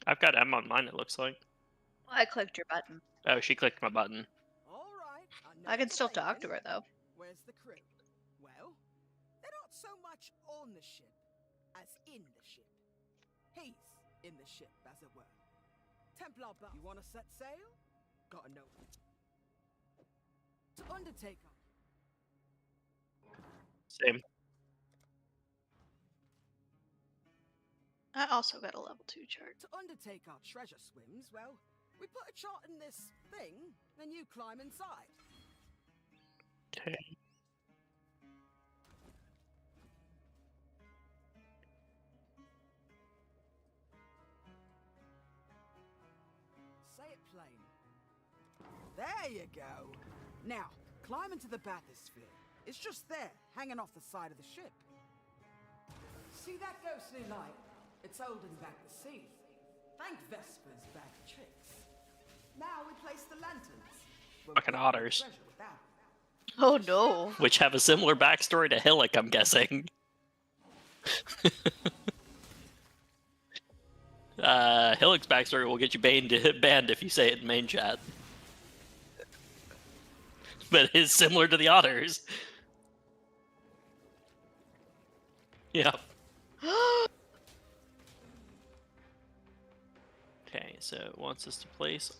I've got M on mine, it looks like. I clicked your button. Oh, she clicked my button. All right, I know I can what still you're talk to thinking. her, though. Where's the crew? Well, they're not so much on the ship as in the ship. He's in the ship, as it were. Templar buff. You want to set sail? Gotta know. To Undertaker. Same. I also got a level 2 chart. To undertake our treasure swims, well, we put a chart in this thing, and you climb inside. Okay. Say it plain. There you go. Now, climb into the bathysphere. It's just there, hanging off the side of the ship. See that ghostly light? It's holding back the sea. Thank Vesper's bag of tricks. Now we place the lanterns. Fucking otters. Oh no. Which have a similar backstory to Hillock, I'm guessing. Hillock's backstory will get you banned if you say it in main chat. But it's similar to the otters. Yep. Okay, so it wants us to place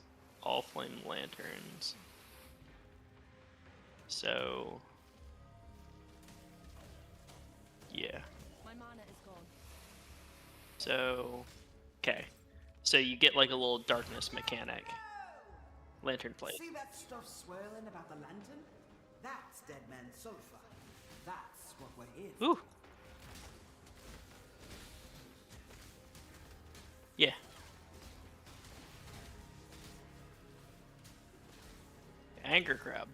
Allflame lanterns. So yeah. My mana is gone. So okay. So you get like a little darkness mechanic. Lantern plate. See that stuff swirling about the lantern? That's dead man sulfur. That's what we're here for. Ooh. Yeah. Anger crab.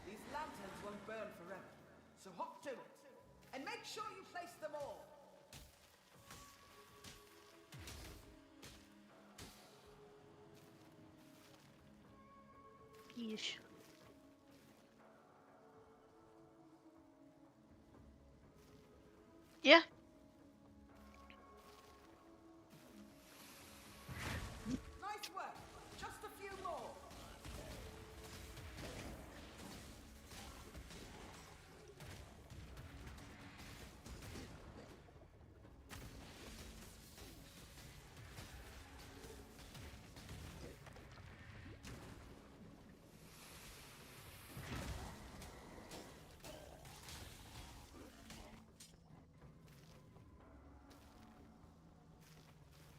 These lanterns won't burn forever, so hop to it. And make sure you place them all. Yeesh. Yeah. Nice work. Just a few more.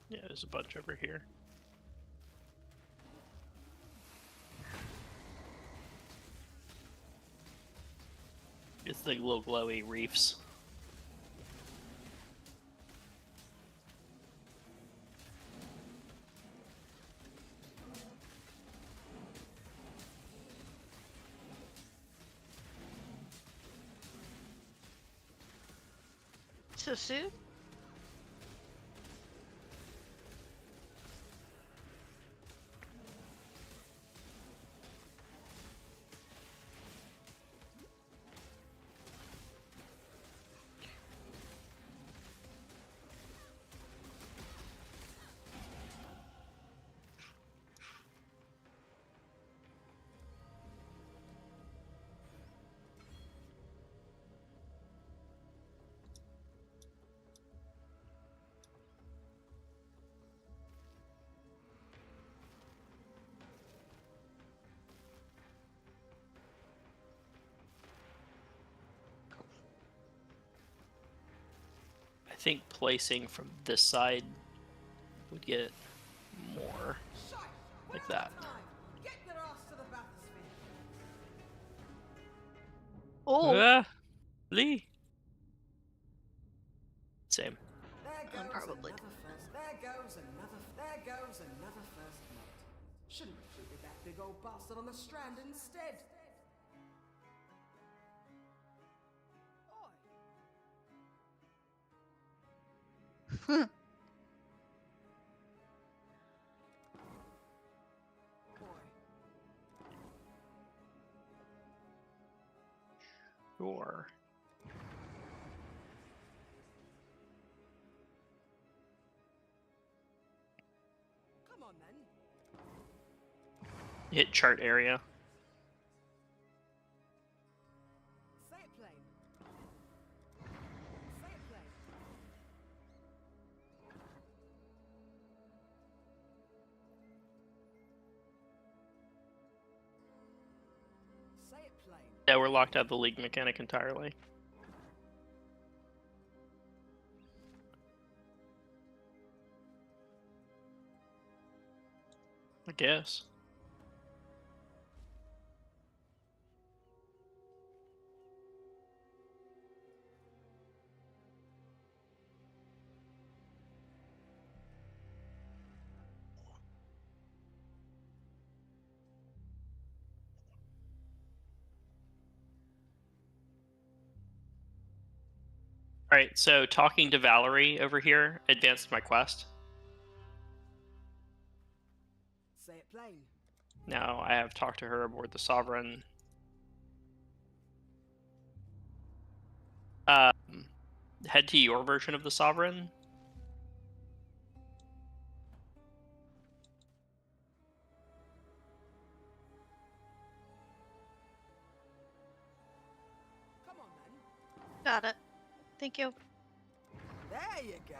Yeah, there's a bunch over here. It's the little glowy reefs. So soon? I think placing from this side would get more like that. Get your ass to the bathysphere. Oh. Lee. Same. There goes Probably. another first. There goes another. There goes another first night. Shouldn't have treated that big old bastard on the strand instead. Sure. Come on then. Hit chart area. Say it plain. Say it plain. Say it plain. Yeah, we're locked out of the league mechanic entirely. I guess. Alright, so talking to Valerie over here advanced my quest. Say it plain. Now I have talked to her aboard the Sovereign. Head to your version of the Sovereign. Come on then. Got it. Thank you. There you go.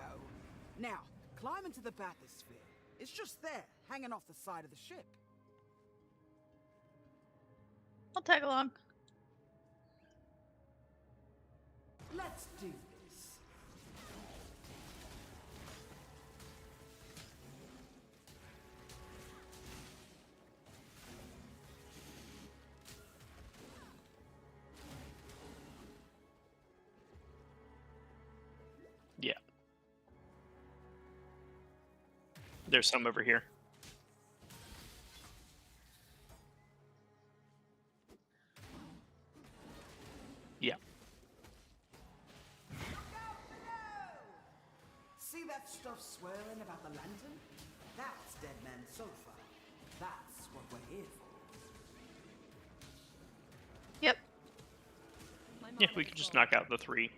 Now, climb into the bathysphere. It's just there, hanging off the side of the ship. I'll tag along. Let's do this. Yeah. There's some over here. Yeah. See that stuff swirling about the lantern? That's Dead Man's Sofa. That's what we're here for. Yep. Yeah, we can just knock out the 3.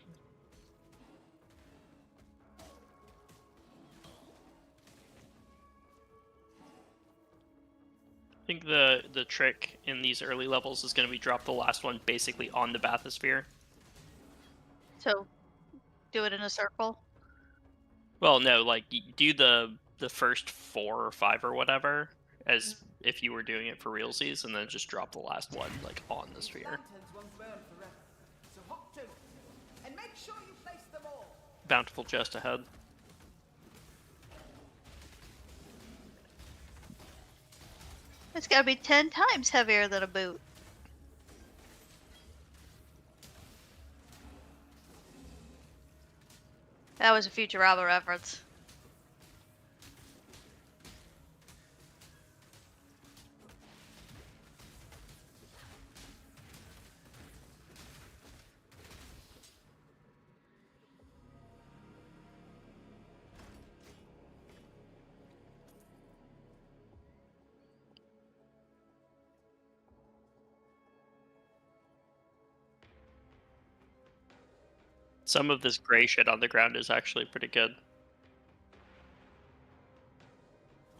I think the trick in these early levels is going to be drop the last one basically on the bathysphere. So, do it in a circle. Well, no, like do the first 4 or 5 or whatever as if you were doing it for realsies, and then just drop the last one like on the sphere. Lanterns won't burn forever, so hop to it. And make sure you place them all. Bountiful just ahead. It's gotta be 10 times heavier than a boot. That was a Futurama reference. Some of this gray shit on the ground is actually pretty good.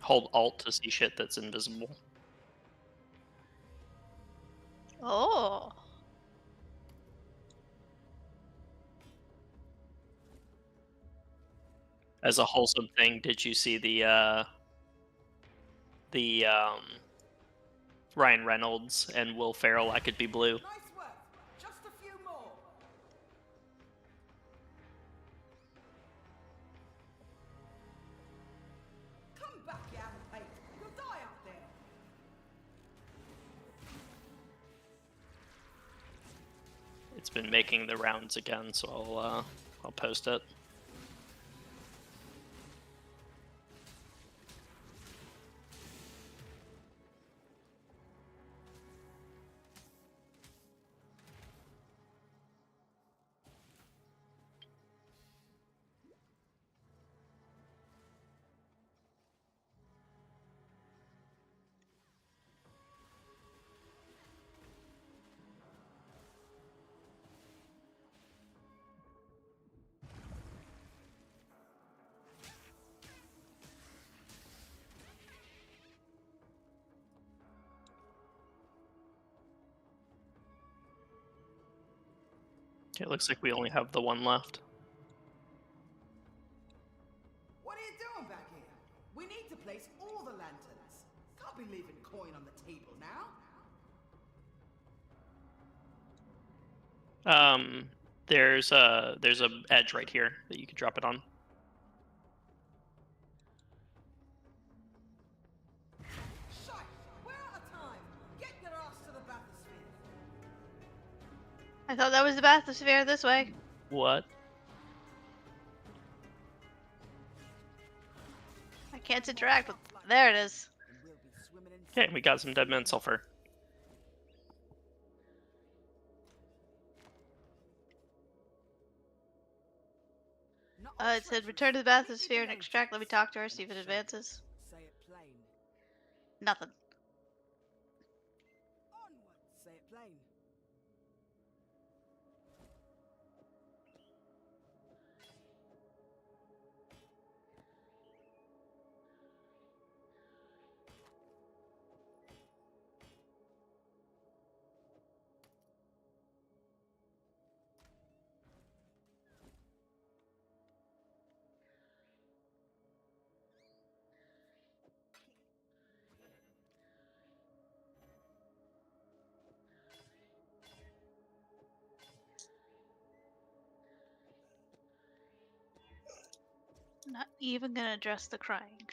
Hold Alt to see shit that's invisible. Oh. As a wholesome thing, did you see the Ryan Reynolds and Will Ferrell I Could Be Blue? Nice work. Just a few more. Come back, you haven't paid. You'll die out there. It's been making the rounds again, so I'll post it. Okay, it looks like we only have the one left. What are you doing back here? We need to place all the lanterns. Can't be leaving coin on the table now. There's a edge right here that you can drop it on. Shite! We're out of time. Get your ass to the bathysphere. I thought that was the bathysphere this way. What? I can't interact with. There it is. And we'll be swimming in Okay, we got some dead man sulfur. Not It said return to the bathysphere and extract. Let me talk to her, see if it advances. Say it plain. Nothing. Onward. Say it plain. Not even gonna address the crying.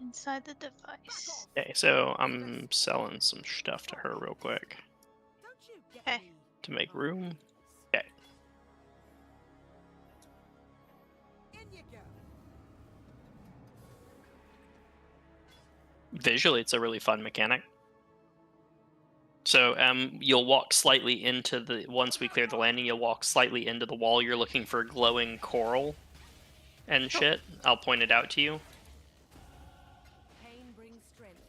Inside the device. Okay, so I'm selling some stuff to her real quick Don't you get Okay. me to make room. ideas? Okay. In you go. Visually, it's a really fun mechanic. So you'll walk slightly into the, once we clear the landing, you'll walk slightly into the wall. You're looking for glowing coral and shit. I'll point it out to you. Pain brings strength.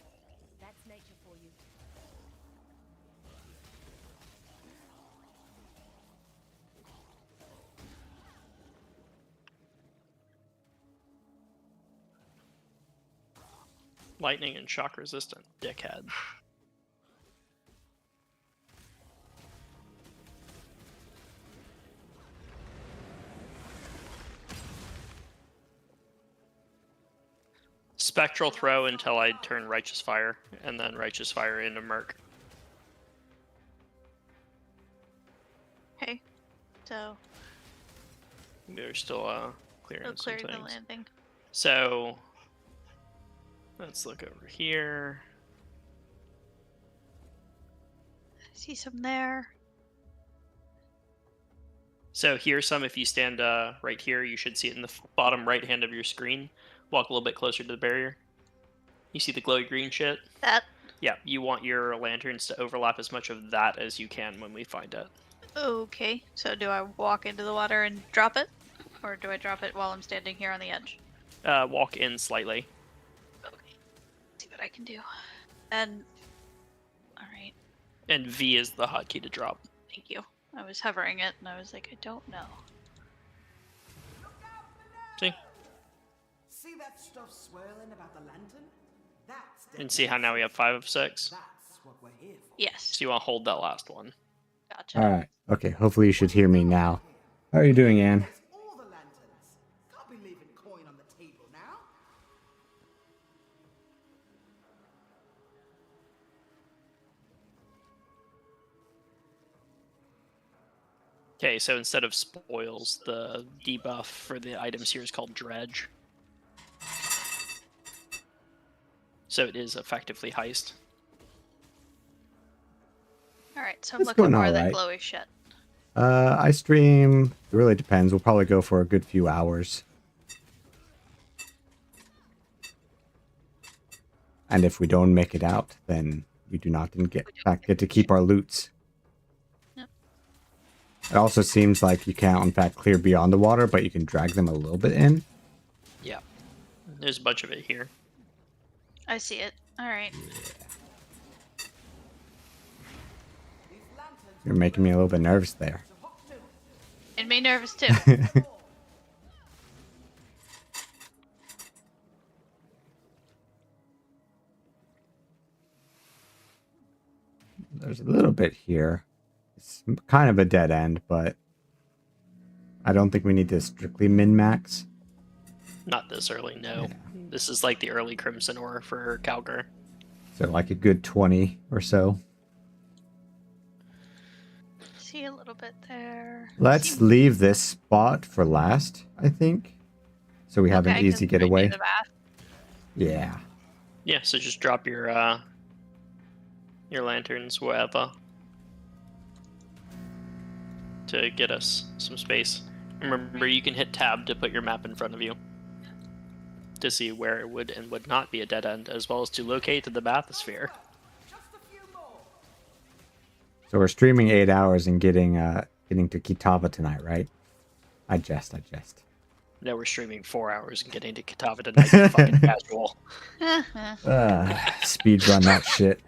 That's nature for you. Lightning and shock resistant, dickhead. Spectral throw until I turn Righteous Fire, and then Righteous Fire into Merc. Okay. So, They're still clearing some clearing the things. landing. So let's look over here. I see some there. So here's some. If you stand right here, you should see it in the bottom right hand of your screen. Walk a little bit closer to the barrier. You see the glowy green shit? That. Yeah, you want your lanterns to overlap as much of that as you can when we find it. Okay. So do I walk into the water and drop it? Or do I drop it while I'm standing here on the edge? Walk in slightly. Okay. See what I can do. And. Alright. And V is the hotkey to drop. Thank you. I was hovering it and I was like, I don't know. See? See that stuff swirling about the lantern? That's And see how now we have 5 of 6? That's what we're here for. Yes. So you want to hold that last one. Gotcha. All right. Okay. Hopefully you should hear me now. How are you doing, Anne? Place all the lanterns. Can't be leaving coin on the table now. Okay, so instead of spoils, the debuff for the items here is called dredge. So it is effectively heist. Alright, so I'm It's looking going for that alright. glowy shit. I stream. It really depends. We'll probably go for a good few hours. And if we don't make it out, then we do not get to keep our loots. Yep. It also seems like you can't, in fact, clear beyond the water, but you can drag them a little bit in. Yeah. There's a bunch of it here. I see it. Alright. These lanterns You're making me a little bit nervous there. to Made me nervous too. There's a little bit here. It's kind of a dead end, but I don't think we need to strictly min-max. Not this early, no. Yeah. This is like the early Crimson Ore for Calgar. So like a good 20 or so. See a little bit there. Let's See- leave this spot for last, I think. So we have an Okay, 'cause easy it's right near getaway. the bath. Yeah. Yeah, so just drop your lanterns wherever to get us some space. Remember, you can hit tab to put your map in front of you to see where it would and would not be a dead end, as well as to locate the bathysphere. So we're streaming 8 hours and getting to Kitava tonight, right? I jest. Now we're streaming 4 hours and getting to Kitava tonight. You fucking casual. Speed run that shit.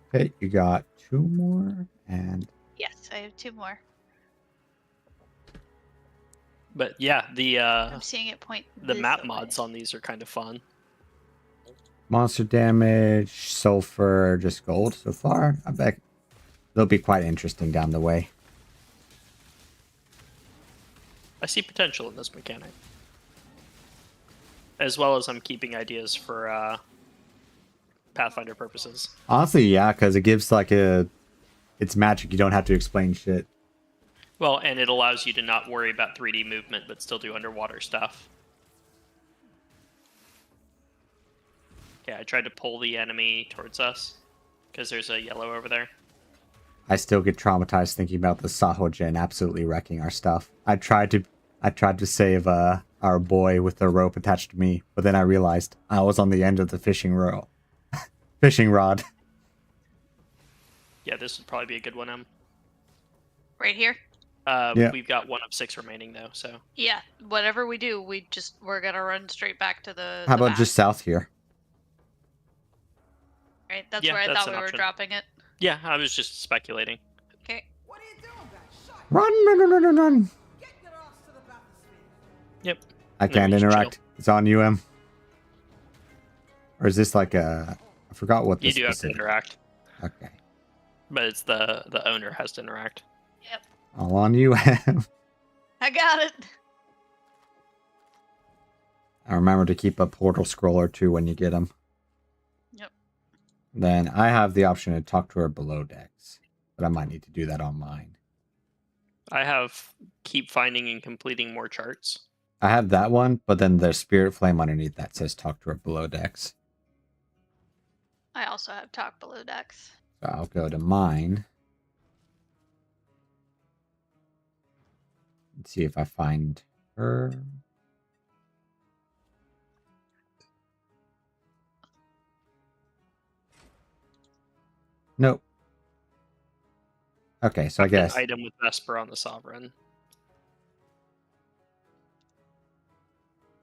Okay, you got 2 more, and Yes, I have 2 more. But yeah, I'm seeing it point. the this map way. mods on these are kind of fun. monster damage, sulfur, just gold so far. I bet they'll be quite interesting down the way. I see potential in this mechanic. As well as I'm keeping ideas for Pathfinder purposes. Honestly, yeah, because it gives like it's magic. You don't have to explain shit. Well, and it allows you to not worry about 3D movement, but still do underwater stuff. Okay, I tried to pull the enemy towards us, because there's a yellow over there. I still get traumatized thinking about the Sahojen absolutely wrecking our stuff. I tried to save our boy with the rope attached to me, but then I realized I was on the end of the fishing rod. Yeah, this would probably be a good one, Em. Right here. Yeah. We've got 1 of 6 remaining, though, so... Yeah, whatever we do, we're gonna run straight back to the. How the about bath. just south here? Right, that's Yeah, where I that's thought an we were option. dropping it. Yeah, I was just speculating. Okay. What are you doing back? Shut! Run! Get your ass to the bathysphere. Yep. I Maybe can't we should interact. It's on you, Em. Or is this like a? I forgot what You this do have to specific. interact, Okay, but it's the owner has to interact. Yep. all on you, Em. I got it. I remember to keep a portal scroll or 2 when you get them. Yep. Then I have the option to talk to her below decks, but I might need to do that on mine. I have keep finding and completing more charts. I have that one, but then there's Spirit Flame underneath that says talk to her below decks. I also have talk below decks. So I'll go to mine. Let's see if I find her. Nope. Okay, so I guess. An item with Vesper on the Sovereign.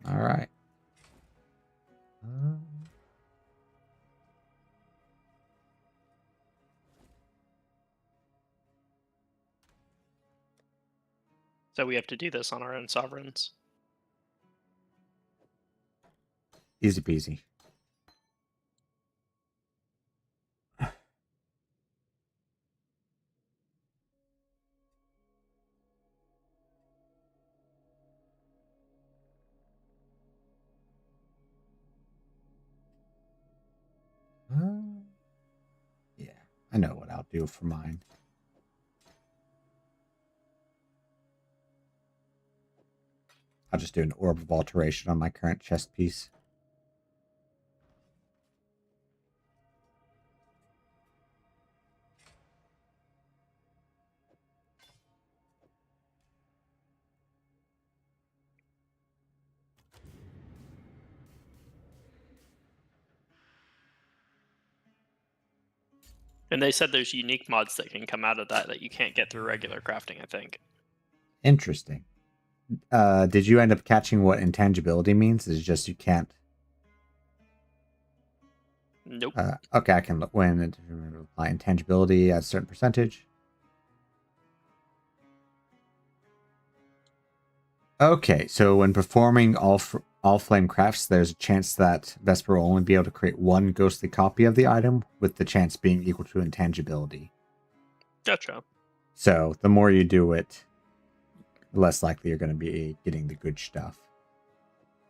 All right. So we have to do this on our own Sovereigns. Easy peasy. Yeah, I know what I'll do for mine. I'll just do an orb of alteration on my current chest piece. And they said there's unique mods that can come out of that you can't get through regular crafting, I think. Interesting. Did you end up catching what intangibility means? Is it just you can't? Nope. Okay, I can look when it apply intangibility at a certain percentage. Okay, so when performing all flame crafts, there's a chance that Vesper will only be able to create one ghostly copy of the item, with the chance being equal to intangibility. Gotcha. So the more you do it, the less likely you're going to be getting the good stuff.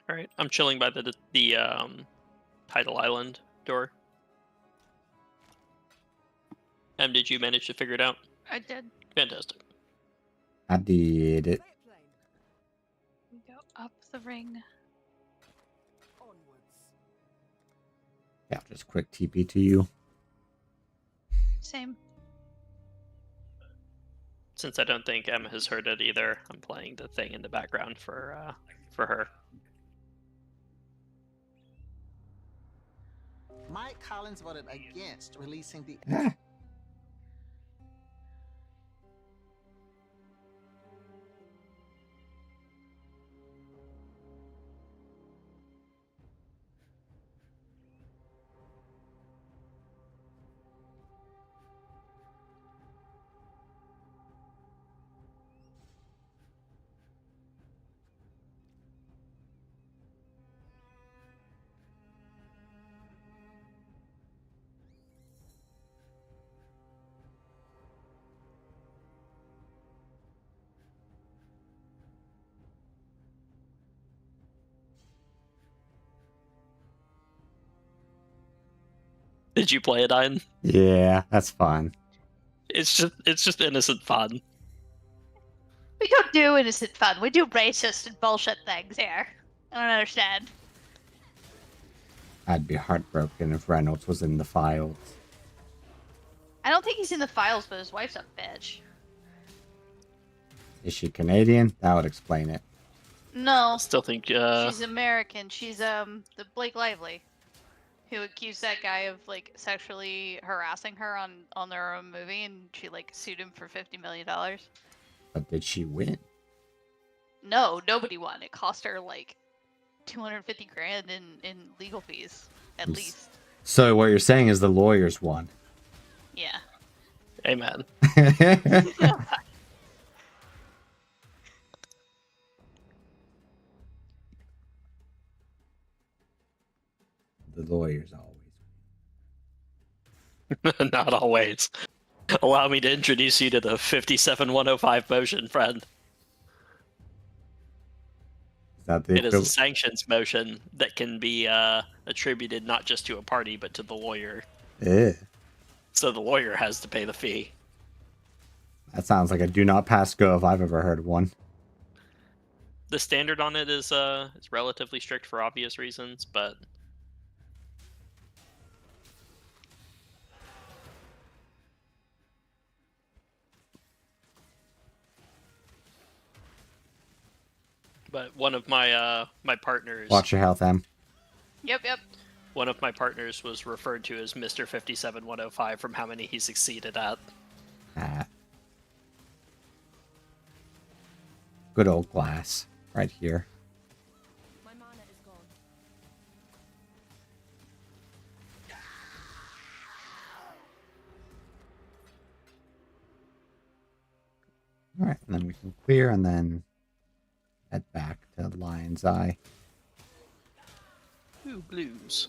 All right, I'm chilling by the Tidal Island door. Did you manage to figure it out? I did. Fantastic. I did it. Say it plain. We go up the ring. Onwards. Yeah, just quick TP to you. Same. Since I don't think Em has heard it either, I'm playing the thing in the background for her. Mike Collins voted against releasing the. Did you play it, Ian? Yeah, that's fun. It's just innocent fun. We don't do innocent fun. We do racist and bullshit things here. I don't understand. I'd be heartbroken if Reynolds was in the files. I don't think he's in the files, but his wife's a bitch. Is she Canadian? That would explain it. No, I still think she's American. She's the Blake Lively, who accused that guy of like sexually harassing her on their own movie, and she like sued him for $50 million. But did she win? No, nobody won. It cost her like 250 grand in legal fees, at Yes. least. So what you're saying is the lawyers won. Yeah. amen. The lawyers always. Not always. Allow me to introduce you to the 57105 motion, friend. Is that the It is a equivalent? sanctions motion that can be attributed not just to a party, but to the lawyer. Eh, So the lawyer has to pay the fee. that sounds like a do not pass go if I've ever heard one. The standard on it is relatively strict for obvious reasons, but one of my my partners, Watch your health, Em. Yep. one of my partners was referred to as Mr. 57105 from how many he succeeded at. Ah. Good old glass. Right here. My mana is gone. Alright, and then we can clear and then head back to Lion's Eye. Ooh, blues.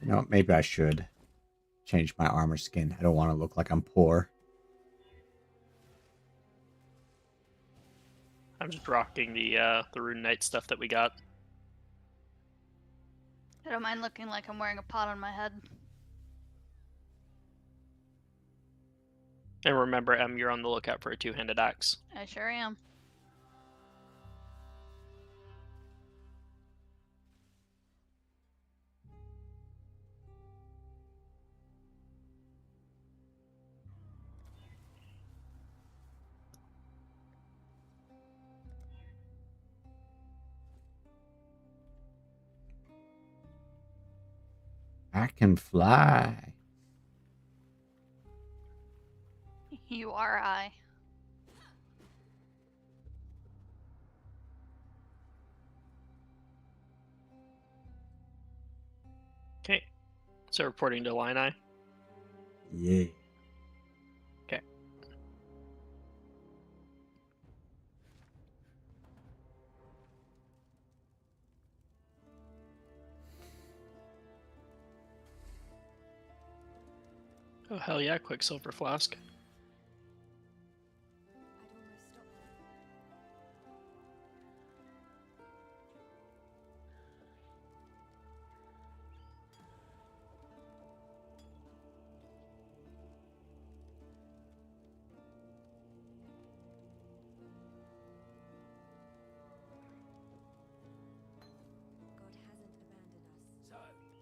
You know, maybe I should change my armor skin. I don't want to look like I'm poor. I'm just rocking the Rune Knight stuff that we got. I don't mind looking like I'm wearing a pot on my head. And remember, Em, you're on the lookout for a two-handed axe. I sure am. I can fly. You are I. Okay, So reporting to line eye. Yeah. Okay. Oh hell yeah, Quicksilver flask. I'd almost stopped there. God hasn't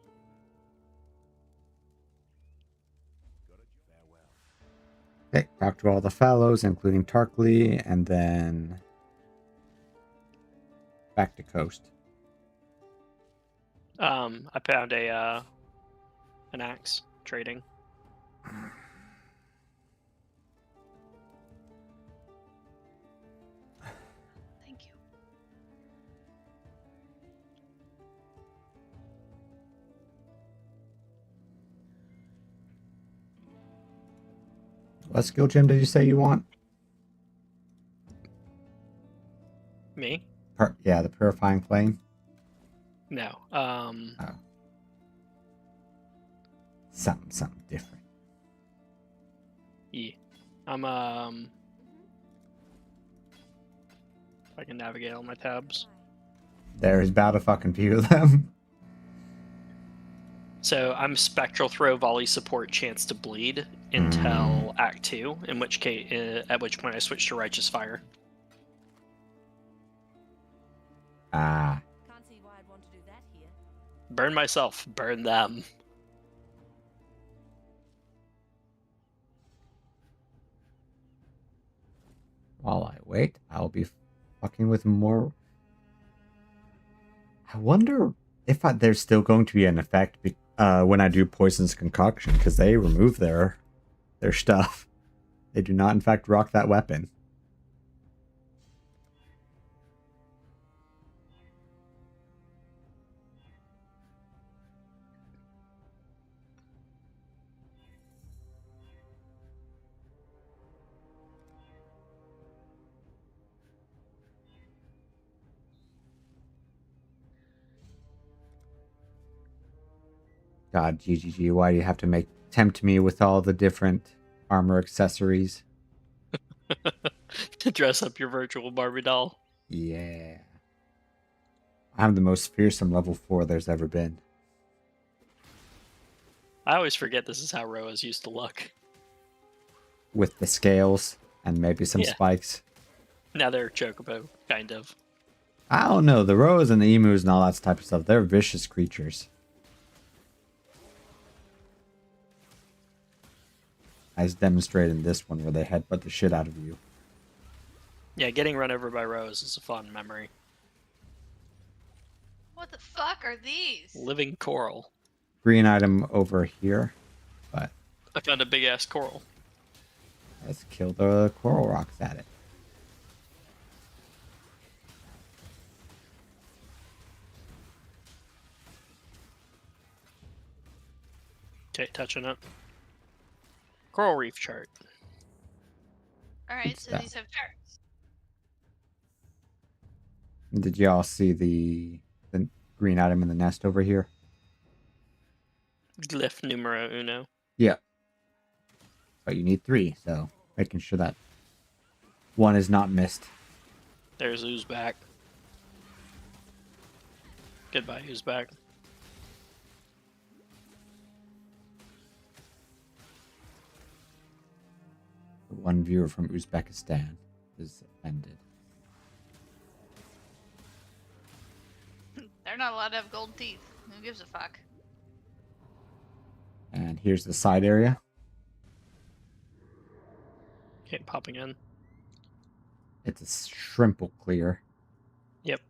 abandoned us. Okay, talk to all the fellows, including Tarkley, and then back to coast. I found an axe trading. Thank you. What skill gem did you say you want? Me? Yeah, the Purifying Flame. No. Oh. Something different. Yeah. I'm if I can navigate all my tabs. There's about a fucking few of them. So I'm spectral throw, volley support, chance to bleed until Act 2. In which case, at which point I switch to righteous fire. Ah. Can't see why I'd want to do that here. Burn myself. Burn them. While I wait, I'll be fucking with more. I wonder if there's still going to be an effect when I do Poison's Concoction, because they remove their stuff. They do not, in fact, rock that weapon. God, GGG, why do you have to tempt me with all the different armor accessories? To dress up your virtual Barbie doll. Yeah. I'm the most fearsome level 4 there's ever been. I always forget this is how Roas used to look. With the scales and maybe some Yeah. spikes. Now they're Chocobo, kind of. I don't know. The rows and the emus and all that type of stuff, they're vicious creatures. As demonstrated in this one where they headbutt the shit out of you. Yeah, getting run over by Rose is a fun memory. What the fuck are these? Living coral. Green item over here. But I found a big ass coral. let's kill the coral rocks at it. Okay, touching it. Coral reef chart. Alright, Good so stuff. these have charts. Did y'all see the green item in the nest over here? Glyph numero uno. Yeah. But you need 3, so making sure that one is not missed. There's Uzbek. Goodbye, Uzbek. One viewer from Uzbekistan is offended. They're not allowed to have gold teeth. Who gives a fuck? And here's the side area. Okay, popping in. It's a shrimpple clear. Yep.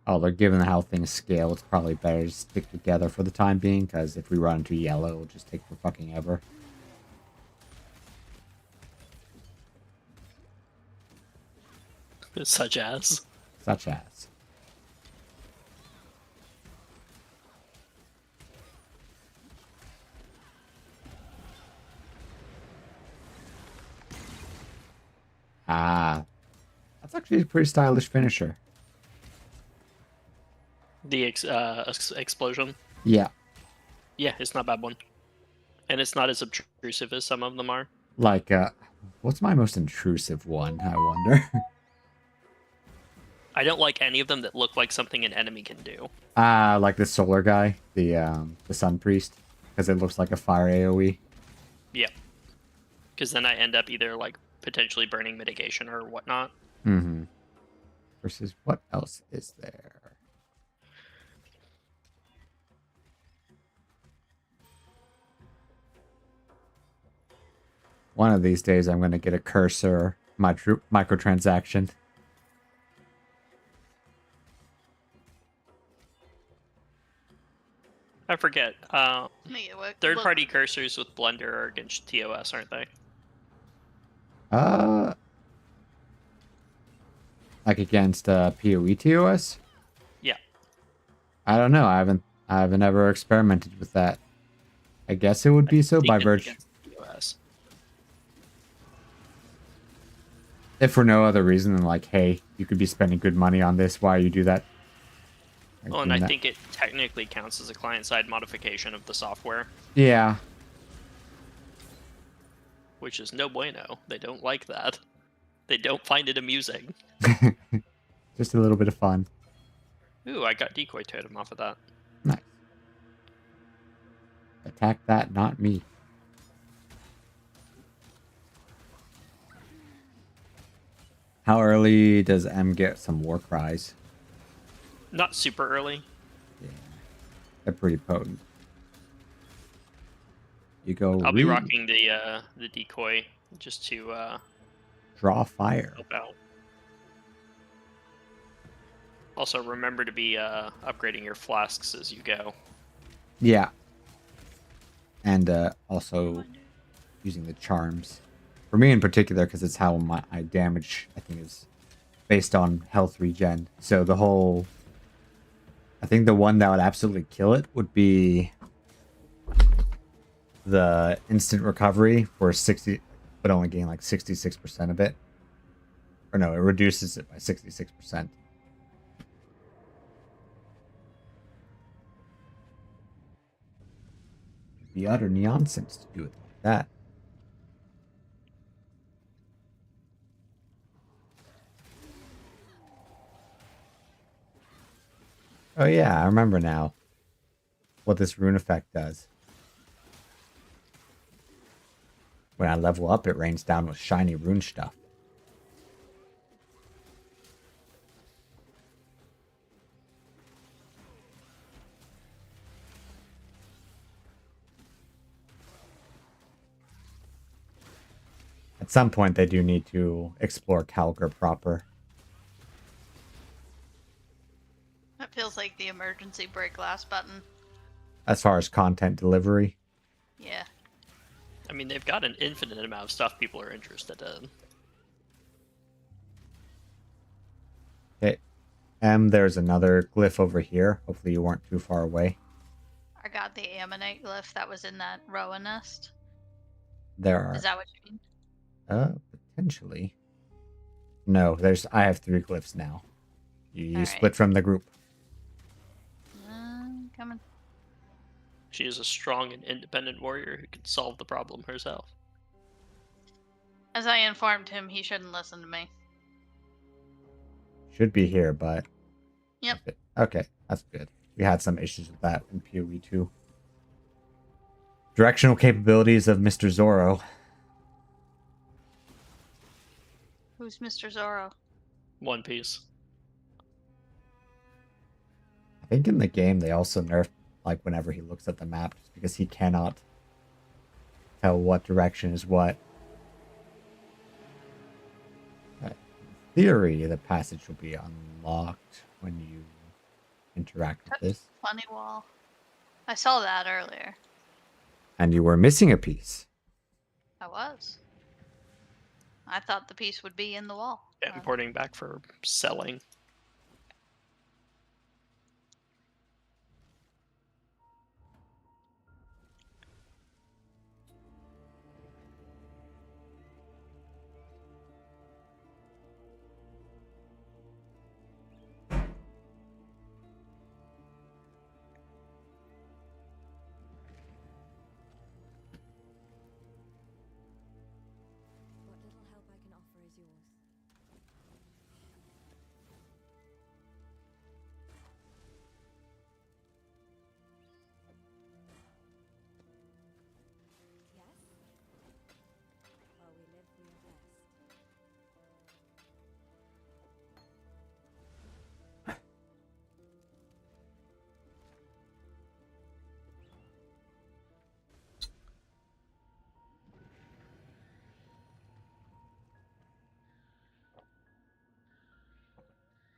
Oh, they're given how things scale, it's probably better to stick together for the time being, because if we run into yellow, it'll just take for fucking ever. Such as. Such as. That's actually a pretty stylish finisher. The explosion. Yeah. Yeah, it's not a bad one. And it's not as obtrusive as some of them are. Like, what's my most intrusive one, I wonder? I don't like any of them that look like something an enemy can do. Like the solar guy, the sun priest, because it looks like a fire AoE. Yeah. Because then I end up either like potentially burning mitigation or whatnot. Mm-hmm. Versus what else is there? One of these days I'm going to get a cursor microtransaction. I forget. Look, Third-party cursors with Blender are against TOS, aren't they? Like against POE TOS? Yeah. I don't know. I haven't ever experimented with that. I guess it would be so by virtue. TOS. If for no other reason than like, hey, you could be spending good money on this. Why you do that? Like, Well, and I think it technically counts as a client-side modification of the software, yeah. which is no bueno. They don't like that. They don't find it amusing. Just a little bit of fun. Ooh, I got decoy totem off of that. Nice. Attack that, not me. How early does M get some war cries? Not super early. Yeah, they're pretty potent. You go. I'll be rocking the decoy just to draw fire. help out. Also, remember to be upgrading your flasks as you go. Yeah. And also using the charms. For me in particular, because it's how my damage, I think, is based on health regen. So the whole... I think the one that would absolutely kill it would be the instant recovery for 60, but only gain like 66% of it. Or no, it reduces it by 66%. The utter nonsense to do it like that. Oh yeah, I remember now what this rune effect does. When I level up, it rains down with shiny rune stuff. At some point, they do need to explore Calgar proper. That feels like the emergency break glass button. As far as content delivery. Yeah. I mean, they've got an infinite amount of stuff people are interested in. Okay. There's another glyph over here. Hopefully you weren't too far away. I got the ammonite glyph that was in that Rowan nest. There are... Is that what you mean? Potentially. No, I have 3 glyphs now. You All split right. from the group. Coming. She is a strong and independent warrior who can solve the problem herself. As I informed him, he shouldn't listen to me. Should be here, but... Yep. Okay, that's good. We had some issues with that in PoE 2. Directional capabilities of Mr. Zoro. Who's Mr. Zorro? One Piece. I think in the game they also nerfed, like, whenever he looks at the map, just because he cannot tell what direction is what. In theory, the passage will be unlocked when you interact with this. Funny wall. I saw that earlier. And you were missing a piece. I was. I thought the piece would be in the wall. Yeah, importing back for selling.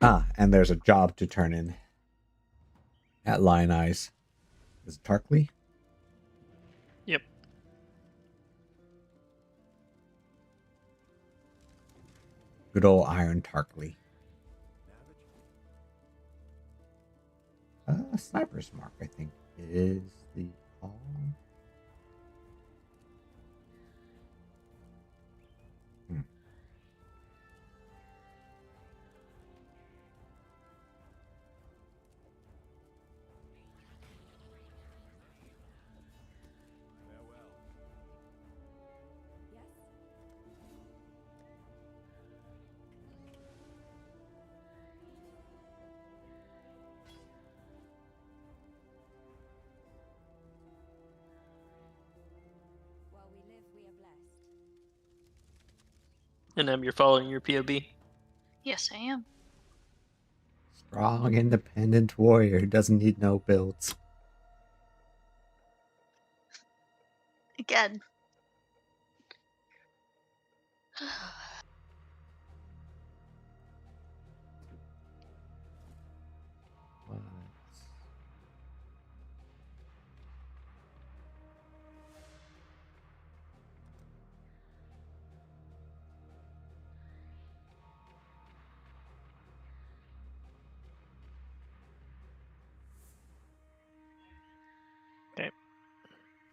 Ah, and there's a job to turn in at Lion Eyes. Is it Tarkley? Yep. Good old Iron Tarkley. Sniper's Mark, I think, is the call. Yes? While we live, we are blessed. And you're following your POB. Yes, I am. Strong, independent warrior who doesn't need no builds. Again. What? Okay.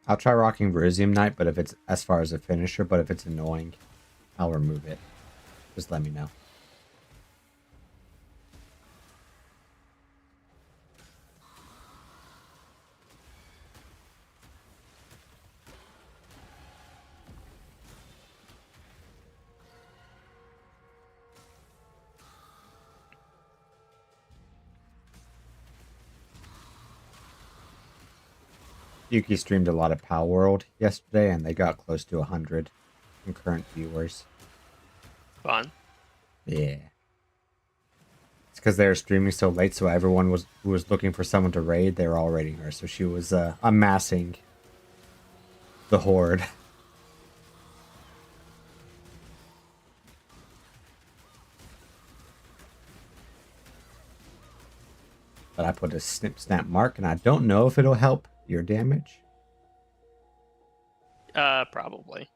I'll try rocking Verizium Knight, but if it's as far as a finisher, but if it's annoying, I'll remove it. Just let me know. Yuki streamed a lot of Pow World yesterday, and they got close to 100 concurrent viewers. Fun. Yeah. It's because they were streaming so late, so everyone who was looking for someone to raid, they were all raiding her. So she was amassing the horde. But I put a snip snap mark, and I don't know if it'll help your damage. Probably.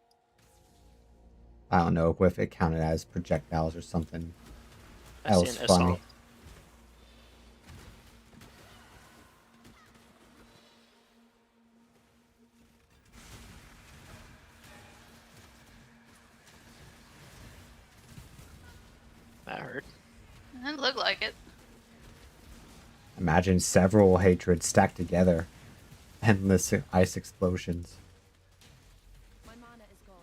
I don't know if it counted as projectiles or something I see else an funny. assault. That hurt. It looked like it. Imagine several hatreds stacked together. Endless ice explosions. My mana is gone.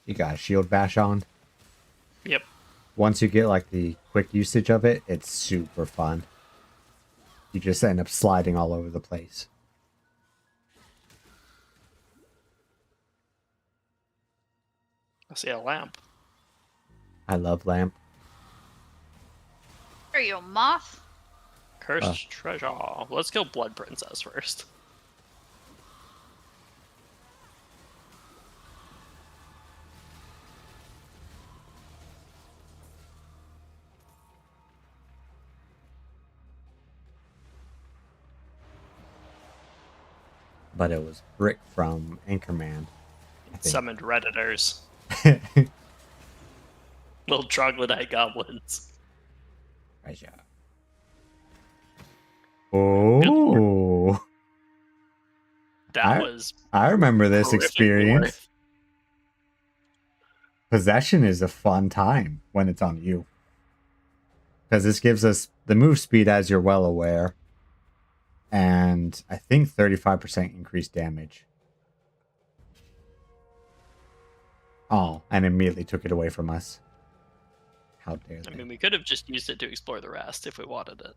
You got a shield bash on. Yep. Once you get like the quick usage of it, it's super fun. You just end up sliding all over the place. I see a lamp. I love lamp. Are you a moth? Cursed treasure. Let's kill Blood Princess first. But it was Brick from Anchorman. I think. Summoned Redditors. Little troglodyte goblins. Treasure. Oh, That was I remember this horrifically experience. worth. Possession is a fun time when it's on you. Because this gives us the move speed, as you're well aware. And I think 35% increased damage. Oh, and immediately took it away from us. How dare they? I mean, we could have just used it to explore the rest if we wanted it.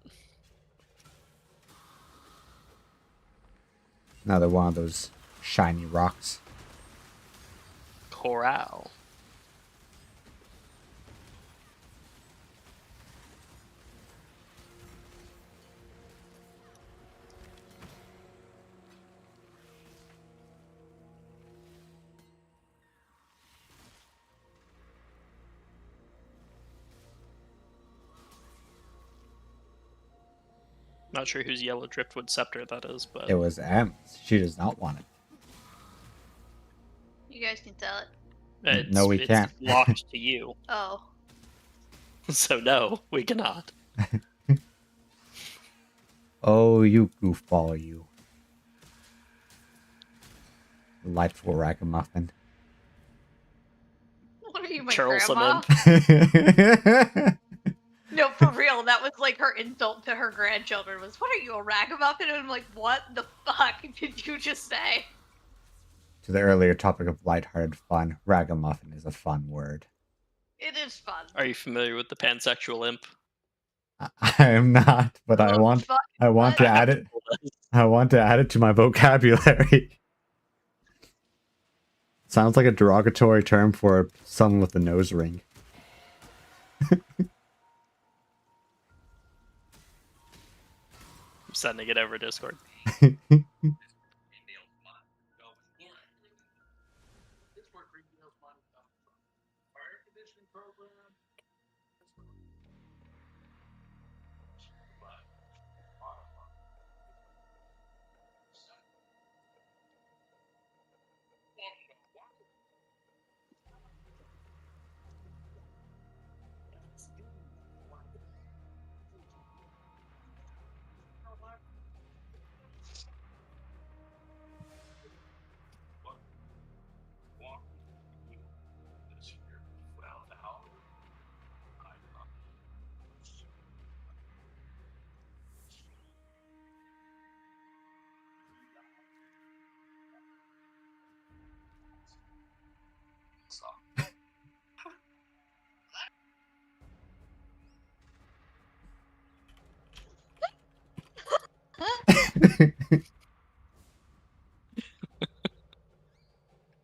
Another one of those shiny rocks. Corral. Not sure whose yellow driftwood scepter that is, but It was M's. She does not want it. You guys can tell it. No, we can't. It's locked to you. Oh. So no, we cannot. Oh, you goofball, you. Delightful ragamuffin. What are you, my Churlson grandma? imp. No, for real. That was like her insult to her grandchildren was, "What are you, a ragamuffin?" And I'm like, "What the fuck did you just say?" To the earlier topic of lighthearted fun, ragamuffin is a fun word. It is fun. Are you familiar with the pansexual imp? I am not, but I want Fuck, to what? add it. I want to add it to my vocabulary. Sounds like a derogatory term for someone with a nose ring. I'm sending it over Discord.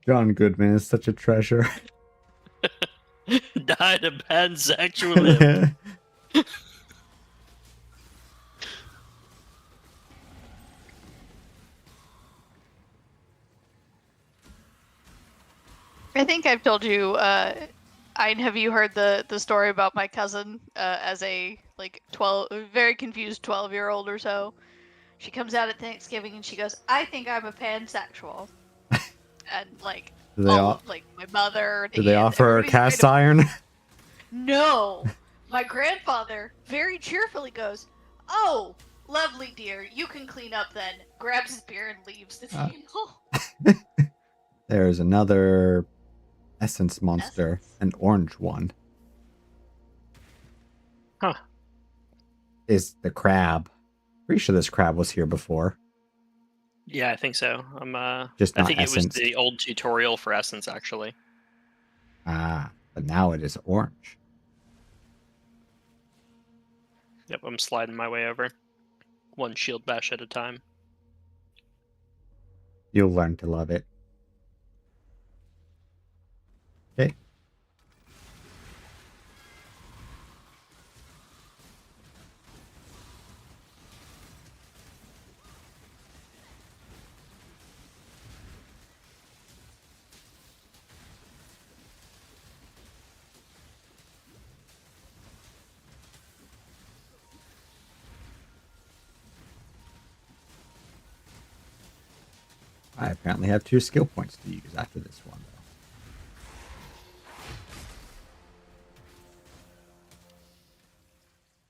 John Goodman is such a treasure. Died a pansexual imp. I think I've told you. Have you heard the story about my cousin as a like 12, very confused 12-year-old or so? She comes out at Thanksgiving and she goes, "I think I'm a pansexual," and like Do they, like my mother. do they and offer her everybody's cast straight up- iron? No, my grandfather very cheerfully goes, "Oh, lovely dear, you can clean up then." Grabs his beer and leaves the table. There's another essence monster, Essence? an orange one. Huh. Is the crab. Pretty sure this crab was here before. Yeah, I think so. Just I not think it was essence. the old tutorial for Essence, actually. Ah, but now it is orange. Yep, I'm sliding my way over. One shield bash at a time. You'll learn to love it. Okay. I apparently have 2 skill points to use after this one, though.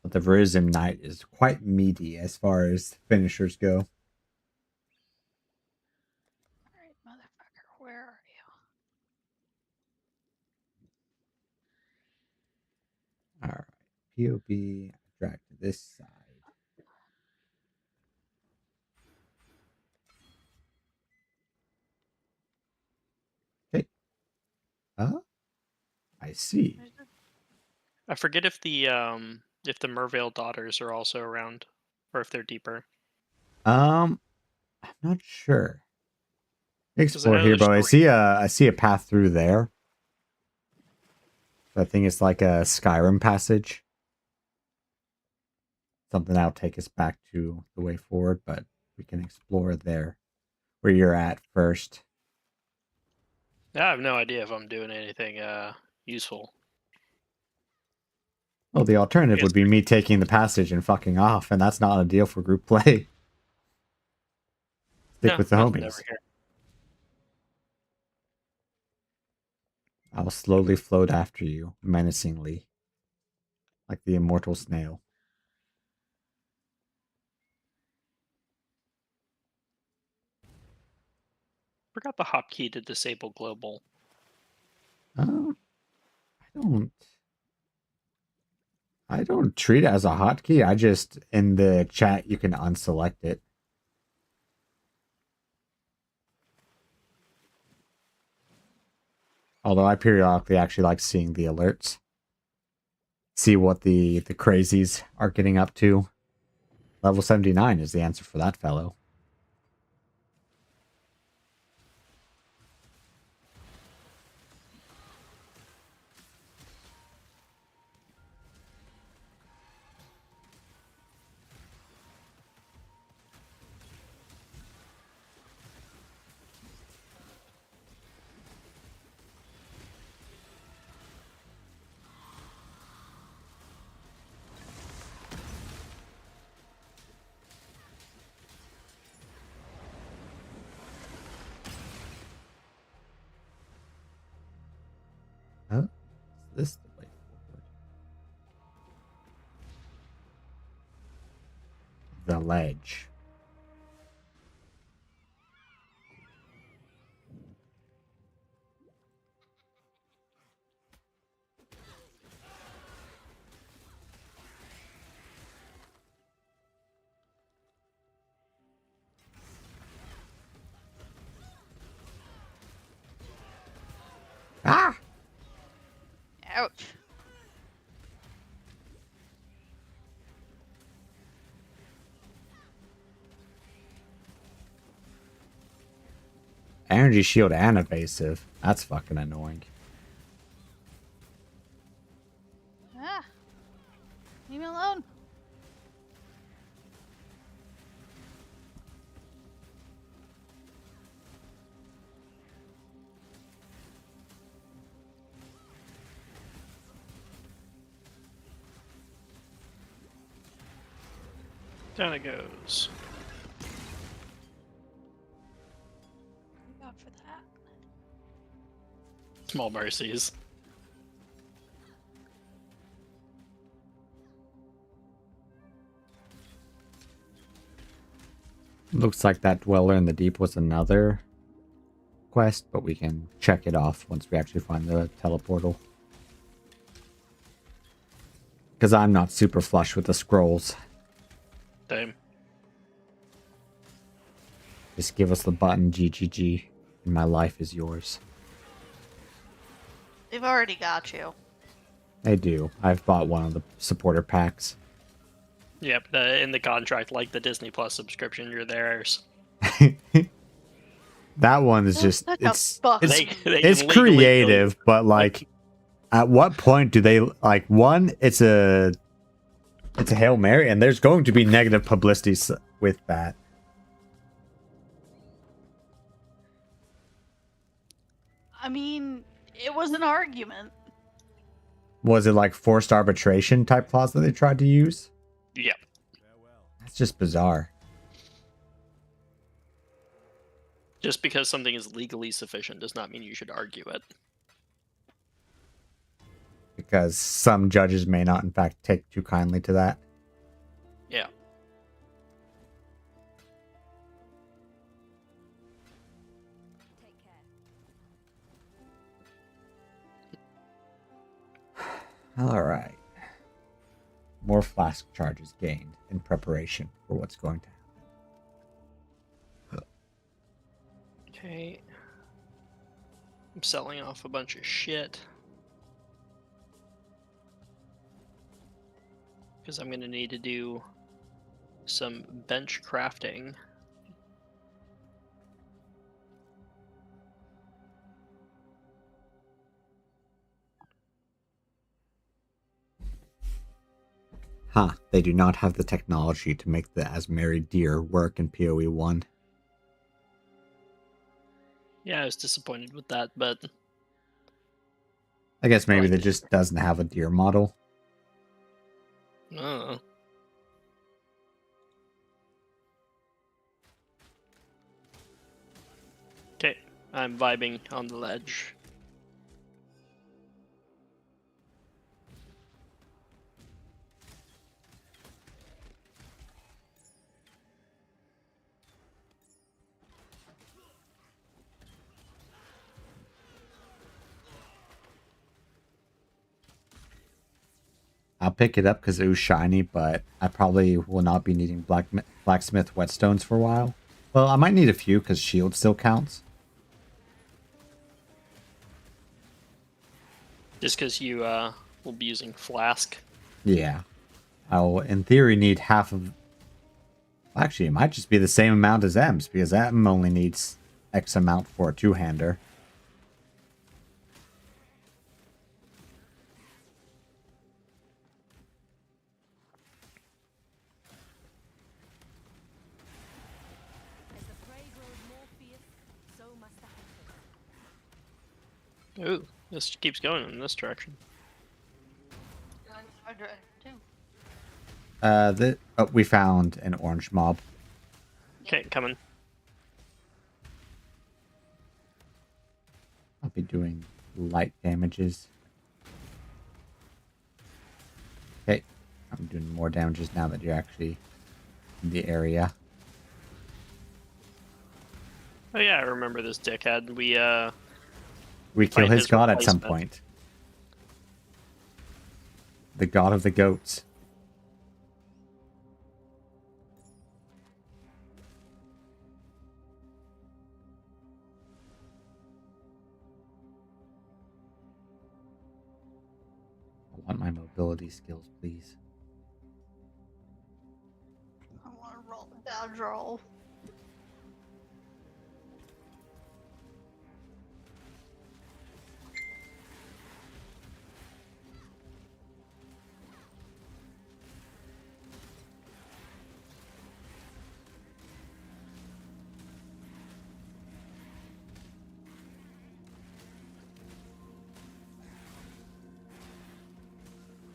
But the Verism Knight is quite meaty as far as finishers go. Alright, motherfucker, where are you? Alright. POB, drag to this side. Okay. I see. I forget if the Mervale daughters are also around, or if they're deeper. I'm not sure. Explore know here, there's but I see a path through there. I think it's like a Skyrim passage. Something that'll take us back to the way forward, but we can explore there, where you're at first. Yeah, I have no idea if I'm doing anything useful. Well, the alternative Yes. would be me taking the passage and fucking off, and that's not a deal for group play. Stick No, with the nothing homies. over here. I'll slowly float after you, menacingly, like the immortal snail. Forgot the hotkey to disable global. I don't treat it as a hotkey. I just, in the chat, you can unselect it. Although I periodically actually like seeing the alerts. See what the crazies are getting up to. Level 79 is the answer for that fellow. Huh? Is this the way forward? The ledge. Ah! Ouch. Energy shield and evasive. That's fucking annoying. Ah. Leave me alone. Down it goes. God for that. Small mercies. Looks like that Dweller in the Deep was another quest, but we can check it off once we actually find the teleportal. Because I'm not super flush with the scrolls. Same. Just give us the button GGG, and my life is yours. They've already got you. They do. I've bought one of the supporter packs. Yep, in the contract, like the Disney Plus subscription, you're theirs. That one is just Such a it's fuck. it's, They it's can legally creative, but like at what point do they like one, it's a Hail Mary, and there's going to be negative publicity with that. I mean, it was an argument. Was it like forced arbitration type clause that they tried to use? Yep. That's just bizarre. Just because something is legally sufficient does not mean you should argue it. Because some judges may not, in fact, take too kindly to that. Yeah. Take care. All right. More flask charges gained in preparation for what's going to happen. Okay. I'm selling off a bunch of shit. Because I'm going to need to do some bench crafting. Huh, they do not have the technology to make the as married deer work in PoE 1. Yeah, I was disappointed with that, but I guess maybe like they it. just doesn't have a deer model. Oh. Okay, I'm vibing on the ledge. I'll pick it up because it was shiny, but I probably will not be needing blacksmith whetstones for a while. Well, I might need a few because shield still counts. Just because you will be using flask. Yeah. I'll, in theory, need half of... Actually, it might just be the same amount as M's, because M only needs X amount for a two-hander. As the prey grows more fierce, so must the hunter. Ooh, this keeps going in this direction. We found an orange mob. Okay, coming. I'll be doing light damages. Okay, I'm doing more damages now that you're actually in the area. Oh yeah, I remember this dickhead. We kill fight his god at some replacement. point. The god of the goats. I want my mobility skills, please. I want to roll the dodge roll.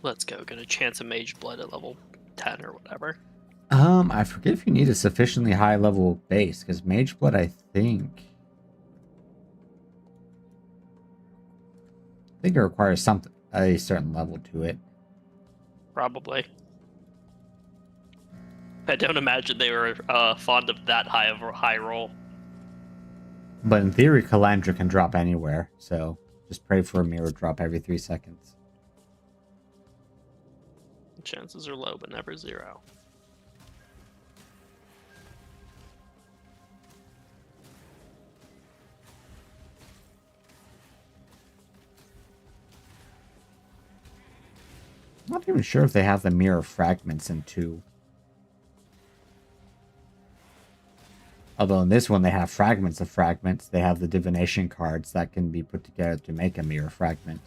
Let's go. Get a chance of mage blood at level 10 or whatever. I forget if you need a sufficiently high level base, because Mage Blood, I think it requires a certain level to it. Probably. I don't imagine they were fond of that high of a high roll. But in theory, Calandra can drop anywhere, so just pray for a mirror drop every 3 seconds. The chances are low, but never zero. I'm not even sure if they have the mirror fragments in 2. Although in this one they have fragments of fragments. They have the divination cards that can be put together to make a mirror fragment.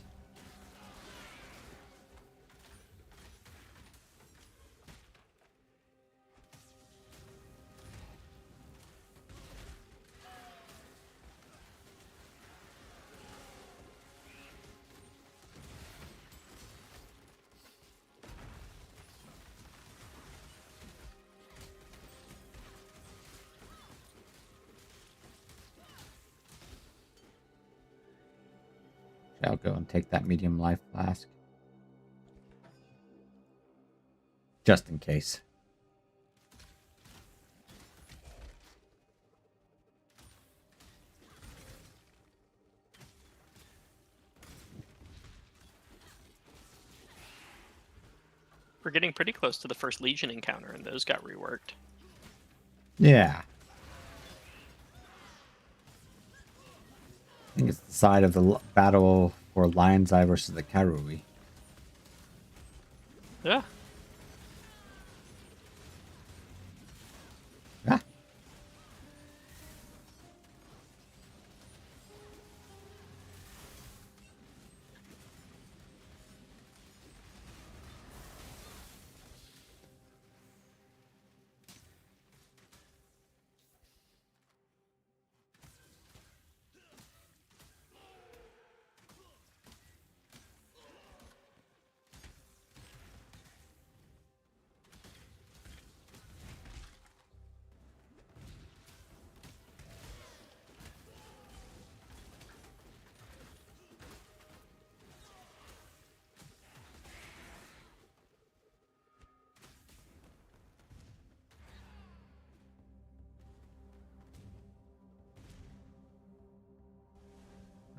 I'll go and take that medium life flask. Just in case. We're getting pretty close to the first Legion encounter, and those got reworked. Yeah. I think it's the side of the battle for Lion's Eye versus the Karui. Yeah. Ah.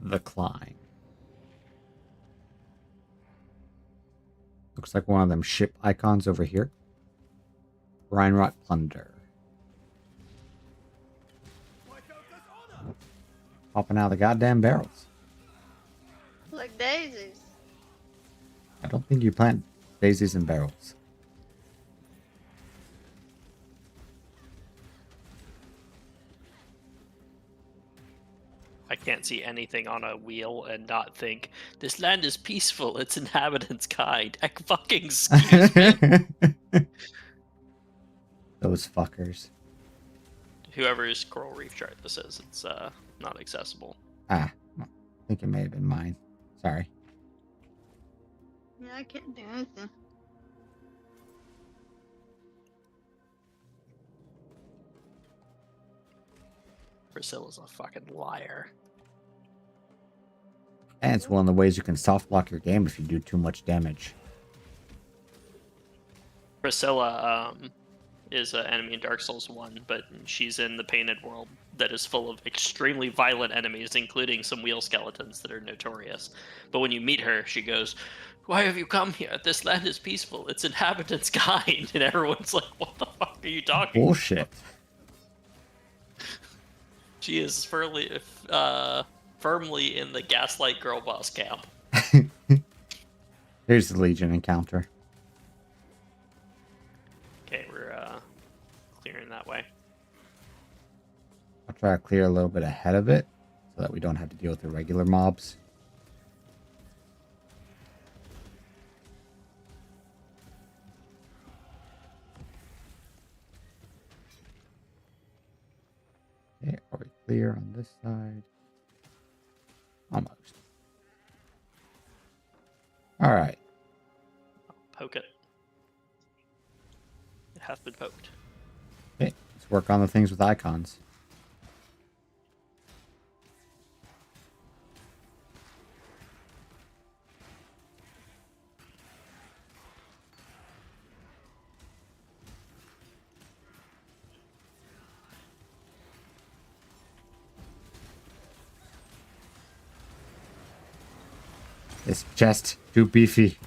the climb. Looks like one of them ship icons over here. Rhinrot Plunder. Popping out of the goddamn barrels. Like daisies. I don't think you plant daisies in barrels. I can't see anything on a wheel and not think, this land is peaceful, its inhabitants kind. Fucking excuse me. Those fuckers. Whoever's coral reef chart this is, it's not accessible. Ah, I think it may have been mine. Sorry. Yeah, I can't do anything. Priscilla's a fucking liar. And it's one of the ways you can soft block your game if you do too much damage. Priscilla is an enemy in Dark Souls 1, but she's in the painted world that is full of extremely violent enemies, including some wheel skeletons that are notorious. But when you meet her, she goes, "Why have you come here? This land is peaceful. Its inhabitants kind." And everyone's like, "What the fuck are you talking about?" Bullshit. She is firmly in the Gaslight Girl Boss camp. Here's the Legion encounter. Okay, we're clearing that way. I'll try to clear a little bit ahead of it so that we don't have to deal with the regular mobs. Okay, are we clear on this side? Almost. Alright. Poke it. It hath been poked. Okay, let's work on the things with icons. This chest too beefy.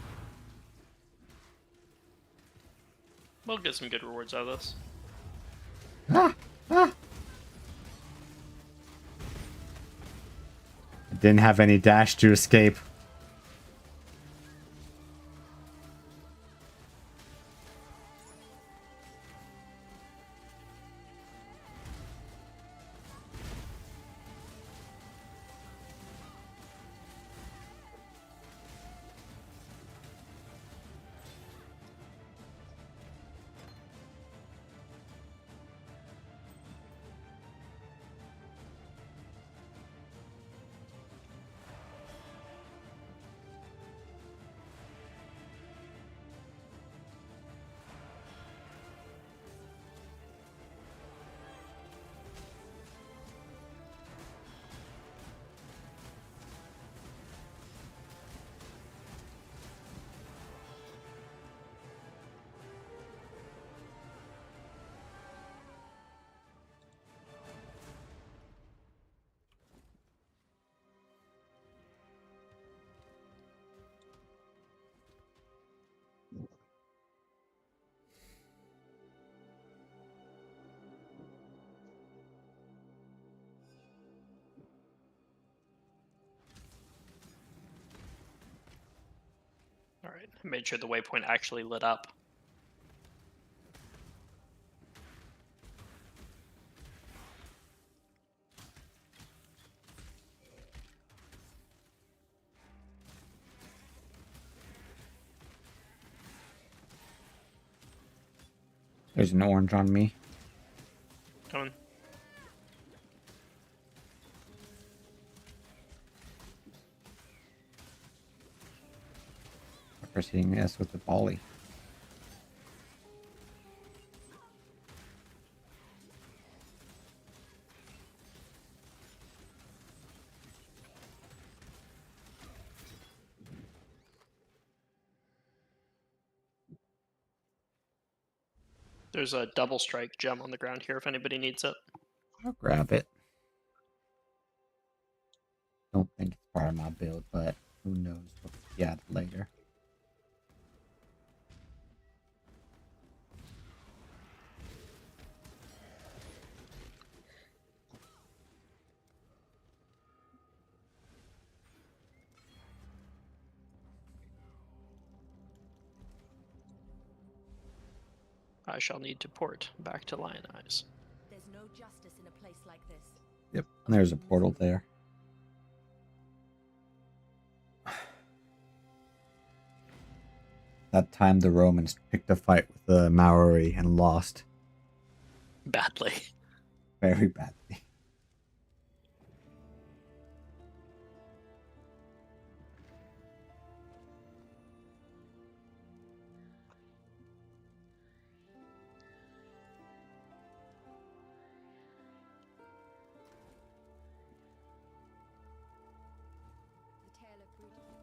We'll get some good rewards out of this. Ah! Ah! I didn't have any dash to escape. Alright, I made sure the waypoint actually lit up. There's an orange on me. Coming. Proceeding this with the volley. There's a double strike gem on the ground here if anybody needs it. I'll grab it. Don't think part of my build, but who knows what we get later. I shall need to port back to Lionize. There's no justice in a place like this. Yep, there's a portal there. That time the Romans picked a fight with the Maori and lost Badly. very badly. The tale of brutal. Take care. Be well.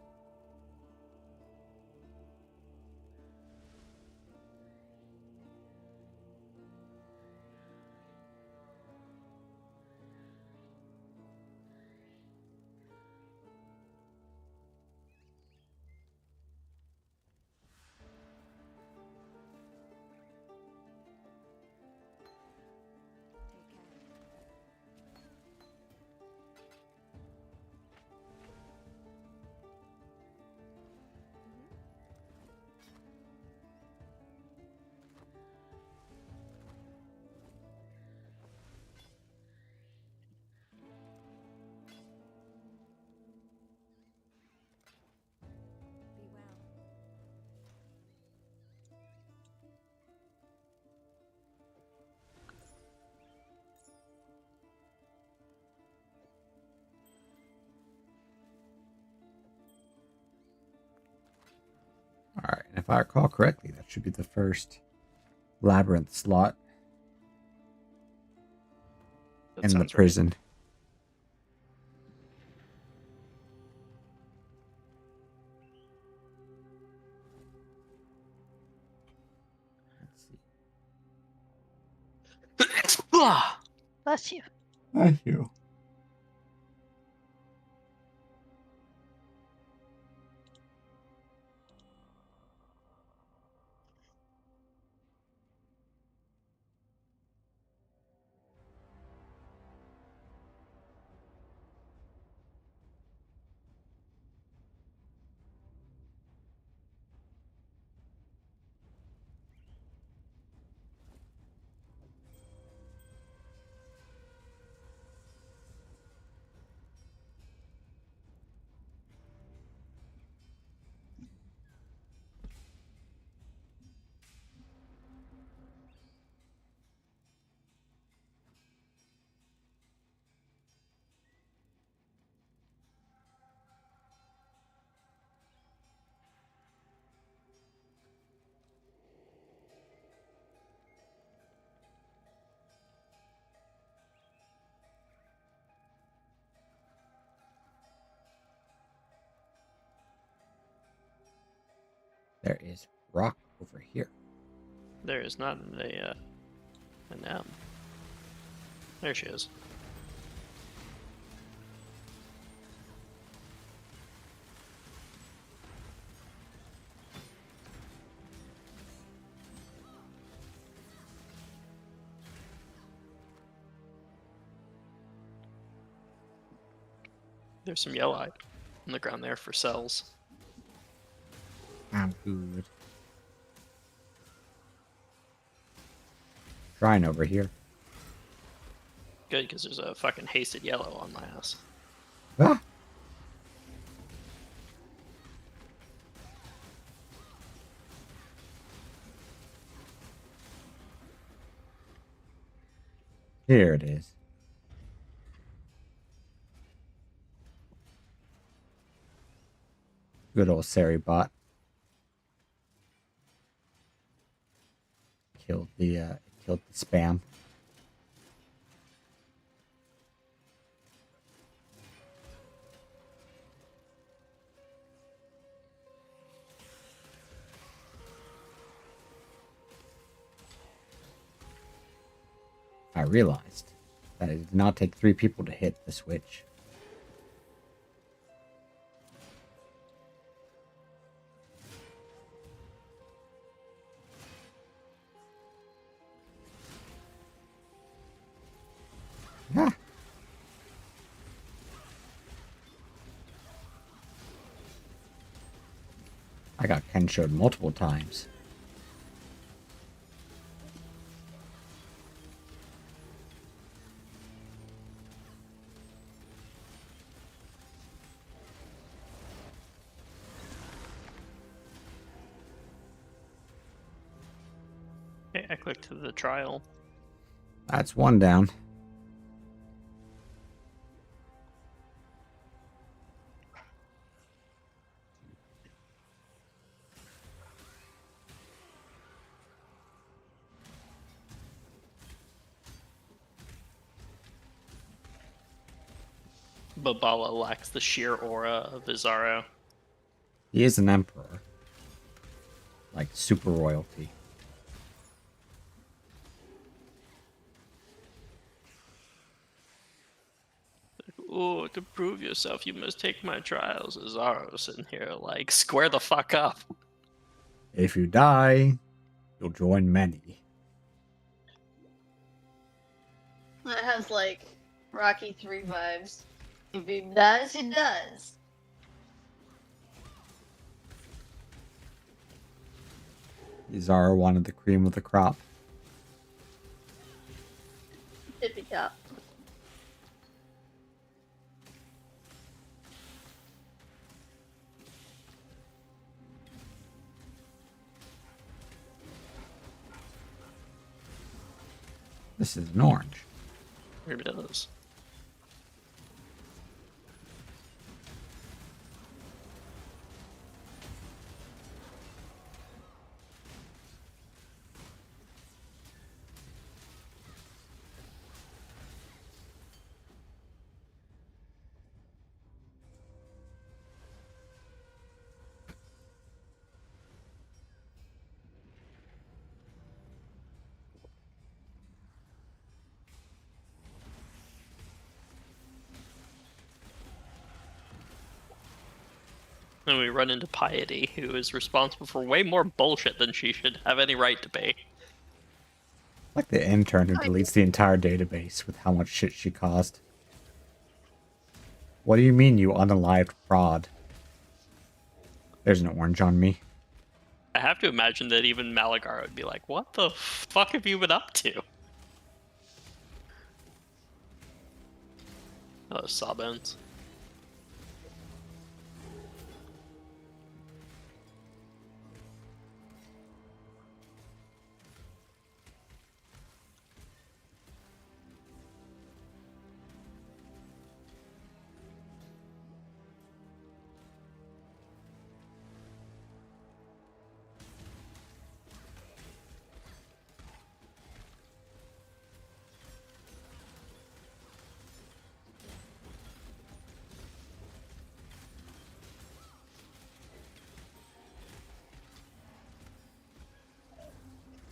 Alright, and if I recall correctly, that should be the first labyrinth slot That in the sounds right. prison. Let's see. Bless you. Thank you. There is rock over here. There is not an M. There she is. There's some yellow on the ground there for cells. I'm good. Shrine over here. Good, because there's a fucking hasted yellow on my ass. Ah! Here it is. Good old Sari bot. Killed the spam. I realized that it did not take 3 people to hit the switch. Ah. I got Kenshowed multiple times. Okay, I clicked to the trial. That's one down. Babala lacks the sheer aura of Izaro. He is an emperor. Like super royalty. Oh, to prove yourself, you must take my trials. Izaro's in here, like, square the fuck up. If you die, you'll join many. That has like Rocky 3 vibes. If he does, he does. Izaro wanted the cream of the crop. Tippy top. This is an orange. Maybe it is. Then we run into Piety, who is responsible for way more bullshit than she should have any right to be. Like the intern who deletes the entire database with how much shit she caused. What do you mean, you unalived fraud? There's an orange on me. I have to imagine that even Malagar would be like, what the fuck have you been up to? Oh, Sawbones.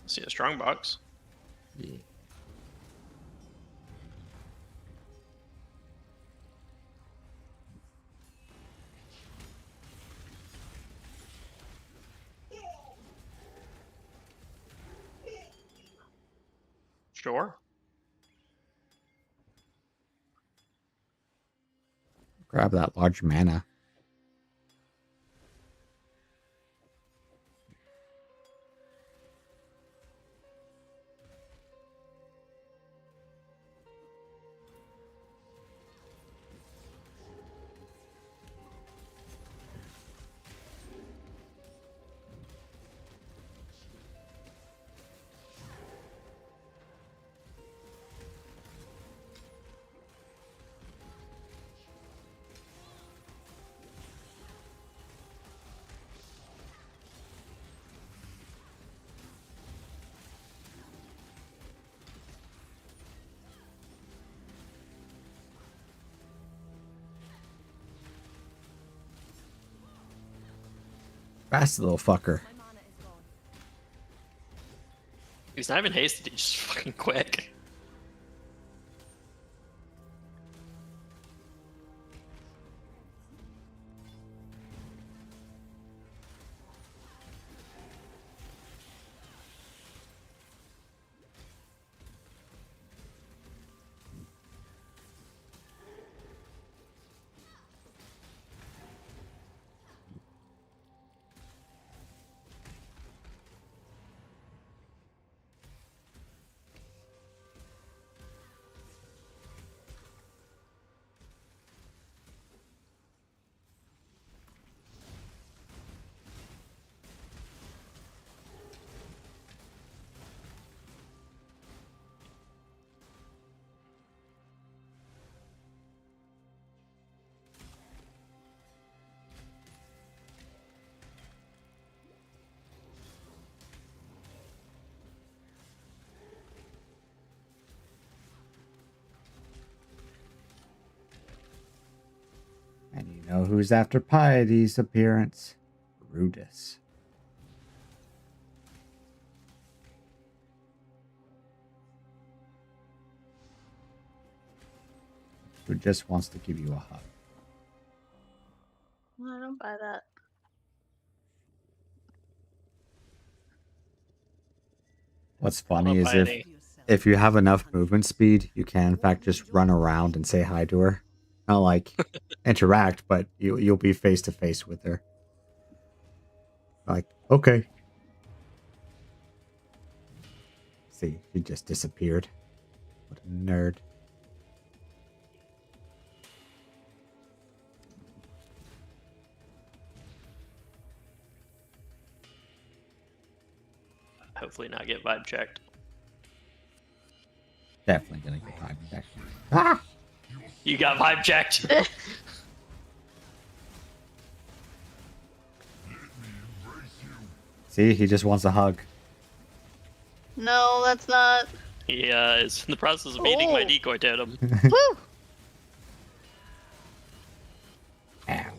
See a strong box. Yeah. Sure. Grab that large mana. Fast little fucker. My mana is gone. He's not even hasted, he's just fucking quick. know who's after Piety's appearance? Brutus. Who just wants to give you a hug. I don't buy that. What's funny Hello, is if Piety. if you have enough movement speed, you can in fact just run around and say hi to her. Not like interact, but you'll be face to face with her. Like, okay. See, he just disappeared. What a nerd. Hopefully not get vibe checked. Definitely gonna get time back. Ah! You got vibe checked. See, he just wants a hug. No, that's not. He is in the process of eating my Oh. decoy totem. Woo! Ow.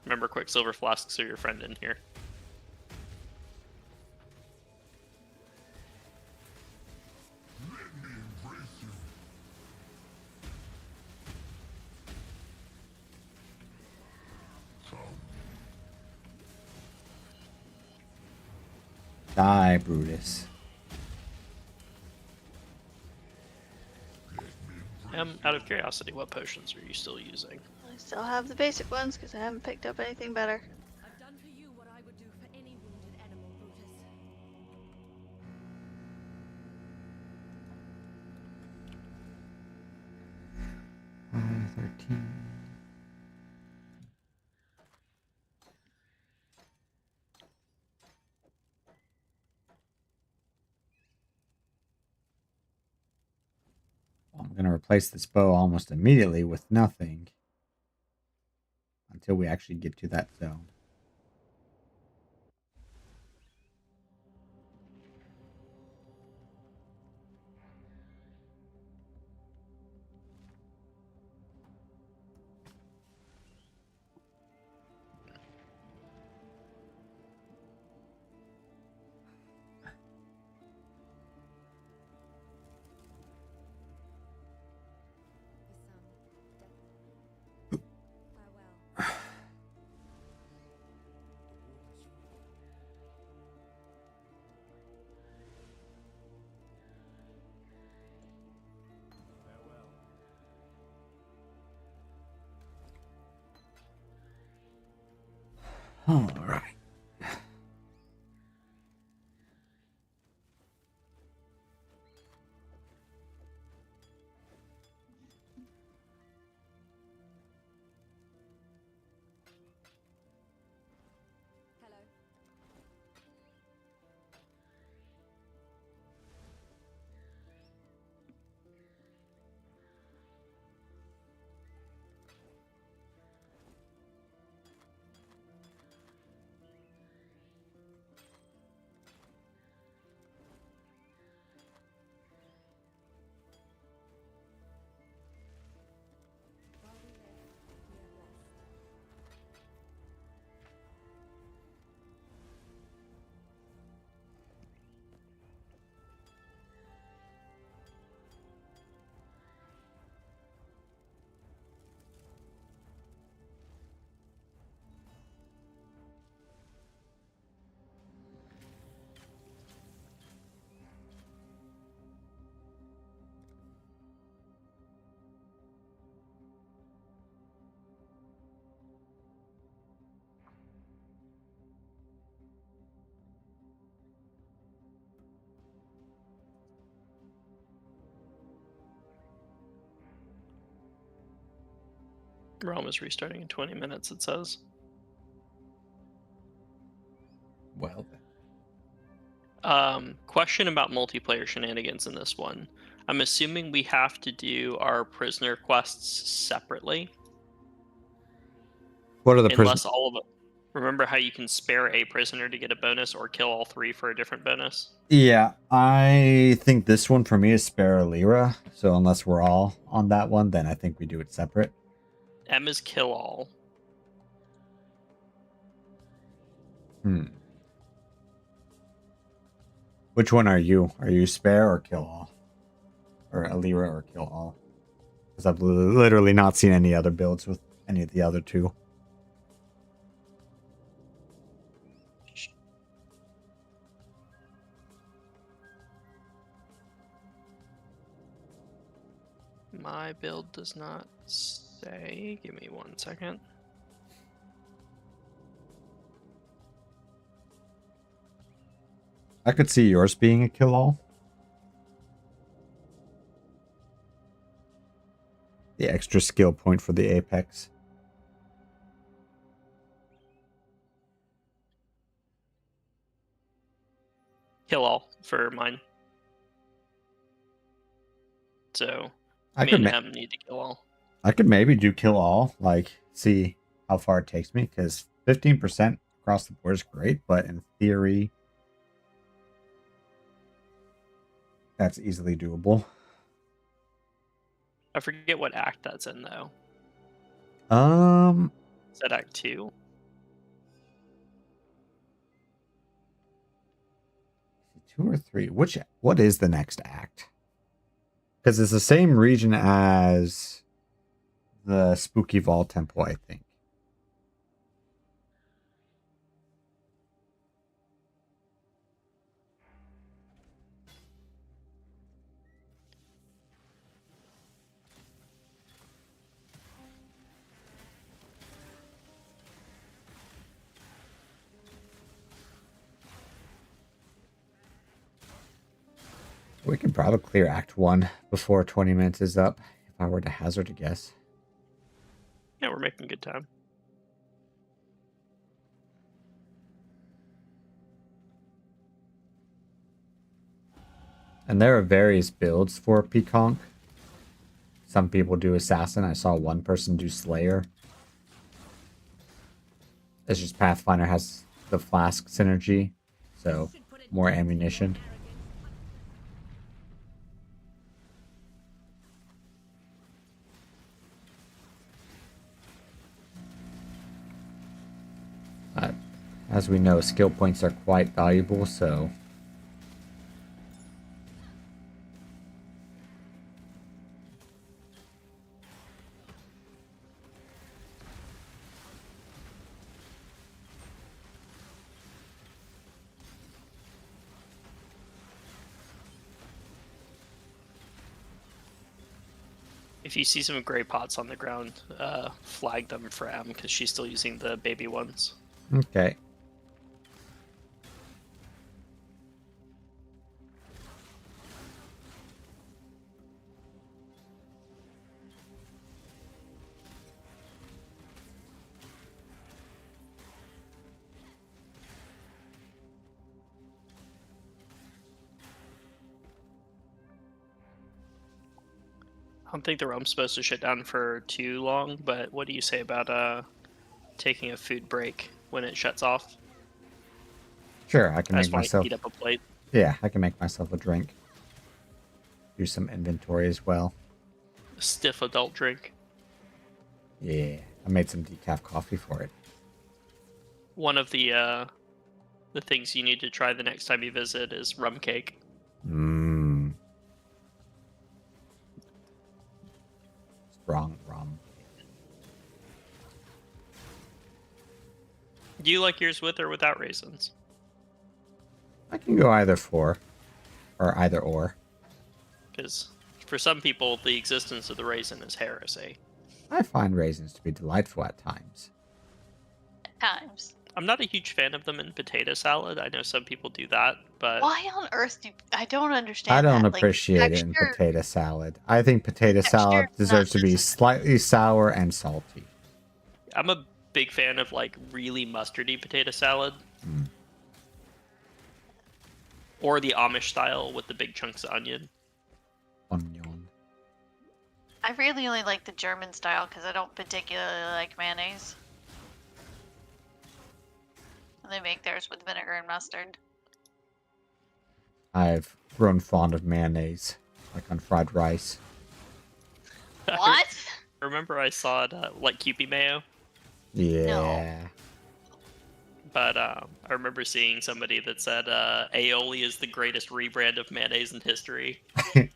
Remember, Quicksilver flasks are your friend in here. Die, Brutus. Out of curiosity, what potions are you still using? I still have the basic ones because I haven't picked up anything better. I've done for you what I would do for any wounded animal, Brutus. 13. I'm going to replace this bow almost immediately with nothing until we actually get to that zone. Farewell. All right. Hello. While we live, we are blessed. Realm is restarting in 20 minutes, it says. Well, then. Question about multiplayer shenanigans in this one. I'm assuming we have to do our prisoner quests separately. What are the Unless prisoners? all of it. Remember how you can spare a prisoner to get a bonus or kill all three for a different bonus? Yeah, I think this one for me is spare Lyra. So unless we're all on that one, then I think we do it separate. M is kill all. Which one are you? Are you spare or kill all? Or Alira or kill all? Because I've literally not seen any other builds with any of the other two. My build does not say. Give me 1 second. I could see yours being a kill all. The extra skill point for the Apex. Kill all for mine. So I me could and Em need to kill all. I could maybe do kill all, like see how far it takes me, because 15% across the board is great, but in theory, that's easily doable. I forget what act that's in though. Is that act 2? Two or three. What is the next act? Because it's the same region as the Spooky Vault Temple, I think. We can probably clear Act 1 before 20 minutes is up, if I were to hazard a guess. Yeah, we're making good time. And there are various builds for Peaconk. Some people do Assassin. I saw one person do Slayer. It's just Pathfinder has the Flask synergy, so more ammunition. As we know, skill points are quite valuable, so If you see some gray pots on the ground, flag them for Em because she's still using the baby ones. okay. I don't think the roam's supposed to shut down for too long, but what do you say about taking a food break when it shuts off? Sure, I can I make just want to myself. heat up a plate. Yeah, I can make myself a drink. Do some inventory as well. A stiff adult drink. Yeah, I made some decaf coffee for it. One of the things you need to try the next time you visit is rum cake. Mmm. Strong rum. Do you like yours with or without raisins? I can go either for, or either or. Because for some people, the existence of the raisin is heresy. I find raisins to be delightful at times. At times. I'm not a huge fan of them in potato salad. I know some people do that, but Why on earth do I don't understand I don't that. Like, appreciate it in texture- potato salad. I think potato salad texture deserves to be nonsense. slightly sour and salty. I'm a big fan of like really mustardy potato salad. Mm. Or the Amish style with the big chunks of onion. Onion. I really only like the German style because I don't particularly like mayonnaise. And they make theirs with vinegar and mustard. I've grown fond of mayonnaise, like on fried rice. What? Remember I saw it like Kewpie mayo? Yeah. but I remember seeing somebody that said aioli is the greatest rebrand of mayonnaise in history. There's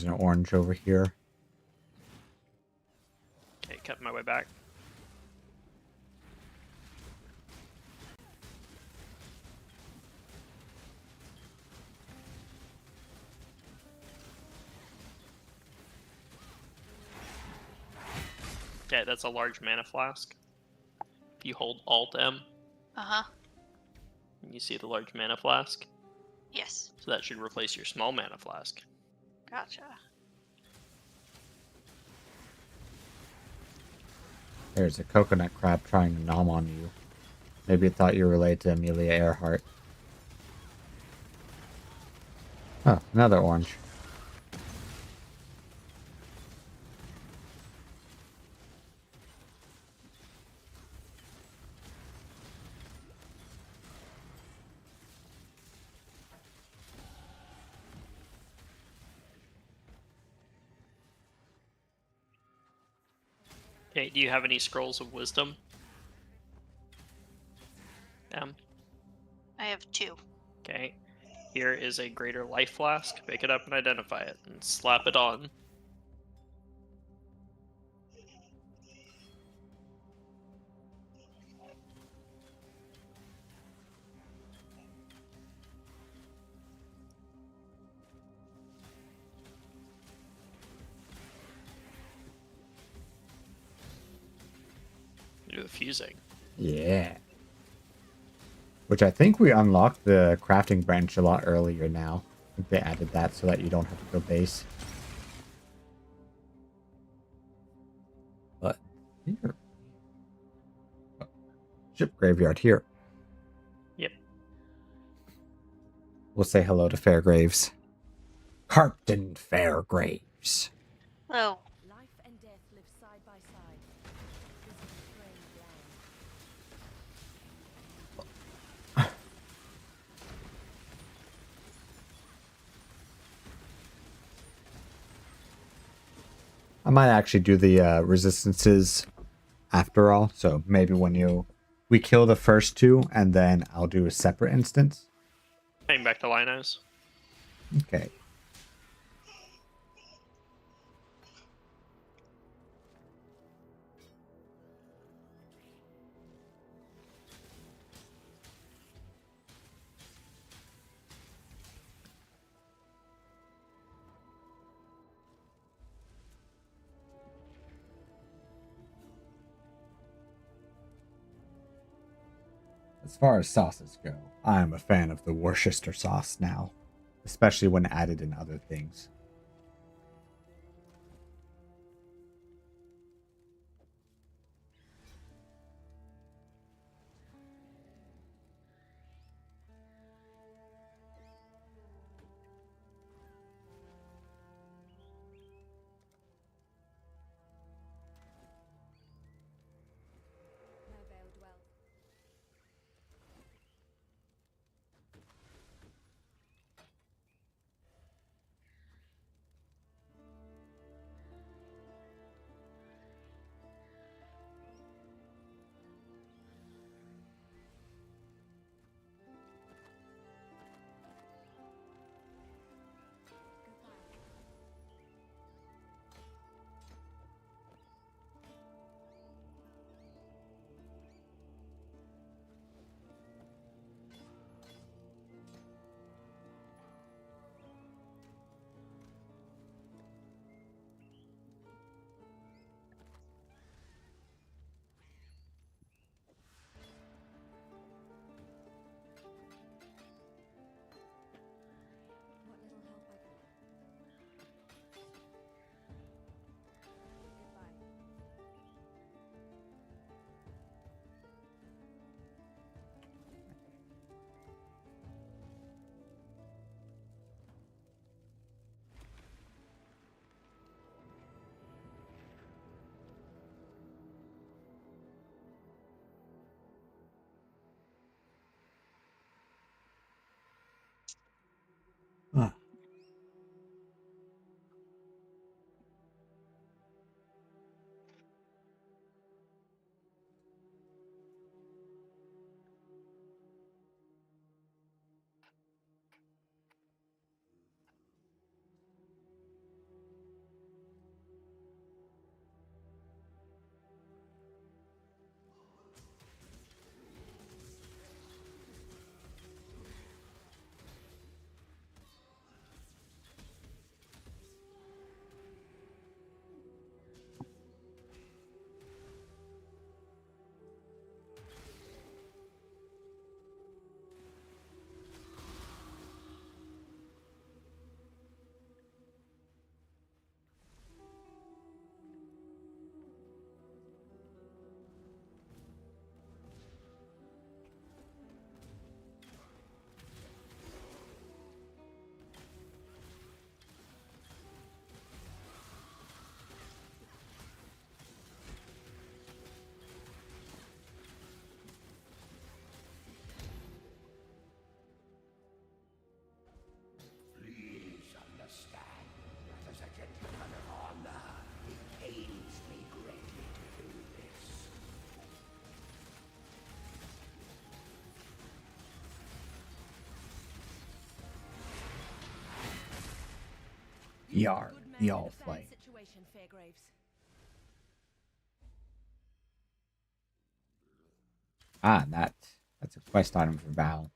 an orange over here. Okay, cut my way back. Okay, that's a large mana flask. If you hold Alt M, Uh-huh. you see the large mana flask. Yes. So that should replace your small mana flask. Gotcha. There's a coconut crab trying to nom on you. Maybe it thought you were related to Amelia Earhart. Oh, another orange. Okay, do you have any scrolls of wisdom? I have 2. Okay. Here is a greater life flask. Pick it up and identify it, and slap it on. Do the fusing. Yeah. Which I think we unlocked the crafting branch a lot earlier now. I think they added that so that you don't have to go base. But here. Oh, ship graveyard here. Yep. We'll say hello to Fairgraves. Carpton Fairgraves. Oh, Life and death live side by side. This is a strange land. I might actually do the resistances after all. So maybe when we kill the first 2 and then I'll do a separate instance. Heading back to Linos. Okay. As far as sauces go, I am a fan of the Worcester sauce now, especially when added in other things. No veil dwell. Yar, Good man the in a bad Allflame. situation, Fairgraves. Ah, that's a quest item for Val.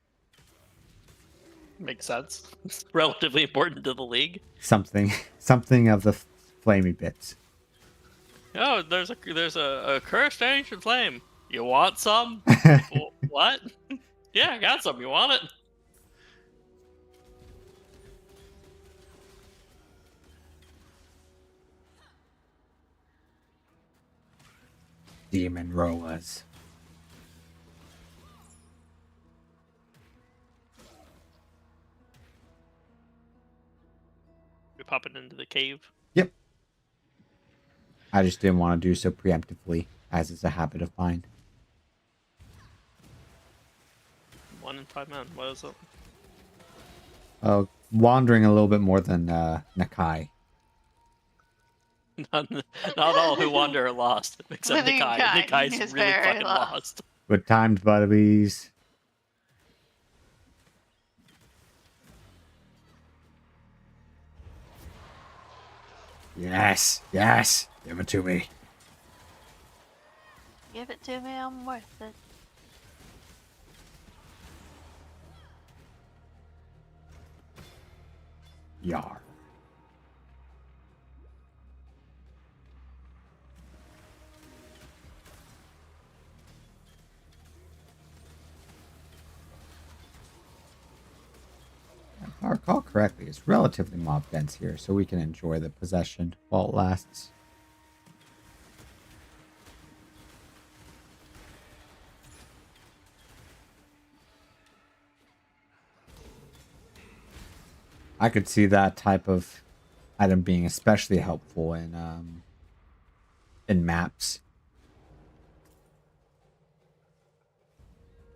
Makes sense. It's relatively important to the league. Something of the flamey bits. Oh, there's a cursed ancient flame. You want some? What? Yeah, I got some. You want it? Demon Roas. We popping into the cave. Yep. I just didn't want to do so preemptively, as is a habit of mine. 1 in 5 men. What is it? Wandering a little bit more than Nakai. Not all who wander are lost, except Living Nikai. Kai Nikai's is really very fucking lost. lost. Good times, buddies. Yes, yes. Give it to me. Give it to me, I'm worth it. Yar. If I recall correctly, it's relatively mob dense here, so we can enjoy the possession while it lasts. I could see that type of item being especially helpful in maps.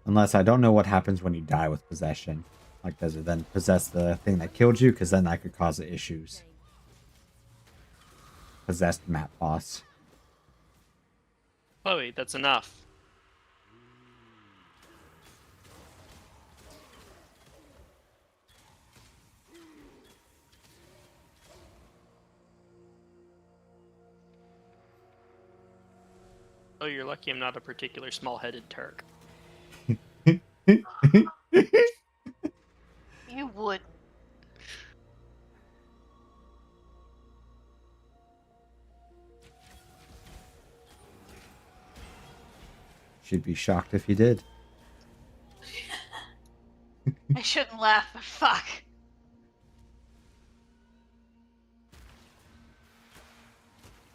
Unless I don't know what happens when you die with possession. Like, does it then possess the thing that killed you? Because then that could cause issues. Possessed map boss. Chloe, that's enough. Oh, you're lucky I'm not a particular small-headed Turk. You would. She'd be shocked if you did. I shouldn't laugh, but fuck.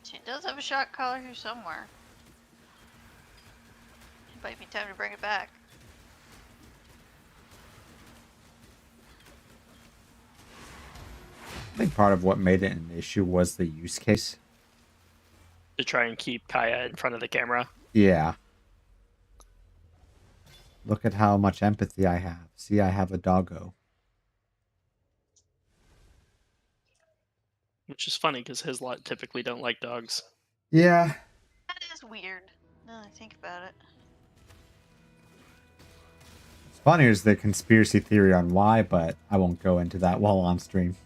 She does have a shot collar here somewhere. It might be time to bring it back. I think part of what made it an issue was the use case. To try and keep Kaya in front of the camera. Yeah. Look at how much empathy I have. See, I have a doggo. Which is funny, because his lot typically don't like dogs. Yeah. That is weird. Now that I think about it. It's funny is the conspiracy theory on why, but I won't go into that while on stream.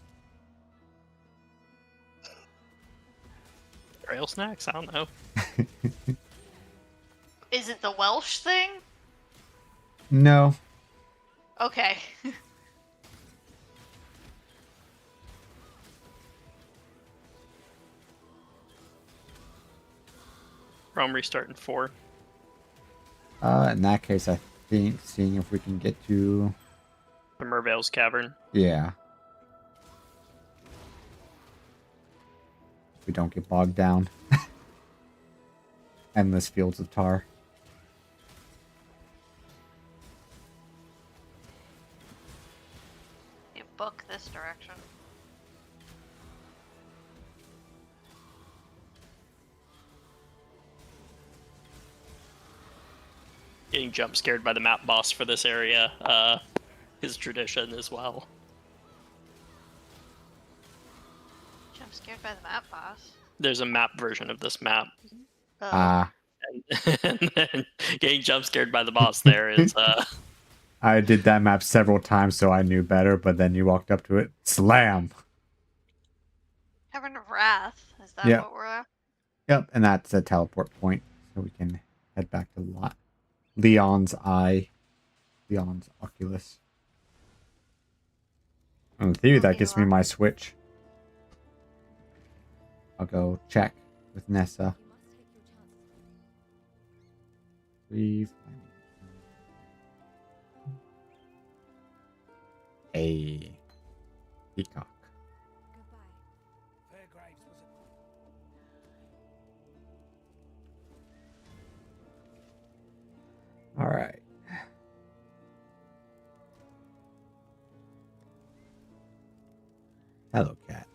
Trail snacks? I don't know. Is it the Welsh thing? No. Okay. Rome restart in 4. In that case, I think seeing if we can get to... The Mervale's Cavern. Yeah. If we don't get bogged down. Endless fields of tar. You book this direction. Getting jump scared by the map boss for this area is tradition as well. I'm scared by the map boss. There's a map version of this map. Ah. And then getting jump scared by the boss there is I did that map several times, so I knew better, but then you walked up to it. Slam! Heaven of Wrath. Is that Yeah. what we're at? Yep, and that's a teleport point, so we can head back to Leon's Eye, Leon's Oculus. In theory, that gives me my Switch. I'll go check with Nessa. You must take your chances. A peacock. Goodbye. All right. Hello, cat.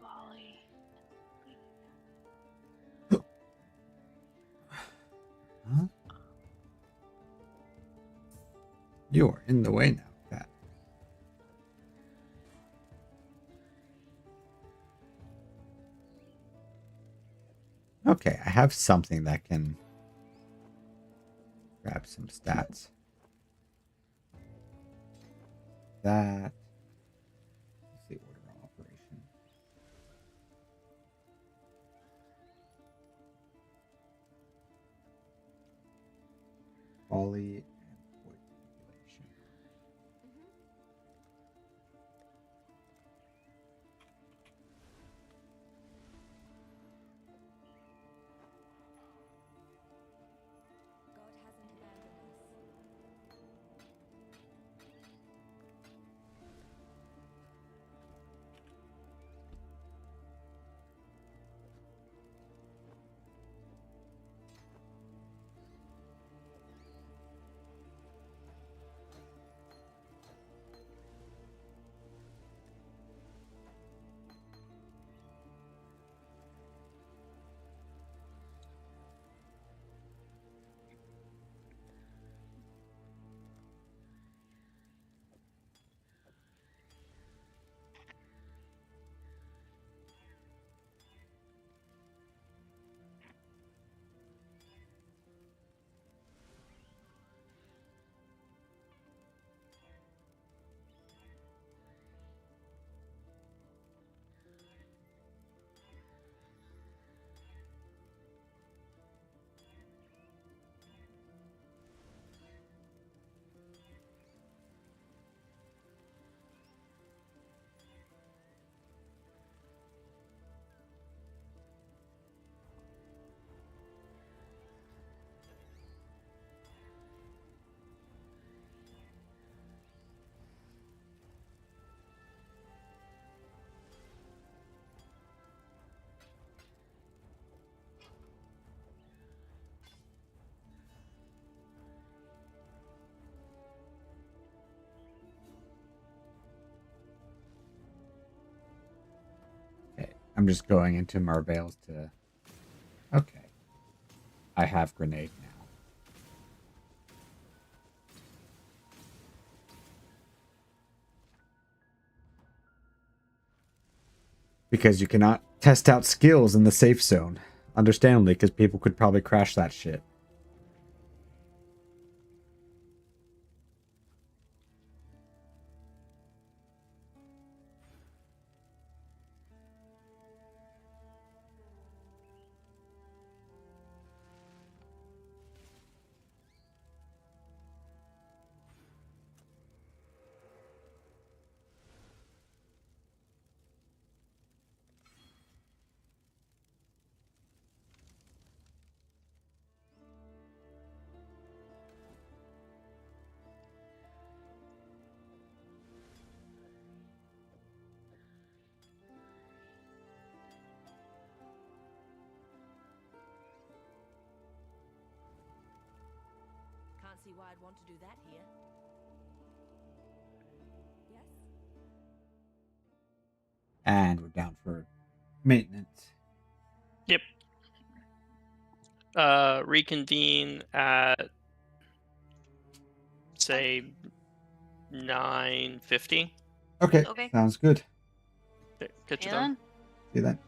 Folly. Huh? You are in the way now, cat. Okay, I have something that can grab some stats. That. Let's see, order of operation. Folly and void manipulation. God hasn't abandoned us. Okay, I'm just going into Marvale's to... Okay. I have grenade now. Because you cannot test out skills in the safe zone. Understandably, because people could probably crash that shit. Can't see why I'd want to do that here. Yes? And we're down for maintenance. Yep. Reconvene at say 9:50. Okay, Okay. sounds good. Catch you Yeah. then. See that?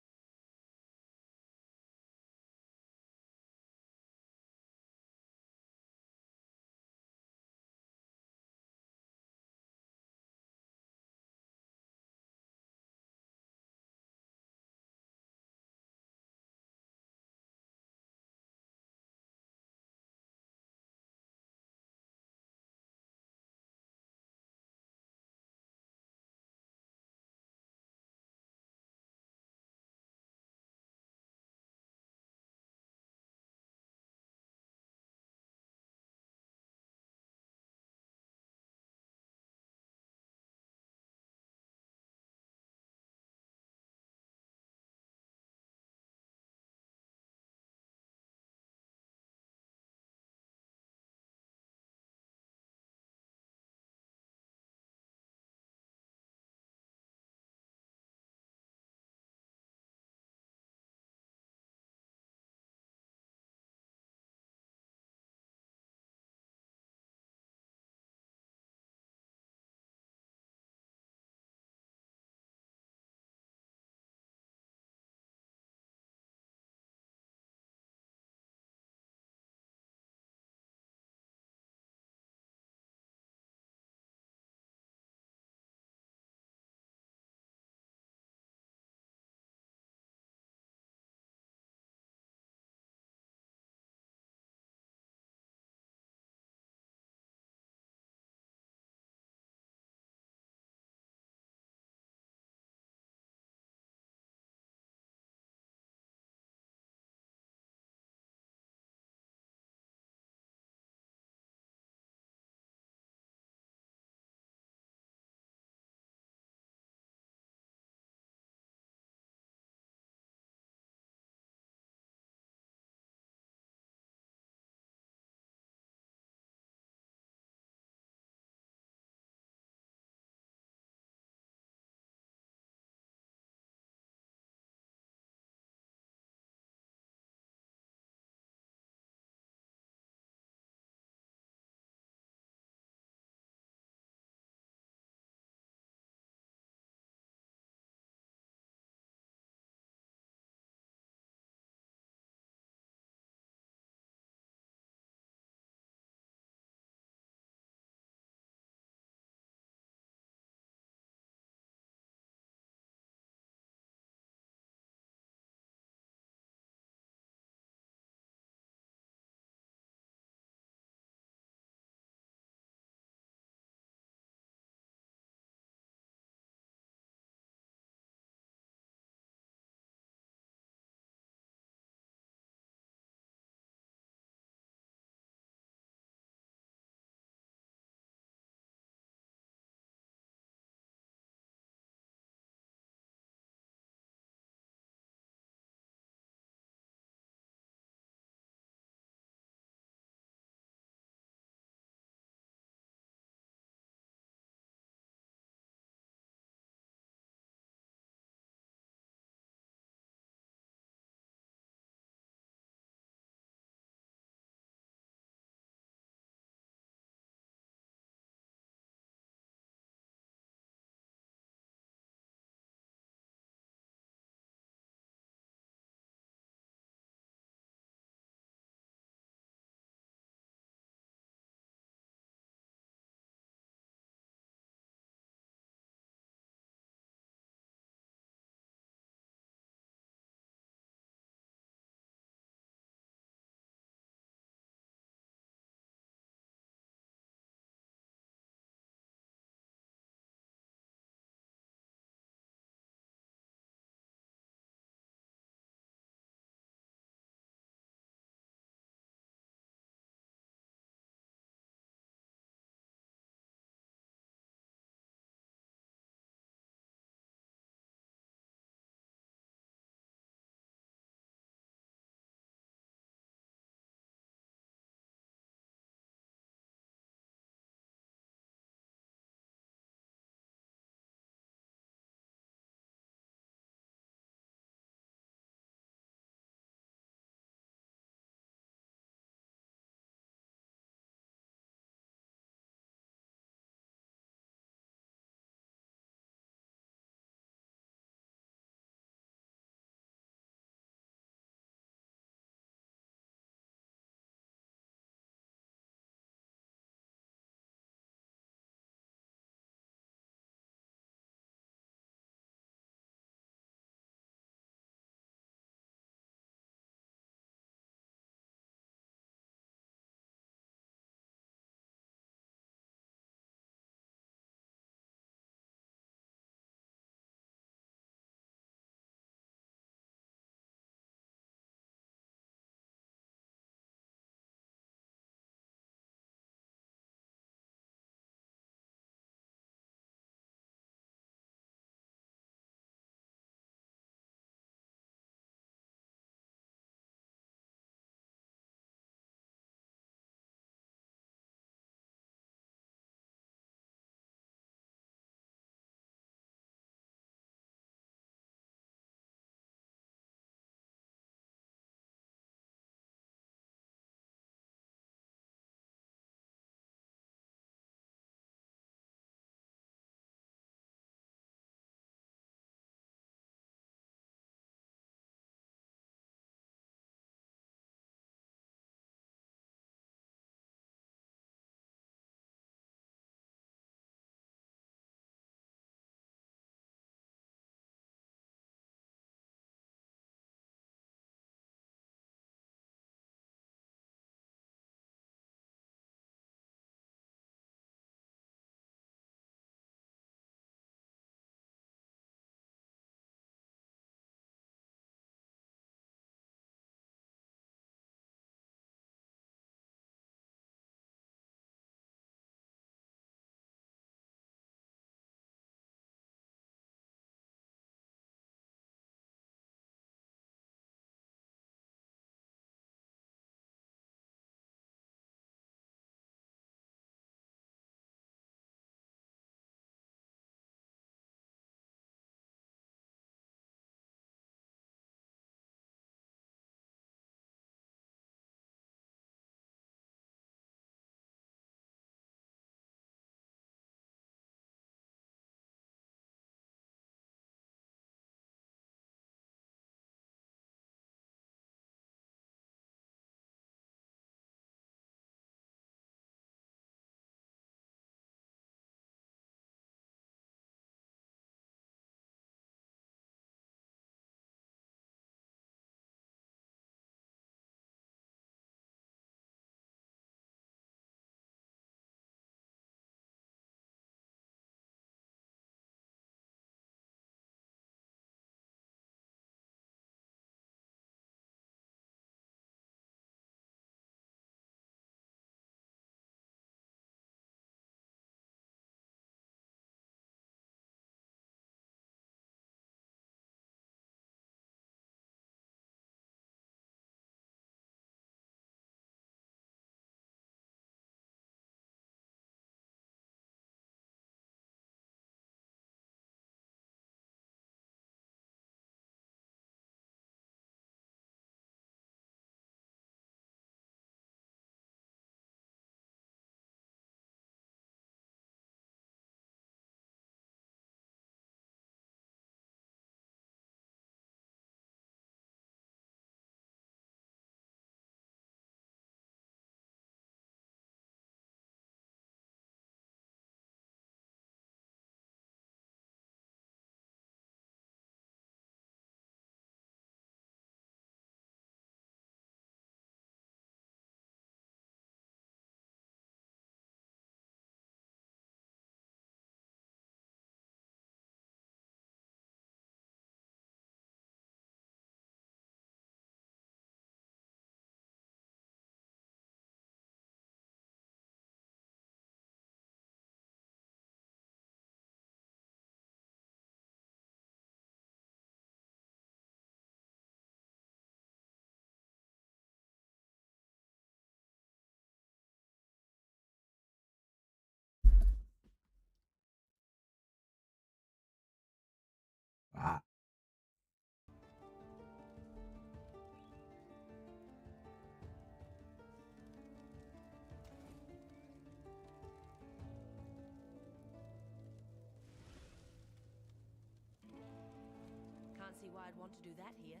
Can't see why I'd want to do that here.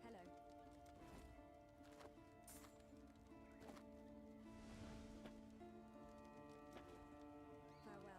Hello. Farewell.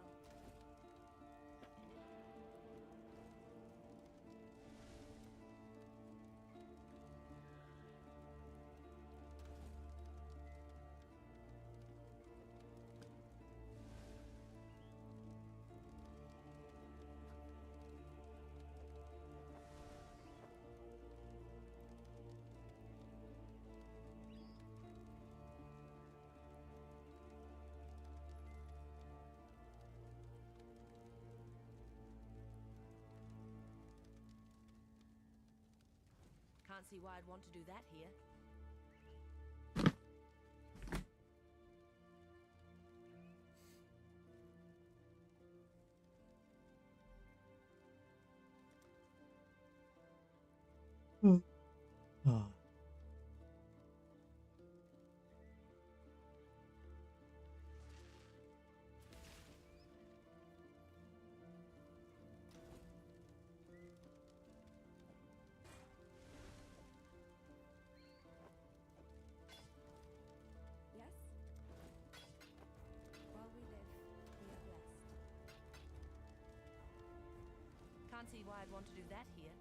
Can't see why I'd want to do that here. Yes? While we live, we are blessed. Can't see why I'd want to do that here.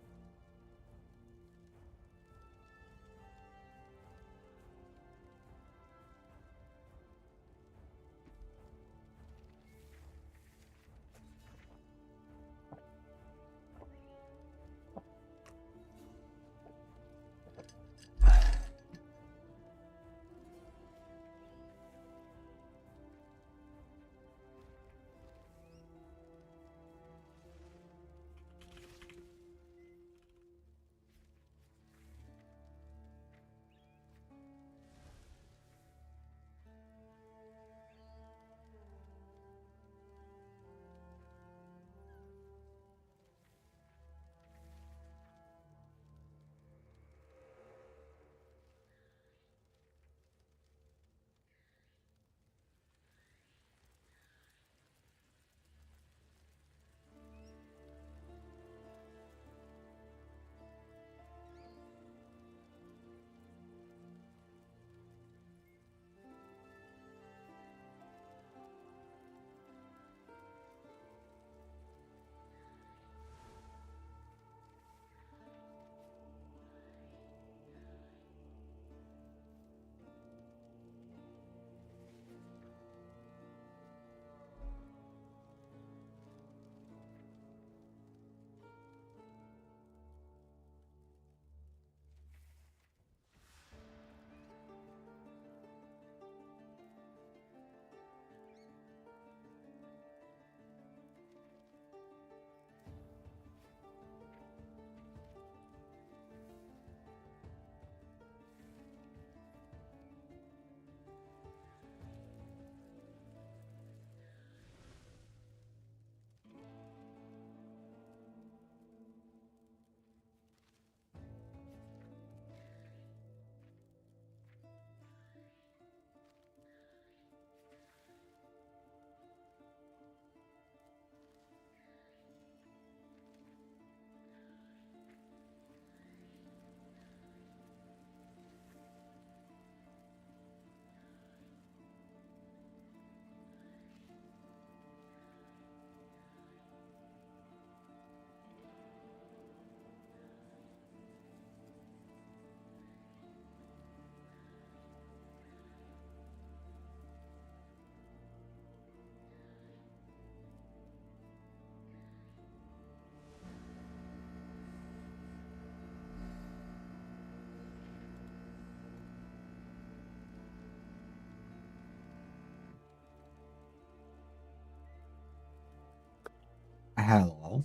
Hello.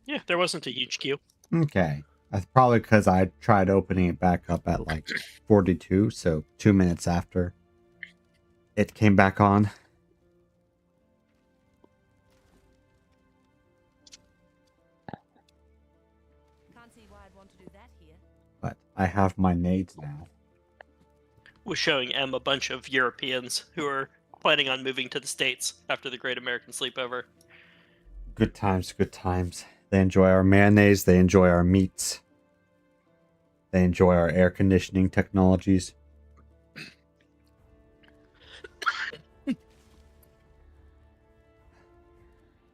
Yeah, there wasn't a huge queue. Okay. That's probably because I tried opening it back up at like 42, so 2 minutes after it came back on. Can't see why I'd want to do that here. But I have my nades now. Was showing Em a bunch of Europeans who are planning on moving to the States after the Great American Sleepover. Good times, good times. They enjoy our mayonnaise, they enjoy our meats. They enjoy our air conditioning technologies.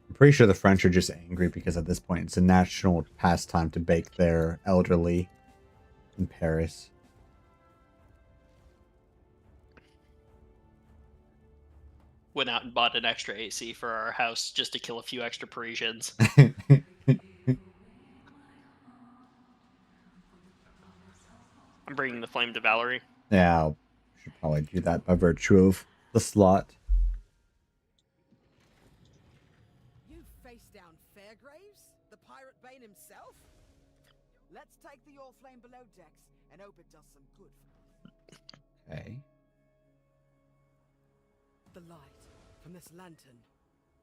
I'm pretty sure the French are just angry because at this point it's a national pastime to bake their elderly in Paris. Went out and bought an extra AC for our house just to kill a few extra Parisians. I'm bringing the flame to Valerie. Yeah, I should probably do that by virtue of the slot. You face down Fairgraves, the pirate bane himself? Let's take the Allflame below decks and hope it does some good for us. Okay. The light from this lantern,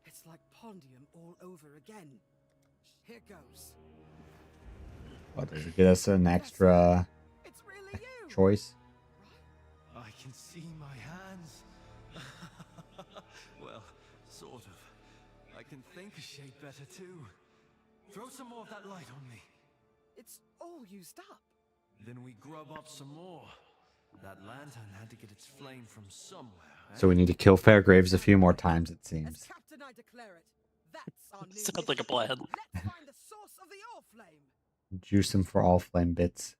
it's like Pondium all over again. Here goes. What, does it get us an extra It's really you. choice? I can see my hands. Well, sort of. I can think a shade better too. Throw some more of that light on me. It's all used up. Then we grub up some more. That lantern had to get its flame from somewhere. So we need to kill Fairgraves a few more times, it As seems. Captain, I declare it. That's our new Sounds like a mission. plan. Let's find the source of the Allflame. Juice him for all flame bits.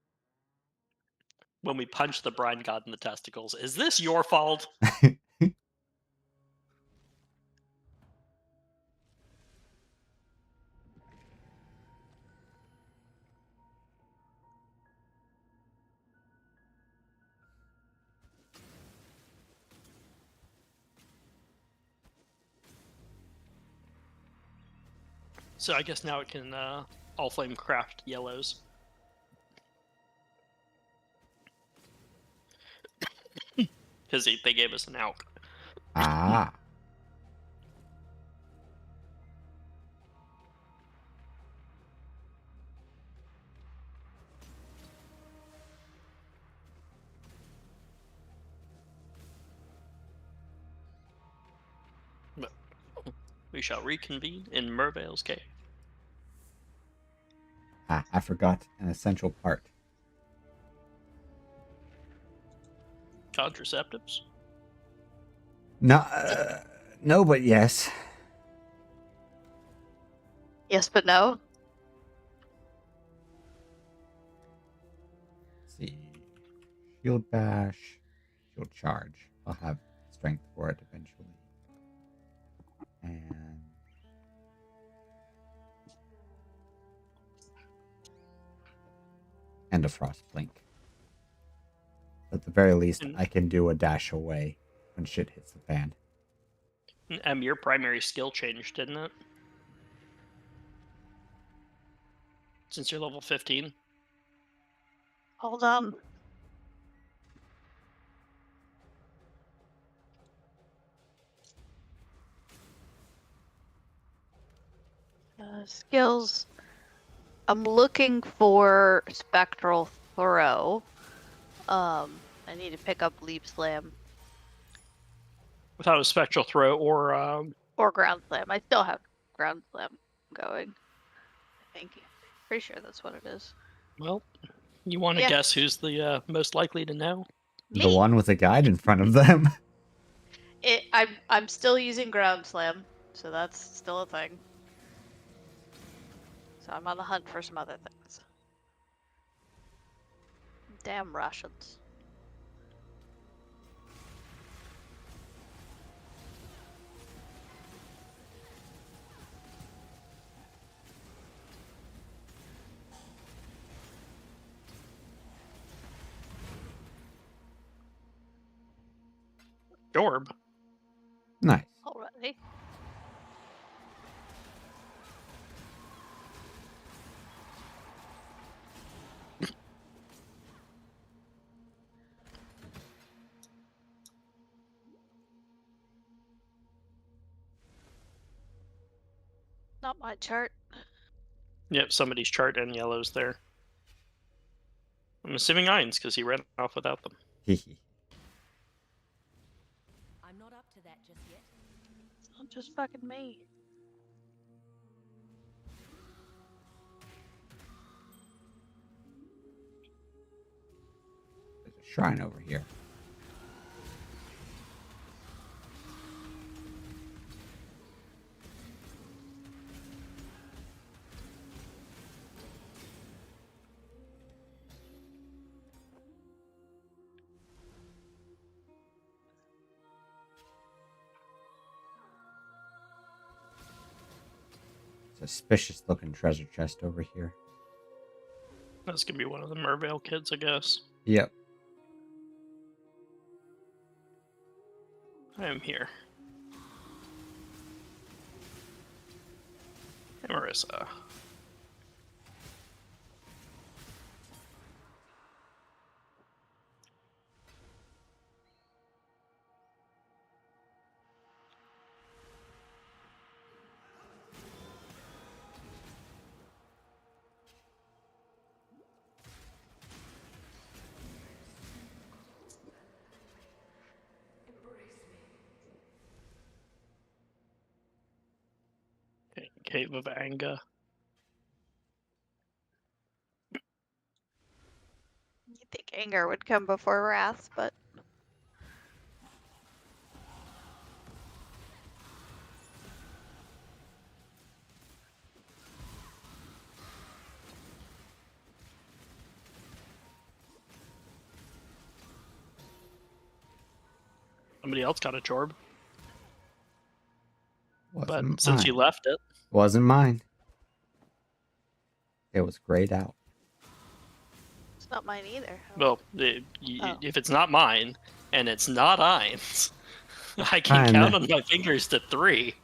When we punch the brine god in the testicles, is this your fault? So I guess now it can Allflame craft yellows. Because they gave us an out. Ah. But we shall reconvene in Mervale's cave. Ah, I forgot an essential part. Contraceptives? No, no, but yes. Yes, but no. Let's see. Shield bash, shield charge. I'll have strength for it eventually. And a frost blink. At the very least, I can do a dash away when shit hits the fan. Your primary skill changed, didn't it? Since you're level 15? Hold on. Skills. I'm looking for Spectral Throw. I need to pick up Leap Slam Without a Spectral Throw or or Ground Slam. I still have Ground Slam going. I think. Pretty sure that's what it is. well, you want to Yeah. guess who's the most likely to know? The one with a guide in front of them. I'm still using Ground Slam, so that's still a thing. So I'm on the hunt for some other things. Damn Russians. Dorb. Nice. Already. Not my chart. Yep, somebody's chart and yellow's there. I'm assuming Iron's because he ran off without them. Hehe. I'm not up to that just yet. It's not just fucking me. There's a shrine over here. Suspicious looking treasure chest over here. That's gonna be one of the Mervale kids, I guess. Yep. I am here. Hey, Marissa. Okay, Cave of Anga. You'd think anger would come before wrath, but Somebody else got a Jorb, but Wasn't since mine. you left it, Wasn't mine. It was grayed out. it's not mine either. well, Oh. if it's not mine and it's not Iron's, I can Fine. count on my fingers to 3.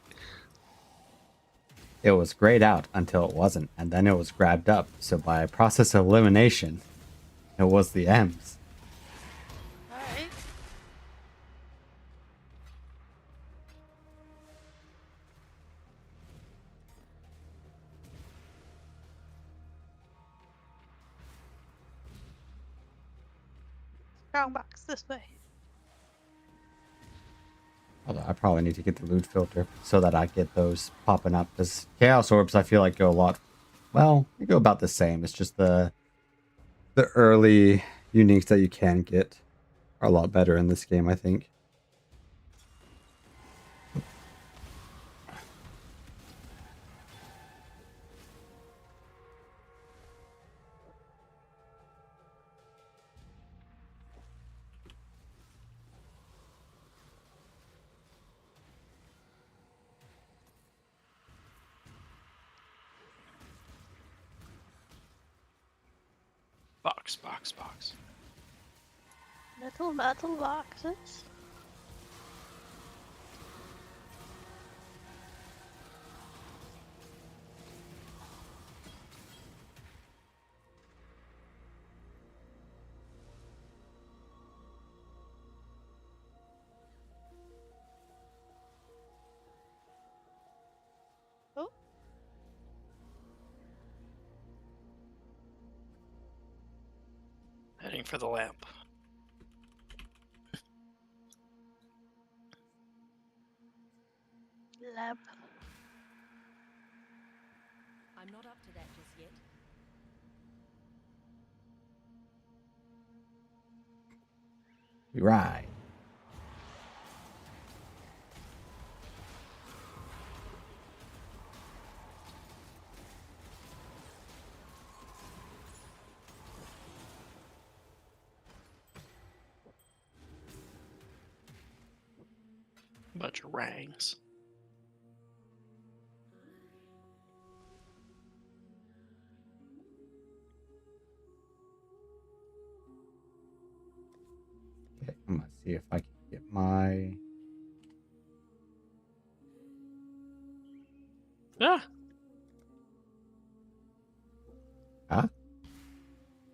It was grayed out until it wasn't, and then it was grabbed up. So by a process of elimination, it was the M's. Alright. Strong box this way. Although I probably need to get the loot filter so that I get those popping up. Because Chaos Orbs, I feel like go a lot. Well, they go about the same. It's just the early uniques that you can get are a lot better in this game, I think. Box, box, box. Metal boxes. Oh, Heading for the lamp. lamp. I'm not up to that just yet. Right. Bunch of rangs. Okay, I'm gonna see if I can get my. Ah, Huh?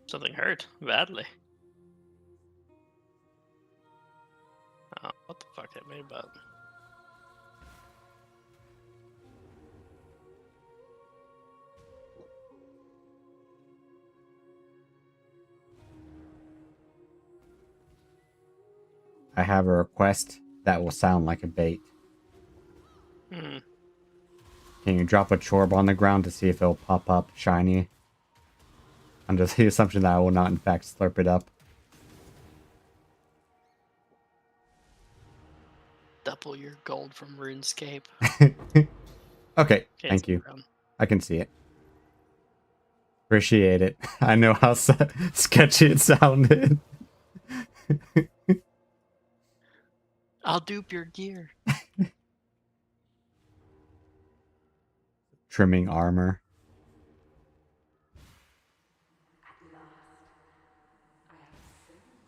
something hurt badly. Oh, what the fuck hit me, but I have a request that will sound like a bait. Hmm. Can you drop a chorb on the ground to see if it'll pop up shiny? Under the assumption that I will not in fact slurp it up. Double your gold from RuneScape. Okay, Okay, it's thank on the you. ground. I can see it. Appreciate it. I know how sketchy it sounded. I'll dupe your gear. Trimming armor.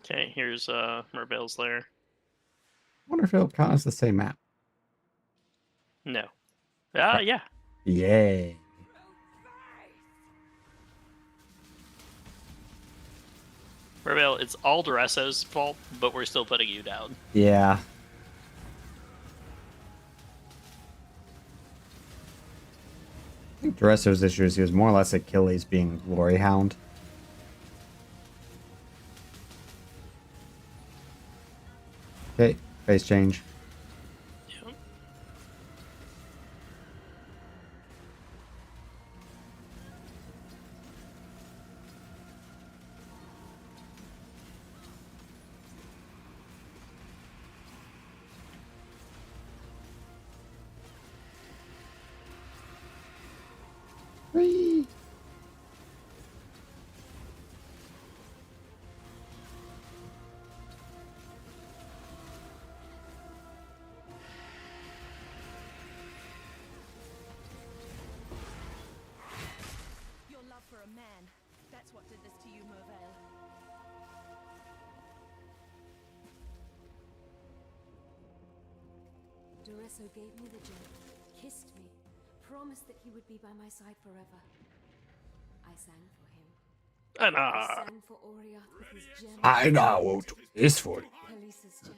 Okay, here's Merveil's lair. Wonder if it'll count as the same map. No. Right. Yeah. Yay. Merveil, it's all Duresso's fault, but we're still putting you down. Yeah. I think Duresso's issue is he was more or less Achilles being Glory Hound. Okay, face change. Yep. Whee! Your love for a man, that's what did this to you, Merveil. Duresso gave me the gem, kissed me, promised that he would be by my side forever. I sang for him. And I sang for Oriath with his gem. I now will do this for you. Khaleesi's gem.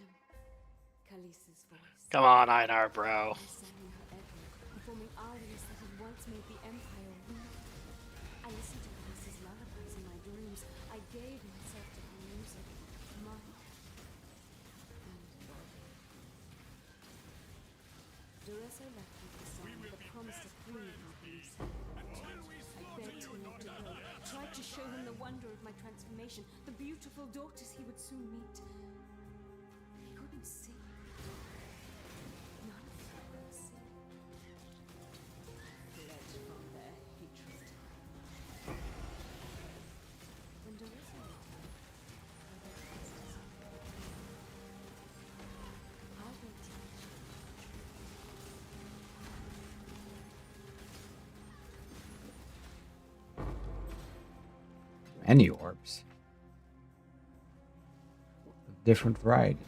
Khaleesi's voice. Come on, Einar, bro. I sang in her echo, performing arias that had once made the Empire weep. I listened to Khaleesi's lullabies in my dreams. I gave myself to her music, mind and body. Duresso left with the song that promised a queen happiness. I begged him not to go, tried to show him the wonder of my transformation, the beautiful daughters he would soon meet. He couldn't see. None of them could see. Fled from their hatred. When Duresso returned, I realized his I will teach you. Many orbs. Of different varieties.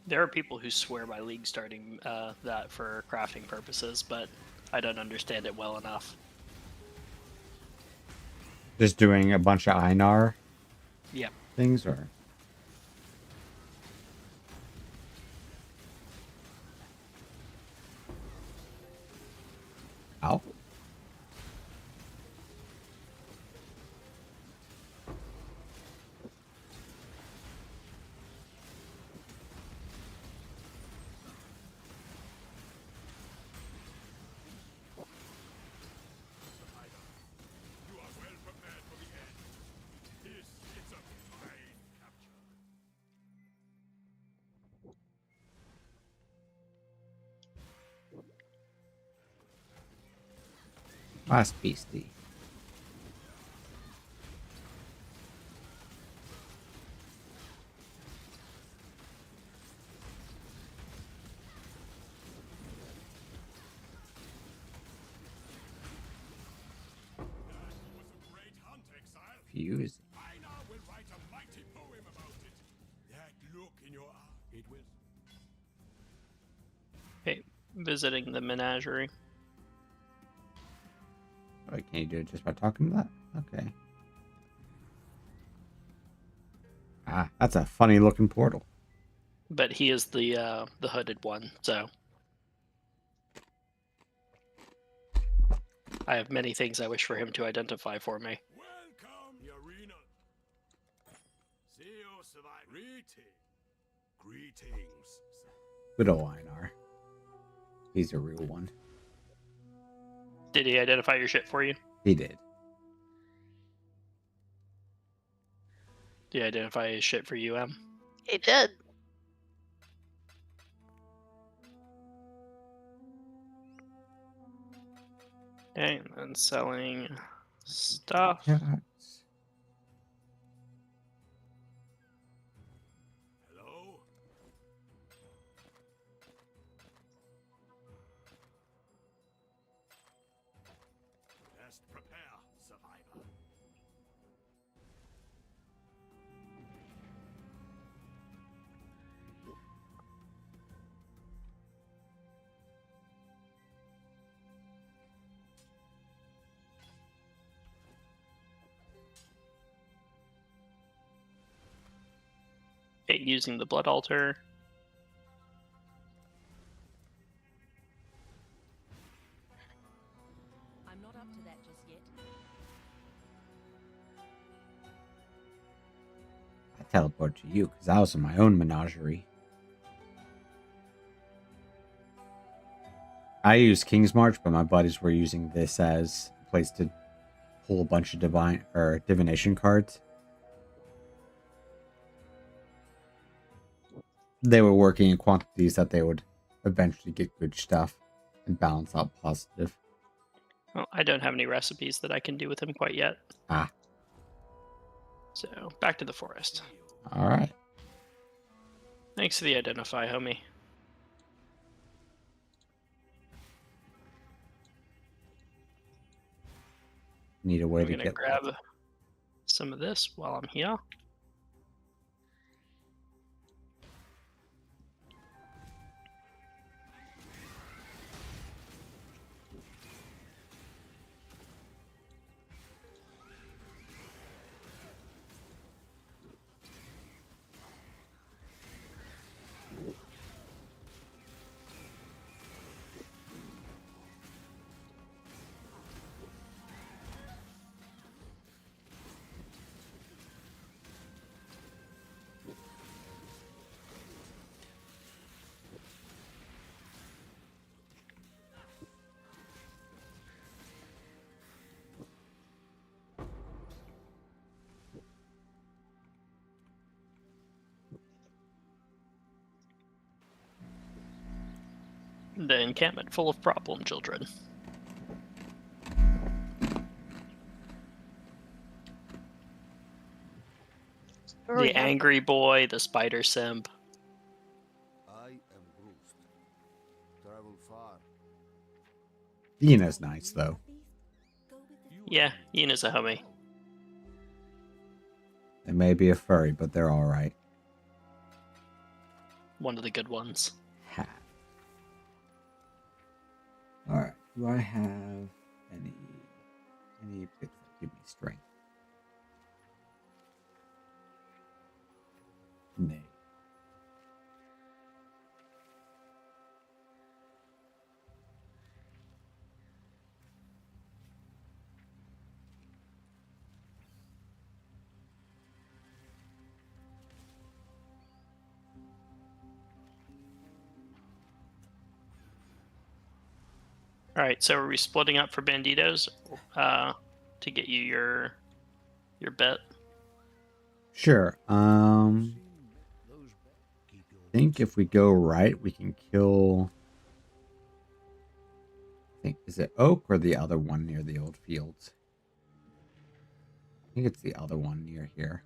There are people who swear by League starting that for crafting purposes, but I don't understand it well enough. Just doing a bunch of Einar Yep. things, or ow. Last beastie. Fuse. I now will write a mighty poem about it. That look in your eye, it will. Okay, visiting the menagerie. Oh, can you do it just by talking to that? Okay. Ah, that's a funny looking portal. But he is the hooded one, so I have many things I wish for him to identify for me. Welcome, Yarina. See you survive. Greetings. Good old Einar. He's a real one. Did he identify your shit for you? He did. Did he identify his shit for you, Em? He did. Okay, and then selling stuff. Yeah. Hello? Best prepare, survivor. Okay, using the blood altar. I'm not up to that just yet. I teleport to you because I was in my own menagerie. I use King's March, but my buddies were using this as a place to pull a bunch of divination cards. They were working in quantities that they would eventually get good stuff and balance out positive. Well, I don't have any recipes that I can do with him quite yet. Ah, So, back to the forest. all right. Thanks for the identify, homie. Need a way I'm to gonna get grab some of this while I'm here. The encampment full of problem children. The angry boy, the spider simp. I am bruised. Travel far. Ina's nice though. Yeah, Ian is a homie. They may be a furry, but they're all right. One of the good ones. Ha. All right. Do I have any bits that give me strength? Nay. All right, so are we splitting up for banditos to get you your bet? Sure. I think if we go right, we can kill. I think is it Oak or the other one near the old fields? I think it's the other one near here.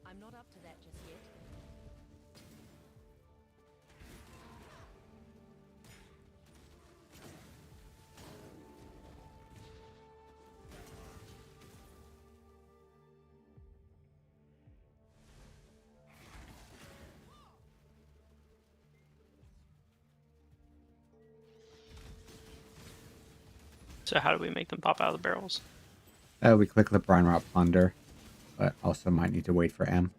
I'm not up to that just yet. So how do we make them pop out of the barrels? We click the Brine Rot Plunder, but also might need to wait for M.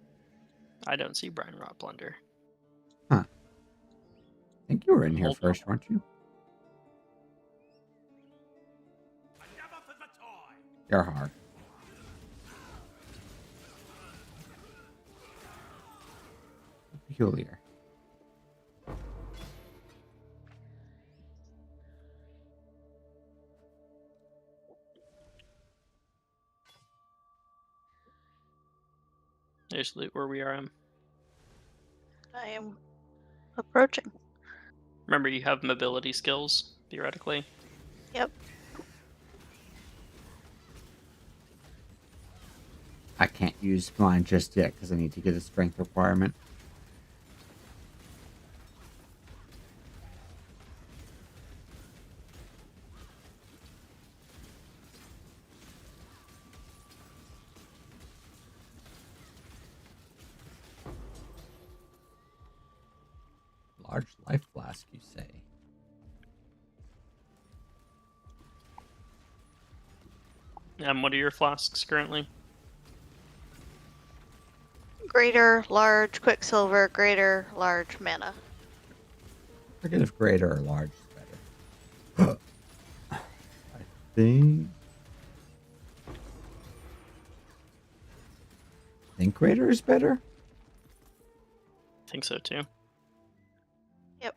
I don't see Brine Rot Plunder. Huh. I think you were in here Hold first, weren't you? You're hard. Peculiar. There's loot where we are. I am approaching. Remember, you have mobility skills, theoretically. Yep. I can't use mine just yet because I need to get a strength requirement. Large life flask, you say? What are your flasks currently? Greater, large, quicksilver, greater, large, mana. I forget if greater or large is better. I think greater is better. I think so too. Yep.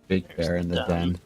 Big There's bear in the den.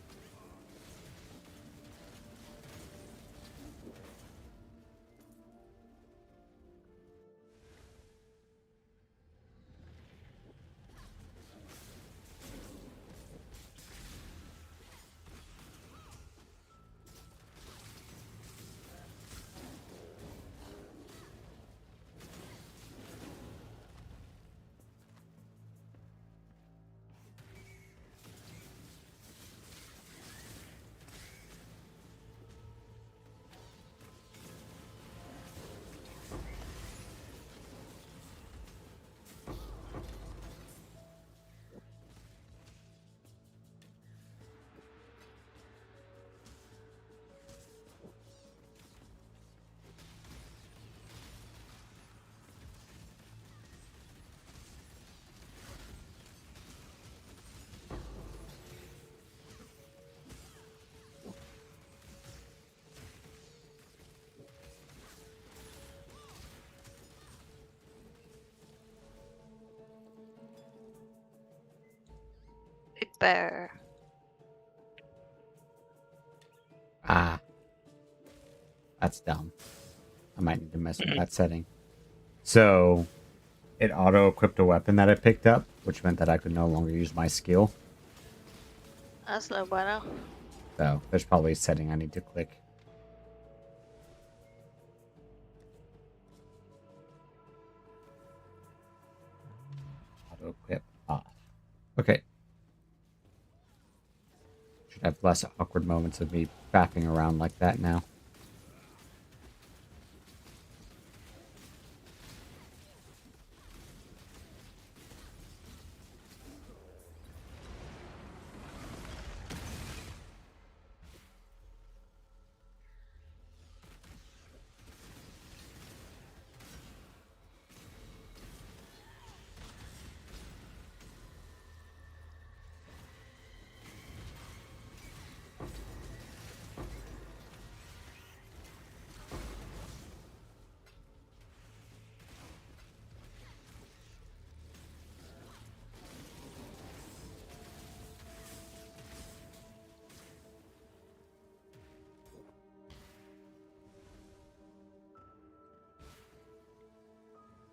Big bear. Ah, that's dumb. I might need to mess with that setting. So, it auto-equipped a weapon that I picked up, which meant that I could no longer use my skill. That's no bueno. So, there's probably a setting I need to click. Auto-equip off. Okay. Should have less awkward moments of me faffing around like that now.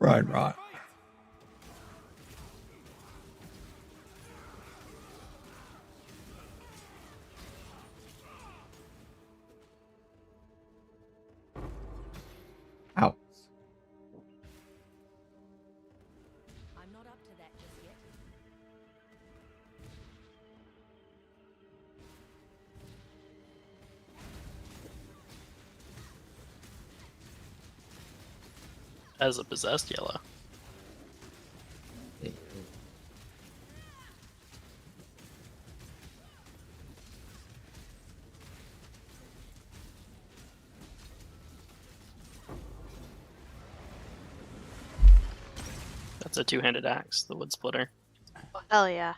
Right. Ow. I'm not up to that just yet. As a possessed yellow. That's a two-handed axe, the wood splitter. Oh, hell yeah.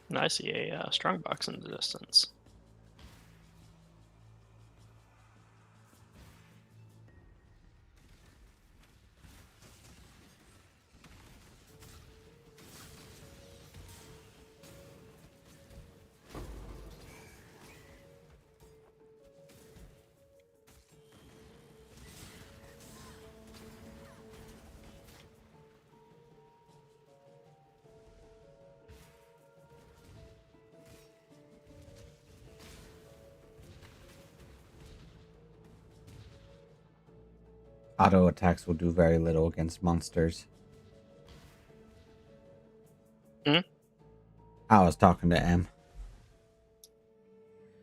And I see a strongbox in the distance. Auto attacks will do very little against monsters. Hmm? I was talking to M.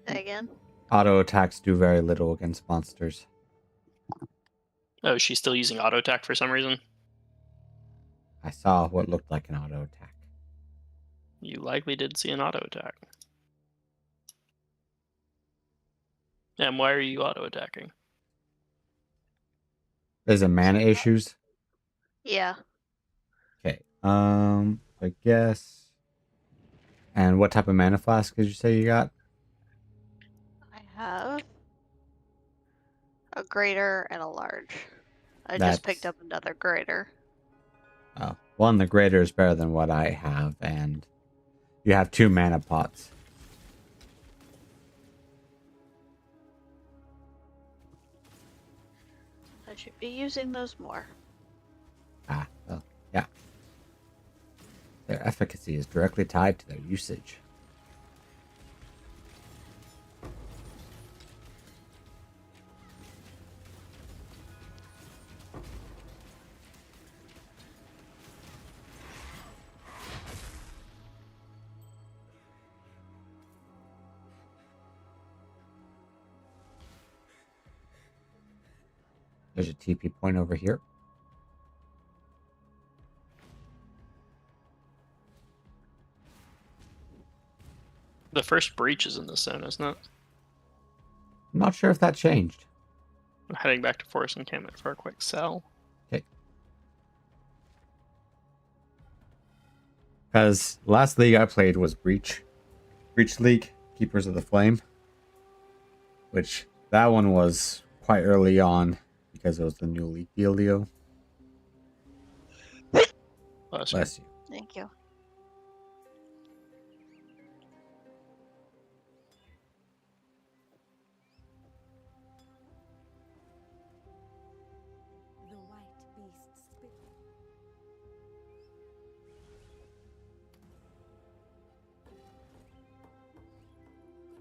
Say again? Auto attacks do very little against monsters. Oh, she's still using auto attack for some reason? I saw what looked like an auto attack. You likely did see an auto attack. And why are you auto attacking? Is it mana issues? Yeah. Okay. I guess. And what type of mana flask did you say you got? I have a greater and a large. I just That's- picked up another greater. Oh, one, the greater is better than what I have, and you have 2 mana pots. I should be using those more. Ah, well, yeah. Their efficacy is directly tied to their usage. There's a TP point over here. The first breach is in this zone, isn't it? I'm not sure if that changed. I'm heading back to Forest Encampment for a quick sell. Okay. Because last league I played was Breach League, Keepers of the Flame. Which, that one was quite early on because it was the new league dealio. Bless you. Bless you. Thank you. The white beast spit. Goodbye.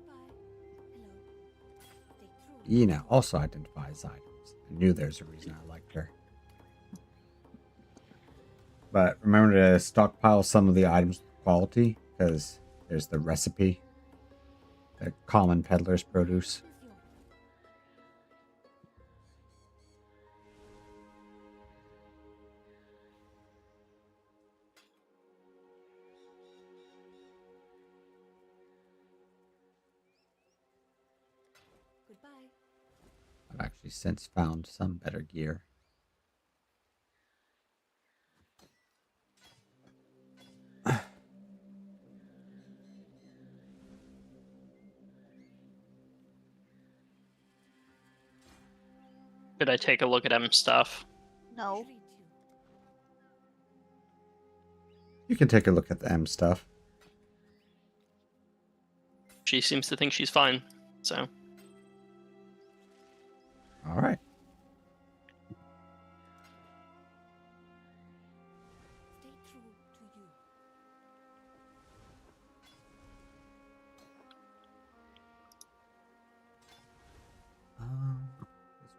Hello. Stay true. Yena also identifies items. I knew there's a reason I liked her. But remember to stockpile some of the items with quality, because there's the recipe that common peddlers produce. Who's yours? Goodbye. I've actually since found some better gear. Could I take a look at M stuff? No. Treat you. You can take a look at the M stuff. She seems to think she's fine, so. All right. Stay true to you.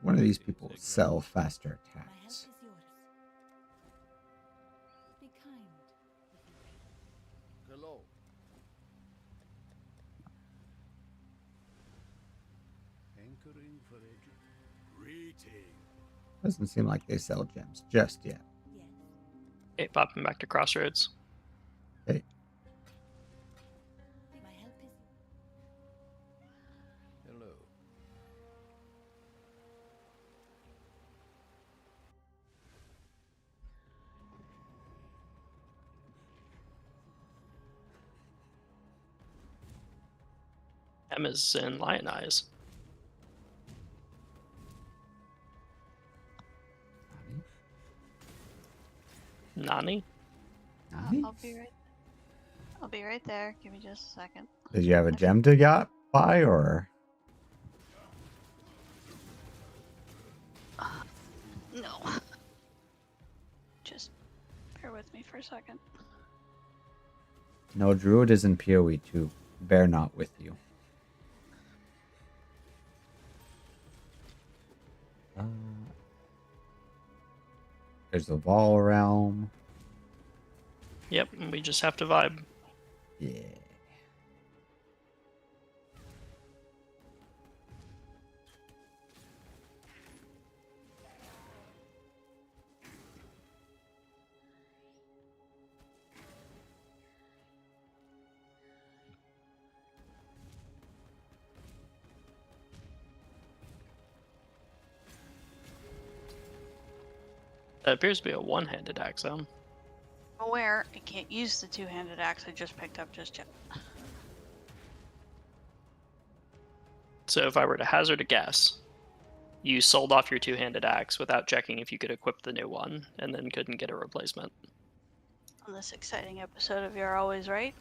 One of these people sell faster My help attacks. is yours. Be kind. Hello. Hankering for a greeting. Doesn't seem like they sell gems just yet. Yes. Okay, popping back to Crossroads. Okay. My help is Hello. M is in Lion Eyes. Nani? Nani? I'll be right there. Give me just a second. Did you have a gem to get by, or? No. Just bear with me for a second. No, Druid is in POE 2. Bear not with you. There's the Vol Realm. Yep, and we just have to vibe. Yeah. That appears to be a one-handed axe, though. Aware, I can't use the two-handed axe I just picked up just yet. So if I were to hazard a guess, you sold off your two-handed axe without checking if you could equip the new one, and then couldn't get a replacement. On this exciting episode of You're Always Right.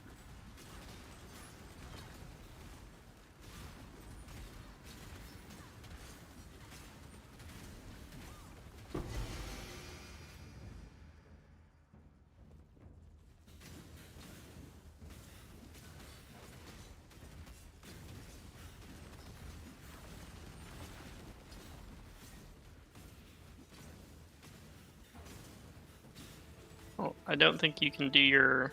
Well, I don't think you can do your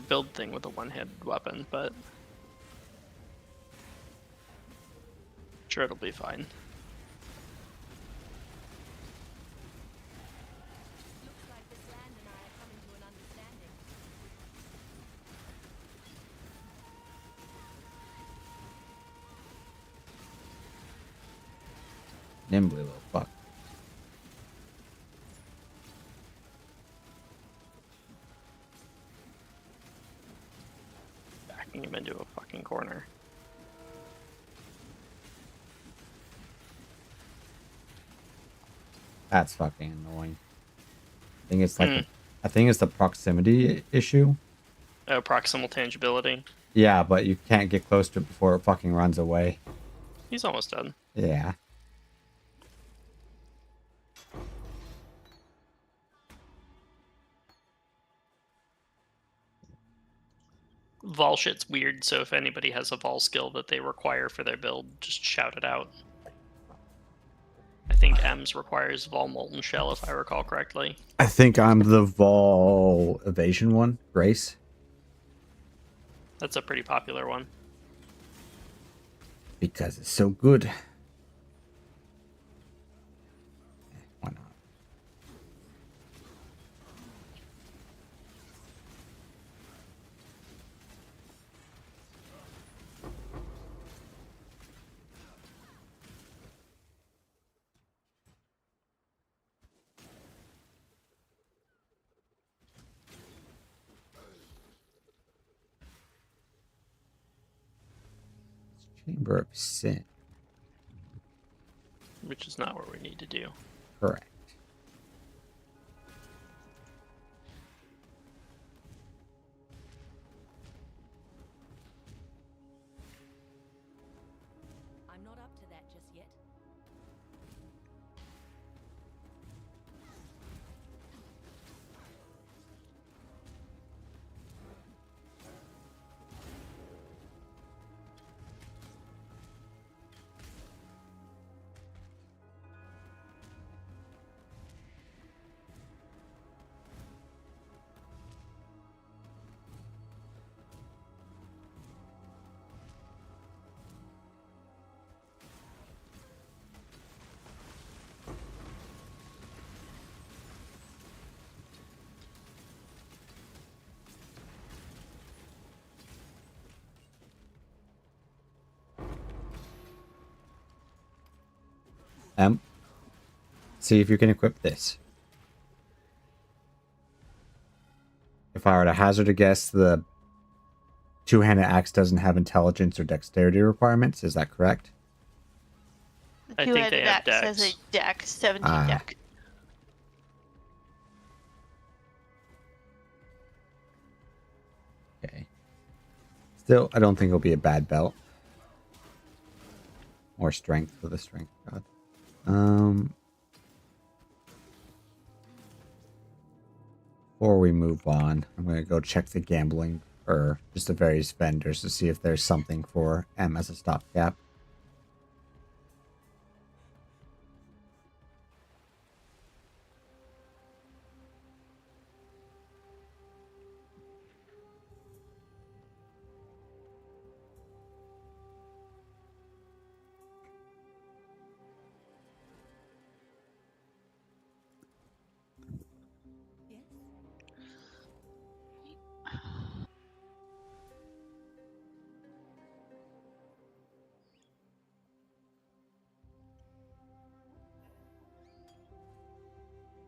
build thing with a one-handed weapon, but sure it'll be fine. looks like this land and I are coming to an understanding. Nimbly little fuck. Backing him into a fucking corner. That's fucking annoying. I think it's like I think it's the proximity issue. Oh, proximal tangibility. Yeah, but you can't get close to it before it fucking runs away. He's almost done. Yeah. Vol shit's weird, so if anybody has a Vol skill that they require for their build, just shout it out. I think M's requires Vol Molten Shell, if I recall correctly. I think I'm the Vol evasion one, Grace. That's a pretty popular one. Because it's so good. Why not? Chamber of Sin. which is not what we need to do. Correct. I'm not up to that just yet. See if you can equip this. If I were to hazard a guess, the two-handed axe doesn't have intelligence or dexterity requirements. Is that correct? I think they Two-headed have axe has a dex. dex, 17 Ah. dex. Okay. Still, I don't think it'll be a bad belt. Or strength for the strength god. Before we move on, I'm going to go check the gambling or just the various vendors to see if there's something for M as a stopgap. Yes?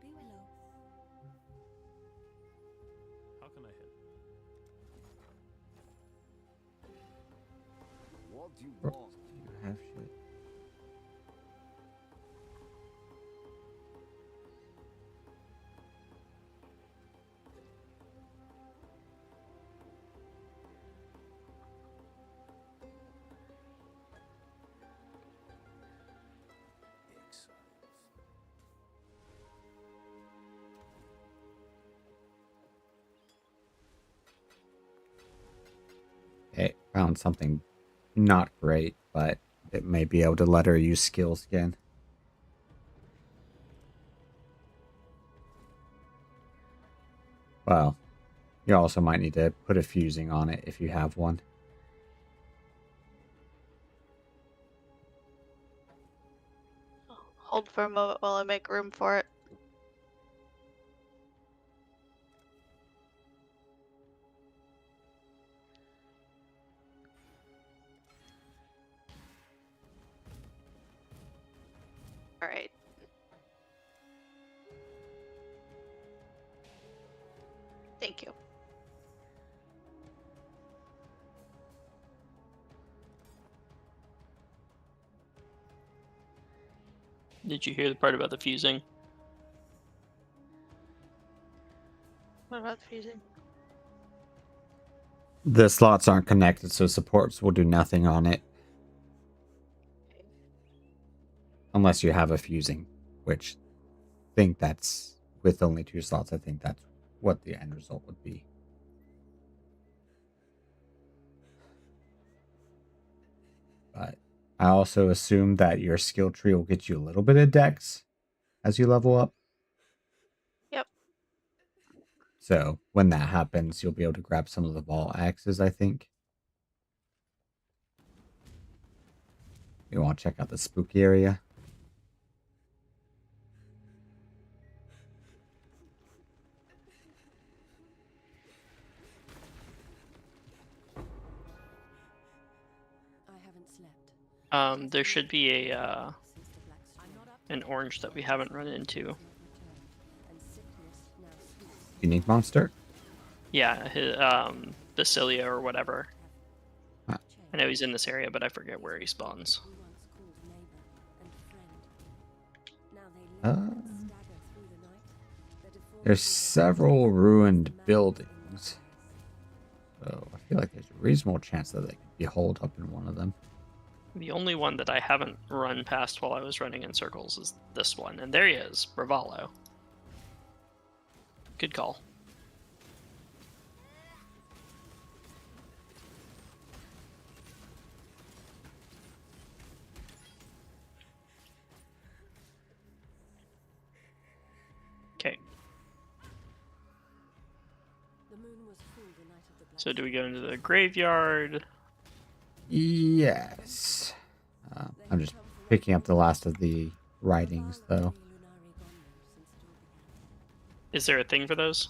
Be well. How can I help? What do you want? Do you have shit? Okay, found something not great, but it may be able to let her use skills again. Well, you also might need to put a fusing on it if you have one. Hold for a moment while I make room for it. Alright. Thank you. Did you hear the part about the fusing? What about the fusing? The slots aren't connected, so supports will do nothing on it. Unless you have a fusing, which I think that's, with only 2 slots, I think that's what the end result would be. But I also assume that your skill tree will get you a little bit of dex as you level up. Yep. So when that happens, you'll be able to grab some of the vault axes, I think. You want to check out the spooky area? I haven't slept. There should be a Since the black an orange that we haven't run into. and sickness now sweeps. Unique monster? Yeah, Basilia or whatever. Ah. I know he's in this area, but I forget where he spawns. We once called neighbor and friend. There's several ruined buildings. So I feel like there's a reasonable chance that they could be holed up in one of them. The only one that I haven't run past while I was running in circles is this one. And there he is, Bravalo. Good call. Okay. The moon was full the night of the black. So do we go into the graveyard? Yes. I'm just picking up the last of the writings, though. Is there a thing for those?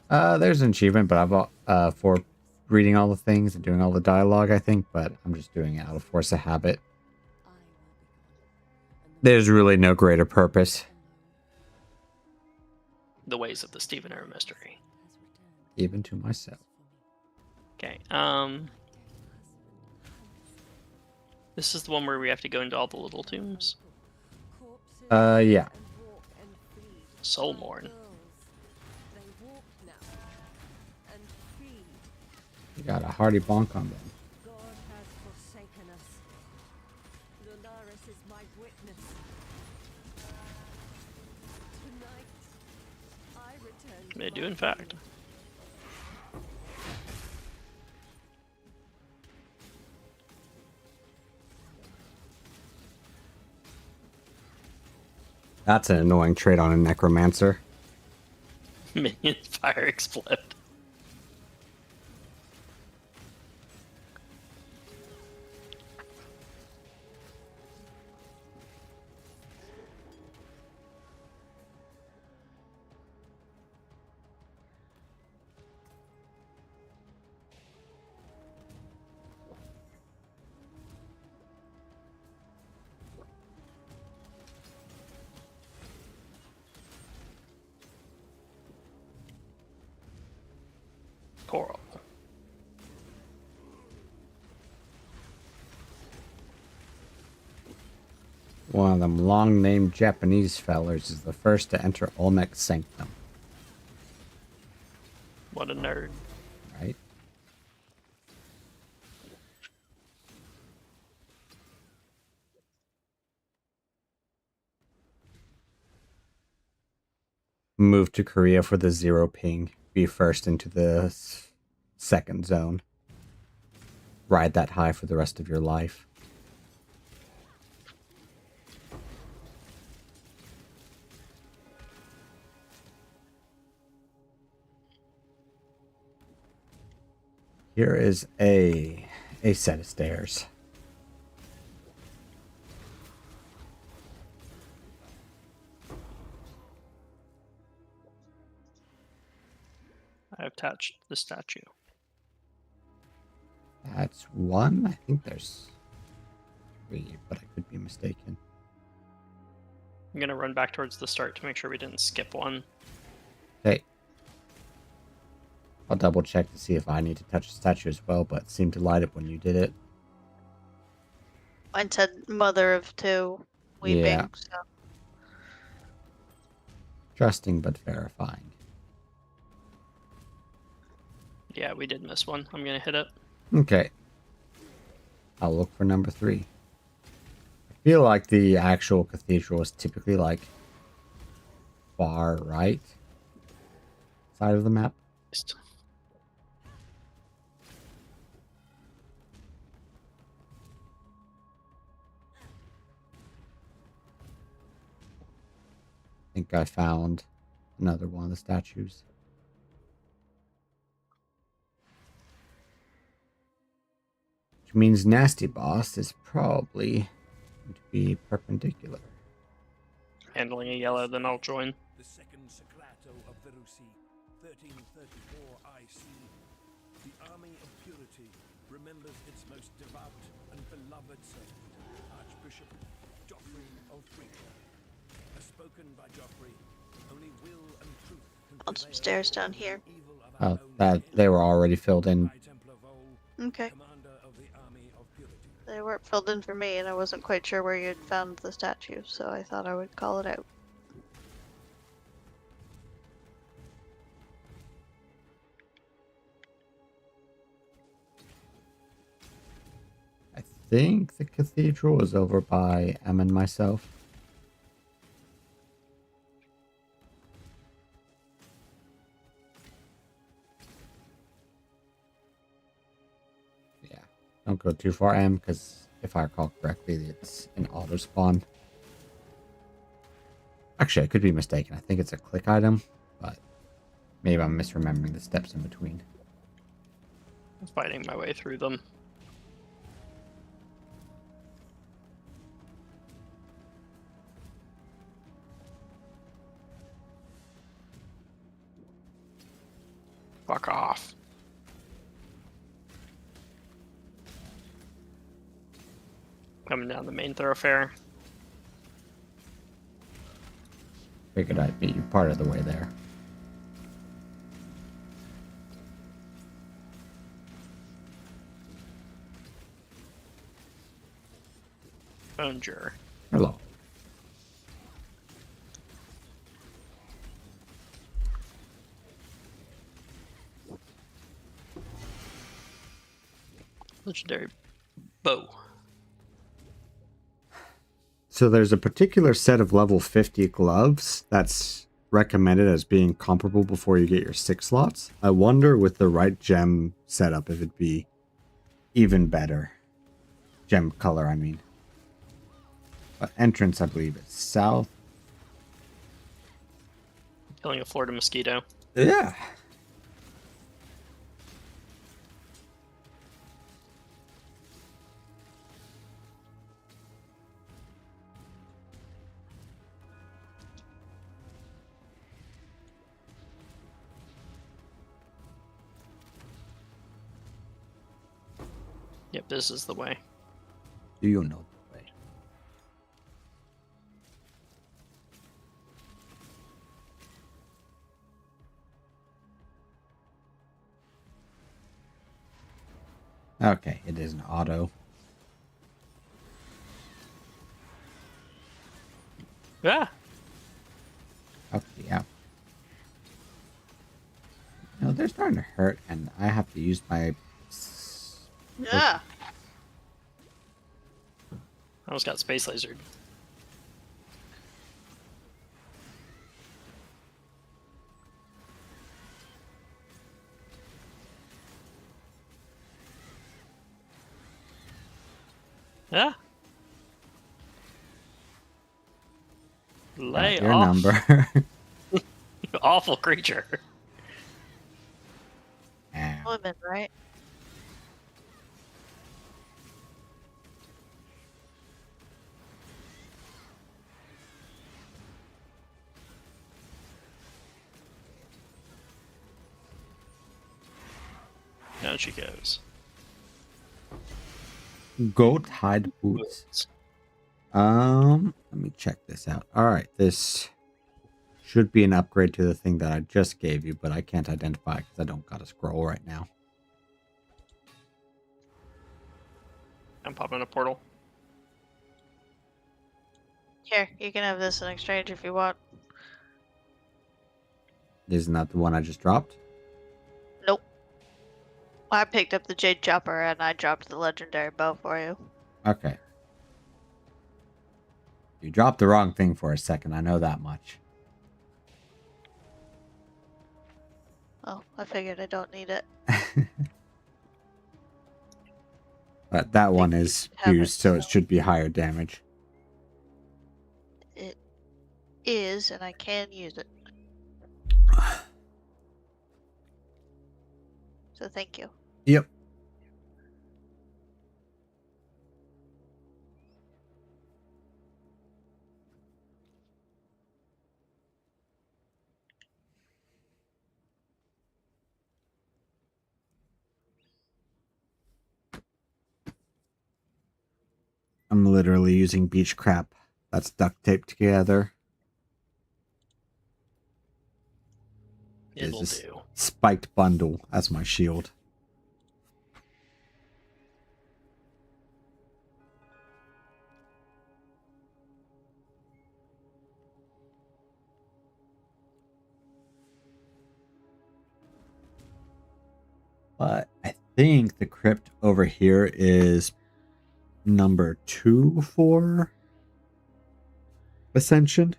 There's an achievement, but I've for reading all the things and doing all the dialogue, I think, but I'm just doing it out of force of habit. There's really no greater purpose. The ways of the Stephen are a mystery. Even to myself. Okay, this is the one where we have to go into all the little tombs. Yeah. Soulmourn. You got a hearty bonk on them. God has forsaken us. Lunaris is my witness. Tonight, I return to They do, my in fact. That's an annoying trait on a necromancer. Minion fire explode. Coral. One of them long-named Japanese fellers is the first to enter Olmec's sanctum. What a nerd. Right? Move to Korea for the 0 ping. Be first into the second zone. Ride that high for the rest of your life. Here is a set of stairs. I attached the statue. That's one. I think there's 3, but I could be mistaken. I'm gonna run back towards the start to make sure we didn't skip one. Okay. I'll double check to see if I need to touch the statue as well, but it seemed to light up when you did it. Mine said mother of two weeping. Yeah. So. Trusting but verifying. Yeah, we did miss one. I'm gonna hit it. Okay. I'll look for number 3. I feel like the actual cathedral is typically like far right side of the map. I think I found another one of the statues. Which means Nasty Boss is probably going to be perpendicular. Handling a yellow, then I'll join. The second Seclato of Verusi, 1334 IC. The army of purity remembers its most devout and beloved servant, Archbishop Joffrey of Freesia. As spoken by Joffrey, only will and truth can On some stairs down here. evil of Oh, our own that they were already filled in. High Templar Vol, Okay. commander of the army of purity. They weren't filled in for me, and I wasn't quite sure where you'd found the statue, so I thought I would call it out. think the cathedral is over by Em and myself. Yeah, don't go too far, Em, because if I recall correctly, it's an auto spawn. Actually, I could be mistaken. I think it's a click item, but maybe I'm misremembering the steps in between. I'm fighting my way through them. Fuck off. Coming down the main thoroughfare. Figured I'd meet you part of the way there. Bonjour. Hello. Legendary bow. So there's a particular set of level 50 gloves that's recommended as being comparable before you get your 6 slots. I wonder with the right gem setup if it'd be even better. Gem color, I mean. But entrance, I believe, is south. Killing a Florida mosquito. Yeah. Yep, this is the way. Do you know the way? Okay, it is an auto. Ah! Okay, yeah. No, they're starting to hurt, and I have to use my... Yeah. I almost got space lasered. Yeah. Lay your off. number. Awful creature. Ow. Women, right? Down she goes. Goat hide boots. Let me check this out. All right, this should be an upgrade to the thing that I just gave you, but I can't identify because I don't got a scroll right now. I'm popping a portal. Here, you can have this in exchange if you want. Isn't that the one I just dropped? Nope. I picked up the Jade Chopper and I dropped the legendary bow for you. Okay. You dropped the wrong thing for a second, I know that much. Oh, I figured I don't need it. But that one is fused, so it should be higher damage. It is, and I can use it. So thank you. Yep. I'm literally using beach crap that's duct taped together. It'll This do. spiked bundle as my shield. But I think the crypt over here is number 2 for Ascension.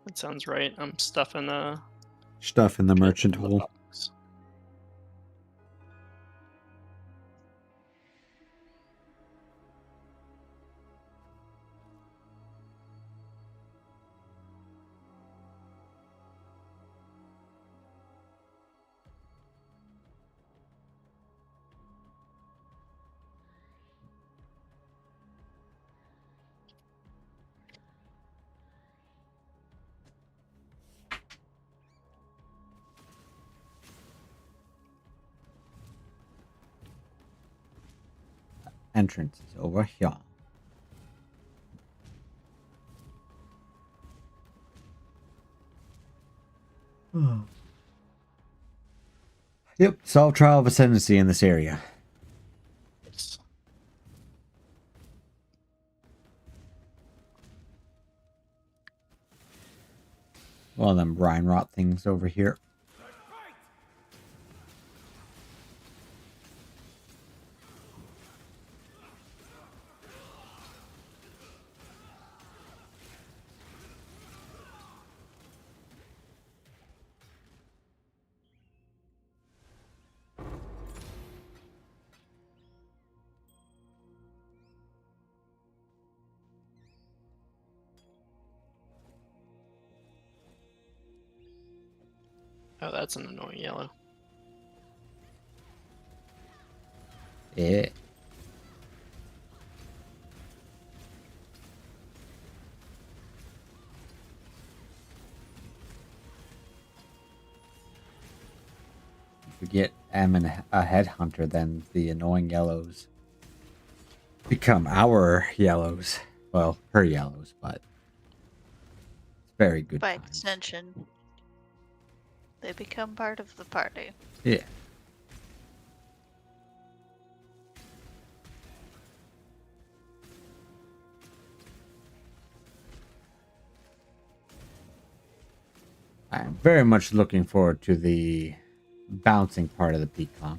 That sounds right. I'm stuffing Stuff in the merchant in the hole. box. Entrance is over here. Yep, solve trial of ascendancy in this area. Yes. Well, them brine rot things over here. Oh, that's an annoying yellow. Yeah. If we get M and a headhunter, then the annoying yellows become our yellows. Well, her yellows, but it's very good By times. extension, they become part of the party. Yeah. I'm very much looking forward to the bouncing part of the peacock.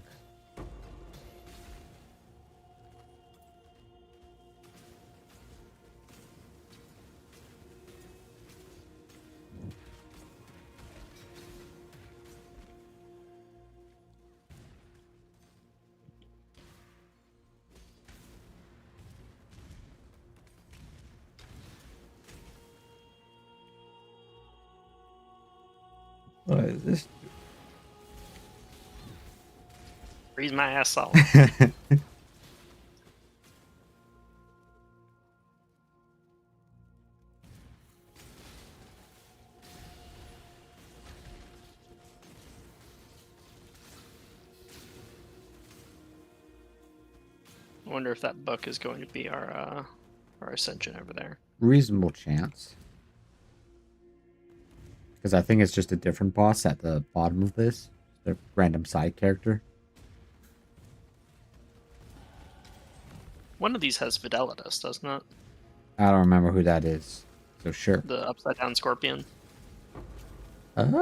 What is this? Freeze my ass off. I wonder if that book is going to be our ascension over there. Reasonable chance. Because I think it's just a different boss at the bottom of this. The random side character. One of these has Fidelitas, doesn't it? I don't remember who that is. So sure. The upside down scorpion. It's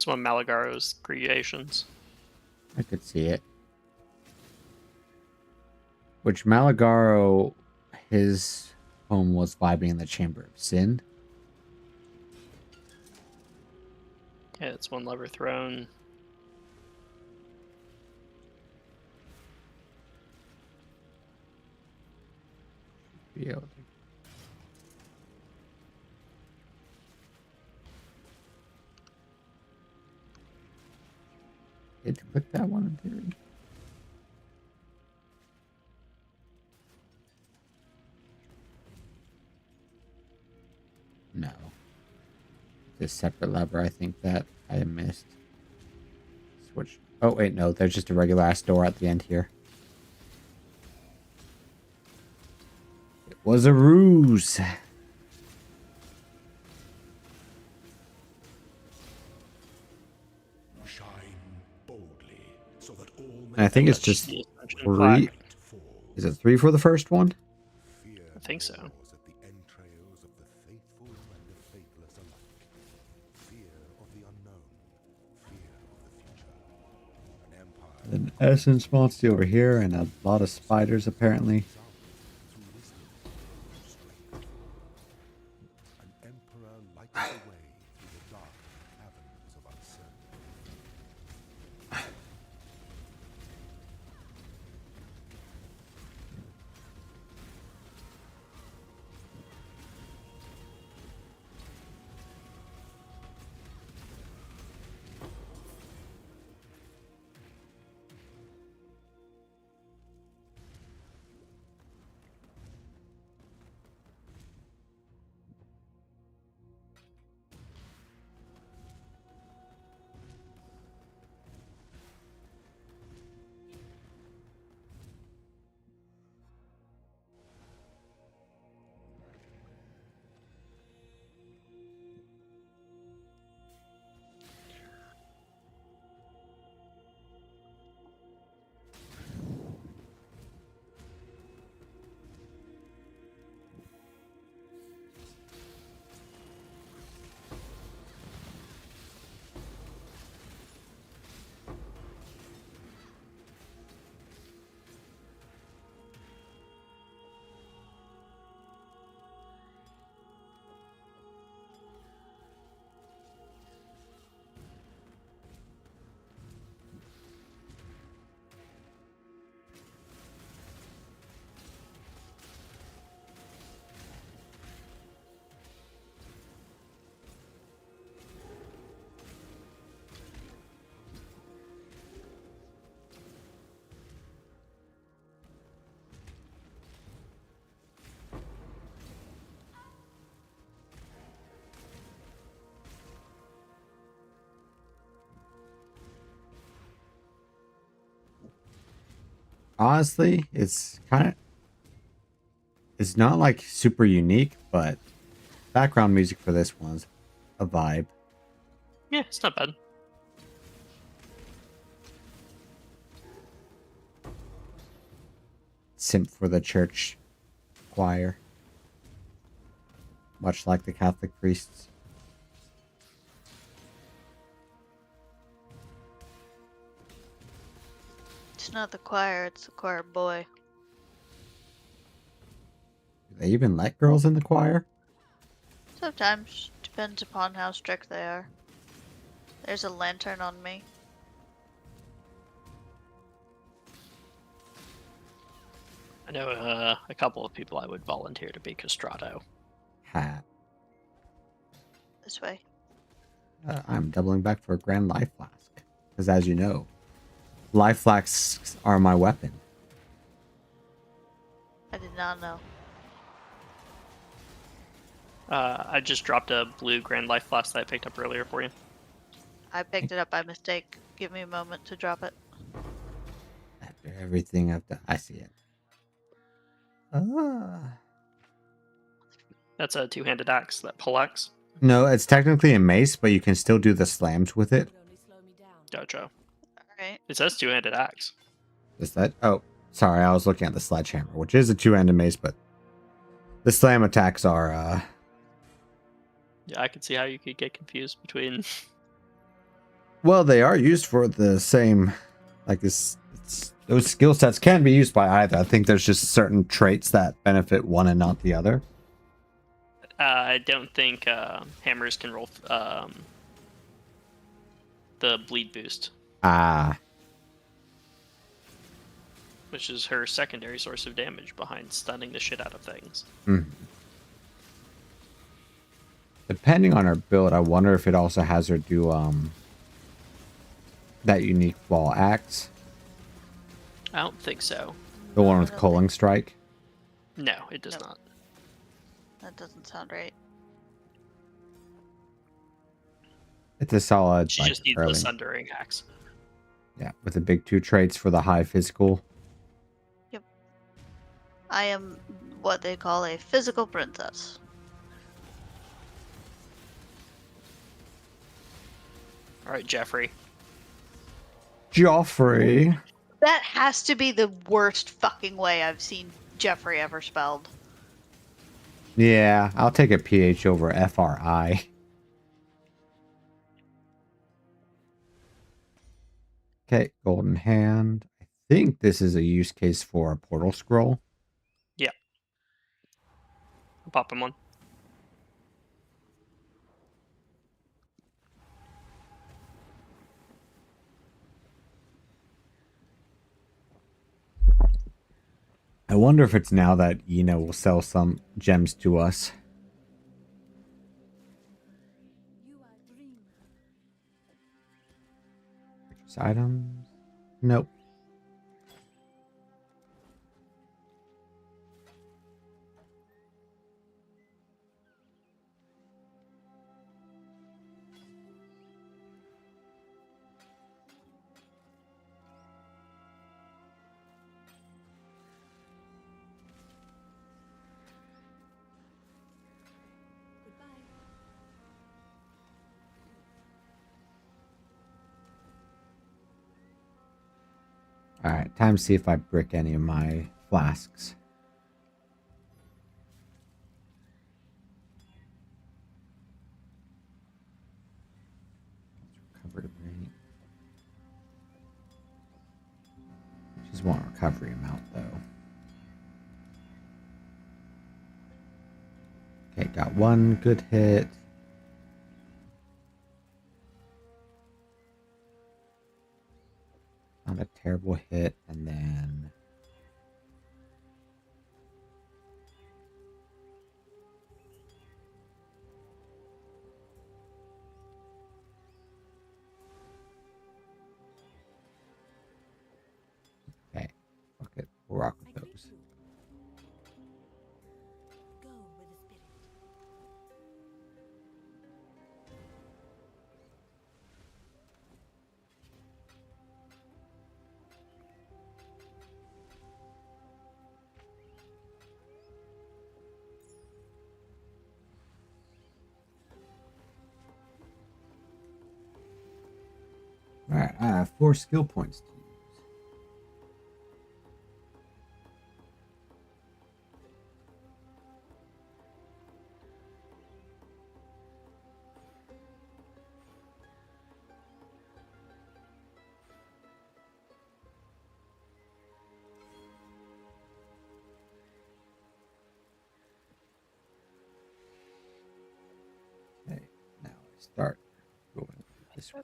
one of Malagaro's creations. I could see it. Which Malagaro, his home was vibing in the Chamber of Sin. Yeah, it's one lever throne. Be able to. Hit to click that one in theory. No. It's a separate lever, I think that I missed. Switch. Oh, wait, no. There's just a regular ass door at the end here. It was a ruse. And I think it's just The ascension 3. flag. Is it 3 for the first one? I think so. Essence monster over here, and a lot of spiders apparently. An emperor lights the way through the dark caverns of uncertainty. Honestly, it's not like super unique, but background music for this one's a vibe. Yeah, it's not bad. Simp for the church choir. Much like the Catholic priests. It's not the choir, it's the choir boy. Do they even let girls in the choir? Sometimes. Depends upon how strict they are. There's a lantern on me. I know a couple of people I would volunteer to be Castrato. Ha. This way. I'm doubling back for a Grand Life Flask. Because as you know, Life Flasks are my weapon. I did not know. I just dropped a blue Grand Life Flask that I picked up earlier for you. I picked it up by mistake. Give me a moment to drop it. After everything I've done, I see it. That's a two-handed axe, that pull axe. No, it's technically a mace, but you can still do the slams with it. Would only slow me down. Gotcha. Alright. It says two-handed axe. Is that? Oh, sorry, I was looking at the sledgehammer, which is a two-handed mace, but the slam attacks are. Yeah, I could see how you could get confused between. Well, they are used for the same. Like this, those skill sets can be used by either. I think there's just certain traits that benefit one and not the other. I don't think hammers can roll the bleed boost, Ah, which is her secondary source of damage behind stunning the shit out of things. Depending on her build, I wonder if it also has her do that unique ball axe, I don't think so. the one with Culling Strike. No, it does Nope. not. That doesn't sound right. It's a solid. She like, just needs early. the sundering axe. Yeah, with the big 2 traits for the high physical. I am what they call a physical princess. All right, Jeffrey. Joffrey. That has to be the worst fucking way I've seen Jeffrey ever spelled. Yeah, I'll take a PH over FRI. Okay, Golden Hand think this is a use case for a portal scroll. Yeah. I'll pop him one. I wonder if it's now that Ina will sell some gems to us. You are dreaming. Purchase items. Nope. Goodbye. Alright, time to see if I brick any of my flasks. Recovery rate. Just want recovery amount though. Okay, got one good hit. Not a terrible hit, and then okay, fuck it, we'll rock I with greet those. you. Go with the spirit. Alright, I have 4 skill points to use. Okay, now I start going this way.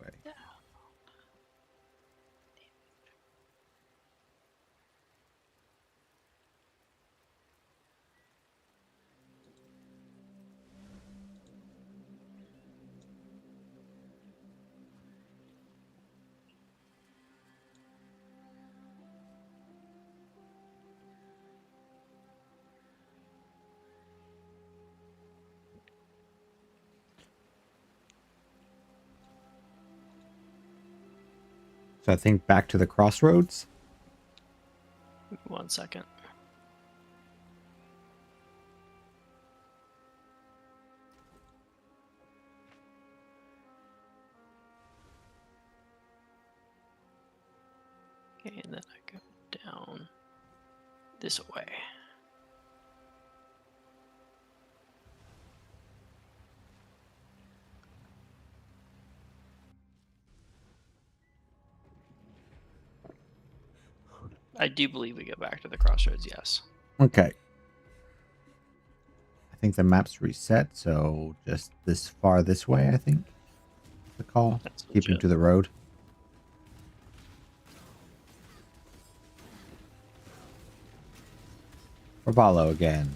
So I think back to the crossroads. 1 second. Okay, and then I go down this way. I do believe we go back to the crossroads, yes. Okay. I think the map's reset, so just this far this way, I think. The call. That's Keeping legit. to the road. Orvalo again.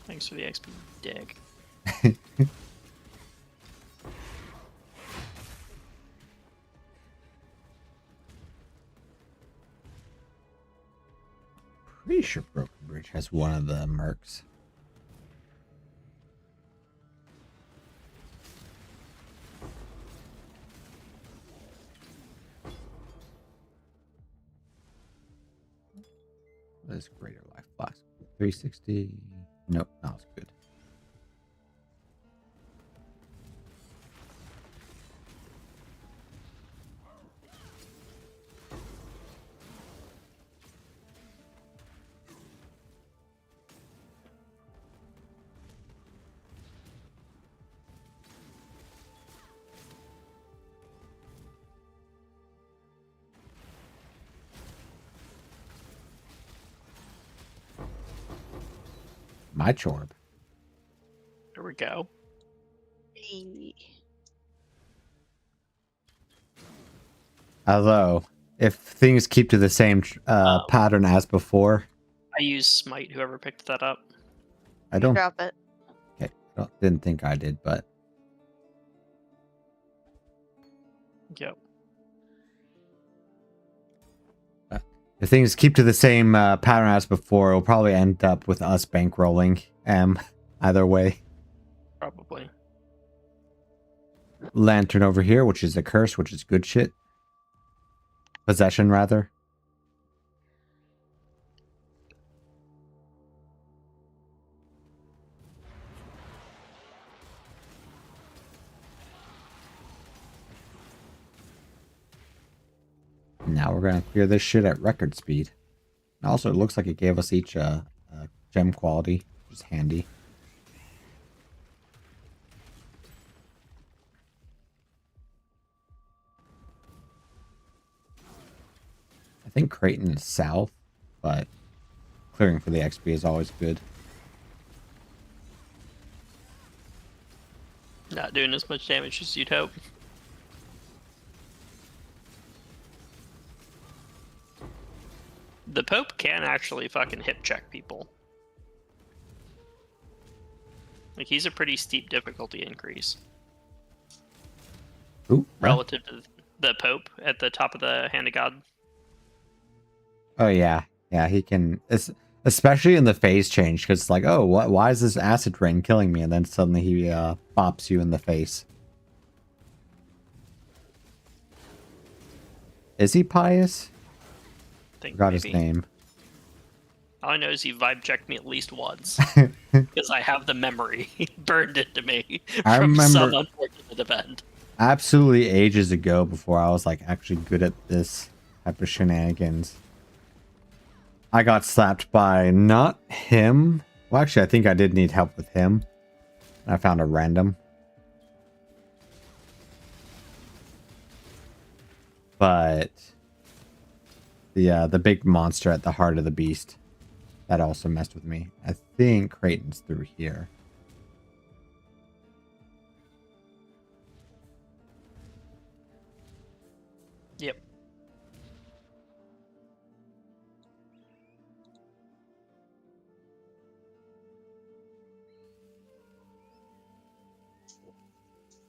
Thanks for the XP, dig. Pretty sure Broken Bridge has one of the mercs. What is greater life flask? 360. Nope, that was good. My chorb. There we go. Although, if things keep to the same pattern as before, I use smite. Whoever picked that up. I don't. Drop it. Okay, didn't think I did, but Yep. if things keep to the same pattern as before, it'll probably end up with us bankrolling. Either way. Probably. Lantern over here, which is a curse, which is good shit. Possession, rather. Now we're gonna clear this shit at record speed. Also, it looks like it gave us each a gem quality, which is handy. I think Creighton is south, but clearing for the XP is always good. Not doing as much damage as you'd hope. The Pope can actually fucking hip check people. Like, he's a pretty steep difficulty increase. Ooh, relative to the Pope at the top of the Hand of God. Oh yeah, he can. Especially in the phase change, because it's like, oh, what? Why is this acid rain killing me? And then suddenly he bops you in the face. Is he pious? Forgot his name. All I know is he vibe checked me at least once because I have the memory burned into me from some unfortunate event. Absolutely ages ago, before I was like actually good at this type of shenanigans, I got slapped by not him. Well, actually, I think I did need help with him. I found a random. But the big monster at the heart of the beast, that also messed with me. I think Creighton's through here. Yep.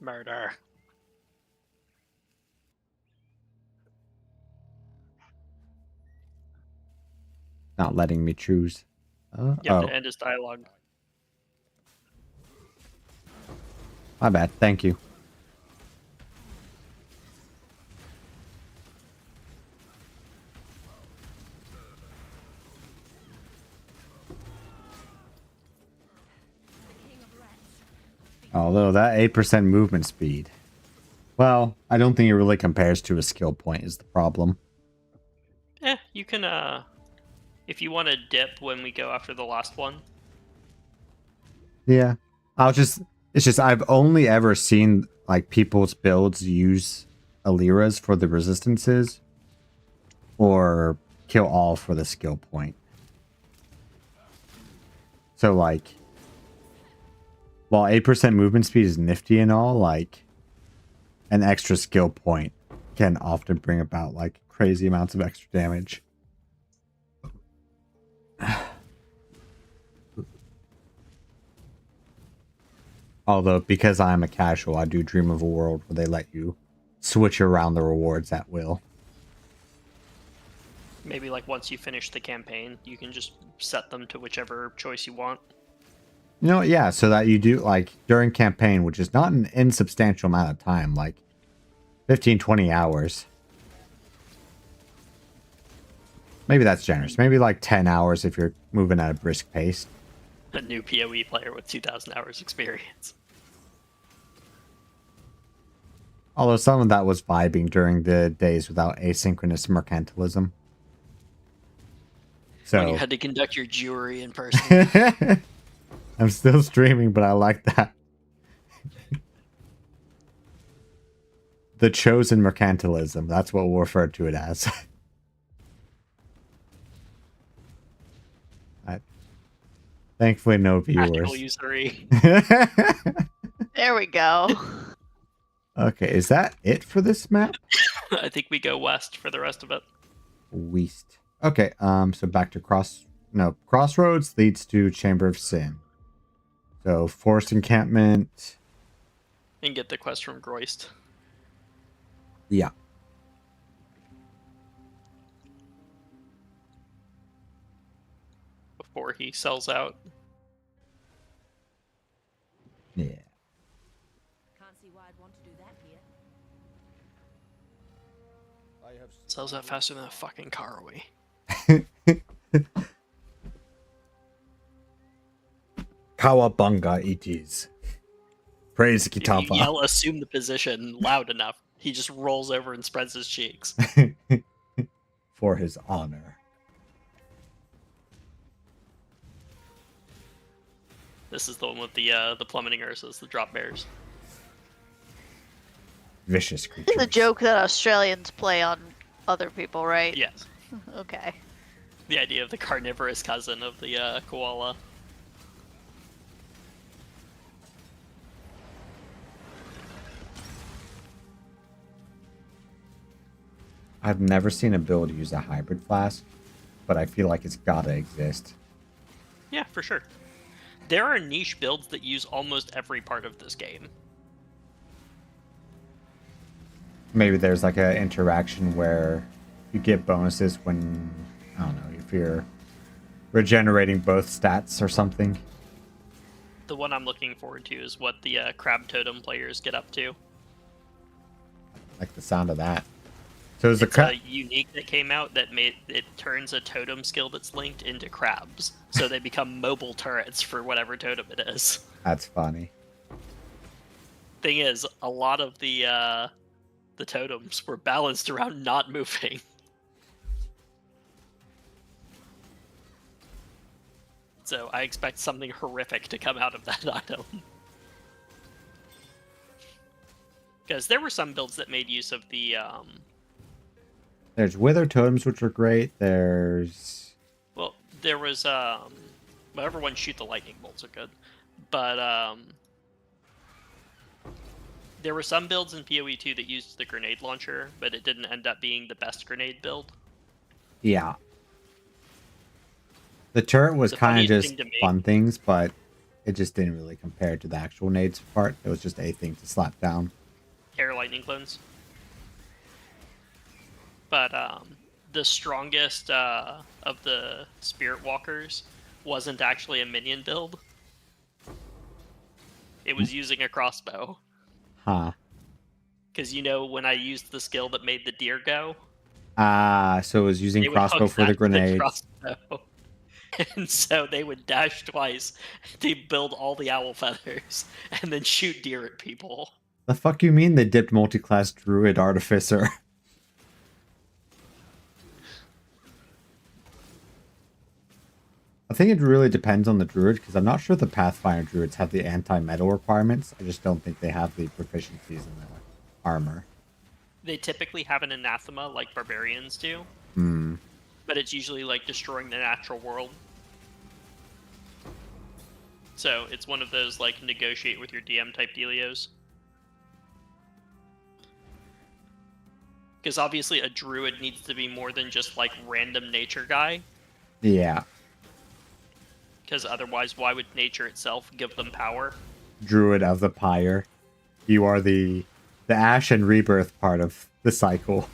Murder. Not letting me choose. You have to end his dialogue. My bad. Thank you. Although that 8% movement speed. Well, I don't think it really compares to a skill point is the problem. You can, if you want to dip when we go after the last one. Yeah. It's just, I've only ever seen, like, people's builds use Aliras for the resistances, or kill all for the skill point. So, like, while 8% movement speed is nifty and all, like, an extra skill point can often bring about, like, crazy amounts of extra damage. Although, because I'm a casual, I do dream of a world where they let you switch around the rewards at will. Maybe, like, once you finish the campaign, you can just set them to whichever choice you want. You know, yeah, so that you do, like, during campaign, which is not an insubstantial amount of time, like 15, 20 hours. Maybe that's generous. Maybe like 10 hours if you're moving at a brisk pace. A new POE player with 2,000 hours experience. Although some of that was vibing during the days without asynchronous mercantilism. So when you had to conduct your jury in person. I'm still streaming, but I like that. The chosen mercantilism. That's what we'll refer to it as. Thankfully, no Tactical viewers. usury. There we go. Okay, is that it for this map? I think we go west for the rest of it. West. Okay, so back to Crossroads leads to Chamber of Sin. So forced encampment. And get the quest from Groist. Yeah. Before he sells out. Yeah. Can't see why I'd want to do that here. Sells out faster than a fucking car away. Kawabunga it is. Praise If you Kitava. yell assume the position loud enough, he just rolls over and spreads his cheeks. For his honor. This is the one with the plummeting Ursas, the drop bears. Vicious creatures. It's a joke that Australians play on other people, right? Yes. Okay. The idea of the carnivorous cousin of the koala. I've never seen a build use a hybrid flask, but I feel like it's gotta exist. Yeah, for sure. There are niche builds that use almost every part of this game. Maybe there's like an interaction where you get bonuses when, I don't know, if you're regenerating both stats or something. The one I'm looking forward to is what the crab totem players get up to. Like the sound of that. So is It's a unique that came out that made it turns a totem skill that's linked into crabs, so they become mobile turrets for whatever totem it is. That's funny. Thing is, a lot of the totems were balanced around not moving. So I expect something horrific to come out of that item. Because there were some builds that made use of the There's wither totems, which are great. There's well, there was whatever one shoot the lightning bolts are good, but there were some builds in PoE 2 that used the grenade launcher, but it didn't end up being the best grenade build. yeah. The turret was The kind of funniest just thing to me- fun things, but it just didn't really compare to the actual nades part. It was just a thing to slap down. Air lightning clones. But the strongest of the spirit walkers wasn't actually a minion build. It was using a crossbow. Huh. Because when I used the skill that made the deer go, So it was using they would crossbow hook for the that to grenades. crossbow. And so they would dash twice, they build all the owl feathers, and then shoot deer at people. The fuck you mean they dipped multi-class druid artificer? I think it really depends on the druid, because I'm not sure the Pathfinder druids have the anti-metal requirements. I just don't think they have the proficiencies in their armor. They typically have an anathema like barbarians do, Hmm. but it's usually like destroying the natural world. So it's one of those like negotiate with your DM type dealios. Because obviously a druid needs to be more than just like random nature guy. Yeah. Because otherwise, why would nature itself give them power? Druid of the Pyre. You are the ash and rebirth part of the cycle.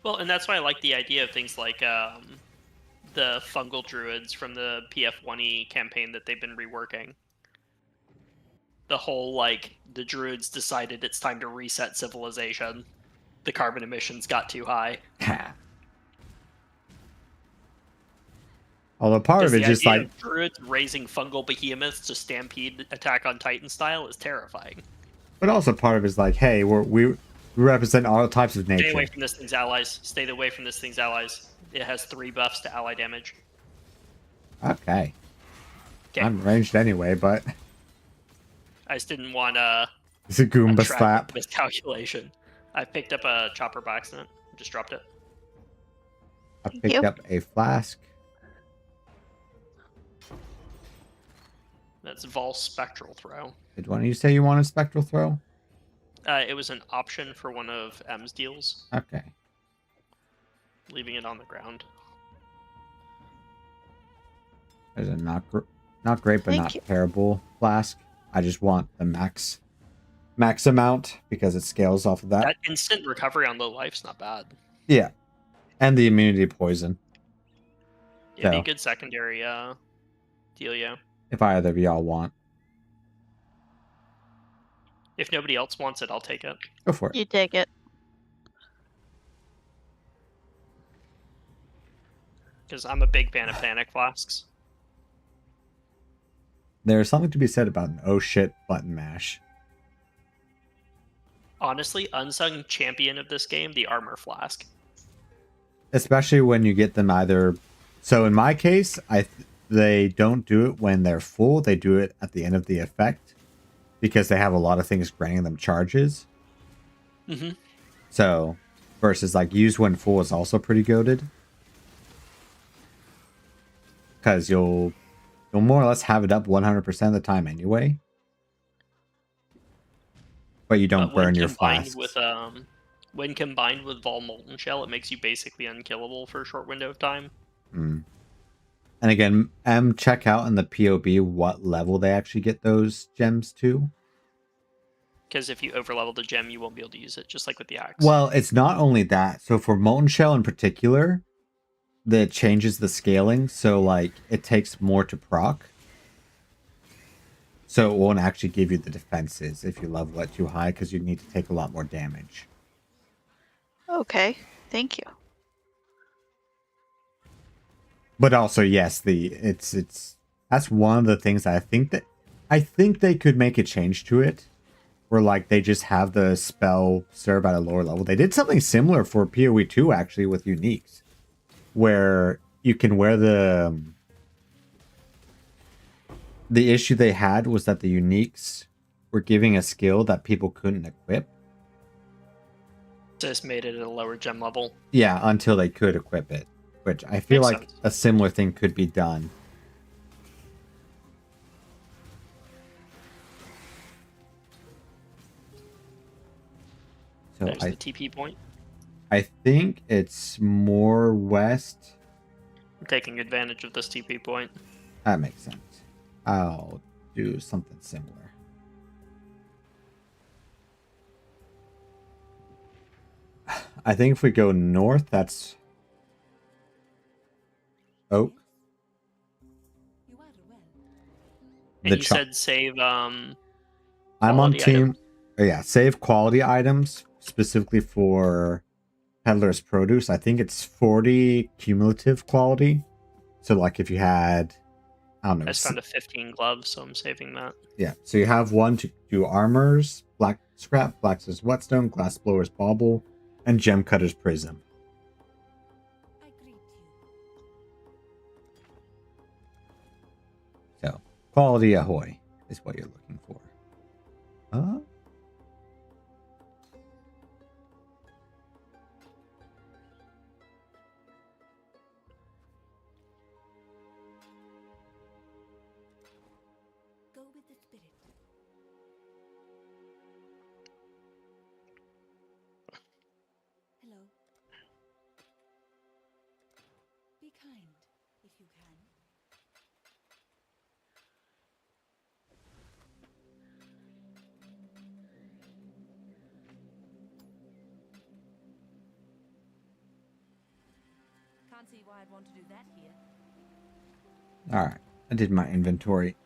Well, and that's why I like the idea of things like the fungal druids from the PF1E campaign that they've been reworking. The whole, like, the druids decided it's time to reset civilization. The carbon emissions got too high. Although part of The it just idea like of druids raising fungal behemoths to stampede Attack on Titan style is terrifying. but also part of it is like, hey, we represent all types of Stay nature. away from this thing's allies. Stay away from this thing's allies. It has 3 buffs to ally damage. Okay. Okay. I'm ranged anyway, but I just didn't want it's a Goomba track slap. miscalculation. I picked up a chopper by accident. Just dropped it. I Thank picked you. up a flask. That's Vol Spectral Throw. Did one of you say you wanted spectral throw? It was an option for one of M's deals, Okay. leaving it on the ground. There's a not great but Thank not you. terrible flask. I just want the max amount because it scales off of that. That instant recovery on low life's not bad. Yeah. And the immunity to poison. It'd be So. a good secondary dealio. If either of y'all want. If nobody else wants it, I'll take it. Go for it. You take it. Because I'm a big fan of panic flasks. There's something to be said about an oh shit button mash. Honestly, unsung champion of this game, the armor flask. Especially when you get them either. So in my case, they don't do it when they're full. They do it at the end of the effect because they have a lot of things granting them charges. Mm-hmm. So versus like use when full is also pretty goated. Because you'll more or less have it up 100% of the time anyway. But you don't burn your flasks. When combined with Vol Molten Shell, it makes you basically unkillable for a short window of time. Mm. And again, check out in the POB what level they actually get those gems to. Because if you overlevel the gem, you won't be able to use it, just like with the axe. Well, it's not only that. So for Molten Shell in particular, that changes the scaling. So like it takes more to proc. So it won't actually give you the defenses if you level it too high because you need to take a lot more damage. Okay, thank you. But also, yes, it's that's one of the things that I think they could make a change to it, where like they just have the spell serve at a lower level. They did something similar for PoE 2 actually with uniques, where you can wear the issue they had was that the uniques were giving a skill that people couldn't equip. Just made it at a lower gem level. Yeah, until they could equip it, which I feel Makes like sense. a similar thing could be done. So There's the TP point. I think it's more west. I'm taking advantage of this TP point. That makes sense. I'll do something similar. I think if we go north, that's Oak. You are well. And you said save I'm on quality team. items. Oh, yeah, save quality items specifically for Peddler's Produce. I think it's 40 cumulative quality. So like if you had, I don't know. I just found a 15 gloves, so I'm saving that. Yeah, so you have one to do armors, black scrap, blacksmith's whetstone, glass blower's bauble, and gem cutter's prism. I greet you. So quality ahoy is what you're looking for. Go with the spirit. Hello. Be kind, if you can. Can't see why I'd want to do that here. All right, I did my inventory.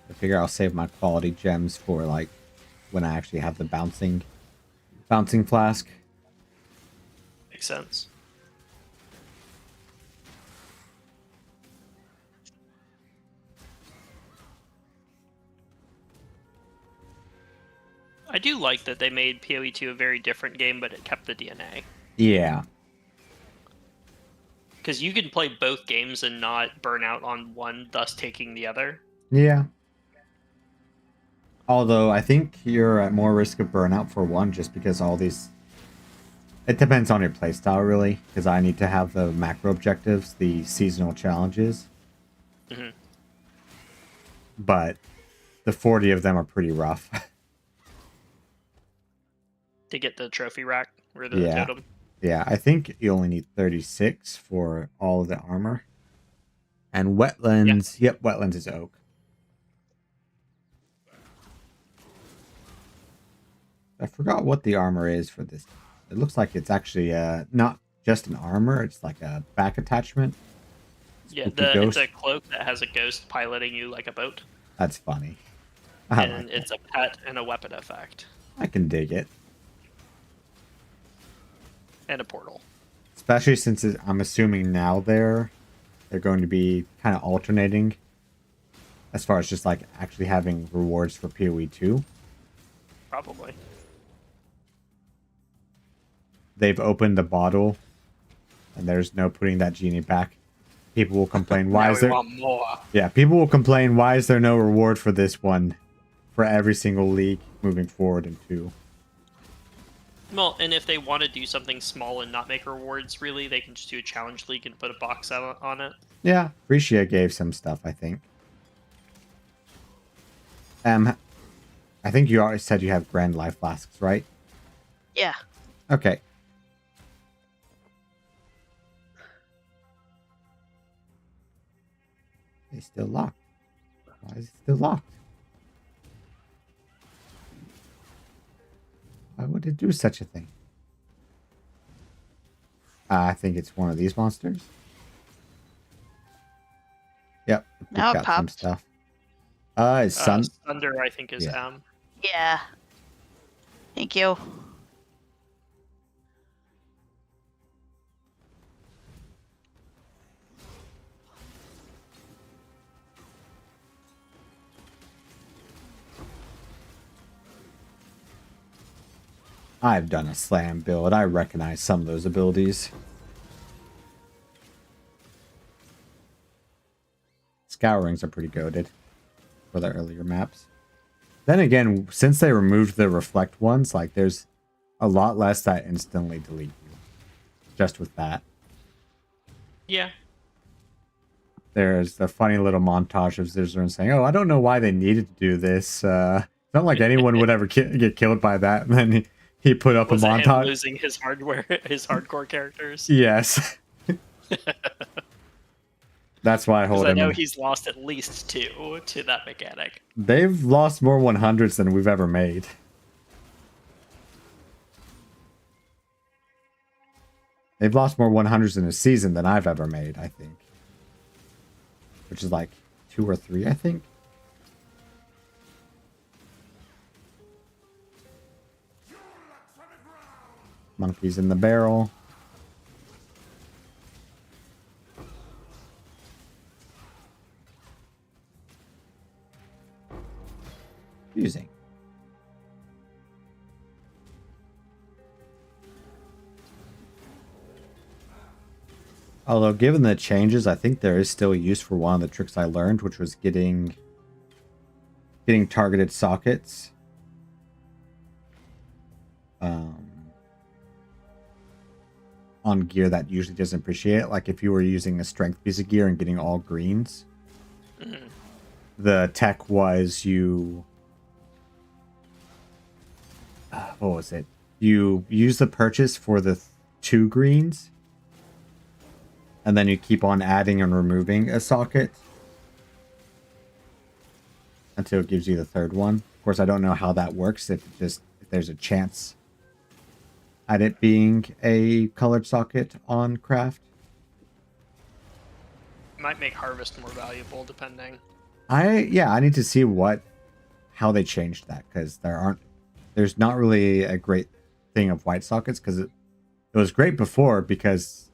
I figure I'll save my quality gems for like when I actually have the bouncing flask. Makes sense. I do like that they made PoE 2 a very different game, but it kept the DNA. Yeah. Because you can play both games and not burn out on one, thus taking the other. Yeah. Although I think you're at more risk of burnout for one, just because all these. It depends on your playstyle, really, because I need to have the macro objectives, the seasonal challenges. Hmm. But the 40 of them are pretty rough. To get the trophy rack or the Yeah. totem. Yeah, I think you only need 36 for all of the armor. And wetlands, yep, wetlands is oak. I forgot what the armor is for this. It looks like it's actually not just an armor, it's like a back attachment. Yeah, Spooky it's ghost. a cloak that has a ghost piloting you like a boat. That's funny. I And like it's a pet and a weapon effect. I can dig it. And a portal. Especially since I'm assuming now they're going to be kind of alternating as far as just like actually having rewards for PoE 2. Probably. They've opened the bottle and there's no putting that genie back. People will complain, why is there more? Yeah, people will complain, why is there no reward for this one for every single league moving forward in 2? Well, and if they want to do something small and not make rewards, really, they can just do a challenge league and put a box out on it. Yeah, Brescia gave some stuff, I think. I think you already said you have Grand Life Flasks, right? Yeah. Okay. It's still locked. Why is it still locked? Why would it do such a thing? I think it's one of these monsters. Yep. Now it got some popped. stuff. It's Sun. Thunder, I think, is Yeah. M. Yeah. Thank you. I've done a slam build. I recognize some of those abilities. Scourings are pretty goated for the earlier maps. Then again, since they removed the reflect ones, like there's a lot less that instantly delete you. Just with that. Yeah. There's a funny little montage of Zizzern saying, "Oh, I don't know why they needed to do this. It's not like anyone would ever get killed by that." And then he put up Was a it him montage. losing his hardcore characters? Yes. That's why I hold Because I him. know in. he's lost at least 2 to that mechanic. They've lost more 100s than we've ever made. They've lost more 100s in a season than I've ever made, I think. Which is like 2 or 3, I think. Monkeys in the barrel. Using. Although, given the changes, I think there is still use for one of the tricks I learned, which was getting targeted sockets. On gear that usually doesn't appreciate it. Like if you were using a strength piece of gear and getting all greens, the tech was you. What was it? You use the purchase for the 2 greens, and then you keep on adding and removing a socket until it gives you the 3rd one. Of course, I don't know how that works. If there's a chance at it being a colored socket on craft. Might make harvest more valuable, depending. I need to see how they changed that, because there's not really a great thing of white sockets, because it was great before because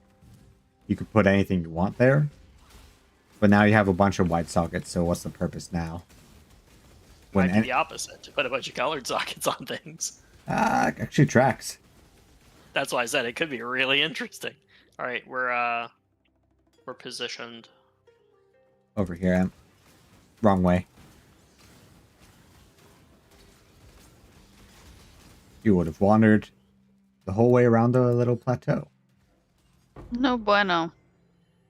you could put anything you want there, but now you have a bunch of white sockets, so what's the purpose now? Might be the opposite, to put a bunch of colored sockets on things. Actually tracks. That's why I said it could be really interesting. All right, we're positioned. Over here, wrong way. you would have wandered the whole way around the little plateau. No bueno.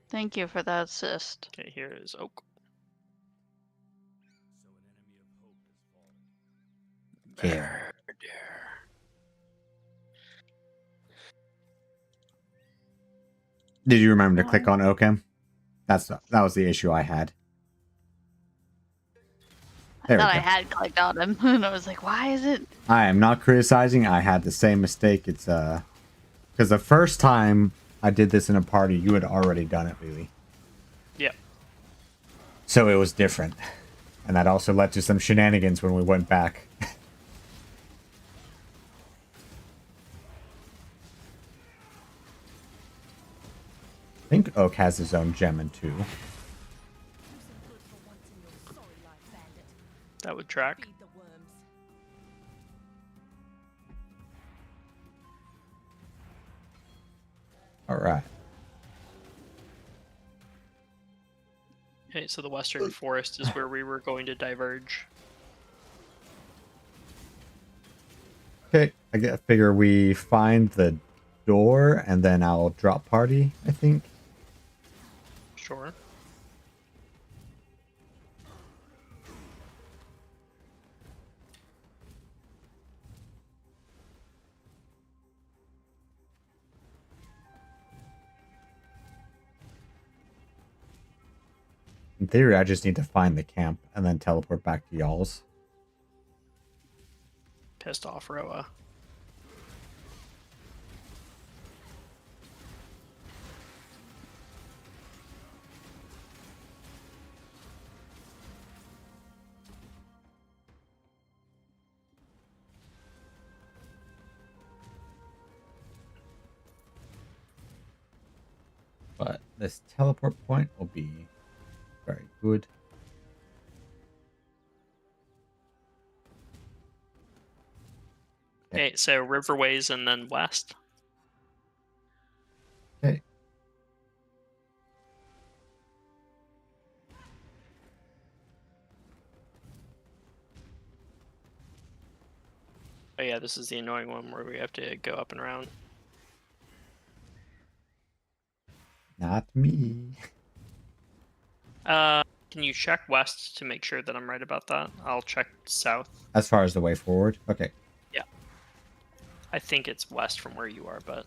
Thank you for that assist. Okay, here is Oak. Care. Did you remember to click on Oakham? That was the issue I had. I thought I had clicked on him, and I was like, why is it? I am not criticizing. I had the same mistake. It's because the first time I did this in a party, you had already done it, Lily. Yep. So it was different. And that also led to some shenanigans when we went back. I think Oak has his own gem in 2. That would track. Feed the worms. Alright. Okay, so the Western Forest is where we were going to diverge. Okay, I figure we find the door and then I'll drop party, I think. Sure. In theory, I just need to find the camp and then teleport back to y'all's. Pissed off Roa. But this teleport point will be very good. Okay, so riverways and then west. Okay. Oh yeah, this is the annoying one where we have to go up and around. Not me. Can you check west to make sure that I'm right about that? I'll check south. As far as the way forward? Okay. Yeah. I think it's west from where you are, but...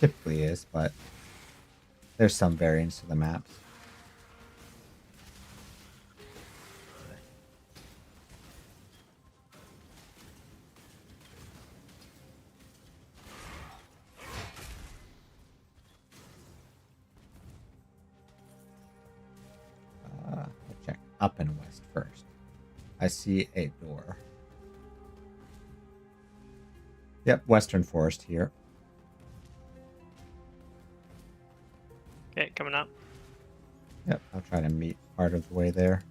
Typically is, but there's some variance to the maps. I'll check up and west first. I see a door. Yep, Western Forest here. Okay, coming up. Yep, I'll try to meet part of the way there.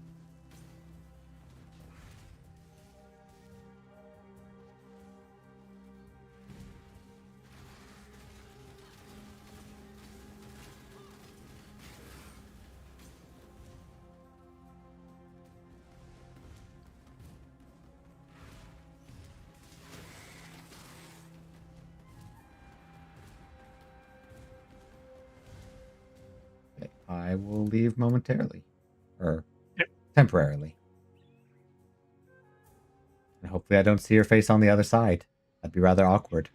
Okay, I will leave momentarily. Or temporarily. And hopefully I don't see her face on the other side. That'd be rather awkward.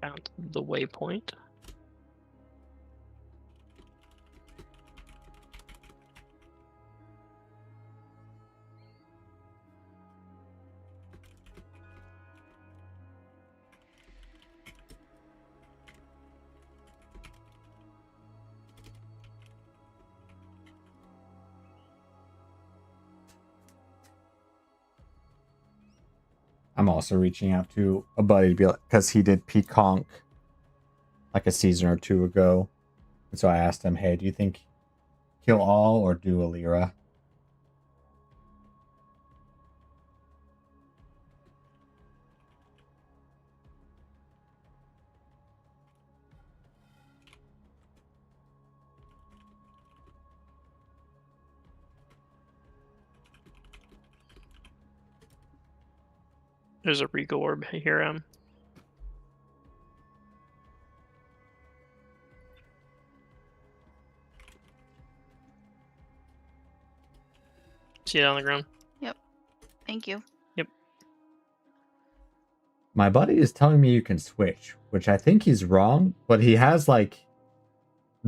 Found the waypoint. I'm also reaching out to a buddy to be like, because he did Peaconk like a season or 2 ago. And so I asked him, hey, do you think kill all or do a Lyra? There's a regal orb here. See it on the ground? Yep. Thank you. Yep. My buddy is telling me you can switch, which I think he's wrong, but he has like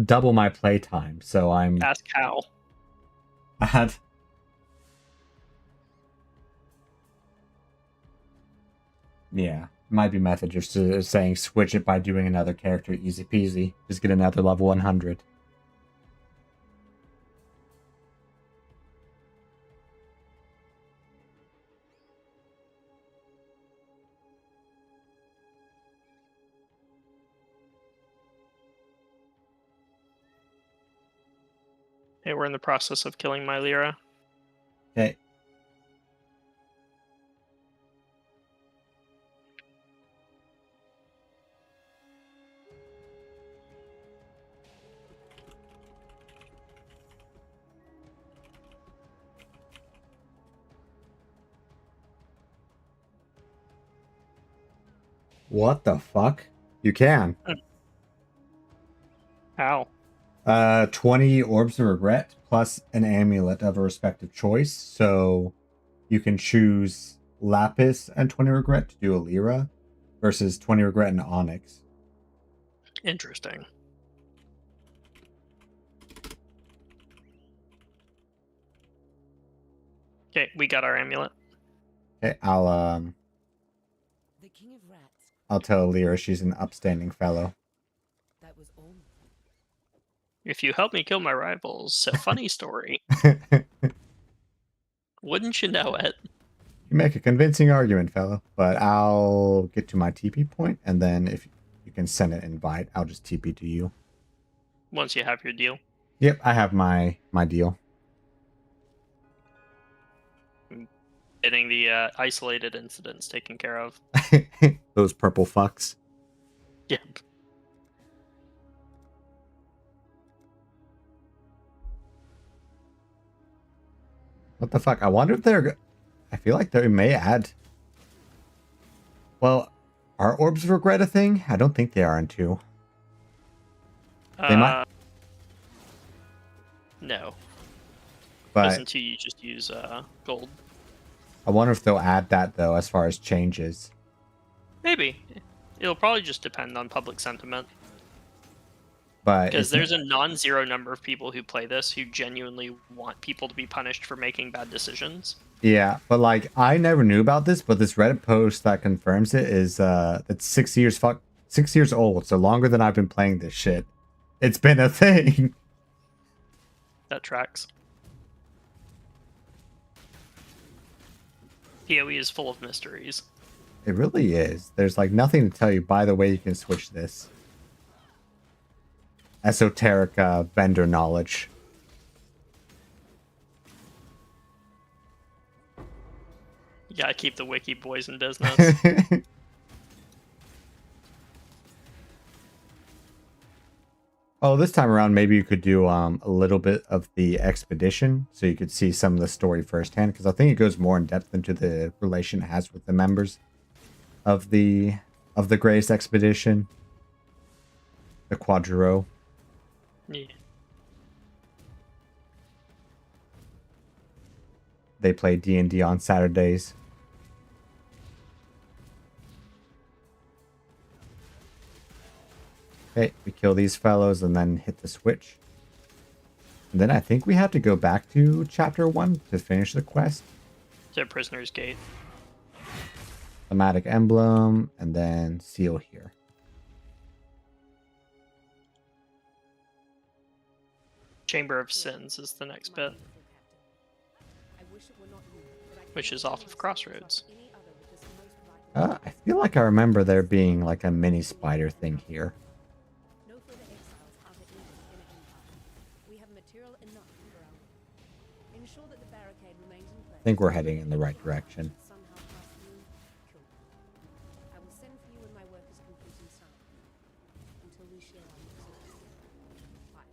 double my playtime, so I'm. Ask how. I had. Yeah, might be method just saying switch it by doing another character, easy peasy. Just get another level 100. Hey, we're in the process of killing my Lyra. Okay. What the fuck? You can. How? 20 orbs of regret plus an amulet of a respective choice. So you can choose lapis and 20 regret to do a Lyra versus 20 regret and onyx. Interesting. Okay, we got our amulet. Okay, The King of Rats. I'll tell Lyra she's an upstanding fellow. That was all. If you help me kill my rivals, a funny story. Wouldn't you know it? You make a convincing argument, fellow. But I'll get to my TP point, and then if you can send an invite, I'll just TP to you. Once you have your deal. Yep, I have my deal. Getting the isolated incidents taken care of. Those purple fucks. Yep. What the fuck? I wonder if they're... I feel like they may add... Well, are Orbs of Regret a thing? I don't think they are in 2. They might... No. But Because in 2 you just use gold. I wonder if they'll add that, though, as far as changes. Maybe. It'll probably just depend on public sentiment. But because there's a non-zero number of people who play this who genuinely want people to be punished for making bad decisions. Yeah, but like I never knew about this, but this Reddit post that confirms it is it's 6 years old, so longer than I've been playing this shit. It's been a thing. That tracks. PoE is full of mysteries. It really is. There's like nothing to tell you. By the way, you can switch this. Esoteric vendor knowledge. You gotta keep the wiki boys in business. Oh, this time around, maybe you could do a little bit of the expedition, so you could see some of the story firsthand, because I think it goes more in depth into the relation it has with the members of the Grace expedition, the Quadro. Yeah. They play D&D on Saturdays. Okay, we kill these fellows and then hit the switch. And then I think we have to go back to chapter 1 to finish the quest. To Prisoner's Gate. Thematic emblem, and then seal here. Chamber of Sins is the next bit, which is off of Crossroads. I feel like I remember there being like a mini spider thing here. I think we're heading in the right direction. Somehow pass through. Cool. I will send for you when my work is complete and signed. Until we share our next right.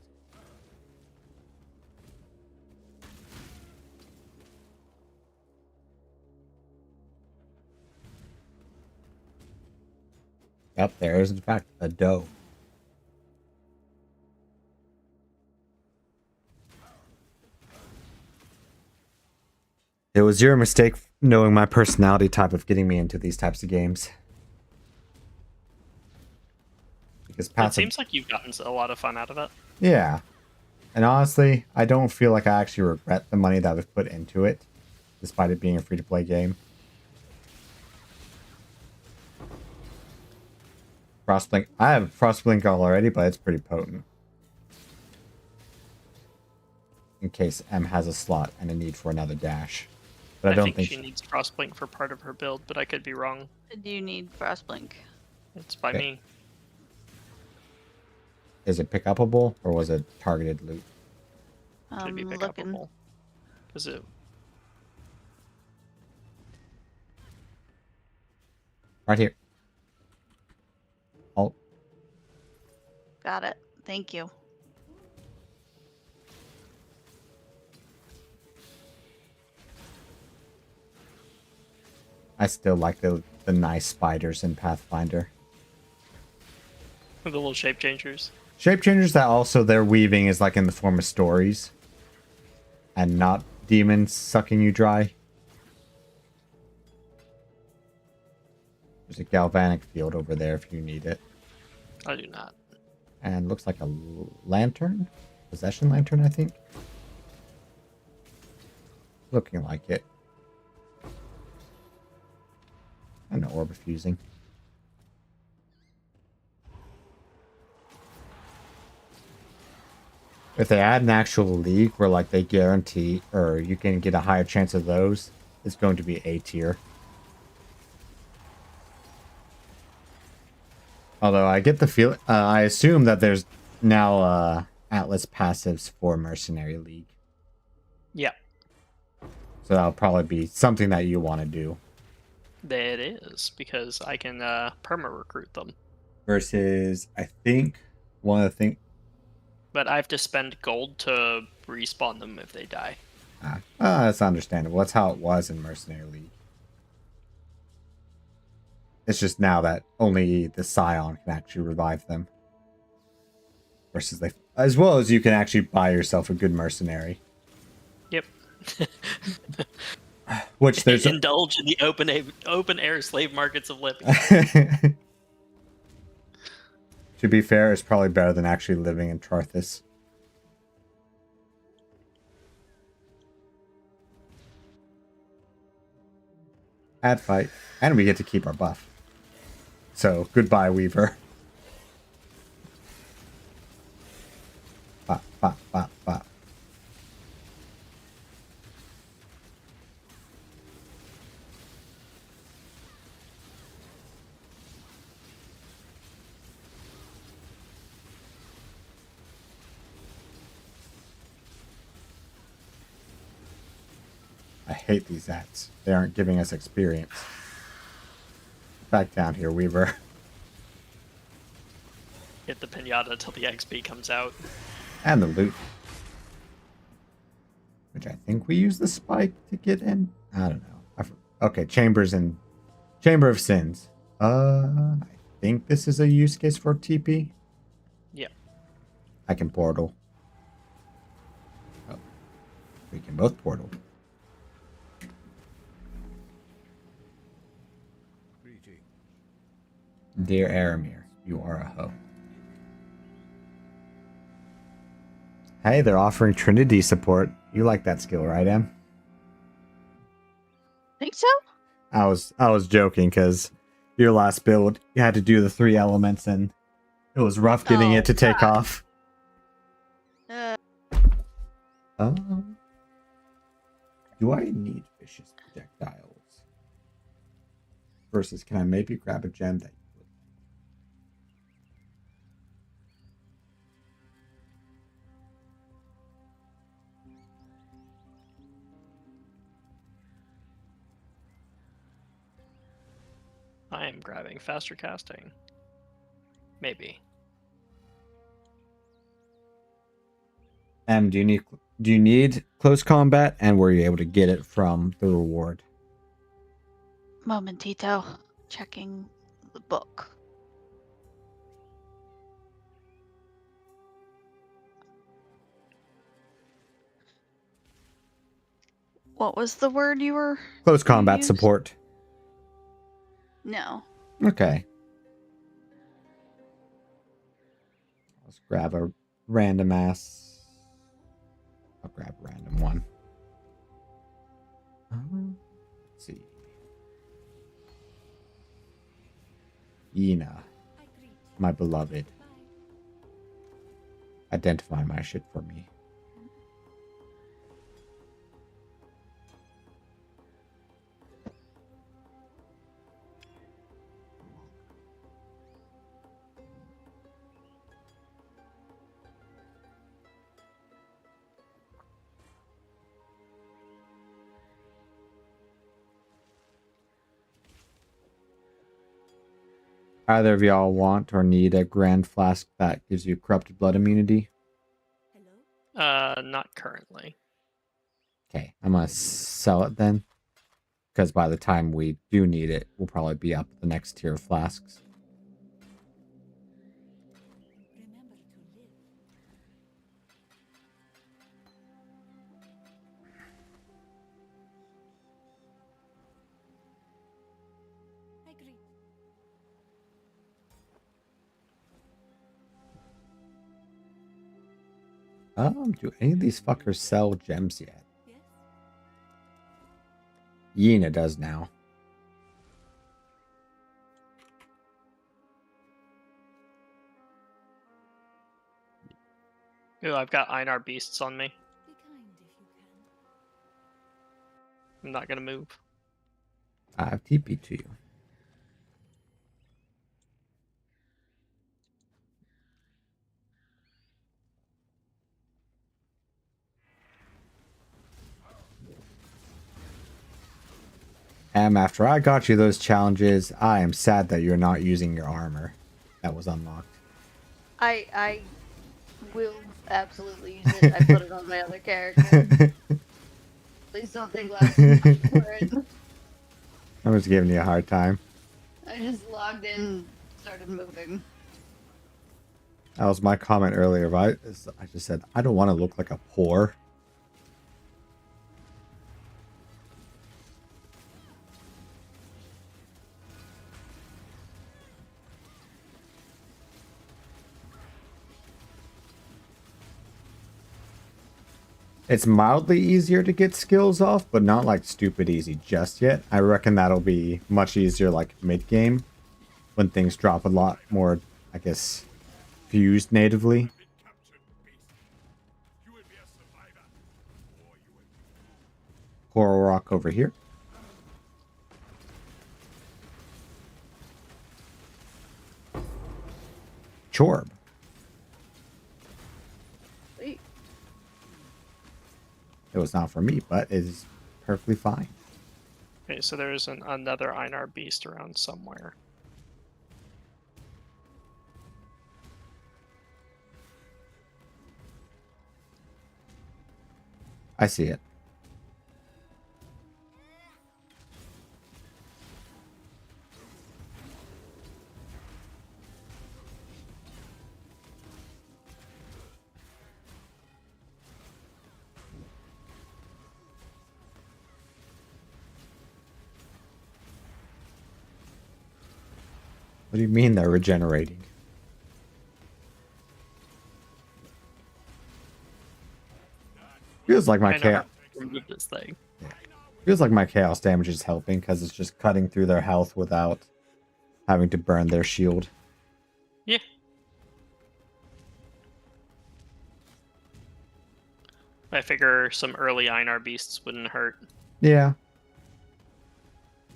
Yep, there is in fact a doe. It was your mistake knowing my personality type of getting me into these types of games. Because It seems like you've gotten a lot of fun out of it. Yeah. And honestly, I don't feel like I actually regret the money that I've put into it, despite it being a free-to-play game. Frostblink. I have Frostblink already, but it's pretty potent. In case M has a slot and a need for another dash. But I don't think she needs Frostblink for part of her build, but I could be wrong. Do you need Frostblink? It's by Okay. me. Is it pick upable or was it targeted loot? Should be pick Looking. upable. Because it Right here. Oh, Got it. Thank you. I still like the nice spiders in Pathfinder. the little shape changers. Shape changers that also their weaving is like in the form of stories. And not demons sucking you dry. There's a galvanic field over there if you need it. I do not. And looks like a lantern? Possession lantern, I think. Looking like it. And an orb of fusing. If they add an actual league where like they guarantee or you can get a higher chance of those, it's going to be A tier. Although I get the feel, I assume that there's now Atlas passives for Mercenary League. Yeah, So that'll probably be something that you want to do. that is, because I can perma-recruit them. Versus, I think, one of the things... But I have to spend gold to respawn them if they die. That's understandable. That's how it was in Mercenary League. It's just now that only the Scion can actually revive them. Versus they... As well as you can actually buy yourself a good mercenary. Yep. Which there's... Indulge in the open air slave markets of Libya. To be fair, it's probably better than actually living in Charthus. Add fight. And we get to keep our buff. So, goodbye, Weaver. Bop, bop, bop, bop. I hate these ads. They aren't giving us experience. Back down here, Weaver. Hit the pinata until the XP comes out. And the loot. Which I think we use the spike to get in. I don't know. Okay, Chambers and Chamber of Sins. I think this is a use case for TP. Yeah. I can portal. Oh. We can both portal. Dear Aramir, you are a hoe. Hey, they're offering Trinity support. You like that skill, right, Em? Think so? I was joking because your last build you had to do the 3 elements and it was rough getting it to take off. Do I need vicious projectiles? Versus, can I maybe grab a gem that? I am grabbing faster casting. Maybe. Do you need close combat, and were you able to get it from the reward? Momentito. Checking the book. What was the word you were? Close you combat used? support. No. Okay. Let's grab a random ass. I'll grab a random one. Let's see. Yina, my beloved. Identify my shit for me. Either of y'all want or need a grand flask that gives you corrupted blood immunity? Not currently. Okay, I'm gonna sell it then. Because by the time we do need it, we'll probably be up the next tier of flasks. Do any of these fuckers sell gems yet? Yina does now. Ooh, I've got Einar beasts on me. I'm not gonna move. I have TP to you. After I got you those challenges, I am sad that you're not using your armor that was unlocked. I will absolutely use it. I put it on my other character. Please don't think less for it. I'm just giving you a hard time. I just logged in and started moving. That was my comment earlier. I just said, I don't want to look like a whore. It's mildly easier to get skills off, but not like stupid easy just yet. I reckon that'll be much easier like mid-game when things drop a lot more, I guess, fused natively. Coral rock over here. Chorb. Sweet. It was not for me, but it is perfectly fine. Okay, so there's another Einar beast around somewhere. I see it. What do you mean they're regenerating? Feels like my chaos. This thing. Yeah. Feels like my chaos damage is helping because it's just cutting through their health without having to burn their shield. Yeah. I figure some early Einar beasts wouldn't hurt. Yeah.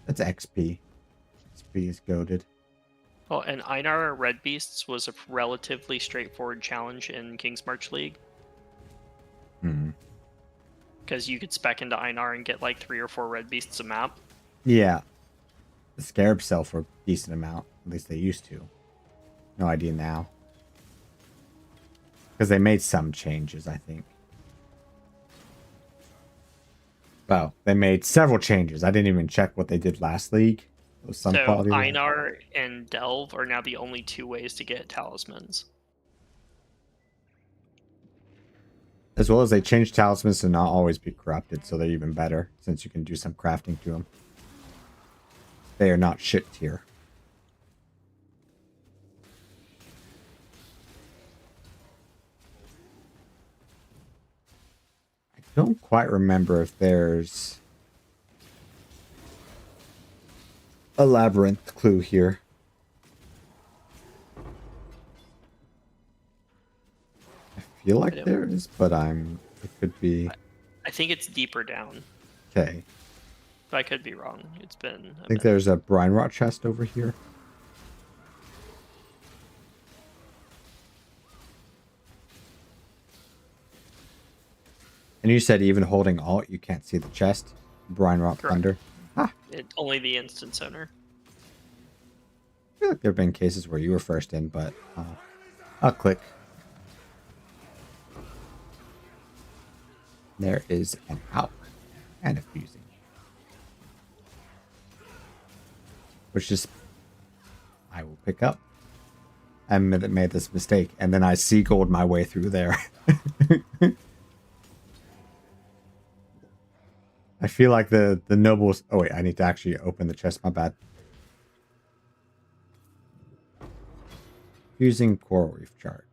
That's XP. XP is goated. Oh, and Einar Red Beasts was a relatively straightforward challenge in King's March League. Because you could spec into Einar and get like 3 or 4 Red Beasts a map. Yeah. the Scarab sell for a decent amount. At least they used to. No idea now. Because they made some changes, I think. Well, they made several changes. I didn't even check what they did last league. It was some So quality. Einar and Delve are now the only 2 ways to get talismans. As well as they changed talismans to not always be corrupted, so they're even better, since you can do some crafting to them. They are not shit tier. I don't quite remember if there's a labyrinth clue here. I feel like there is, but it could be. I think it's deeper down. Okay. But I could be wrong. It's been. I think there's a brine rot chest over here. And you said even holding alt, you can't see the chest. Brine rot thunder. Only the instance owner. I feel like there have been cases where you were first in, but I'll click. There is an out and a fusing. Which is, I will pick up. I made this mistake, and then I seagulled my way through there. I feel like the nobles. Oh wait, I need to actually open the chest. My bad. Fusing coral reef chart.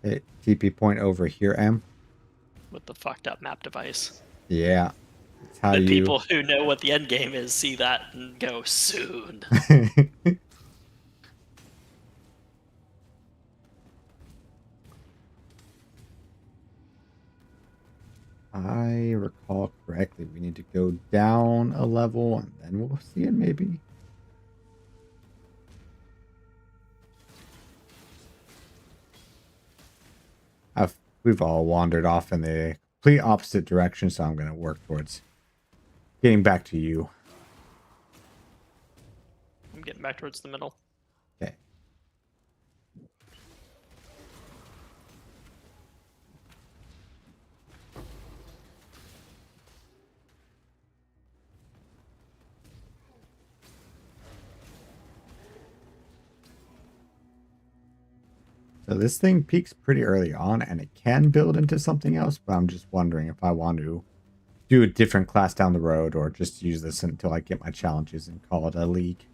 Okay, TP point over here, M. With the fucked up map device. Yeah. That's how The you... people who know what the end game is see that and go soon. I recall correctly, we need to go down a level and then we'll see it maybe. We've all wandered off in the complete opposite direction, so I'm going to work towards getting back to you. I'm getting back towards the middle. Okay. So this thing peaks pretty early on, and it can build into something else, but I'm just wondering if I want to do a different class down the road, or just use this until I get my challenges and call it a league.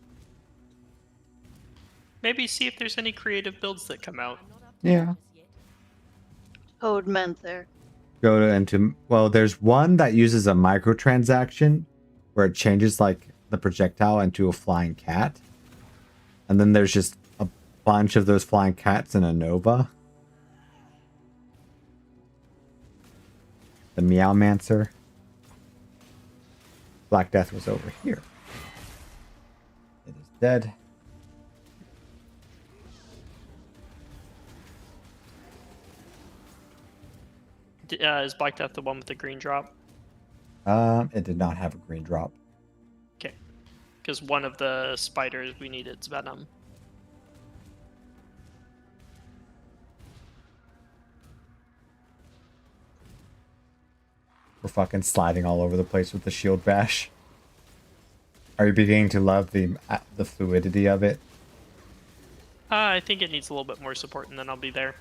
Maybe see if there's any creative builds that come out. Yeah. Code meant there. Go into, well, there's one that uses a microtransaction where it changes like the projectile into a flying cat. And then there's just a bunch of those flying cats in a Nova. The Meowmancer. Black Death was over here. It is dead. Is Black Death the one with the green drop? It did not have a green drop. Okay. Because one of the spiders we need its venom. We're fucking sliding all over the place with the shield bash. Are you beginning to love the fluidity of it? I think it needs a little bit more support, and then I'll be there.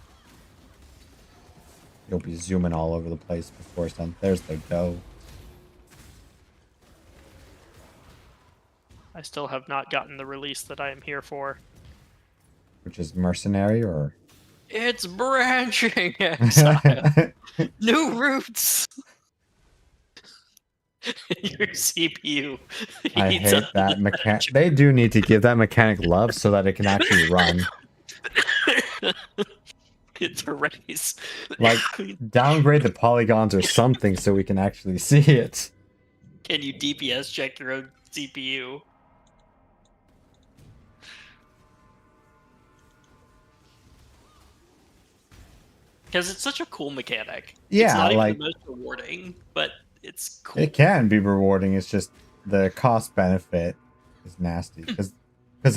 You'll be zooming all over the place before it's done. There's the dough. I still have not gotten the release that I am here for. Which is mercenary, or? It's branching exile. New roots. Your CPU. I hate that mechanic. They do need to give that mechanic love so that it can actually run. It's a race. Like, downgrade the polygons or something so we can actually see it. Can you DPS check your own CPU? Because it's such a cool mechanic. Yeah, it's not even like- the most rewarding, but it's cool. It can be rewarding. It's just the cost benefit is nasty because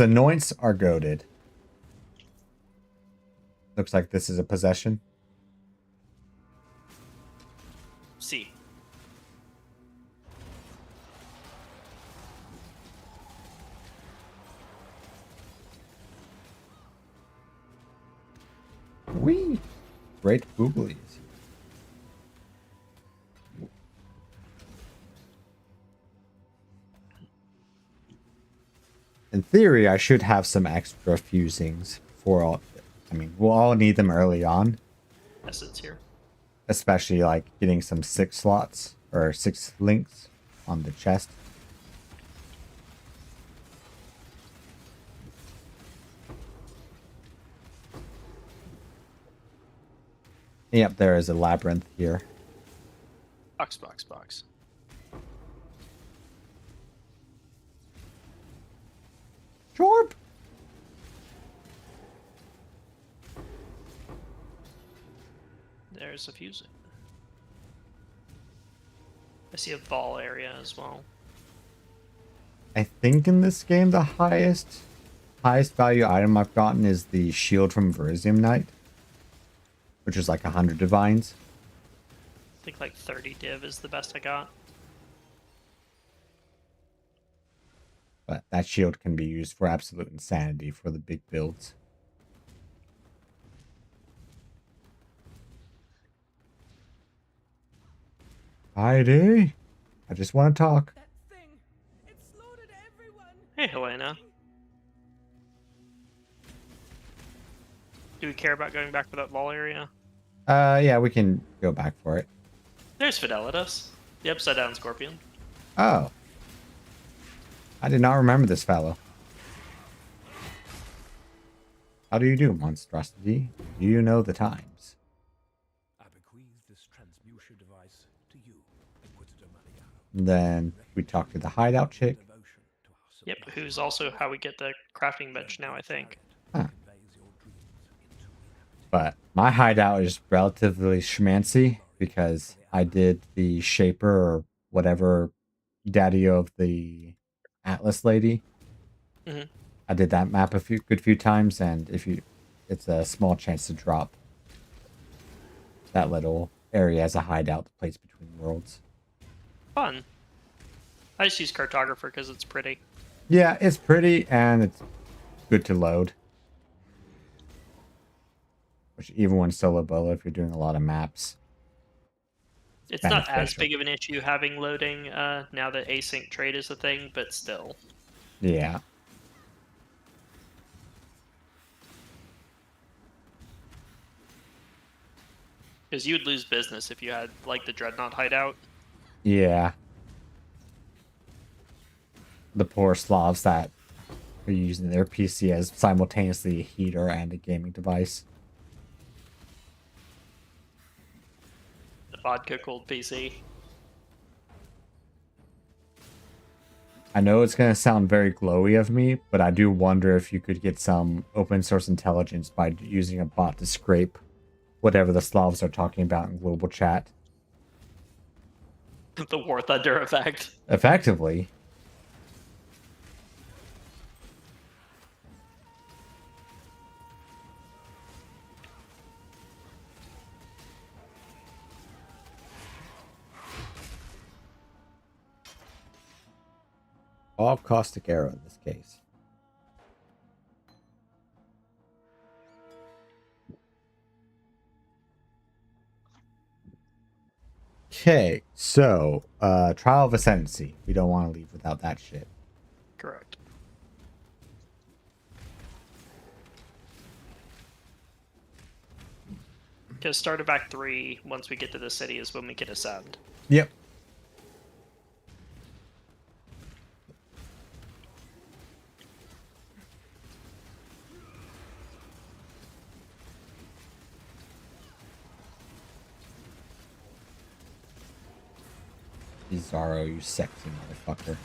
anoints are goaded. Looks like this is a possession. See. Wee! Great googlies. In theory, I should have some extra fusings for all. I mean, we'll all need them early on, Essence here. especially like getting some 6 slots or 6 links on the chest. Yep, there is a labyrinth here. Box. Chorp! There's a fusing. I see a ball area as well. I think in this game the highest value item I've gotten is the shield from Verisium Knight, which is like 100 divines. I think like 30 div is the best I got. But that shield can be used for absolute insanity for the big builds. Heidi, I just want to talk. That thing, it slaughtered everyone. Hey, Helena. Do we care about going back to that ball area? Yeah, we can go back for it. There's Fidelitas, the upside down scorpion. Oh. I did not remember this fellow. How do you do, monstrosity? Do you know the times? I bequeath this transmutation device to you, Inquisitor Maliano. Then we talk to the hideout chick. Devotion to our Yep, sublime who's also how we get the crafting bench now, I think. Huh. conveys your dreams into reality. But my hideout is relatively schmancy because I did the Shaper or whatever daddy of the Atlas lady. Mhm. I did that map a good few times, and it's a small chance to drop that little area as a hideout, the place between worlds. Fun. I just use cartographer because it's pretty. Yeah, it's pretty and it's good to load. Which even when solo bolo, if you're doing a lot of maps. It's not as beneficial. big of an issue having loading now that async trade is a thing, but still. Yeah. Because you would lose business if you had, like, the Dreadnought hideout. Yeah. The poor Slavs that are using their PC as simultaneously a heater and a gaming device. The vodka cooled PC. I know it's going to sound very glowy of me, but I do wonder if you could get some open source intelligence by using a bot to scrape whatever the Slavs are talking about in global chat. The War Thunder effect. Effectively. All caustic arrow in this case. Okay, so Trial of Ascendancy. We don't want to leave without that shit. Correct. Because start of Act 3, once we get to the city, is when we can ascend. Yep. Bizarro, you sexy motherfucker.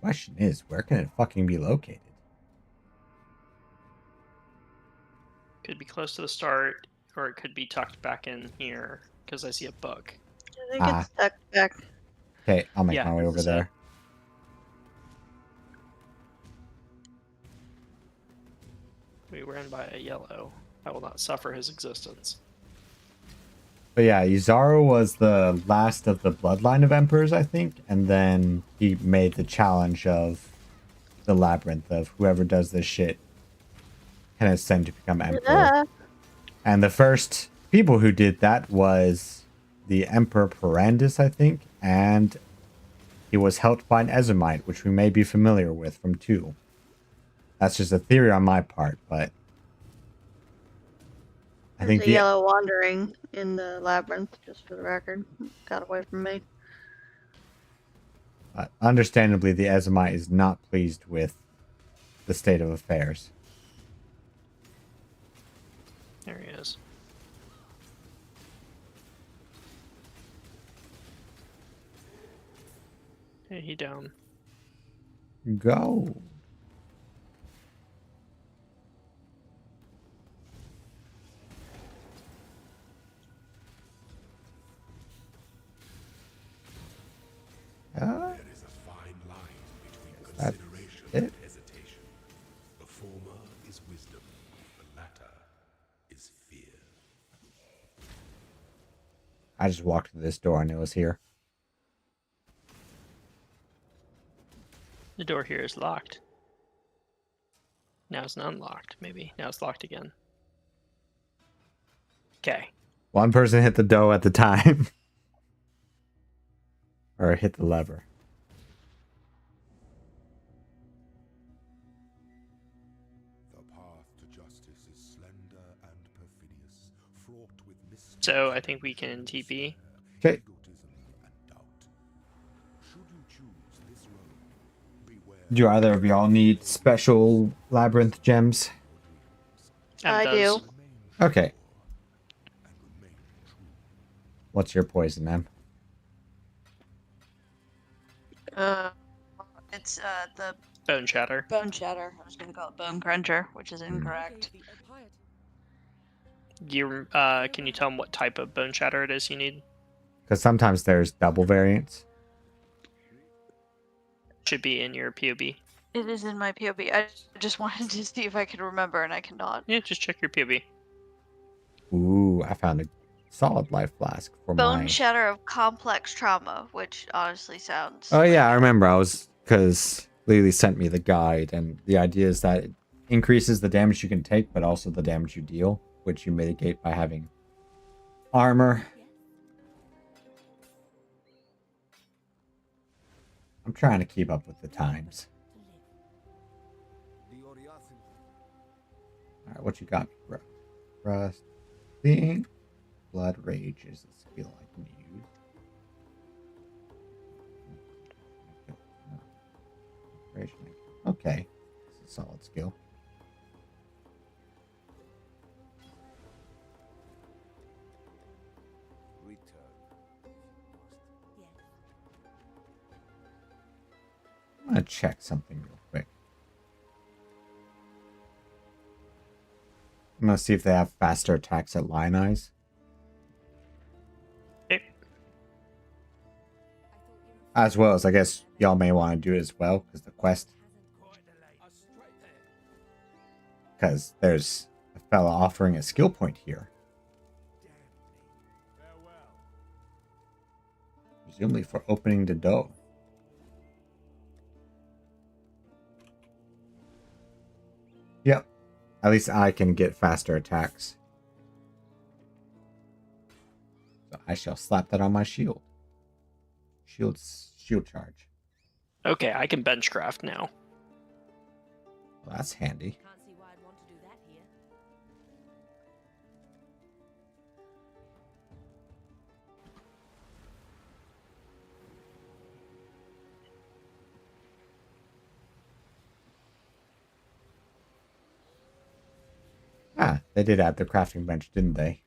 Question is, where can it fucking be located? Could be close to the start, or it could be tucked back in here because I see a book. I think Ah. it's stuck back. Okay, I'll make Yeah, my way this over is it. there. We ran by a yellow. I will not suffer his existence. But yeah, Yuzaru was the last of the bloodline of emperors, I think, and then he made the challenge of the labyrinth of whoever does this shit can ascend to become emperor. Yeah. And the first people who did that was the Emperor Perandus, I think, and he was helped by an Ezomite, which we may be familiar with from 2. That's just a theory on my part, but I There's think a yellow wandering in the labyrinth, just for the record. Got away from me. understandably, the Ezomite is not pleased with the state of affairs. There he is. Hey, he down. Go. There is a fine line between That's consideration it. and hesitation. The former is wisdom, the latter is fear. I just walked through this door and it was here. The door here is locked. Now it's unlocked, maybe. Now it's locked again. Okay. One person hit the dough at the time. Or hit the lever. The path to justice is slender and perfidious, fraught with mystery. So I think we can TP. Okay. Egotism and doubt. Should you choose this road, beware. Do either of y'all need special labyrinth gems? Em I does. do. Okay. And remain true. What's your poison, Em? It's the Bone shatter. bone shatter. I was gonna call it bone cruncher, which is incorrect. Can you tell him what type of bone shatter it is you need? Because sometimes there's double variants. Should be in your POB. It is in my POB. I just wanted to see if I could remember, and I cannot. Yeah, just check your POB. Ooh, I found a solid life flask for Bone my... shatter of complex trauma, which honestly sounds. Oh yeah, I like- remember. I was... Because Lily sent me the guide, and the idea is that it increases the damage you can take, but also the damage you deal, which you mitigate by having armor. I'm trying to keep up with the times. Alright, what you got me, bro? Rusting. Blood Rage is a skill I can use. Okay. It's a solid skill. I'm gonna check something real quick. I'm gonna see if they have faster attacks at Lion Eyes. Okay. As well as, I guess, y'all may want to do it as well, because the quest. Because there's a fella offering a skill point here. Presumably for opening the door. Yep. At least I can get faster attacks. So I shall slap that on my shield. Shield charge. Okay, I can benchcraft now. Well, that's handy. Can't see why I'd want to do that here. Ah, they did add the crafting bench, didn't they?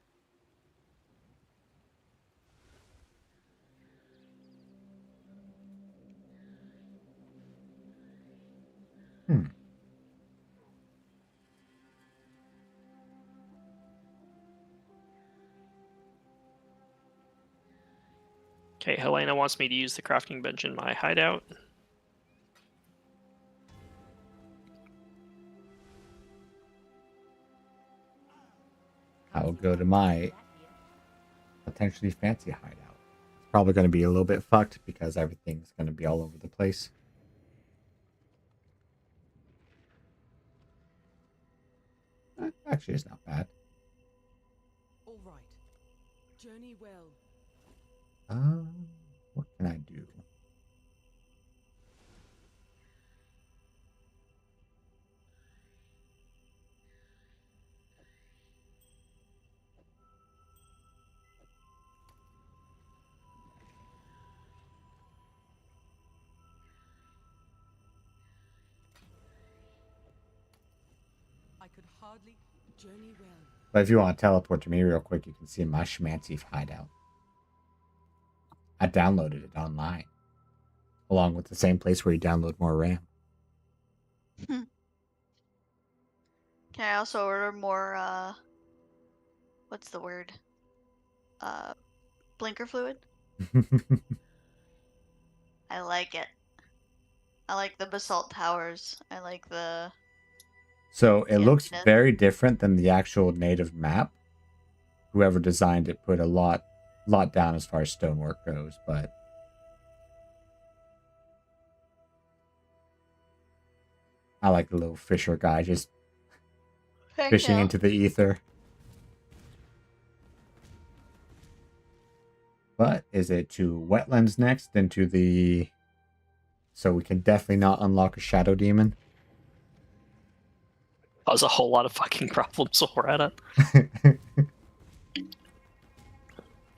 Okay, Helena wants me to use the crafting bench in my hideout. I'll go to my potentially fancy hideout. It's probably going to be a little bit fucked because everything's going to be all over the place. Actually, it's not bad. All right. Journey well. What can I do? I could hardly journey well. But if you want to teleport to me real quick, you can see my schmancy hideout. I downloaded it online, along with the same place where you download more RAM. Can I also order more, what's the word? Blinker fluid? I like it. I like the basalt towers. I like the... So it looks emptiness. very different than the actual native map. Whoever designed it put a lot down as far as stonework goes, but I like the little fisher guy just Heck fishing yeah. into the ether. But is it to wetlands next, then to the... So we can definitely not unlock a shadow demon. Cause a whole lot of fucking problems while we're at it.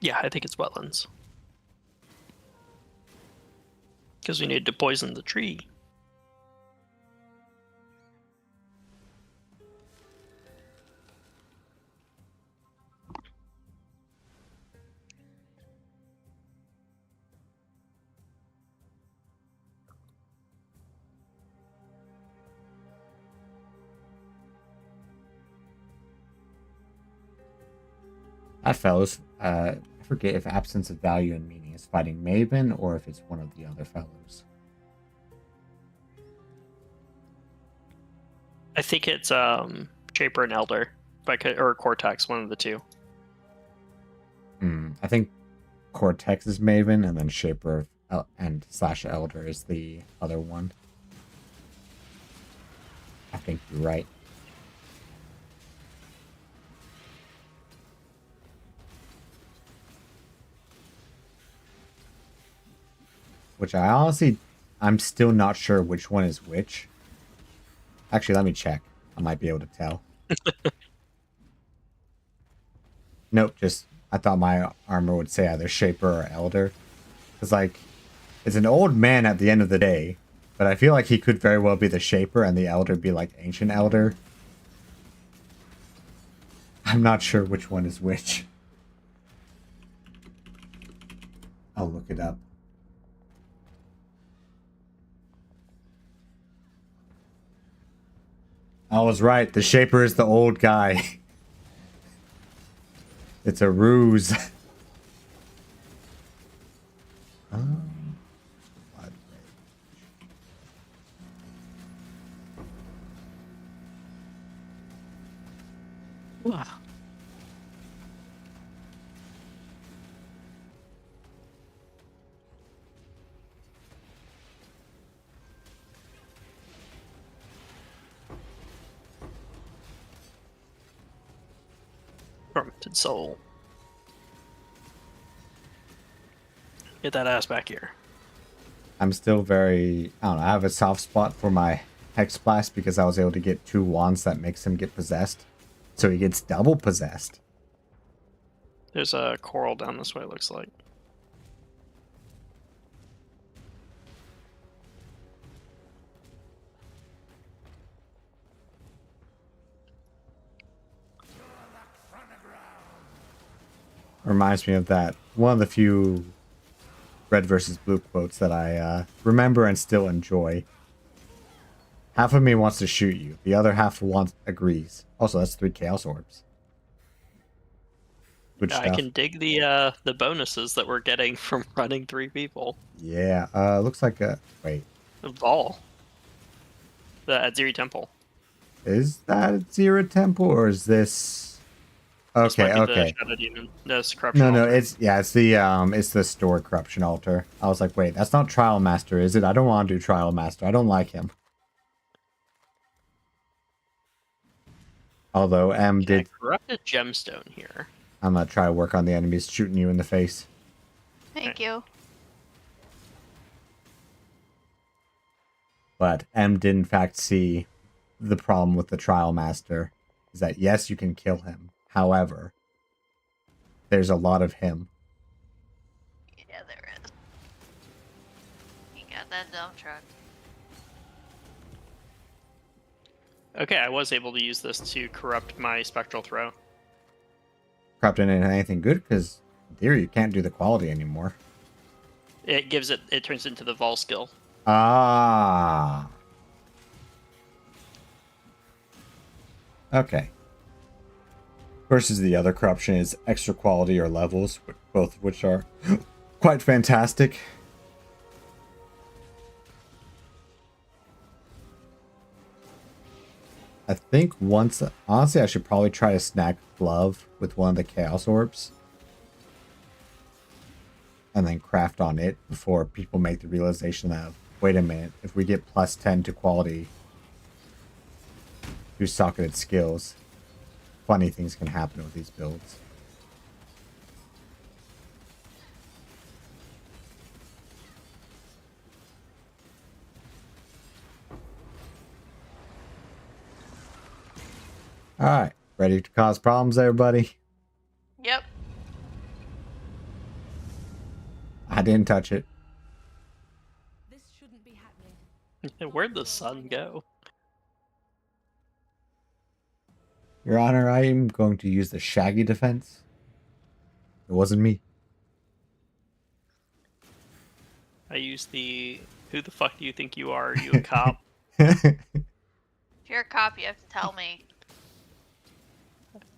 Yeah, I think it's wetlands. Because we need to poison the tree. That fellows, I forget if absence of value and meaning is fighting Maven or if it's one of the other fellows. I think it's Shaper and Elder, or Cortex, one of the two. I think Cortex is Maven, and then Shaper and / Elder is the other one. I think you're right. Which I'm still not sure which one is which. Actually, let me check. I might be able to tell. Nope, I thought my armor would say either Shaper or Elder. Because, like, it's an old man at the end of the day. But I feel like he could very well be the Shaper and the Elder be, like, Ancient Elder. I'm not sure which one is which. I'll look it up. I was right. The Shaper is the old guy. It's a ruse. Wow. Tormented soul. Get that ass back here. I'm still very... I don't know. I have a soft spot for my Hex Blast because I was able to get 2 wands that makes him get possessed. So he gets double possessed. There's a coral down this way, it looks like. Reminds me of that. One of the few red versus blue quotes that I remember and still enjoy. Half of me wants to shoot you. The other half agrees. Also, that's 3 Chaos Orbs. Good I stuff. can dig the bonuses that we're getting from running 3 people. Yeah. Looks like a wait. Vol. The Aziri Temple. Is that Zero Temple or is this? This Okay. might be the Okay. Shadow Demon. No, it's Corruption No, Altar. it's the Store Corruption Altar. I was like, wait, that's not Trial Master, is it? I don't want to do Trial Master. I don't like him. Although M Okay, did. corrupted gemstone here. I'm gonna try to work on the enemies shooting you in the face. Thank you. But M did in fact see the problem with the Trial Master is that yes, you can kill him. However, there's a lot of him. Yeah, there is. You got that dump truck. Okay, I was able to use this to corrupt my Spectral Throw. Corrupting ain't anything good because in theory you can't do the quality anymore. It gives it turns into the Vol skill. Ah. Okay. Versus the other corruption is extra quality or levels, both of which are quite fantastic. I think once, honestly, I should probably try to snack Glove with one of the Chaos Orbs. And then craft on it before people make the realization that, wait a minute, if we get plus 10 to quality through socketed skills, funny things can happen with these builds. Alright, ready to cause problems, everybody? Yep. I didn't touch it. This shouldn't be happening. Where'd the sun go? Your Honor, I am going to use the Shaggy defense. It wasn't me. I used the... Who the fuck do you think you are? Are you a cop? If you're a cop, you have to tell me.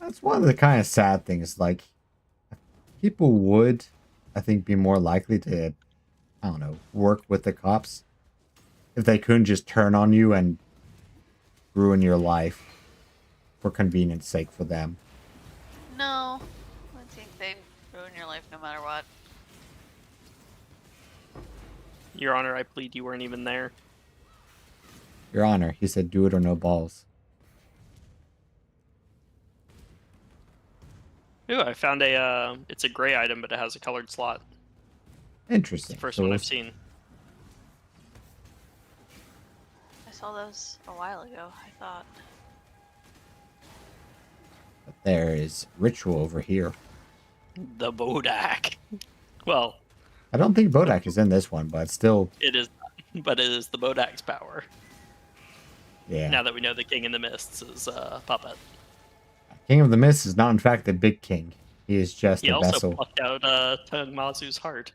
That's one of the kind of sad things. Like, people would, I think, be more likely to, I don't know, work with the cops if they couldn't just turn on you and ruin your life for convenience sake for them. No. I think they ruin your life no matter what. Your Honor, I plead you weren't even there. Your Honor, he said do it or no balls. Ooh, I found a, it's a gray item, but it has a colored slot. It's Interesting. the first So one I've seen. I saw those a while ago, I thought. there is ritual over here. The Bodak. Well, I don't think Bodak is in this one, but still, it is, but it is the Bodak's power. yeah. Now that we know the King in the Mists is puppet. King of the Mist is not in fact the big king. He is just He a also vessel. plucked out Tung Mazu's heart.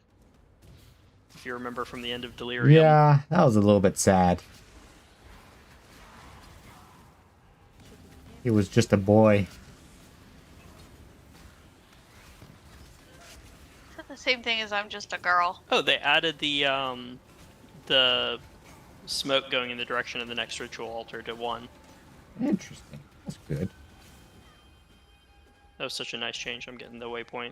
If you remember from the end of Delirium. Yeah, that was a little bit sad. He was just a boy. Is that the same thing as I'm just a girl? Oh, they added the smoke going in the direction of the next ritual altar to 1. Interesting. That's good. That was such a nice change. I'm getting the waypoint.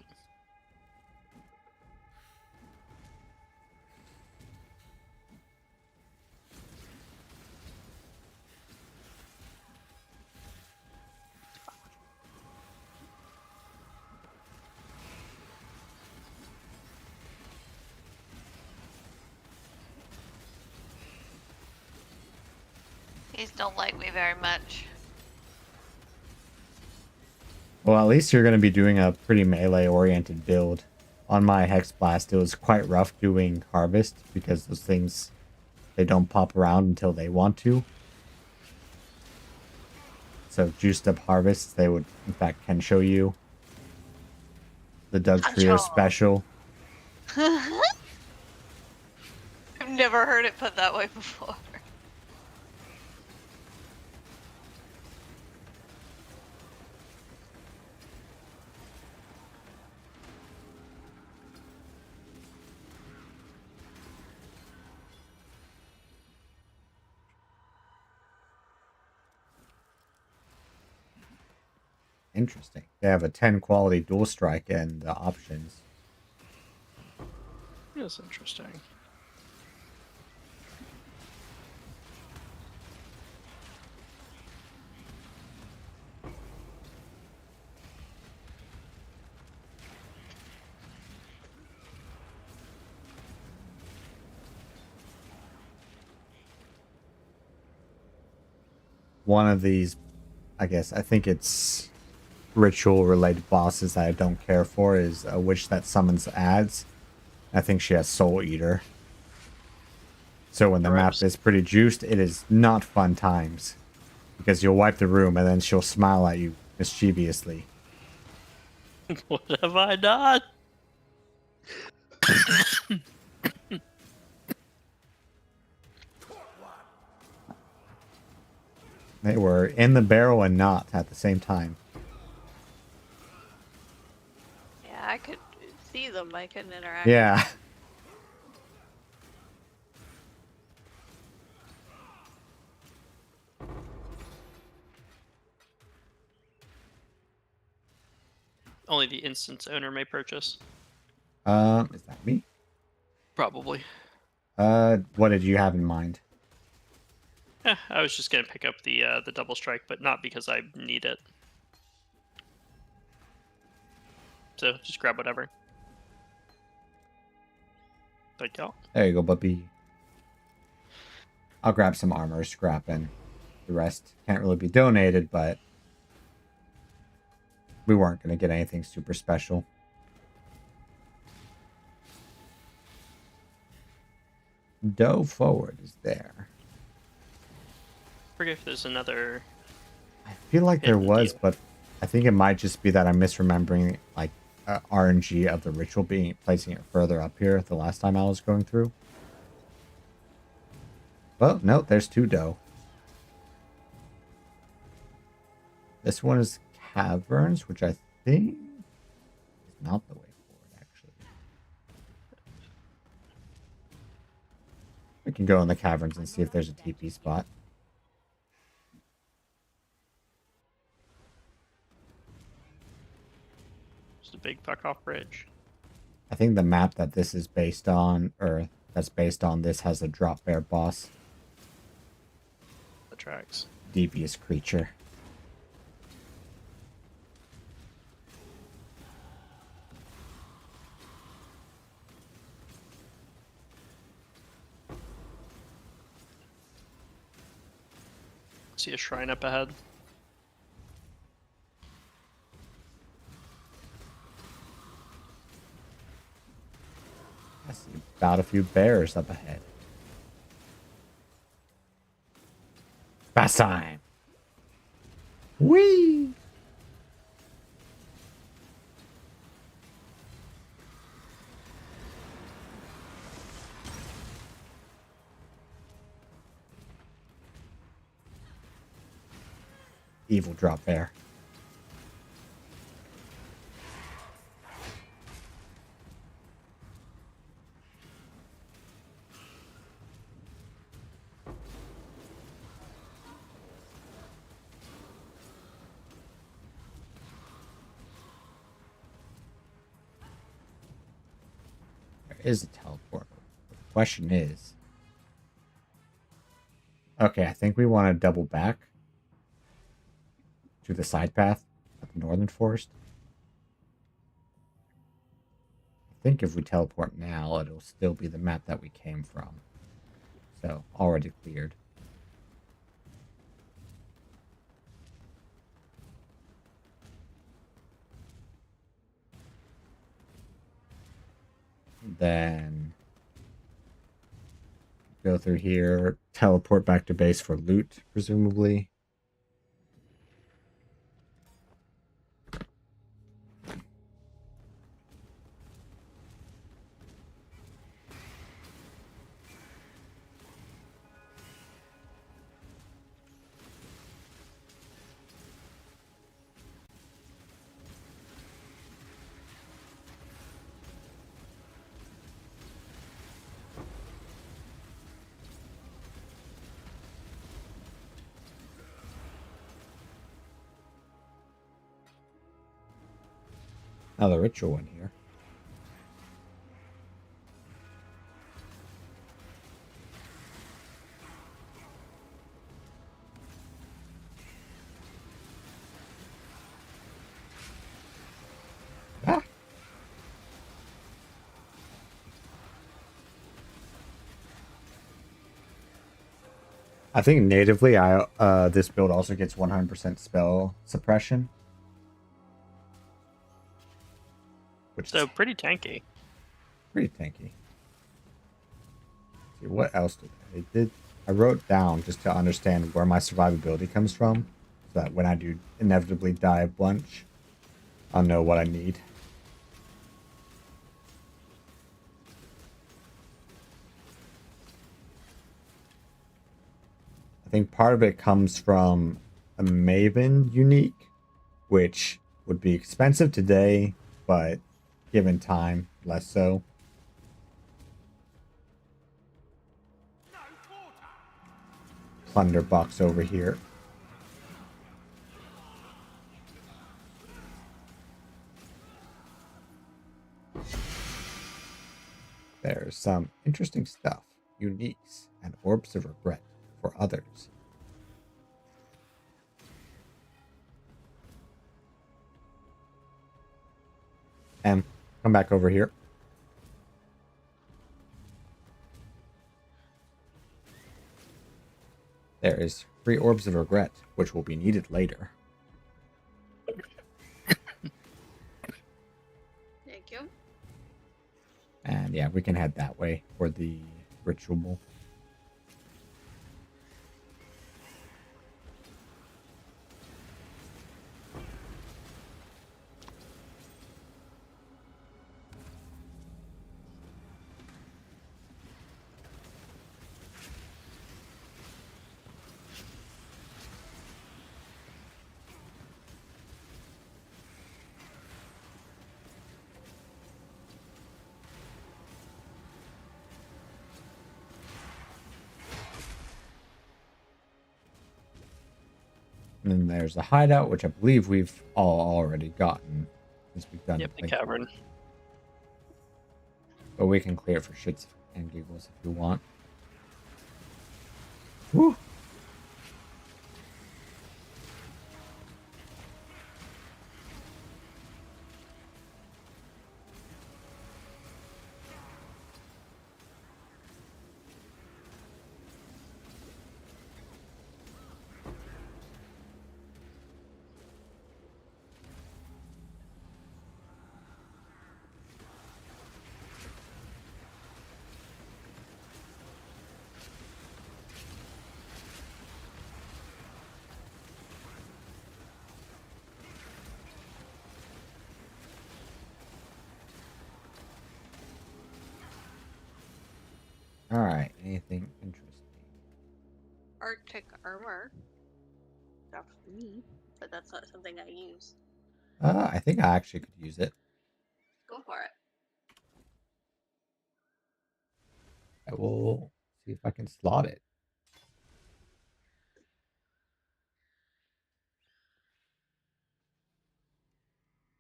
These don't like me very much. Well, at least you're going to be doing a pretty melee-oriented build. On my Hex Blast, it was quite rough doing Harvest, because those things, they don't pop around until they want to. So juiced up Harvests, they would, in fact, can show you. The Doug Trio special. I've never heard it put that way before. Interesting. They have a 10 quality dual strike and the options. That's interesting. One of these, I think it's ritual related bosses that I don't care for is a witch that summons ads. I think she has Soul Eater. So when the map Gross. is pretty juiced, it is not fun times. Because you'll wipe the room and then she'll smile at you mischievously. What have I done? They were in the barrel and not at the same time. Yeah, I could see them. I couldn't interact. Yeah. Only the instance owner may purchase. Is that me? Probably. What did you have in mind? I was just gonna pick up the double strike, but not because I need it. So just grab whatever. Thank y'all. There you go, Bubby. I'll grab some armor, scrap, and the rest can't really be donated, but we weren't going to get anything super special. Doe forward is there. Forget if there's another. I feel like there Hidden was, deal. but I think it might just be that I'm misremembering like RNG of the ritual placing it further up here the last time I was going through. Well, no, there's two doe. This one is caverns, which I think is not the way forward, actually. We can go in the caverns and see if there's a TP spot. Just a big fuck off bridge. I think the map that this is based on, or that's based on this, has a drop bear boss. The tracks. Devious creature. See a shrine up ahead. I see about a few bears up ahead. Fast time. Whee! Evil drop bear. There is a teleport. The question is... Okay, I think we want to double back to the side path of the northern forest. I think if we teleport now, it'll still be the map that we came from. So, already cleared. Then go through here, teleport back to base for loot, presumably. Another ritual in here. Ah. I think natively, this build also gets 100% spell suppression, which So is pretty tanky. pretty tanky. Let's see, what else did I did? I wrote down just to understand where my survivability comes from, so that when I do inevitably die a bunch, I'll know what I need. I think part of it comes from a Maven unique, which would be expensive today, but given time, less so. Plunder box over here. There's some interesting stuff, uniques, and orbs of regret for others. And come back over here. There is 3 orbs of regret, which will be needed later. Thank you. And yeah, we can head that way for the ritual. And then there's the hideout, which I believe we've all already gotten since we've done Yep, the cavern. But we can clear it for shits and giggles if you want. Woo! Alright, anything interesting? Arctic armor. Not for me, but that's not something I use. I think I actually could use it. Go for it. I will see if I can slot it.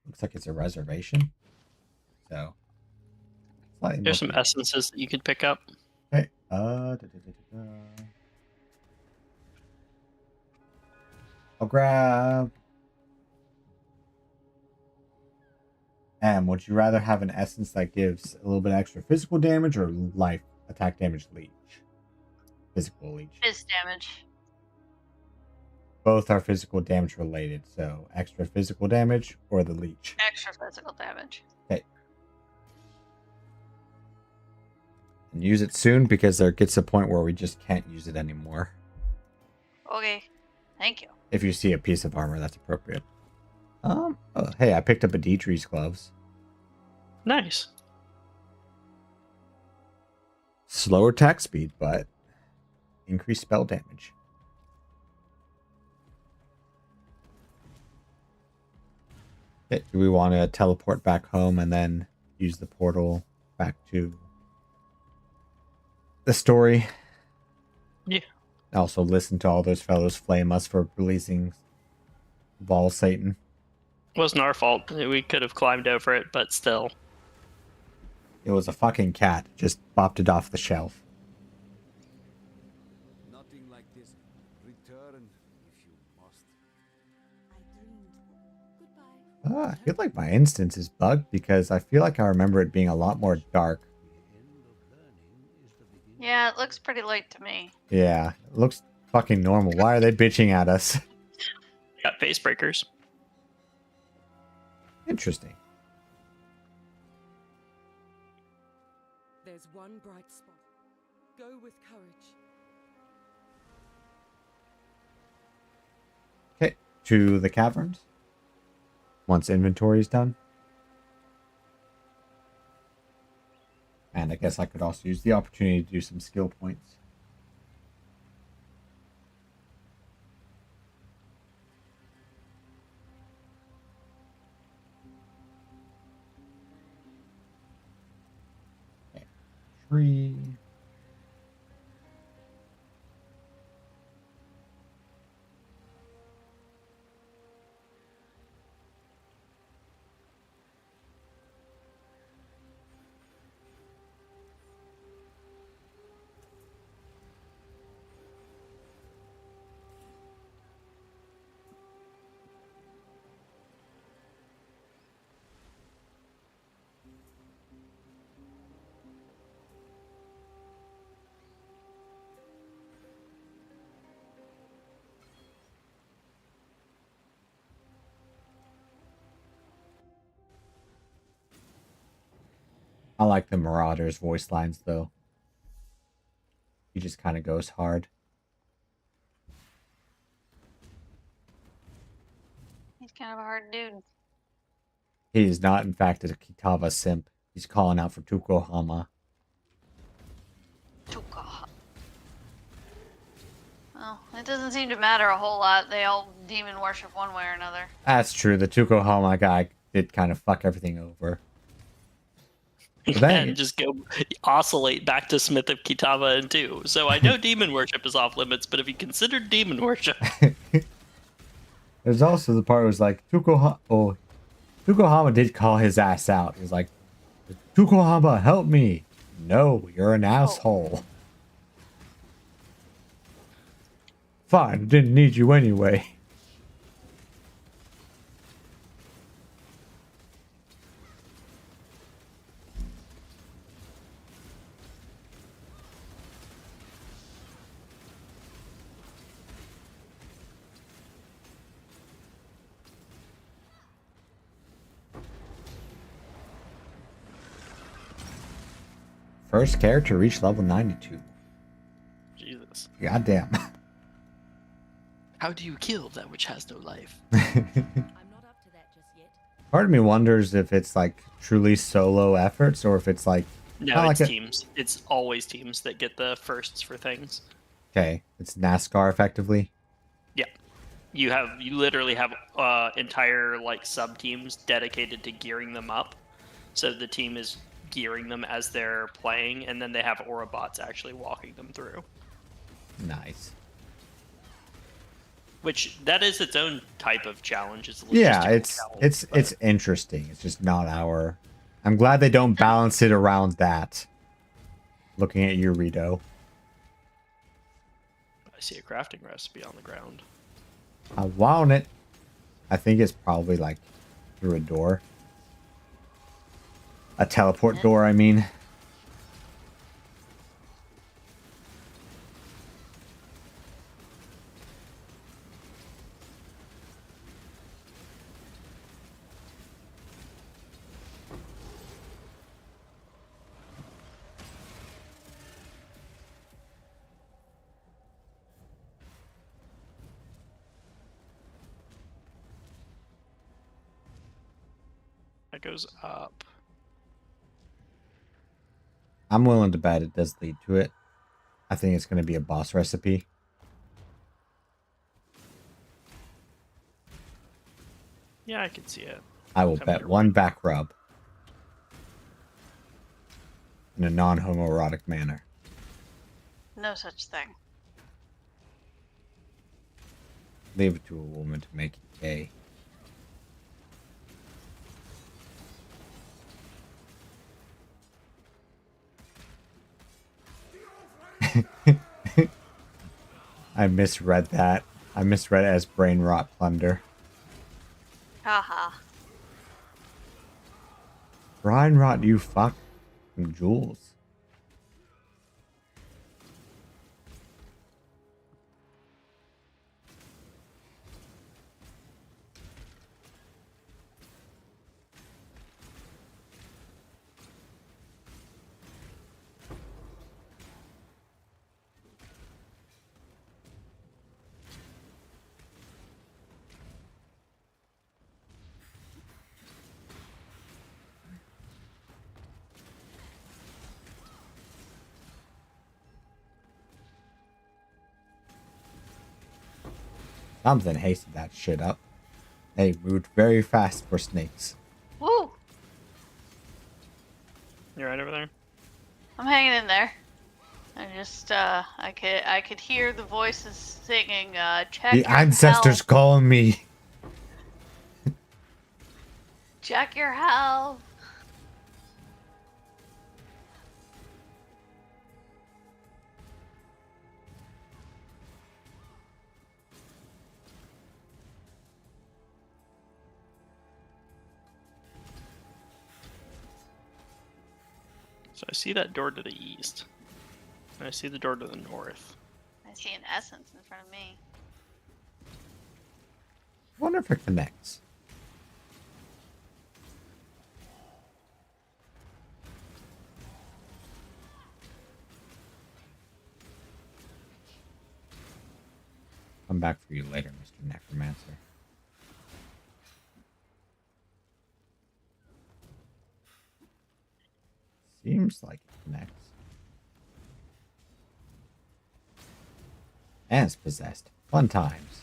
Looks like it's a reservation. So, slightly There's more. some essences that you could pick up. Okay. I'll grab. Would you rather have an essence that gives a little bit extra physical damage or life attack damage leech? Physical leech. Fizz damage. Both are physical damage related, so extra physical damage or the leech. Extra physical damage. Okay. And use it soon because there gets a point where we just can't use it anymore. Okay. Thank you. If you see a piece of armor that's appropriate. Oh, hey, I picked up a Dietrich's gloves. Nice. Slower attack speed, but increased spell damage. Okay, do we want to teleport back home and then use the portal back to the story? Yeah. Also listen to all those fellows flame us for releasing Vol Satan. Wasn't our fault. We could have climbed over it, but still. It was a fucking cat. Just bopped it off the shelf. Nothing like this. Return if you must. I dreamed. Goodbye. I feel like my instance is bugged because I feel like I remember it being a lot more dark. Yeah, it looks pretty light to me. Yeah, it looks fucking normal. Why are they bitching at us? Got face breakers. Interesting. There's one bright spot. Go with courage. Okay, to the caverns. Once inventory is done. And I guess I could also use the opportunity to do some skill points. Okay. Tree. I like the Marauder's voice lines, though. He just kind of goes hard. He's kind of a hard dude. He is not, in fact, a Kitava simp. He's calling out for Tukohama. Tuka. Well, it doesn't seem to matter a whole lot. They all demon worship one way or another. That's true. The Tukohama guy did kind of fuck everything over. But And just go oscillate back to Smith of Kitava and 2. So I know demon worship is off limits, but if you considered demon worship... There's also the part where it was like, Tukohama did call his ass out. He was like, Tukohama, help me. No, you're an asshole. Fine, didn't need you anyway. First character reached level 92. Jesus. Goddamn. How do you kill that which has no life? I'm not up to that just yet. Part of me wonders if it's like truly solo efforts or if it's like... No, kinda it's like a- teams. It's always teams that get the firsts for things. Okay, it's NASCAR effectively. Yeah. You literally have entire like sub teams dedicated to gearing them up. So the team is gearing them as they're playing, and then they have aura bots actually walking them through. Nice. Which that is its own type of challenge. It's a Yeah, logistical challenge, but it's interesting. It's just not our... I'm glad they don't balance it around that. Looking at you, Rito. I see a crafting recipe on the ground. I want it. I think it's probably like through a door. A teleport door, I mean. That goes up. I'm willing to bet it does lead to it. I think it's going to be a boss recipe. Yeah, I can see it. I will Come bet your one way. back rub. In a non-homoerotic manner. No such thing. Leave it to a woman to make it gay. I misread that. I misread it as brain rot plunder. Haha. Brain rot, you fuck. Jules. Something hasted that shit up. They moved very fast for snakes. Woo! You right over there? I'm hanging in there. I just, I could hear the voices singing, check The your ancestors health. calling me. Check your health. So I see that door to the east. And I see the door to the north. I see an essence in front of me. I wonder if it connects. Come back for you later, Mr. Necromancer. Seems like it connects. And it's possessed. Fun times.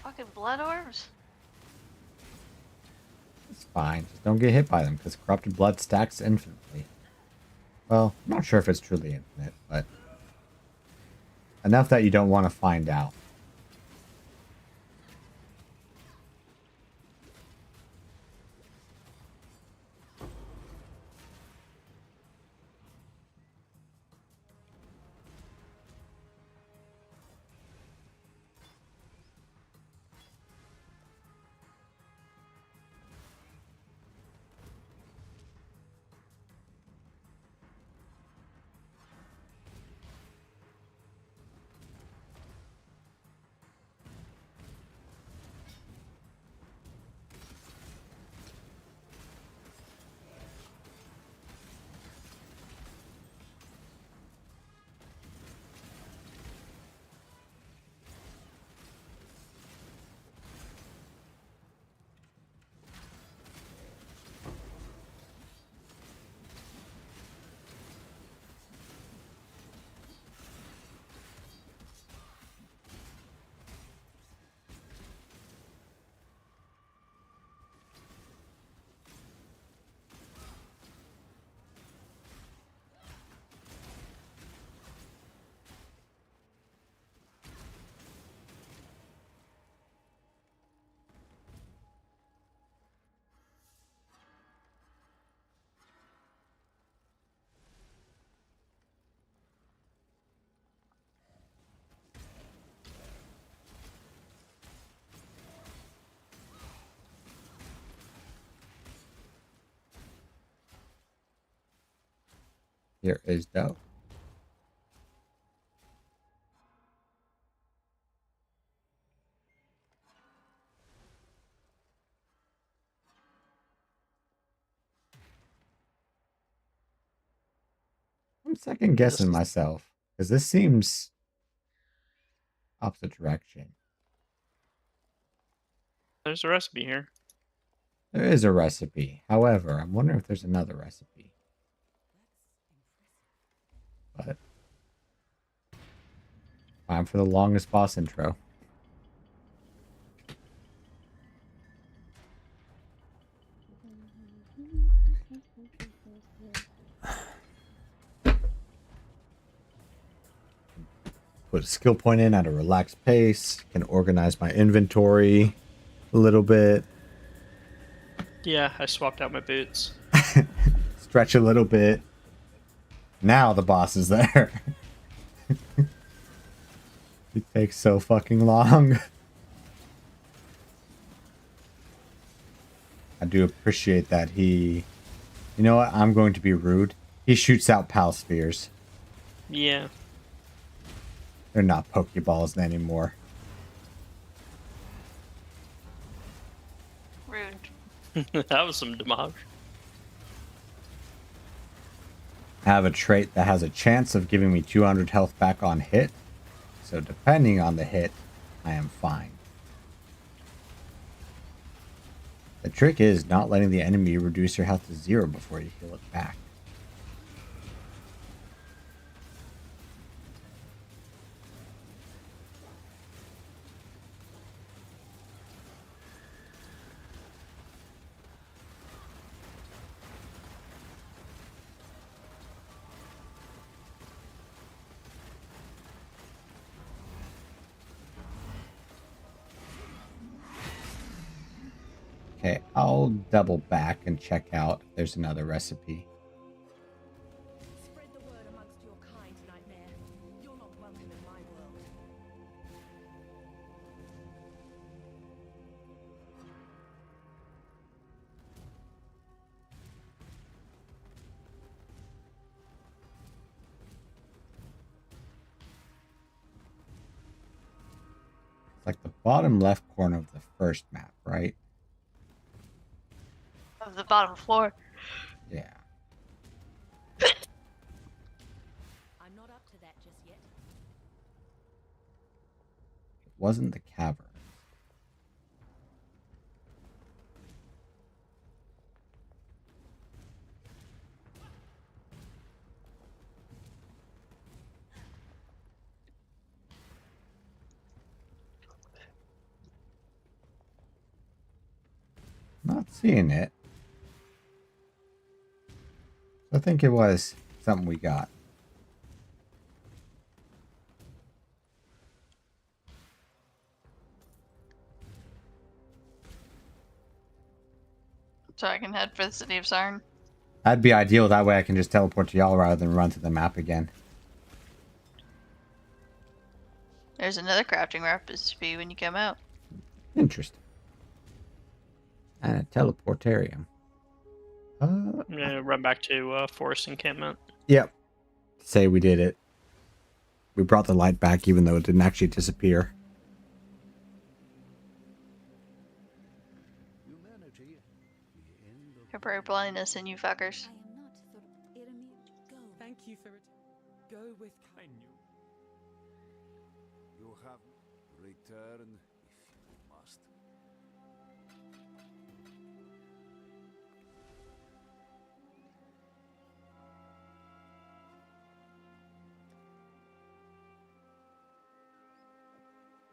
Fucking blood orbs? It's fine. Just don't get hit by them, because corrupted blood stacks infinitely. Well, I'm not sure if it's truly infinite, but enough that you don't want to find out. Here is dough. I'm second guessing myself, because this seems opposite direction. There's a recipe here. There is a recipe. However, I'm wondering if there's another recipe. But time for the longest boss intro. Put a skill point in at a relaxed pace. Can organize my inventory a little bit. Yeah, I swapped out my boots. Stretch a little bit. Now the boss is there. It takes so fucking long. I do appreciate that he... You know what? I'm going to be rude. He shoots out pal spheres. Yeah. They're not Pokeballs anymore. Rude. That was some damage. I have a trait that has a chance of giving me 200 health back on hit. So depending on the hit, I am fine. The trick is not letting the enemy reduce your health to 0 before you heal it back. Okay, I'll double back and check out if there's another recipe. Spread the word amongst your kind, Nightmare. You're not welcome in my world. It's like the bottom left corner of the first map, right? Of the bottom floor. Yeah. I'm not up to that just yet. It wasn't the cavern. Not seeing it. I think it was something we got. So I can head for the city of Sarn. That'd be ideal. That way I can just teleport to y'all rather than run to the map again. There's another crafting recipe when you come out. Interesting. And a teleportarium. I'm gonna run back to forest encampment. Yep. Say we did it. We brought the light back even though it didn't actually disappear. Humanity, the end of Temporary blindness in you fuckers. I am not the enemy. Go. Thank you for it. Go with kindness. You have return if you must.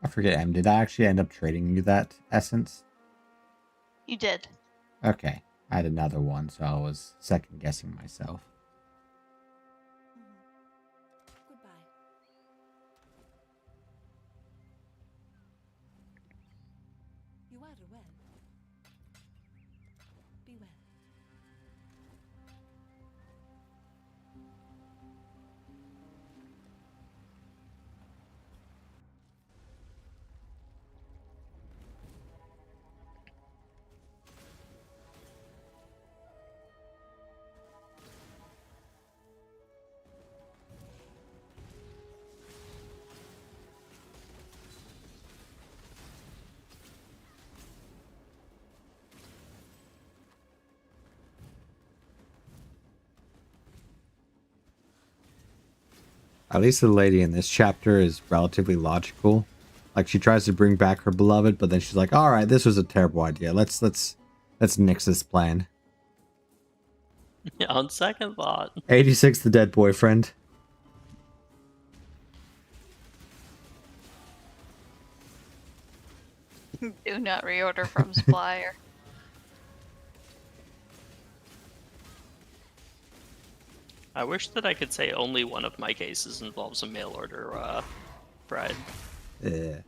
I forget, Em, did I actually end up trading you that essence? You did. Okay. I had another one, so I was second guessing myself. Goodbye. You are well. Be well. At least the lady in this chapter is relatively logical. Like, she tries to bring back her beloved, but then she's like, all right, this was a terrible idea. Let's nix this plan. Yeah, on second thought. 86, the dead boyfriend. Do not reorder from supplier. I wish that I could say only one of my cases involves a mail order bride. Yeah.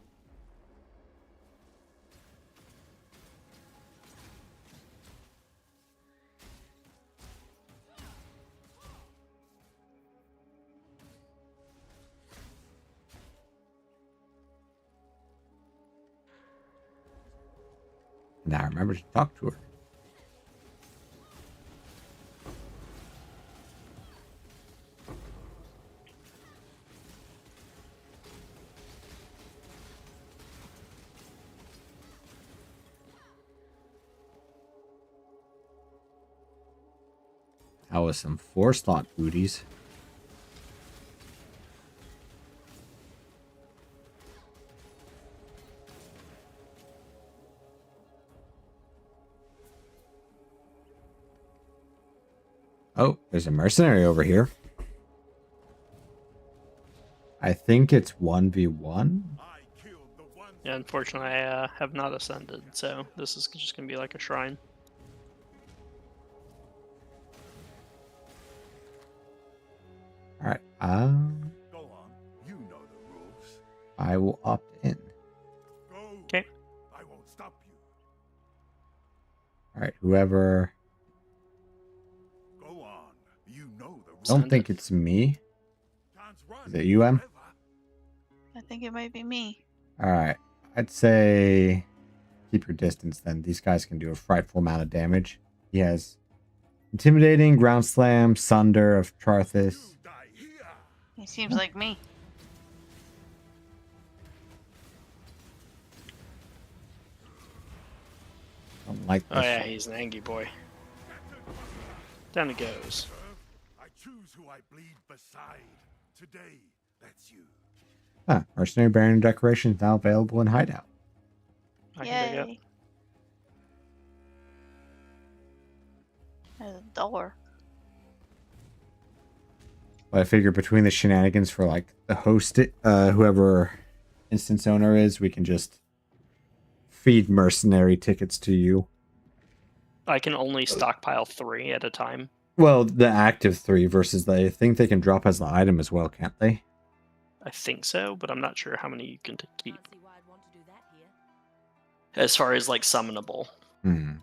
Now remember to talk to her. That was some 4-slot booties. Oh, there's a mercenary over here. I think it's 1v1. Yeah, unfortunately, I have not ascended, so this is just gonna be like a shrine. All right. Go on. You know the rules. I will opt in. Go. Okay. I won't stop you. All right. Whoever. Go on. You know the rules. Don't think it's me. Can't run Is it you, Em? forever. I think it might be me. All right. I'd say keep your distance then. These guys can do a frightful amount of damage. He has Intimidating, Ground Slam, Sunder of Charthus. You die here. He seems like me. Don't like this. Oh yeah, he's an angry boy. Down he goes. I choose who I bleed beside. Today, that's you. Ah, Mercenary Baron decoration is now available in Hideout. I can dig it. Yay. There's a door. But I figure between the shenanigans for like the host, whoever instance owner is, we can just feed mercenary tickets to you. I can only stockpile 3 at a time. Well, the active 3 versus I think they can drop as an item as well, can't they? I think so, but I'm not sure how many you can keep. Can't see why I'd want to do that here. As far as like summonable. Hmm.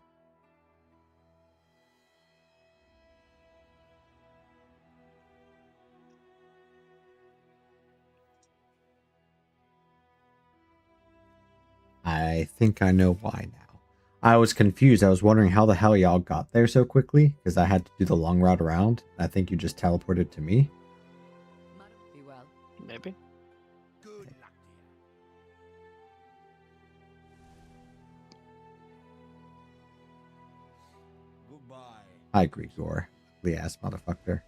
I think I know why now. I was confused. I was wondering how the hell y'all got there so quickly, because I had to do the long route around. I think you just teleported to me. Be well. Maybe. Good luck, dear. Goodbye. Hi, Grigor. Ugly ass motherfucker.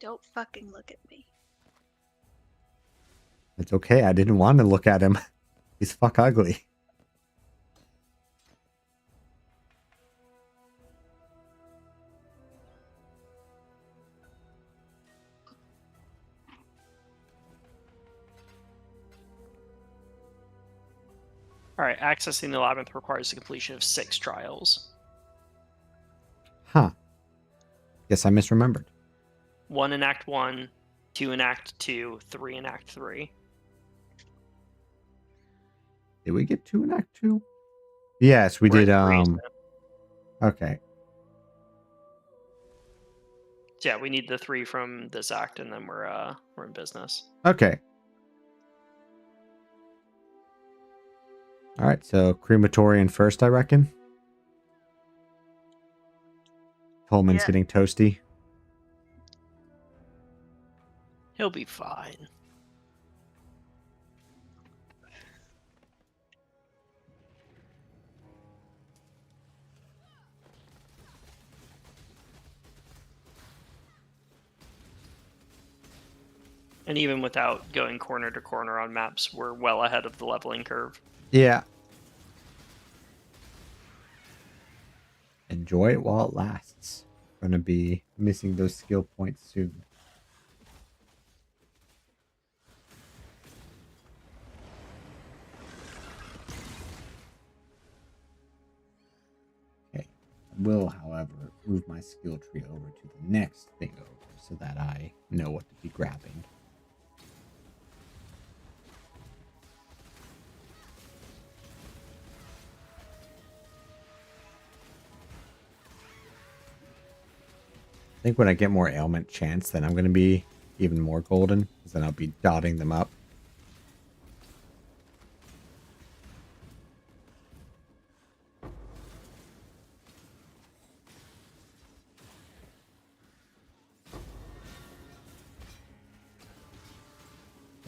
Don't fucking look at me. It's okay. I didn't want to look at him. He's fuck ugly. Alright, accessing the labyrinth requires the completion of 6 trials. Huh. Guess I misremembered. 1 in Act 1, 2 in Act 2, 3 in Act 3. Did we get 2 in Act 2? Yes, we We're did. at 3, so- Okay. So yeah, we need the 3 from this act, and then we're in business. Okay. All right. So crematorian first, I reckon. Coleman's Yeah. getting toasty. He'll be fine. And even without going corner to corner on maps, we're well ahead of the leveling curve. Yeah. Enjoy it while it lasts. Gonna be missing those skill points soon. Okay. I will, however, move my skill tree over to the next thing over so that I know what to be grabbing. I think when I get more ailment chance, then I'm going to be even more golden, because then I'll be dotting them up.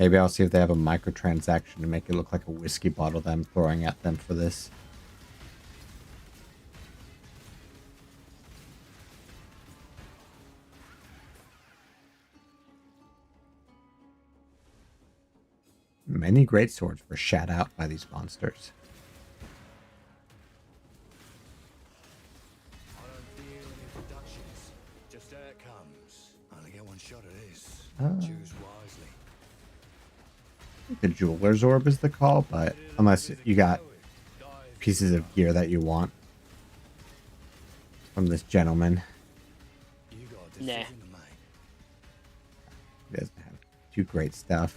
Maybe I'll see if they have a microtransaction to make it look like a whiskey bottle that I'm throwing at them for this. Many great swords were shat out by these monsters. I don't deal in introductions. Just how it comes. Only get one shot at this. Choose wisely. The jeweler's orb is the call, but unless you got pieces of gear that you want from this gentleman. You got a Nah. decision to make. He doesn't have too great stuff.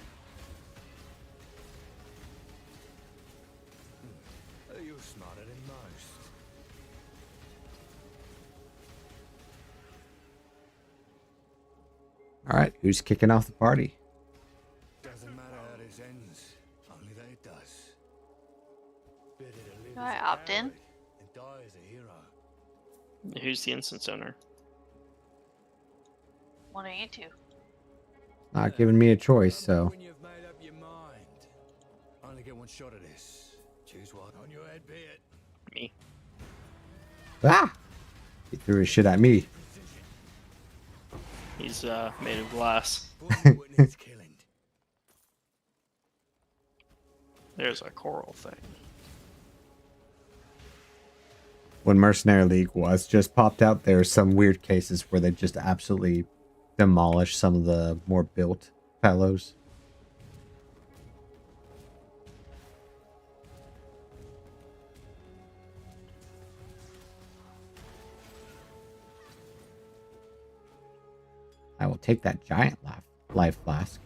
You're smarter than most. Alright, who's kicking off the party? Doesn't matter how this ends, only that it does. Better to live Do as I a opt in? coward and die as a hero. Who's the instance owner? One of you two. Not giving me a choice, so. When you've made up your mind, only get one shot at this. Choose one. On your head, be it. Me. Ah! He threw his shit at me. He's made of glass. Boy, what needs killing? There's a coral thing. When Mercenary League was just popped out, there are some weird cases where they just absolutely demolish some of the more built fellows. I will take that giant life flask.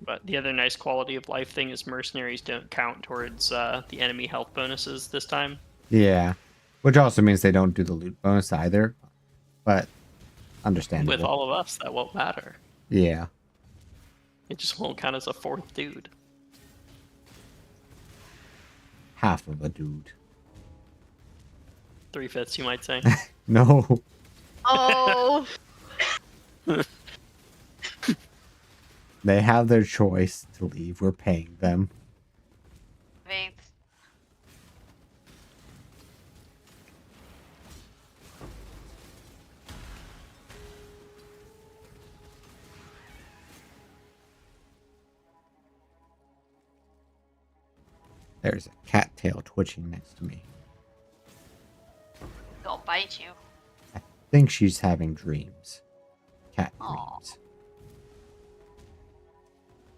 But the other nice quality of life thing is mercenaries don't count towards the enemy health bonuses this time. Yeah. Which also means they don't do the loot bonus either. But understandable. With all of us, that won't matter. Yeah. It just won't count as a fourth dude. Half of a dude. 3/5, you might say. No. Oh, They have their choice to leave. We're paying them. wait. There's a cattail twitching next to me. Gonna bite you. I think she's having dreams. Cat Aw. dreams.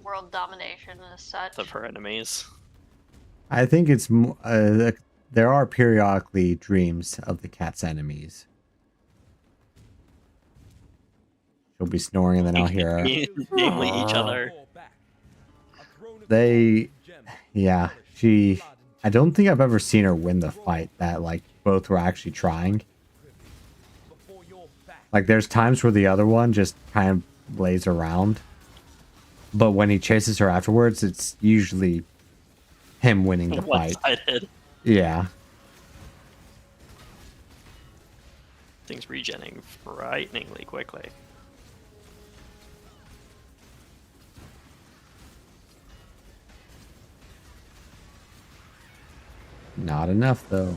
World domination as such. Of her enemies. I think it's there are periodically dreams of the cat's enemies. She'll be snoring and then I'll hear her. Namely each other. They, yeah, I don't think I've ever seen her win the fight that like both were actually trying. Like there's times where the other one just kind of lays around. But when he chases her afterwards, it's usually him winning the fight. One-sided. Yeah. Things regenning frighteningly quickly. Not enough, though.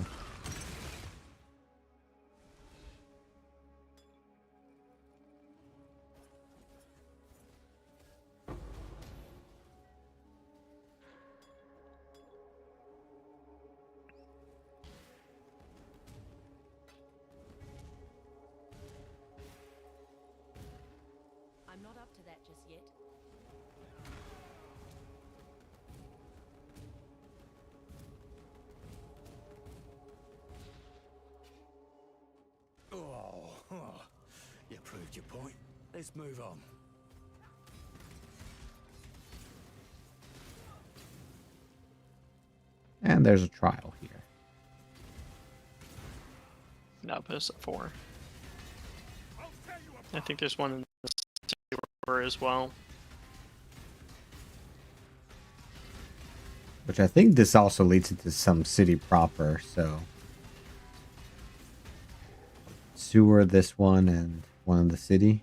I'm not up to that just yet. Oh, you proved your point. Let's move on. And there's a trial here. Outpost at 4. I think there's one in the sewer as well. Which I think this also leads into some city proper, so... Sewer, this one, and one in the city.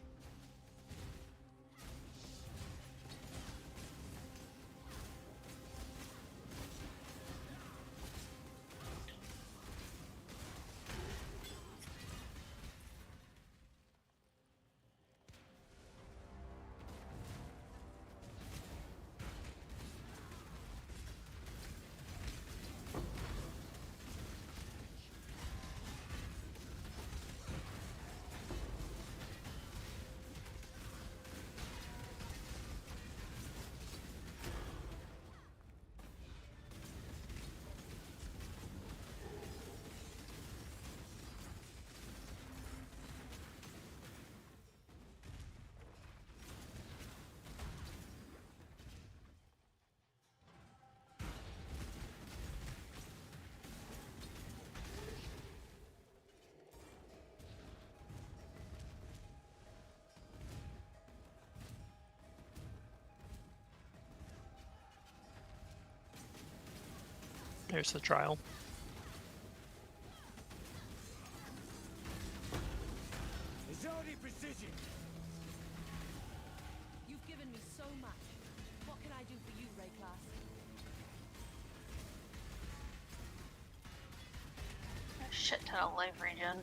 There's the trial. It's only precision. You've given me so much. What can I do for you, Ray Class? A shit ton of life regen.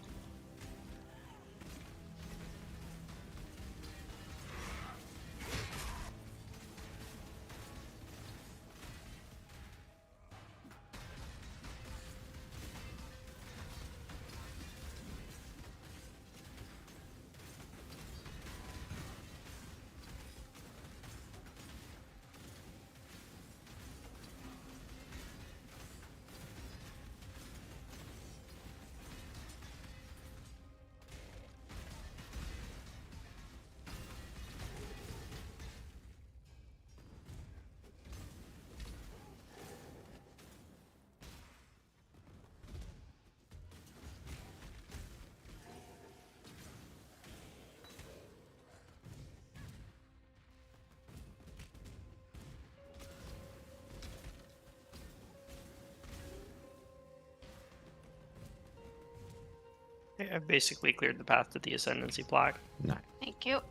Okay, I've basically cleared the path to the Ascendancy plaque. Nice. Thank you.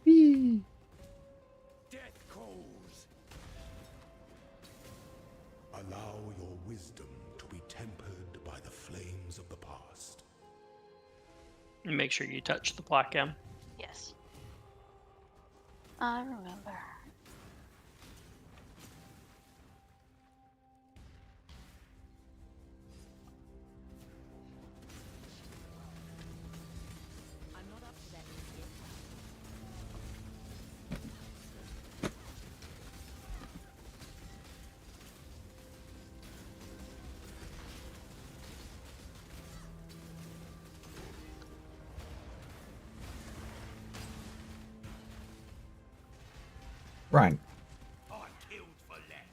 Whee! Death calls. Allow your wisdom to be tempered by the flames of the past. And make sure you touch the plaque, Em. Yes. I remember. I'm not up to that yet. Ryan. I killed for less.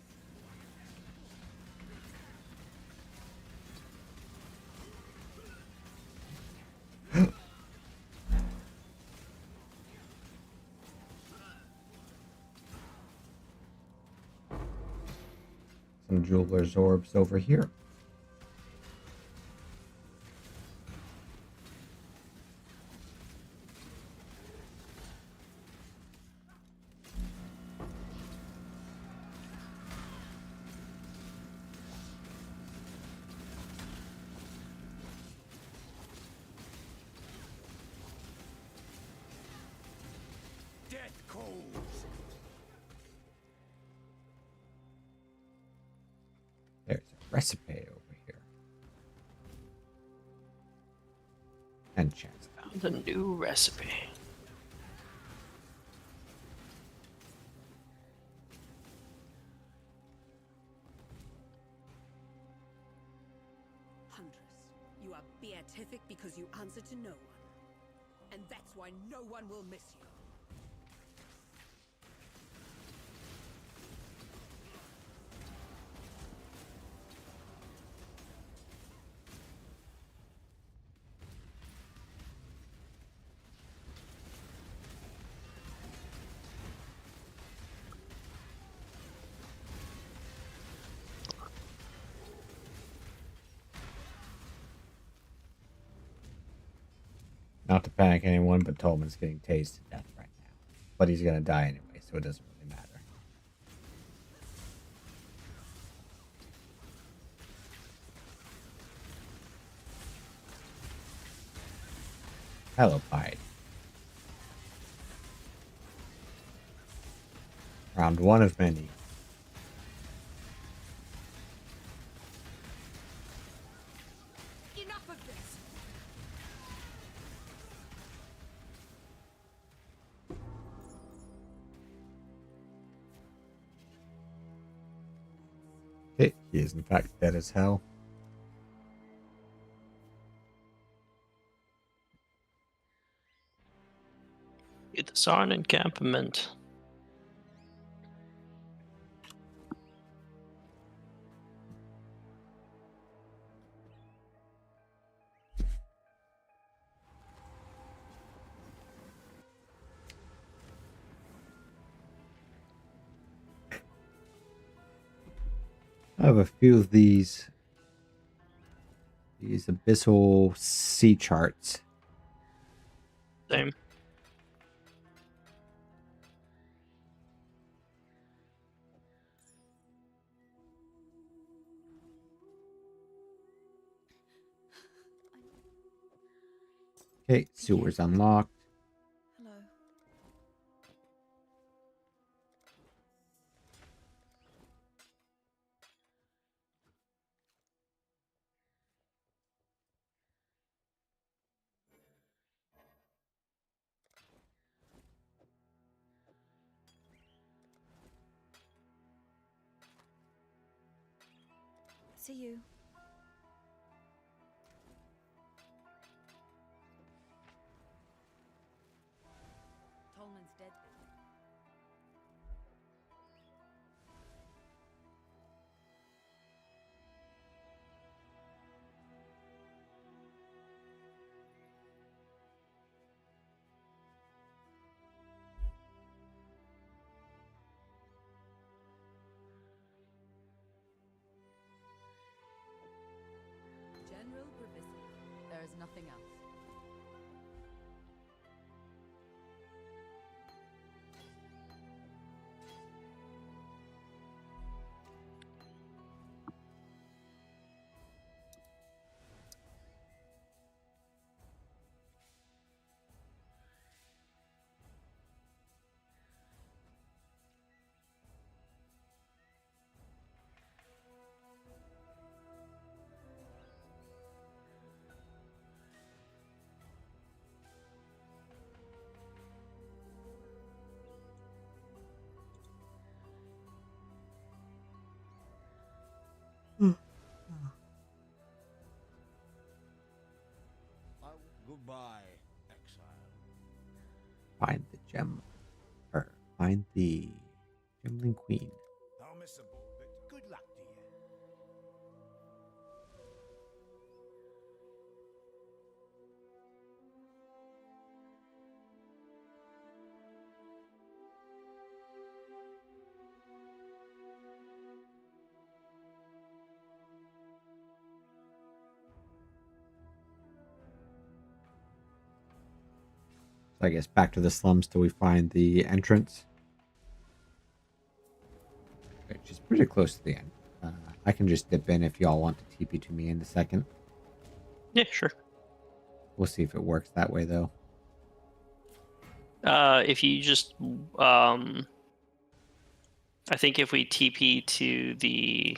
Some jeweler's orbs over here. Death calls. There's a recipe over here. And chance. Found a new recipe. Huntress, you are beatific because you answer to no one. and that's why no one will miss you. Not to panic anyone, but Tolman's getting tased to death right now. But he's gonna die anyway, so it doesn't really matter. Hello, Pied. Round one of many. Enough of this! He is in fact dead as hell. Get this on encampment. I have a few of these abyssal sea charts. Same. Okay, sewers unlocked. Hello. See you. Tolman's dead. General Privacy. There is nothing else. Goodbye, exile. Find the gem. Or find the Gemling Queen. I'll miss the ball, but good luck to you. So I guess back to the slums till we find the entrance. Which is pretty close to the end. I can just dip in if y'all want to TP to me in a second. Yeah, sure. We'll see if it works that way, though. If you just, I think if we TP to the,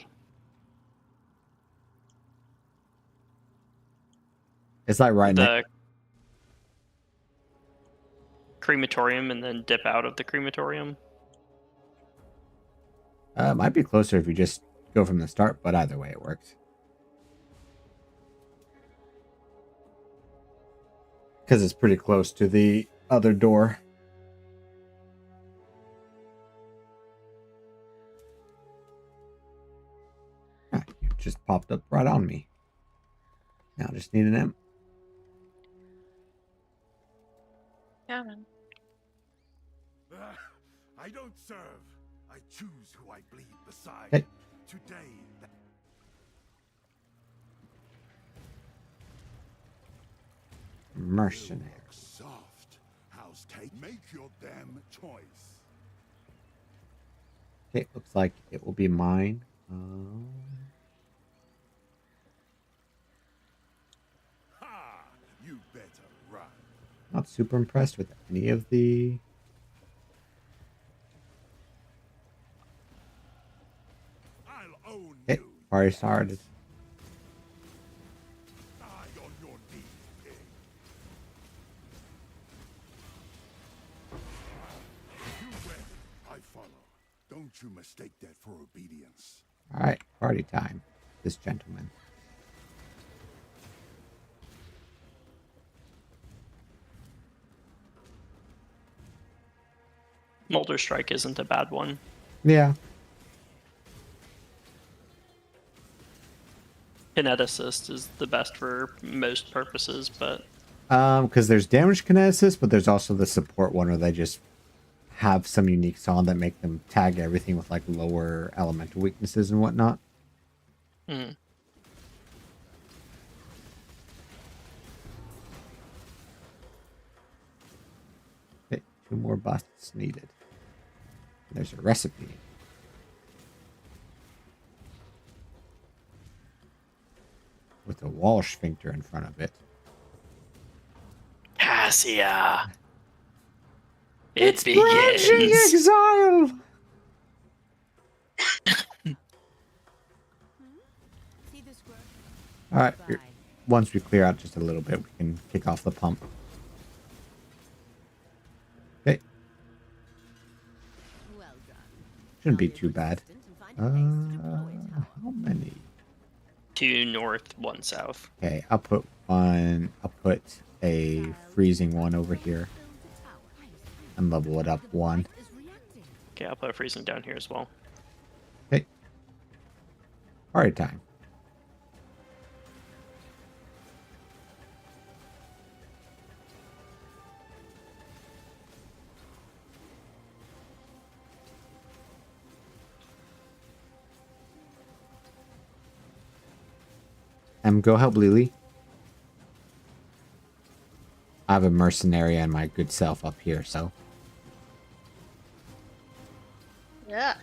It's like right the crematorium and then dip out of the crematorium. Might be closer if you just go from the start, but either way it works. Because it's pretty close to the other door. Ah, you just popped up right on me. Now I just need an M. Coming. I don't serve. I choose who I bleed beside. Hey. Today. Mercenary. Soft. House take. Make your damn choice. Okay, looks like it will be mine. Ha! You better run. Not super impressed with any of the... I'll own Okay, you. party started. Die on your knees, pig. You win. I follow. Don't you mistake that for obedience. Alright, party time. This gentleman. Molder Strike isn't a bad one. Yeah. Kineticist is the best for most purposes, but Because there's damage kineticist, but there's also the support one where they just have some uniques on that make them tag everything with like lower elemental weaknesses and whatnot. mm. Okay, 2 more busts needed. There's a recipe. With a wall sphincter in front of it. Cassia. It Branching begins. exile! See this work? Alright, once we clear out just a little bit, we can kick off the pump. Okay, Well done. shouldn't be too bad. How many? 2 north, 1 south. Okay, I'll put a freezing one over here and level it up 1. Okay, I'll put a freezing down here as well. Okay. Party time. Go help Lily. I have a mercenary and my good self up here, so. Yeah.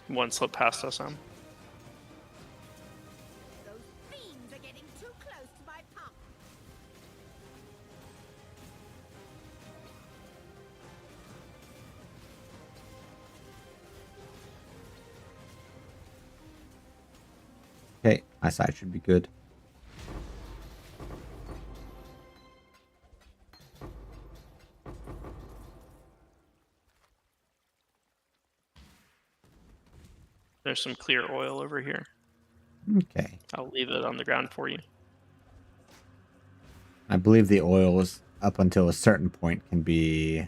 One slip past us, Those fiends are getting too close to my pump. Okay, my side should be good. There's some clear oil over here. Okay. I'll leave it on the ground for you. I believe the oil is up until a certain point can be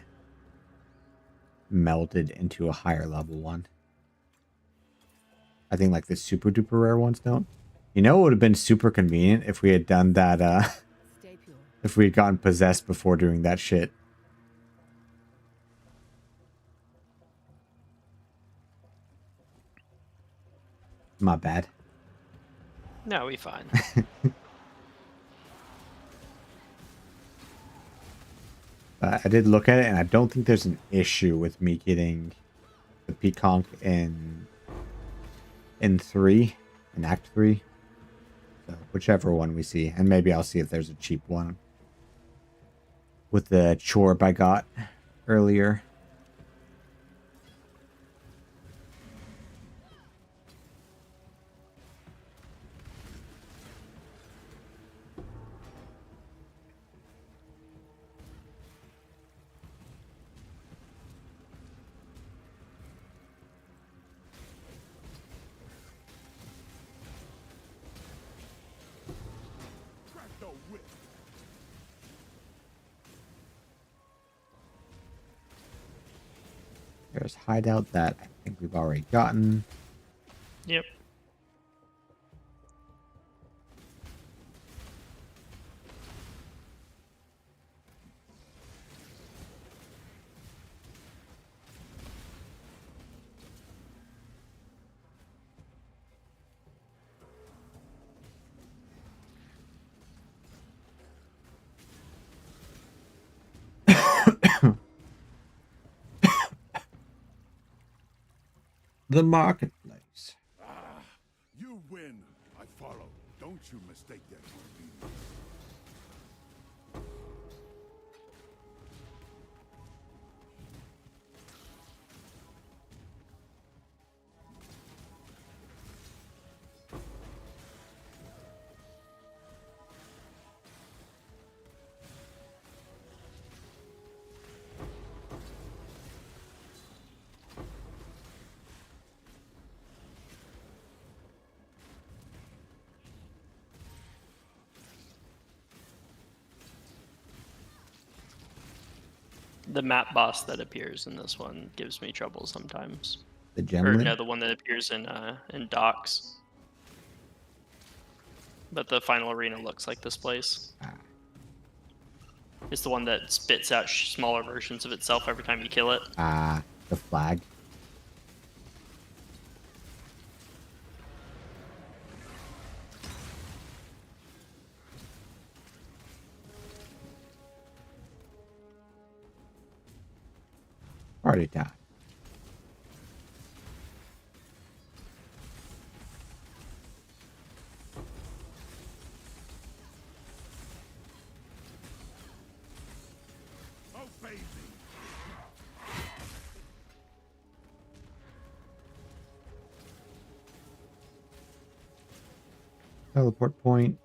melded into a higher level one. I think like the super duper rare ones don't. You know, it would have been super convenient if we had done that, Stay pure. if we had gotten possessed before doing that shit. My bad. No, we fine. I did look at it, and I don't think there's an issue with me getting the Peaconk in 3, in Act 3. So whichever one we see, and maybe I'll see if there's a cheap one with the chorb I got earlier. There's hideout that I think we've already gotten. Yep. The marketplace. You win. I follow. Don't you mistake that for me. The map boss that appears in this one gives me trouble sometimes. The Or gem. no, the one that appears in docks. But the final arena looks like this place. Ah. It's the one that spits out smaller versions of itself every time you kill it. Ah, the flag. Party time. Obey me. Teleport point.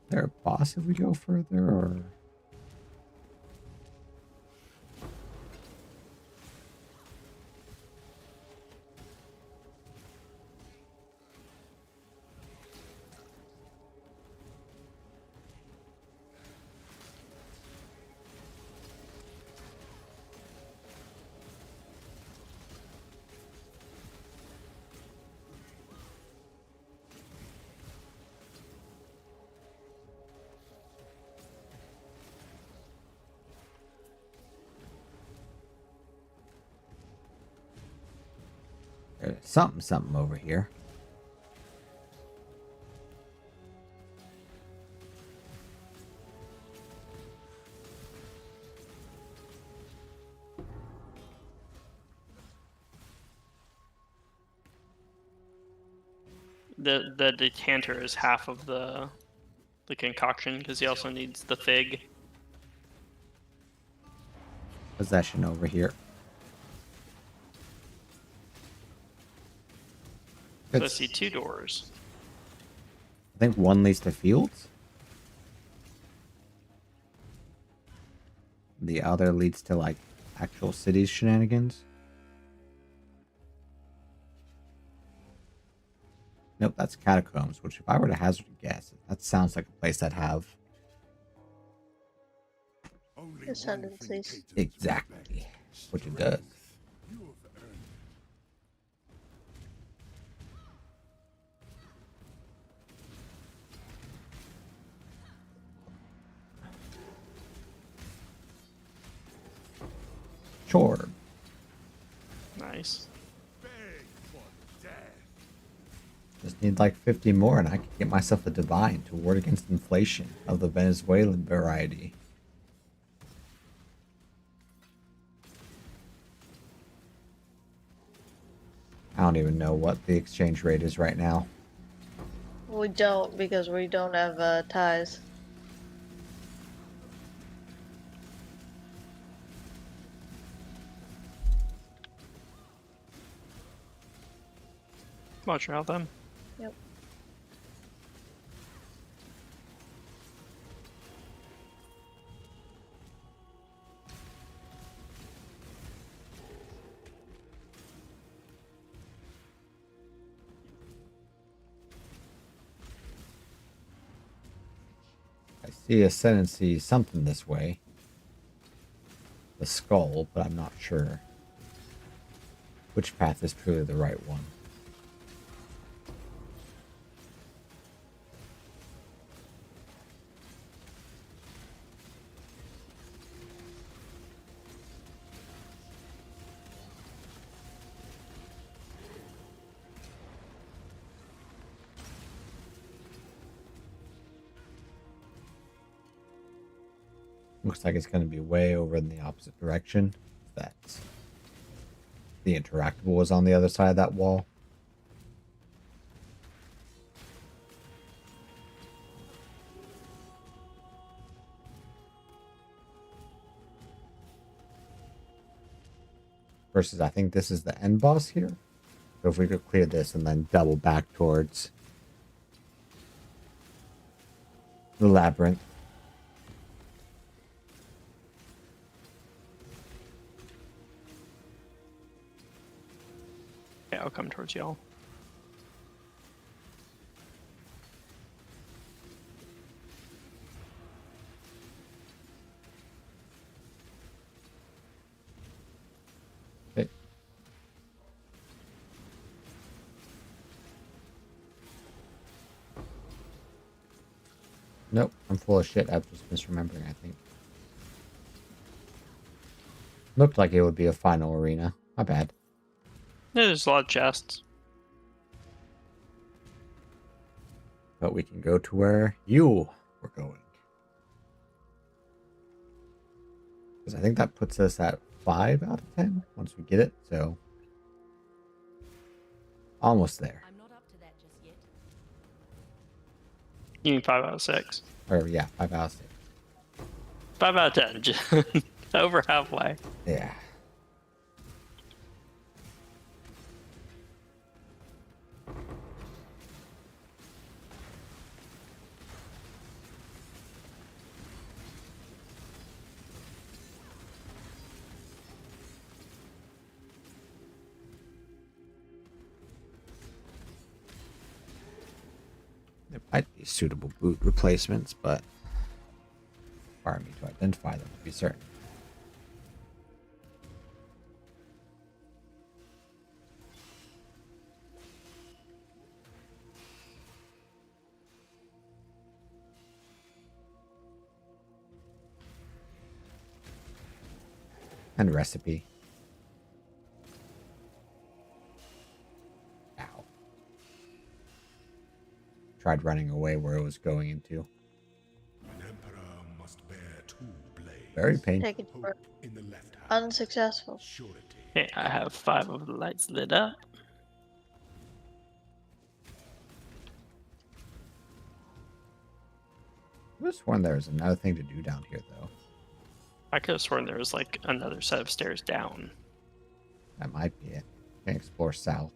Is there a boss if we go further, or? There's something over here. The decanter is half of the concoction because he also needs the fig. Possession over here. So I see 2 doors. I think one leads to fields. The other leads to like actual cities shenanigans. Nope, that's catacombs, which if I were to hazard a guess, that sounds like a place I'd have. Only Ascendancies. Exactly. Which it does. You have earned Sure. Nice. beg for death. Just need like 50 more and I can get myself a divine to ward against inflation of the Venezuelan variety. I don't even know what the exchange rate is right now. We don't, because we don't have ties. Watch out then. Yep. I see ascendancy something this way. the skull, but I'm not sure which path is truly the right one. Looks like it's going to be way over in the opposite direction. That the interactable was on the other side of that wall. Versus, I think this is the end boss here. So if we could clear this and then double back towards the labyrinth. Yeah, I'll come towards y'all. Okay. Nope, I'm full of shit. I'm just misremembering, I think. Looked like it would be a final arena. My bad. Yeah, there's a lot of chests. But we can go to where you were going. Because I think that puts us at 5 out of 10 once we get it, so almost there. I'm not up to that just yet. You mean 5 out of 6? Or yeah, 5 out of 6. 5 out of 10. Just over halfway. Yeah. There might be suitable boot replacements, but require me to identify them to be certain. And recipe. Ow. Tried running away where it was going into. An emperor must bear two blades. Very painful. Take it for Hope in the left hand. unsuccessful. Surety. Okay, I have 5 of the lights lit up. I could have sworn there was another thing to do down here, though. I could have sworn there was like another set of stairs down. That might be it. Can explore south.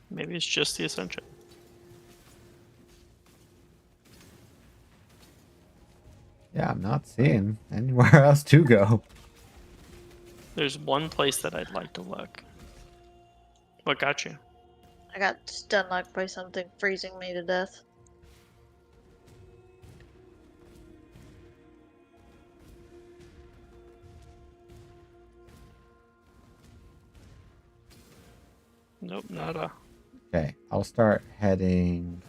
Maybe it's just the Ascension. Yeah, I'm not seeing anywhere else to go. There's one place that I'd like to look. What got you? I got stun locked by something freezing me to death. Nope, nada. Okay, I'll start heading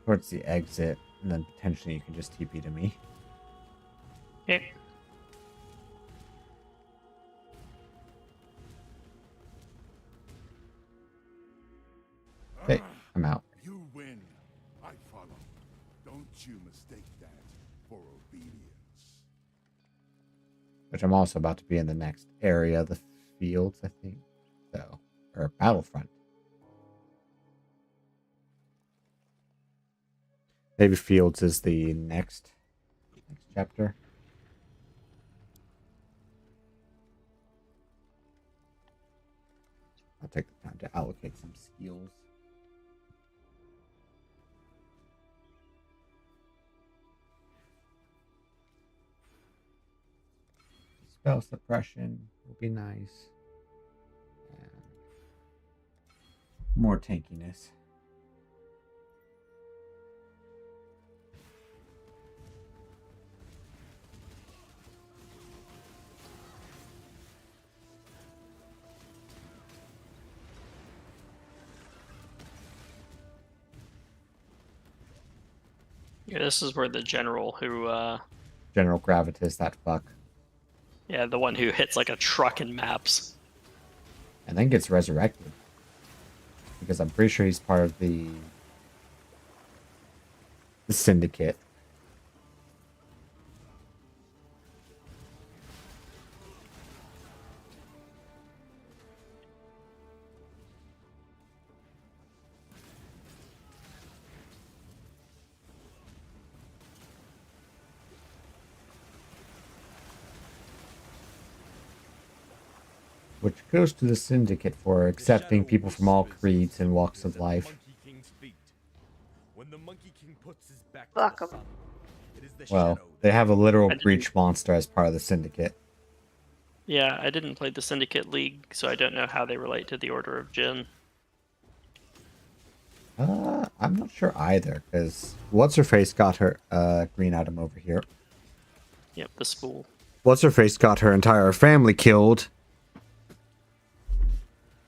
towards the exit, and then potentially you can just TP to me. Okay. Okay, I'm out. You win. I follow. Don't you mistake that for obedience. Which I'm also about to be in the next area, the fields, I think. So, or battlefront. Maybe fields is the next chapter. I'll take the time to allocate some skills. Spell suppression will be nice. And more tankiness. Yeah, this is where the general who, General Gravitas, that fuck. yeah, the one who hits like a truck in maps. And then gets resurrected. Because I'm pretty sure he's part of the syndicate. Which goes to the syndicate for accepting people from all creeds and walks of life. Fuck 'em. Well, they have a literal breach monster as part of the syndicate. Yeah, I didn't play the Syndicate League, so I don't know how they relate to the Order of Jinn. I'm not sure either, because What's-Her-Face got her green item over here. Yep, the spool. What's-Her-Face got her entire family killed.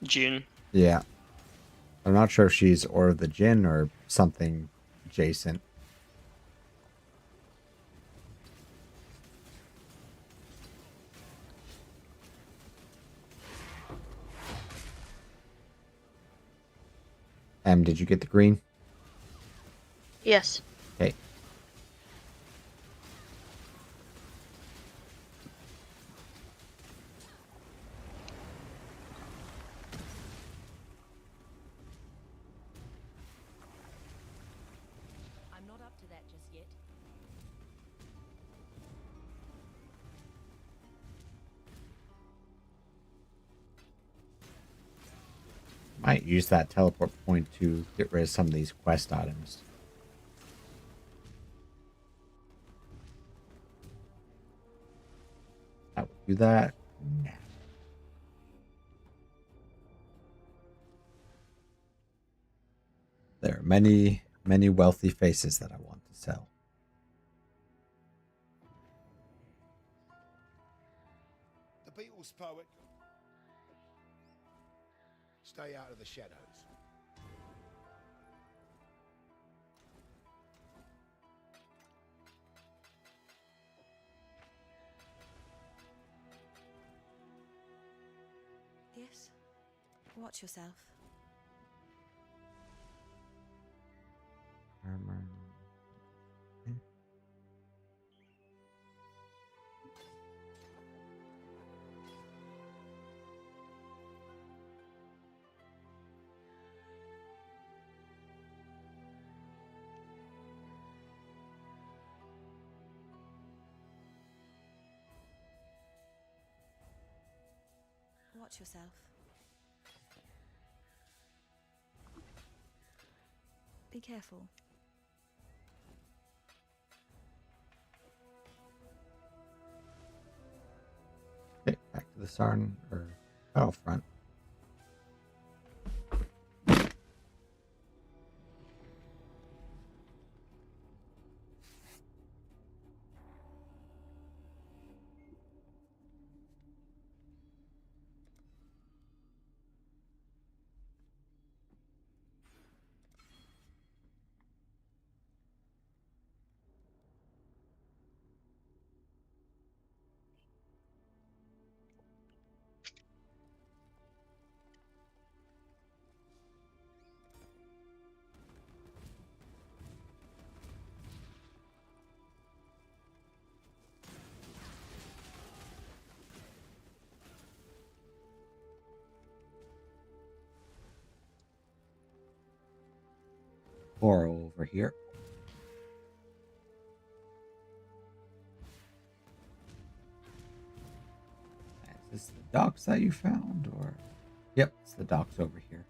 June. Yeah. I'm not sure if she's Order of the Jinn or something adjacent. Did you get the green? Yes. Okay. I'm not up to that just yet. Might use that teleport point to get rid of some of these quest items. I will do that now. There are many, many wealthy faces that I want to sell. The Beatles poet. Stay out of the shadows. Yes. Watch yourself. Armor. Watch yourself. Be careful. Okay, back to the Sarn or Battlefront. Coral over here. Is this the docks that you found, or? Yep, it's the docks over here.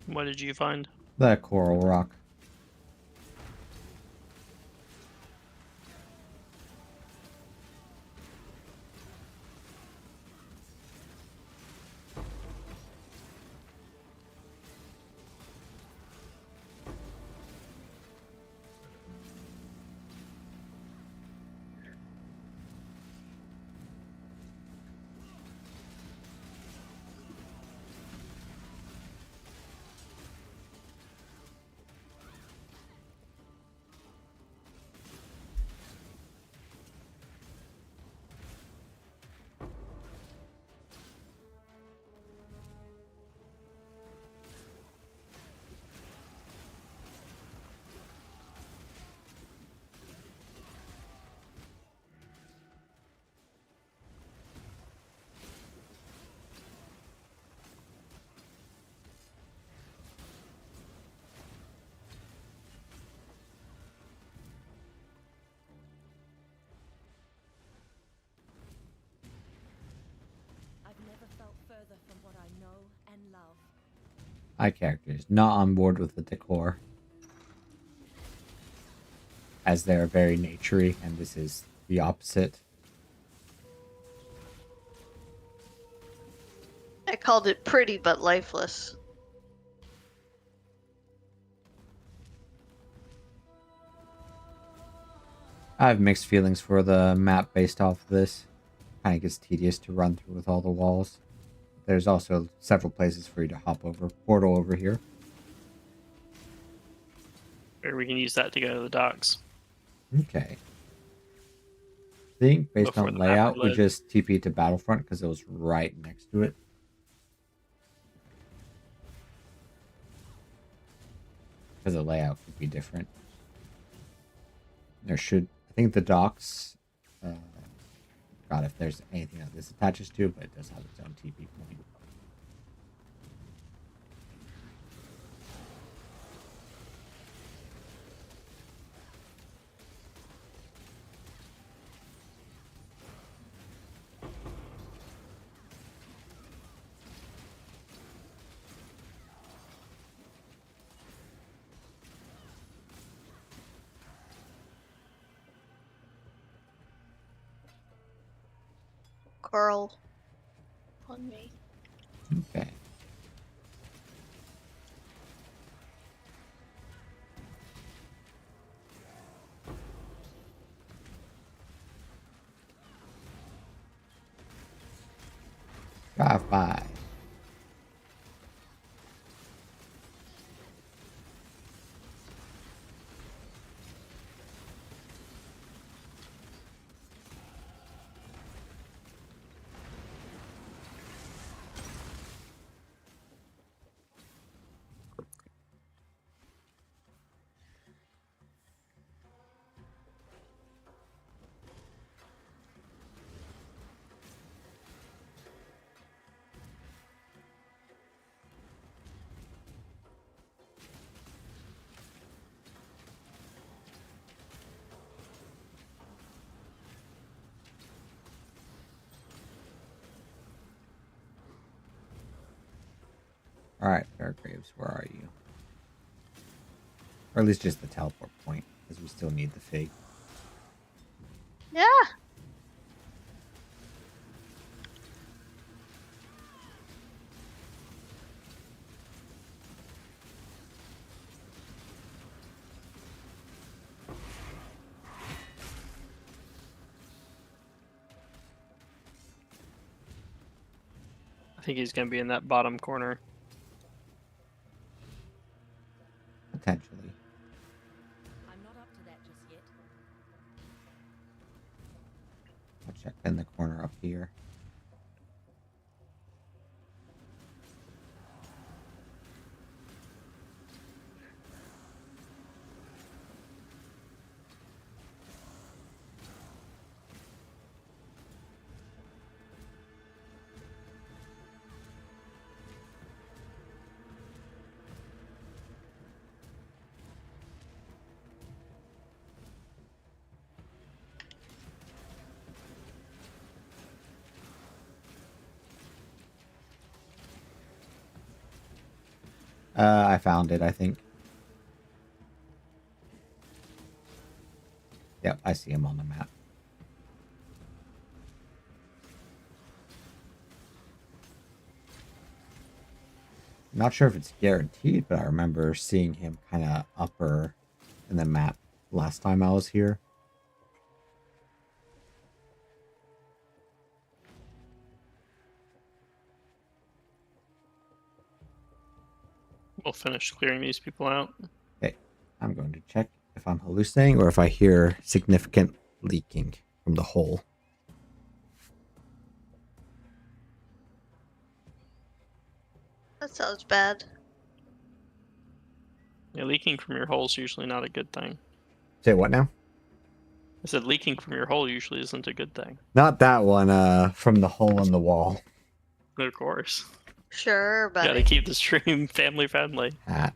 What did you find? That coral rock. I've never felt further from what I know and love. My character is not on board with the decor, as they are very naturey, and this is the opposite. I called it pretty but lifeless. I have mixed feelings for the map based off of this. Kind of gets tedious to run through with all the walls. There's also several places for you to hop over. Portal over here. Or we can use that to go to the docks. Okay. I think based Before on the map layout, we reloads. just TP to Battlefront because it was right next to it. Because the layout could be different. There should, I think the docks, God, if there's anything that this attaches to, but it does have its own TP point. Coral on me. Okay. Drive by. Alright, Fairgraves, where are you? Or at least just the teleport point, because we still need the fig. Yeah. I think he's going to be in that bottom corner. Potentially. I'm not up to that just yet. I'll check in the corner up here. I found it, I think. Yep, I see him on the map. I'm not sure if it's guaranteed, but I remember seeing him kind of upper in the map last time I was here. We'll finish clearing these people out. Okay, I'm going to check if I'm hallucinating or if I hear significant leaking from the hole. That sounds bad. Yeah, leaking from your hole is usually not a good thing. Say what now? I said leaking from your hole usually isn't a good thing. Not that one, from the hole in the wall. Of course. Sure, but Gotta keep the stream family friendly. Ah.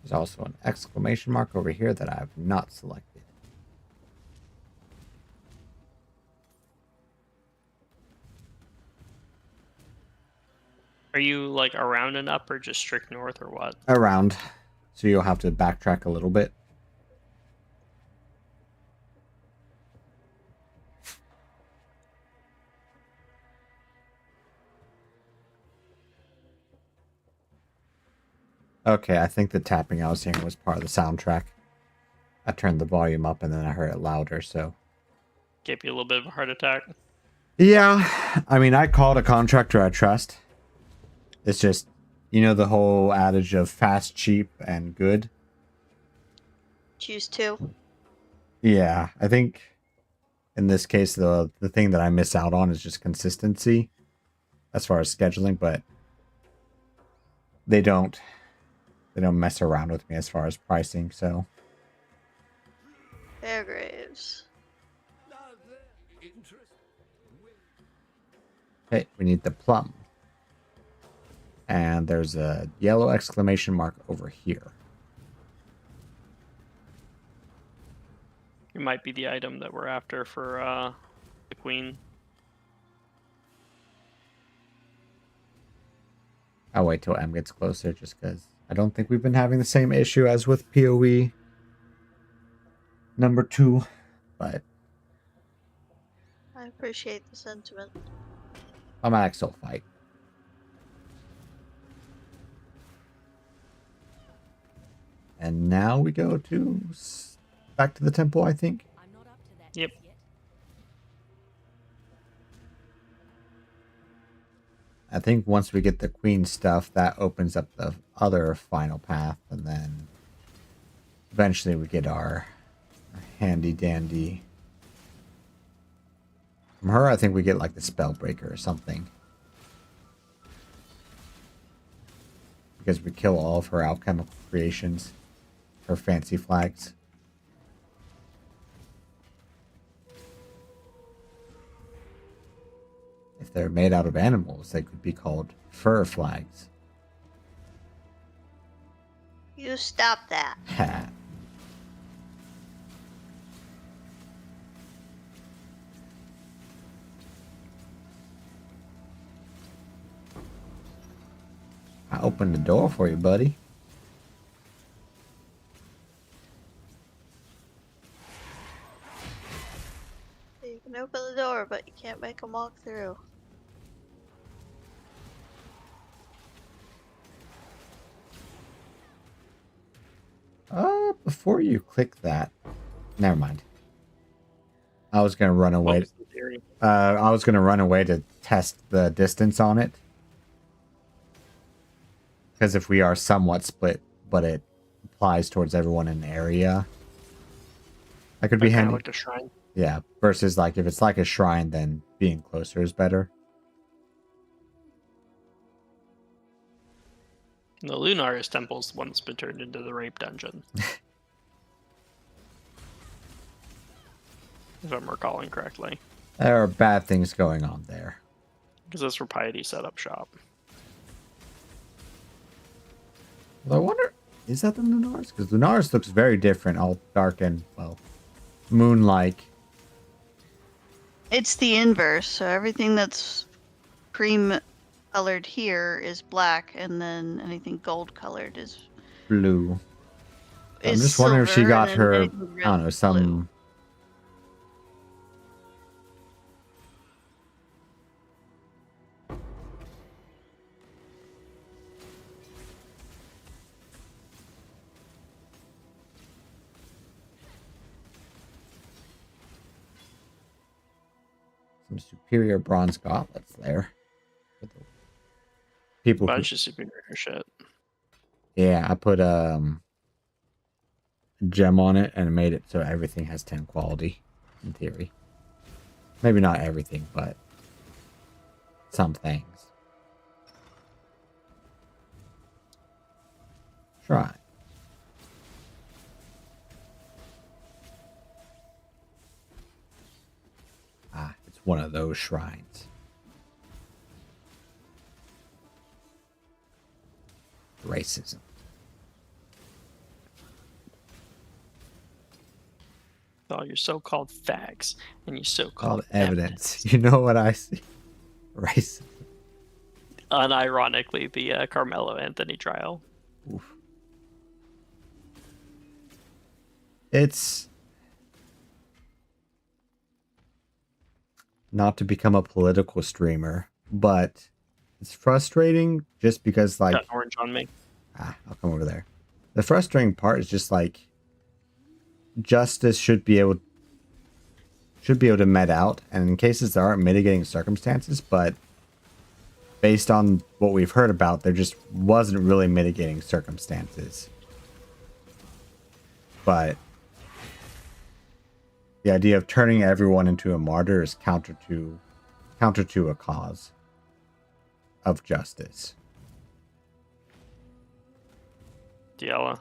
There's also an exclamation mark over here that I have not selected. Are you like around and up or just strict north or what? Around. So you'll have to backtrack a little bit. Okay, I think the tapping I was hearing was part of the soundtrack. I turned the volume up and then I heard it louder, so... Gave you a little bit of a heart attack. Yeah, I mean, I called a contractor I trust. It's just, you know, the whole adage of fast, cheap, and good? choose two. Yeah, I think in this case, the thing that I miss out on is just consistency as far as scheduling, but they don't mess around with me as far as pricing, so... Fairgraves. Okay, we need the plum. And there's a yellow exclamation mark over here. It might be the item that we're after for the queen. I'll wait till M gets closer just because I don't think we've been having the same issue as with POE number 2, but I appreciate the sentiment. I might still fight. And now we go to back to the temple, I think. I'm not up to that Yep. yet. I think once we get the queen stuff, that opens up the other final path, and then eventually we get our handy dandy. From her, I think we get like the Spellbreaker or something. Because we kill all of her alchemical creations, her fancy flags. If they're made out of animals, they could be called fur flags. You stop that. Ha. I opened the door for you, buddy. You can open the door, but you can't make them walk through. Before you click that, never mind. I was gonna run away. What was the theory? I was gonna run away to test the distance on it, because if we are somewhat split, but it applies towards everyone in the area, that could be Kind of handy. like a shrine. Yeah, versus like if it's like a shrine, then being closer is better. The Lunaris Temple is the one that's been turned into the rape dungeon. If I'm recalling correctly. There are bad things going on there. Because that's where Piety set up shop. Well, I wonder, is that the Lunaris? Because Lunaris looks very different, all dark and, well, moon-like. It's the inverse, so everything that's cream colored here is black, and then anything gold colored is Blue. I'm just wondering if she silver, got and then her, anything I don't know, red is some... blue. some superior bronze gauntlets there. For the people who, Bunch of superior shit. yeah, I put a gem on it and made it so everything has 10 quality, in theory. Maybe not everything, but some things. Try. Ah, it's one of those shrines. Racism. All your so-called facts and your All so-called the evidence. You know what I see? Racism. Unironically, the Carmelo Anthony trial. Oof. It's not to become a political streamer, but it's frustrating just because, like, Got orange on me. I'll come over there. The frustrating part is just like justice should be able to met out, and in cases there aren't mitigating circumstances, but based on what we've heard about, there just wasn't really mitigating circumstances. But the idea of turning everyone into a martyr is counter to a cause of justice. Diala.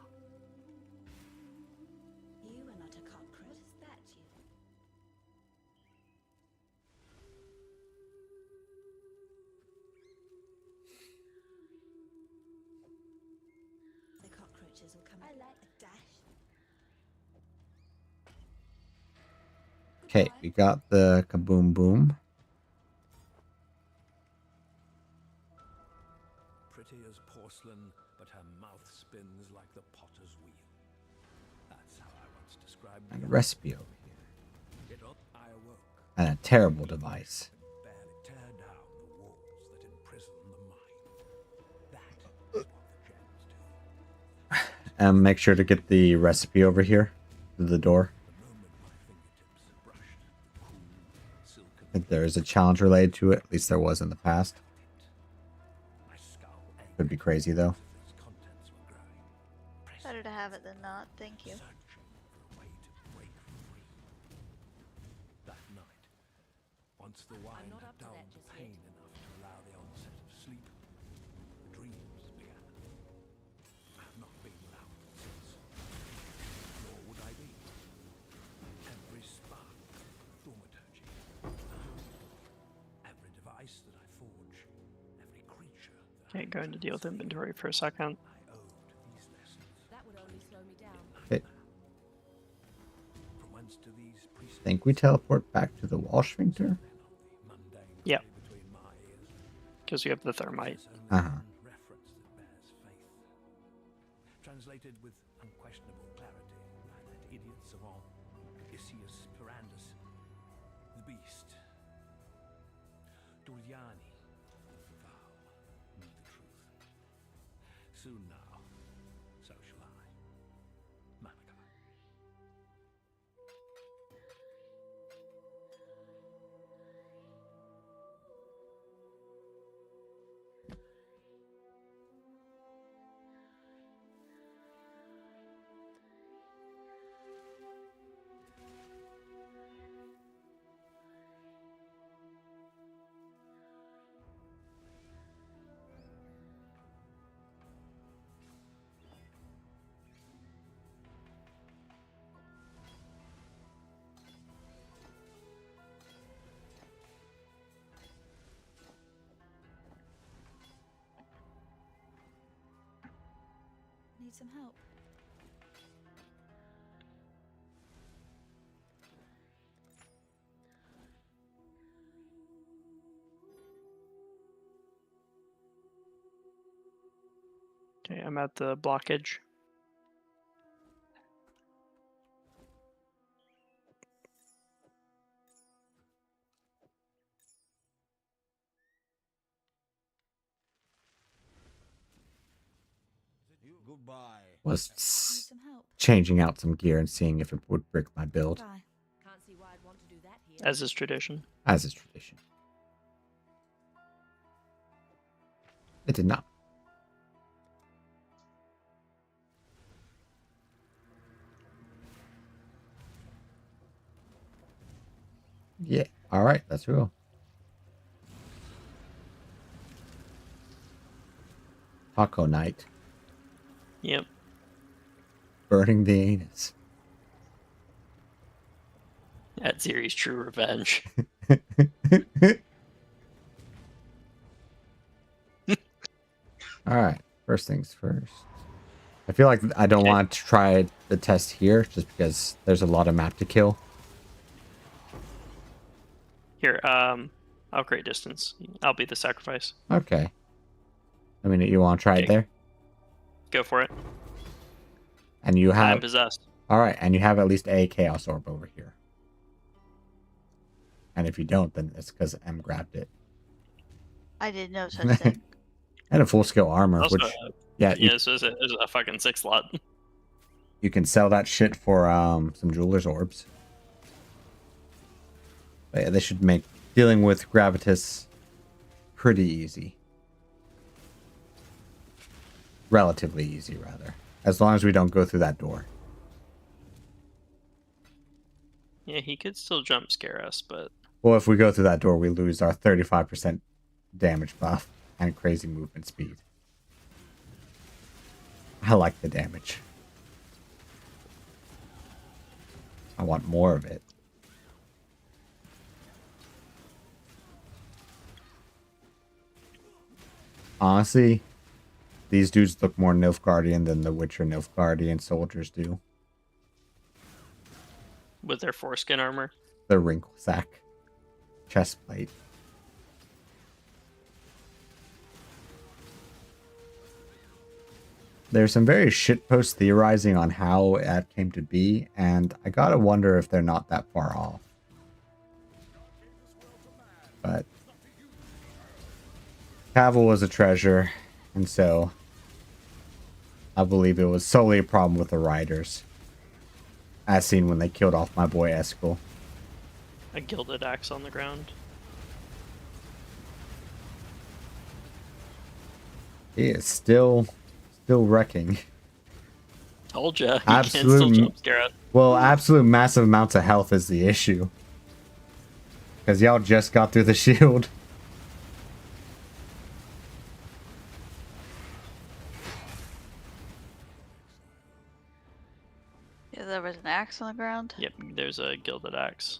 You are not a cockroach, is that you? The cockroaches will come a dash. Okay, we got the kaboom boom. Pretty as porcelain, but her mouth spins like the potter's wheel. That's how I once described And a the recipe over here. Get up, I awoke. And a terrible device. Barely tear down the walls that imprison the mind. That is what the gems do. And make sure to get the recipe over here to the door. The moment my fingertips brushed the cool, silken I think there is a challenge related to it. At least there was in the past. my skull ached Could be crazy though. as its contents were growing. Better to have it than not, thank you. Searching for a way to break free. That night, once the wine not had up to that dulled the just yet. pain enough to allow the onset of sleep, the dreams began. I have not been without them since. Nor would I be. Every spark of thaumaturgy, every device that I forge, every creature that Okay, going to deal with inventory for a second. I owed these lessons. That would only slow me down. Okay. From whence do these precepts Think we teleport back to the Walshfinger? mundane Yeah. play between my ears? Because you have the thermite. There's only Uh-huh. one reference that bears faith. Translated with unquestionable clarity by that idiot savant, Isius Pirandus, the beast. Doriani, the vow, knew the truth. Soon now, so shall I. Need some help? Okay, I'm at the blockage. Goodbye. Was Need some help? changing out some gear and seeing if it would break my build, Bye. Can't see why I'd want to do that here. As is tradition. as is tradition. It did not. Yeah. All right. That's real. Taco night. Yep. Burning the anus. At Ziri's true revenge. All right. First things first. I feel like I don't Okay. want to try the test here just because there's a lot of map to kill. Here, I'll create distance. I'll be the sacrifice. Okay. I mean, you want to try it Okay. there? Go for it. And you I'm have... possessed. All right. And you have at least a Chaos Orb over here. And if you don't, then it's because M grabbed it. I did no such thing. And a full scale armor, Also, which... Yeah, yeah, so there's a fucking 6 slot. you can sell that shit for some jeweler's orbs. But yeah, they should make dealing with Gravitas pretty easy. Relatively easy, rather. As long as we don't go through that door. Yeah, he could still jump scare us, but Well, if we go through that door, we lose our 35% damage buff and crazy movement speed. I like the damage. I want more of it. Honestly, these dudes look more Nilfgaardian than the Witcher Nilfgaardian soldiers do. with their foreskin armor. The wrinkle sack. Chest plate. There's some very shitpost theorizing on how that came to be, and I gotta wonder if they're not that far off. But Cavill was a treasure, and so I believe it was solely a problem with the writers, as seen when they killed off my boy Eskel. A gilded axe on the ground. He is still wrecking. Told ya. He Absolute can still jump scare us. Well, absolute massive amounts of health is the issue. Because y'all just got through the shield. Yeah, there was an axe on the ground. Yep, there's a gilded axe.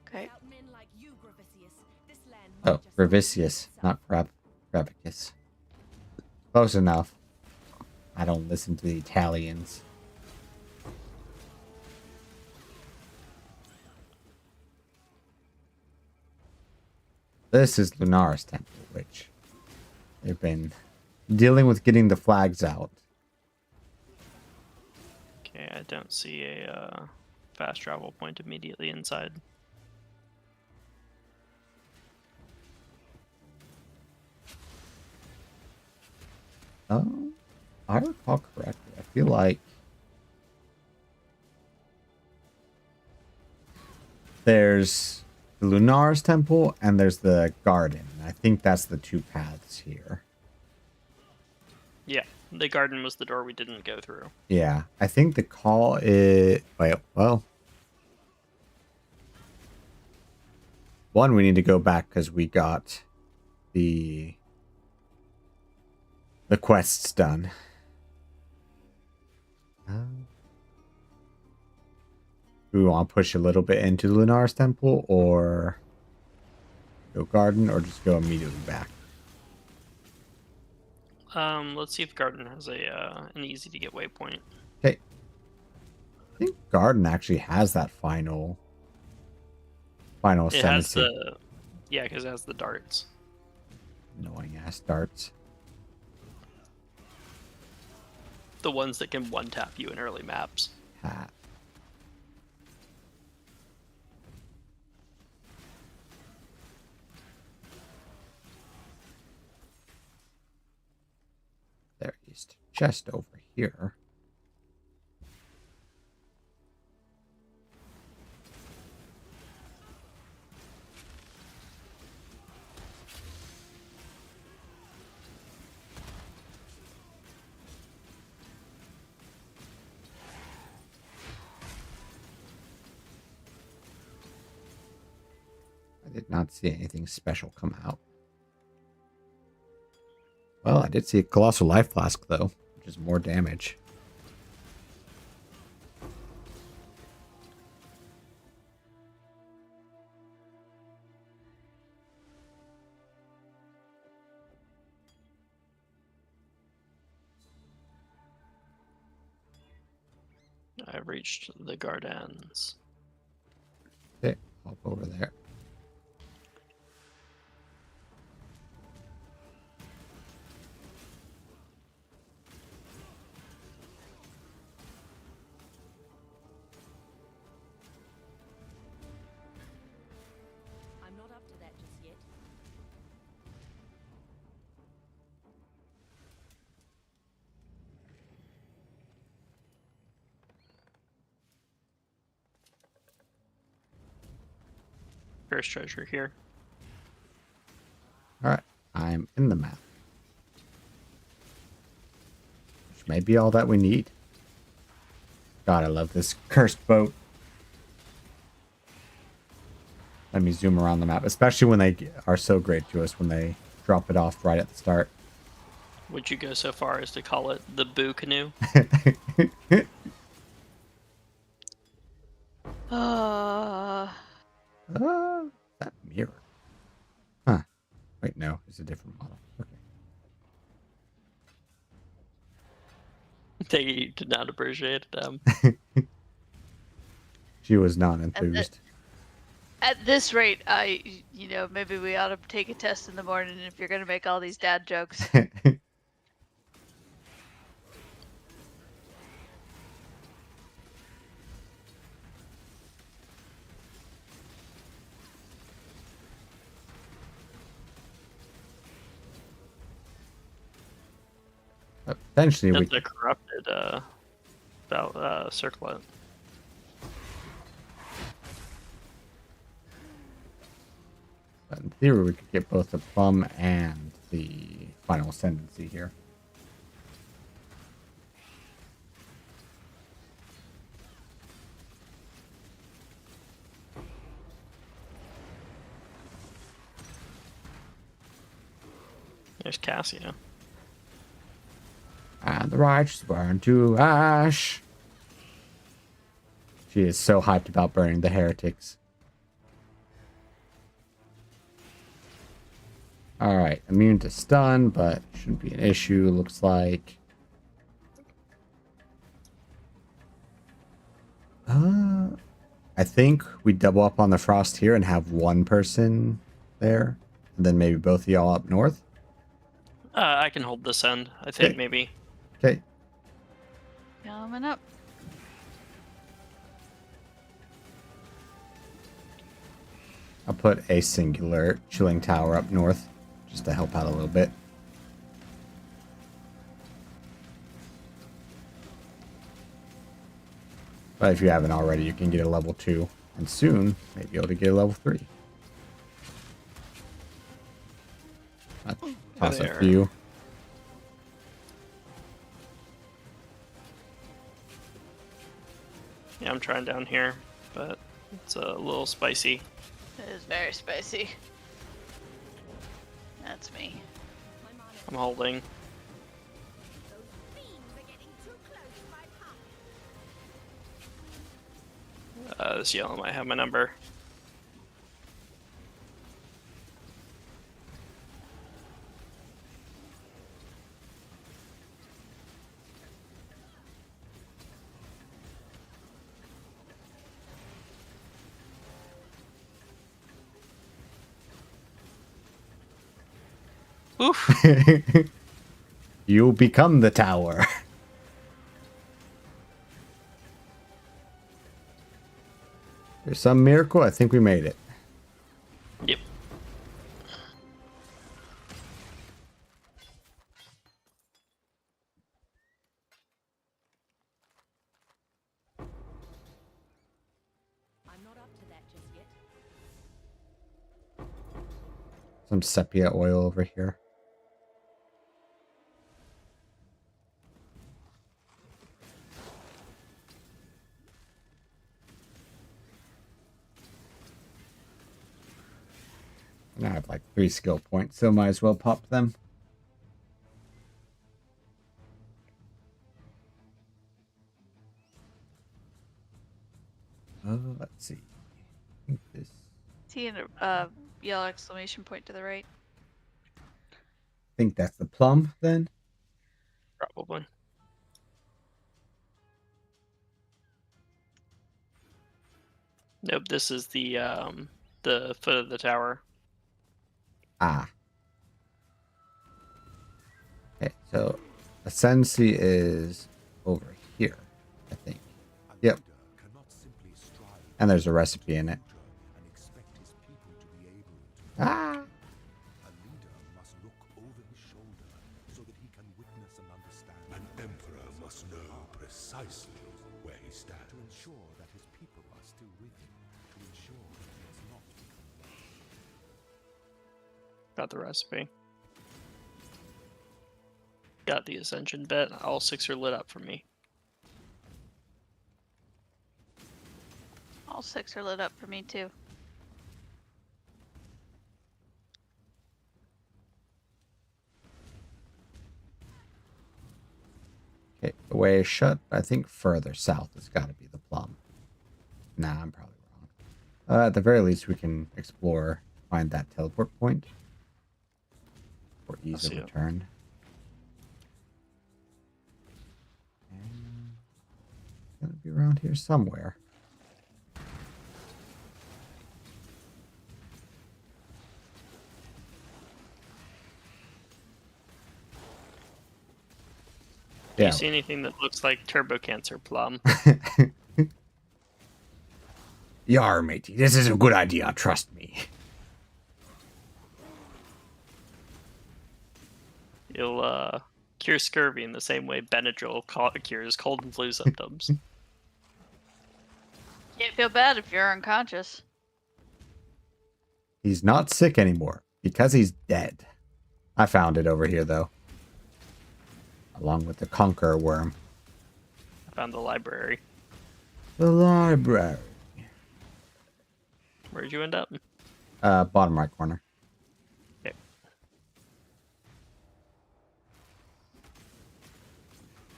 Okay. Without men like you, Gravicius, this land might Oh, just Gravicius, not Gravicus. Close enough. I don't listen to the Italians. This is Lunaris Temple, which they've been dealing with getting the flags out. Okay, I don't see a fast travel point immediately inside. Oh, I recall correctly. I feel like there's the Lunaris Temple and there's the garden. I think that's the two paths here. Yeah, the garden was the door we didn't go through. Yeah, I think the call is... Wait, well... One, we need to go back because we got the quests done. Do we want to push a little bit into the Lunaris Temple or go garden or just go immediately back? Let's see if Garden has an easy to get waypoint. Okay. I think Garden actually has that final It has ascendancy. because it has the darts. Annoying ass darts. The ones that can one tap you in early maps. Ha. There is chest over here. I did not see anything special come out. Well, I did see a Colossal Life Flask, though, which is more damage. I've reached the Gardens. Okay, hop over there. I'm not up to that just yet. First treasure here. Alright, I'm in the map. Which may be all that we need. God, I love this cursed boat. Let me zoom around the map, especially when they are so great to us when they drop it off right at the start. Would you go so far as to call it the Boo Canoe? That mirror. Huh. Wait, no, it's a different model. Okay. They did not appreciate them. She was not enthused. At this rate, maybe we ought to take a test in the morning if you're gonna make all these dad jokes. Eventually, That's a corrupted circlet. But in theory, we could get both the plum and the final ascendancy here. There's Cassia. And the righteous burn to ash. She is so hyped about burning the heretics. Alright, immune to stun, but shouldn't be an issue, looks like. I think we double up on the frost here and have one person there. And then maybe both of y'all up north. I can hold this end, I think, Okay. maybe. Okay. Coming up. I'll put a singular chilling tower up north just to help out a little bit. But if you haven't already, you can get a level 2. And soon, maybe able to get a level 3. I'll toss a few. Yeah, I'm trying down here, but it's a little spicy. It is very spicy. That's me. I'm holding. This yellow might have my number. Oof. You become the tower. There's some miracle. I think we made it. Yep. I'm not up to that just yet. Some sepia oil over here. Now I have like 3 skill points, so might as well pop them. Let's see. I think this. See a yellow exclamation point to the right. I think that's the plum then. Probably. Nope, this is the foot of the tower. Ah. Okay, so Ascensi is over here, I think. Yep. And there's a recipe in it. Ah. A leader must look over his shoulder so that he can witness and understand. An emperor must know precisely where he stands to ensure that his people are still with him, to ensure that he has not become Got the recipe. Got the ascension bit. All 6 are lit up for me. All 6 are lit up for me too. Okay, the way is shut. I think further south has got to be the plum. Nah, I'm probably wrong. At the very least, we can explore, find that teleport point for ease of return. And it's gonna be around here somewhere. Do you see anything that looks like turbo cancer plum? Yar, matey, this is a good idea, trust me. You'll cure scurvy in the same way Benadryl cures cold and flu symptoms. Can't feel bad if you're unconscious. He's not sick anymore because he's dead. I found it over here, though. Along with the conqueror worm. I found the library. The library. Where'd you end up? Bottom right corner. Okay.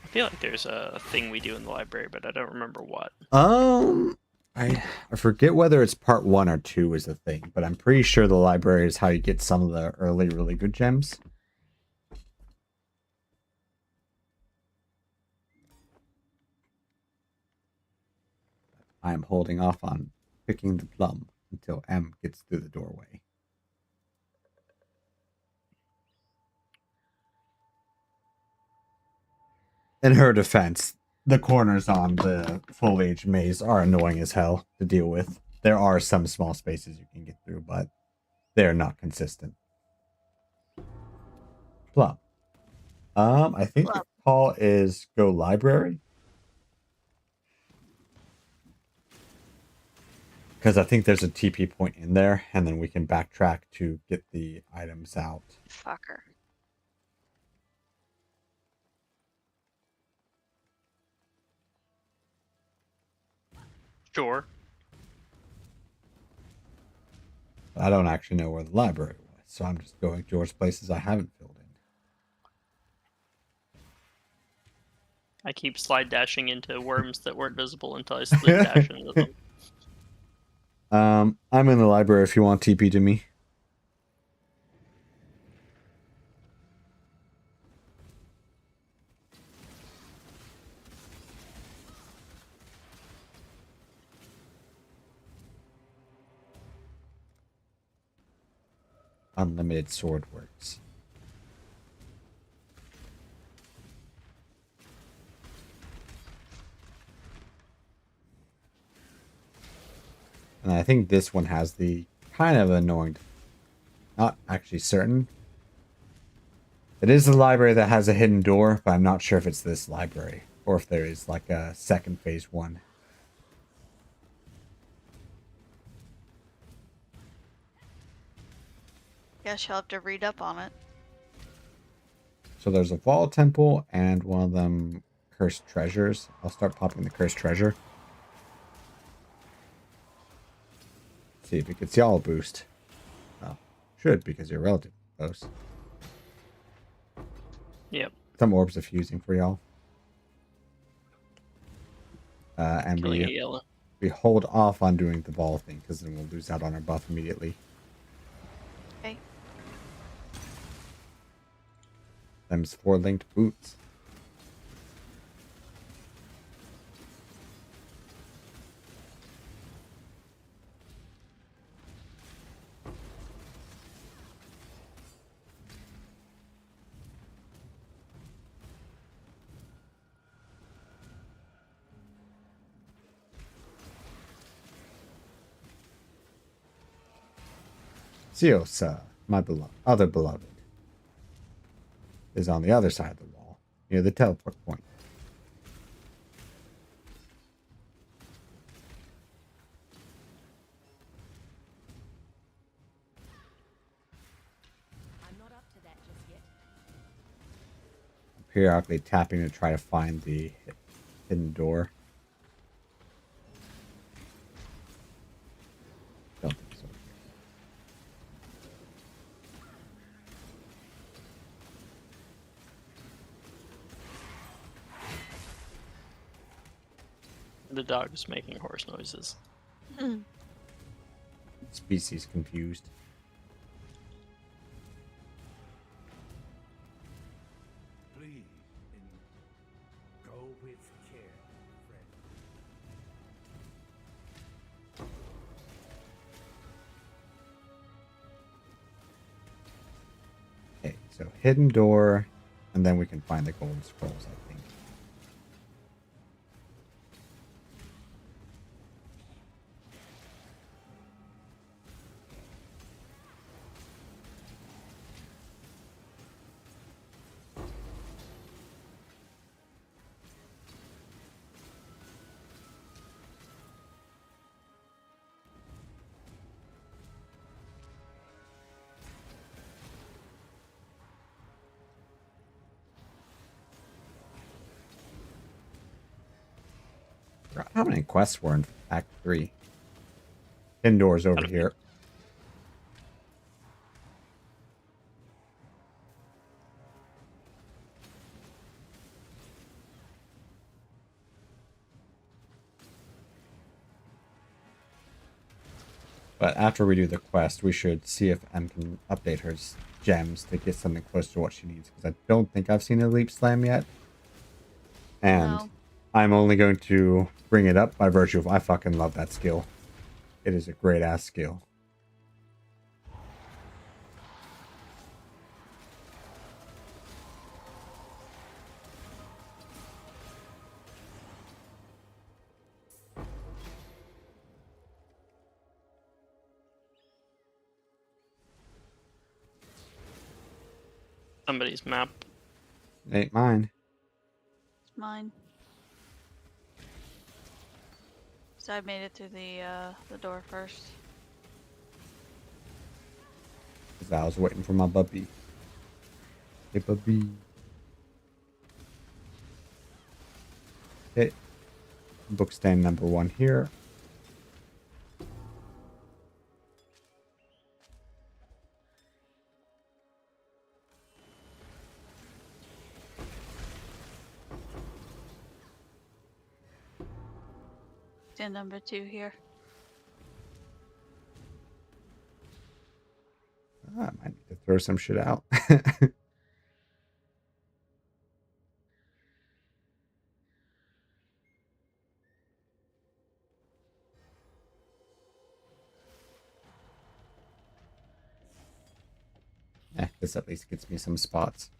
I feel like there's a thing we do in the library, but I don't remember what. I forget whether it's part 1 or 2 is the thing, but I'm pretty sure the library is how you get some of the early really good gems. I am holding off on picking the plum until M gets through the doorway. In her defense, the corners on the foliage maze are annoying as hell to deal with. There are some small spaces you can get through, but they're not consistent. Plum. I think the call is go library. Because I think there's a TP point in there, and then we can backtrack to get the items out. Fucker. Sure. I don't actually know where the library was, so I'm just going towards places I haven't filled in. I keep slide dashing into worms that weren't visible until I slid dash into them. I'm in the library if you want TP to me. Unlimited sword works. And I think this one has the kind of annoying, not actually certain. It is the library that has a hidden door, but I'm not sure if it's this library or if there is like a second phase 1. Guess you'll have to read up on it. So there's a Vault Temple and one of them cursed treasures. I'll start popping the cursed treasure. See if it gets y'all a boost. Well, should because you're relatively close. Yep. Some orbs are fusing for y'all. And Killing a yellow. we hold off on doing the ball thing because then we'll lose out on our buff immediately. Okay. Them's 4 linked boots. Ziosa, my other beloved, is on the other side of the wall, near the teleport point. I'm not up to that just yet. Periodically tapping to try to find the hidden door. Don't think so. The dog is making horse noises. Species confused. Please, go with care, friend. Okay, so hidden door, and then we can find the golden scrolls, I think. Forgot how many quests were in Act 3? Hidden doors over here. But after we do the quest, we should see if M can update her gems to get something close to what she needs. Because I don't think I've seen a leap slam yet. And No. I'm only going to bring it up by virtue of I fucking love that skill. It is a great ass skill. Somebody's map. Ain't mine. It's mine. So I made it through the door first. Because I was waiting for my puppy. Hey, puppy. Okay. Book stand number 1 here. Stand number 2 here. I might need to throw some shit out. This at least gets me some spots.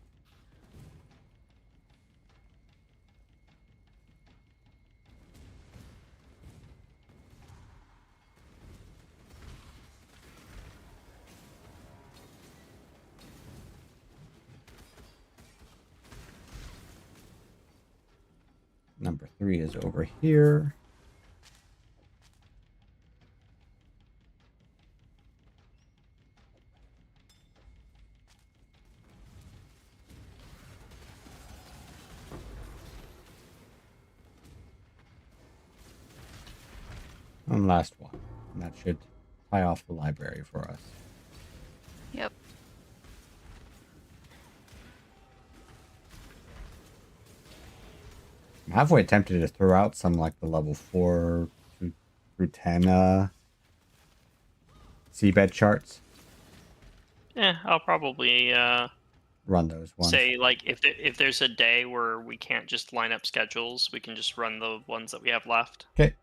Number 3 is over here. And last one. And that should tie off the library for us. Yep. I'm halfway tempted to throw out some like the level 4 through 10 seabed charts. Yeah, I'll probably Run those ones. say like if there's a day where we can't just line up schedules, we can just run the ones that we have left. Okay.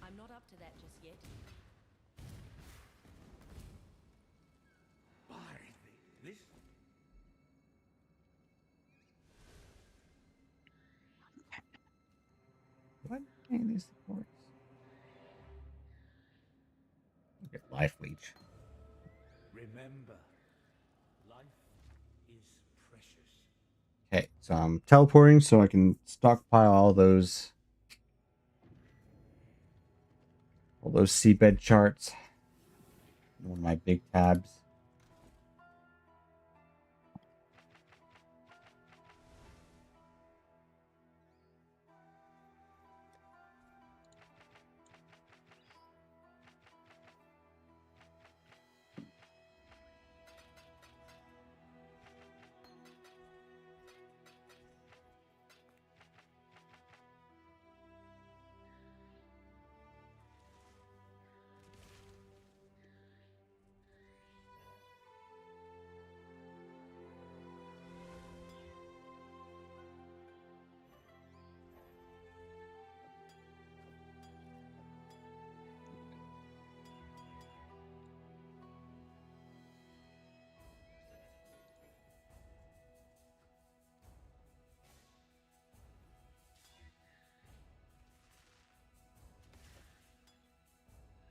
I'm not up to that just yet. This What? Hey, these supports. Look at life leech. remember, life is precious. Okay, so I'm teleporting so I can stockpile all those seabed charts. One of my big tabs.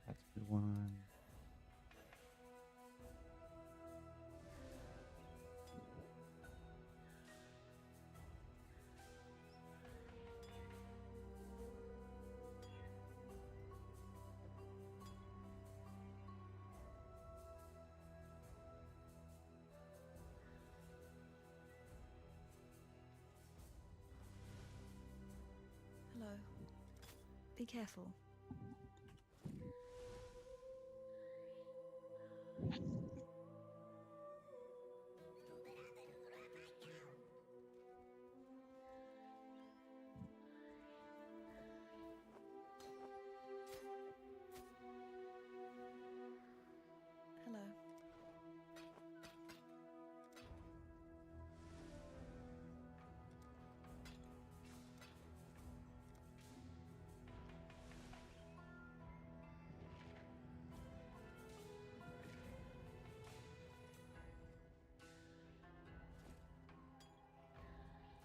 That's a good one. Hello. Be careful.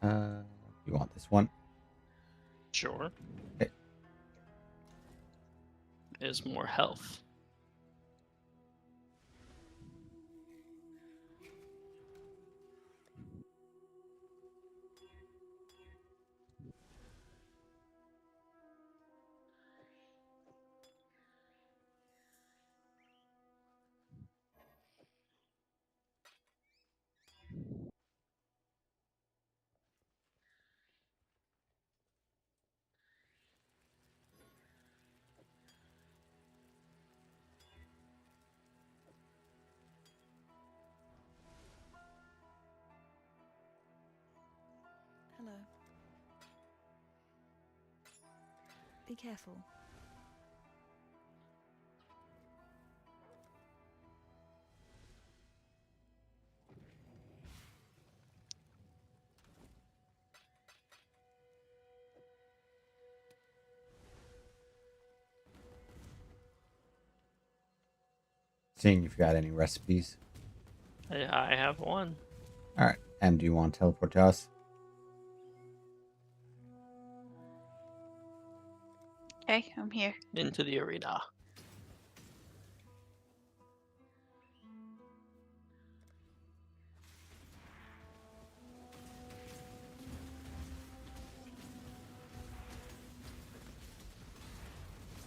Hello. You want this one? Sure. Okay. Is more health. Hello. Be careful. Seeing if you got any recipes. I have one. Alright. And do you want to teleport to us? Okay, I'm here. Into the arena.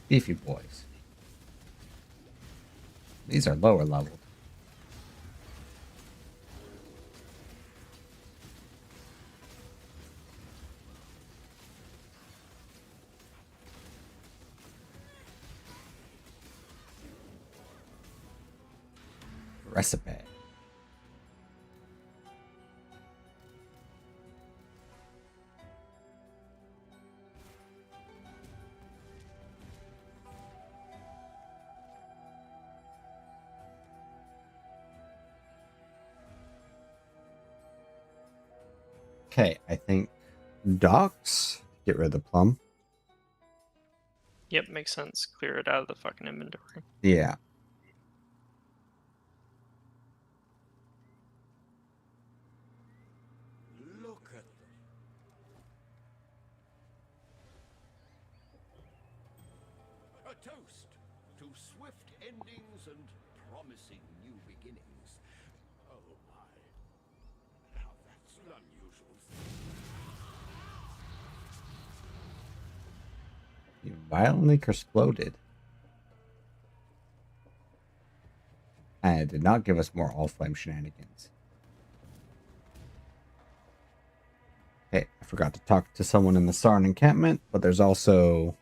Beefy boys. These are lower leveled. Recipe. Okay, I think docks. Get rid of the plum. Yep, makes sense. Clear it out of the fucking inventory. Yeah. Look at them. A toast to swift endings and promising new beginnings. Oh my. Now that's an unusual thing. You violently exploded. And it did not give us more Allflame shenanigans. Okay, I forgot to talk to someone in the Sarn encampment, but there's also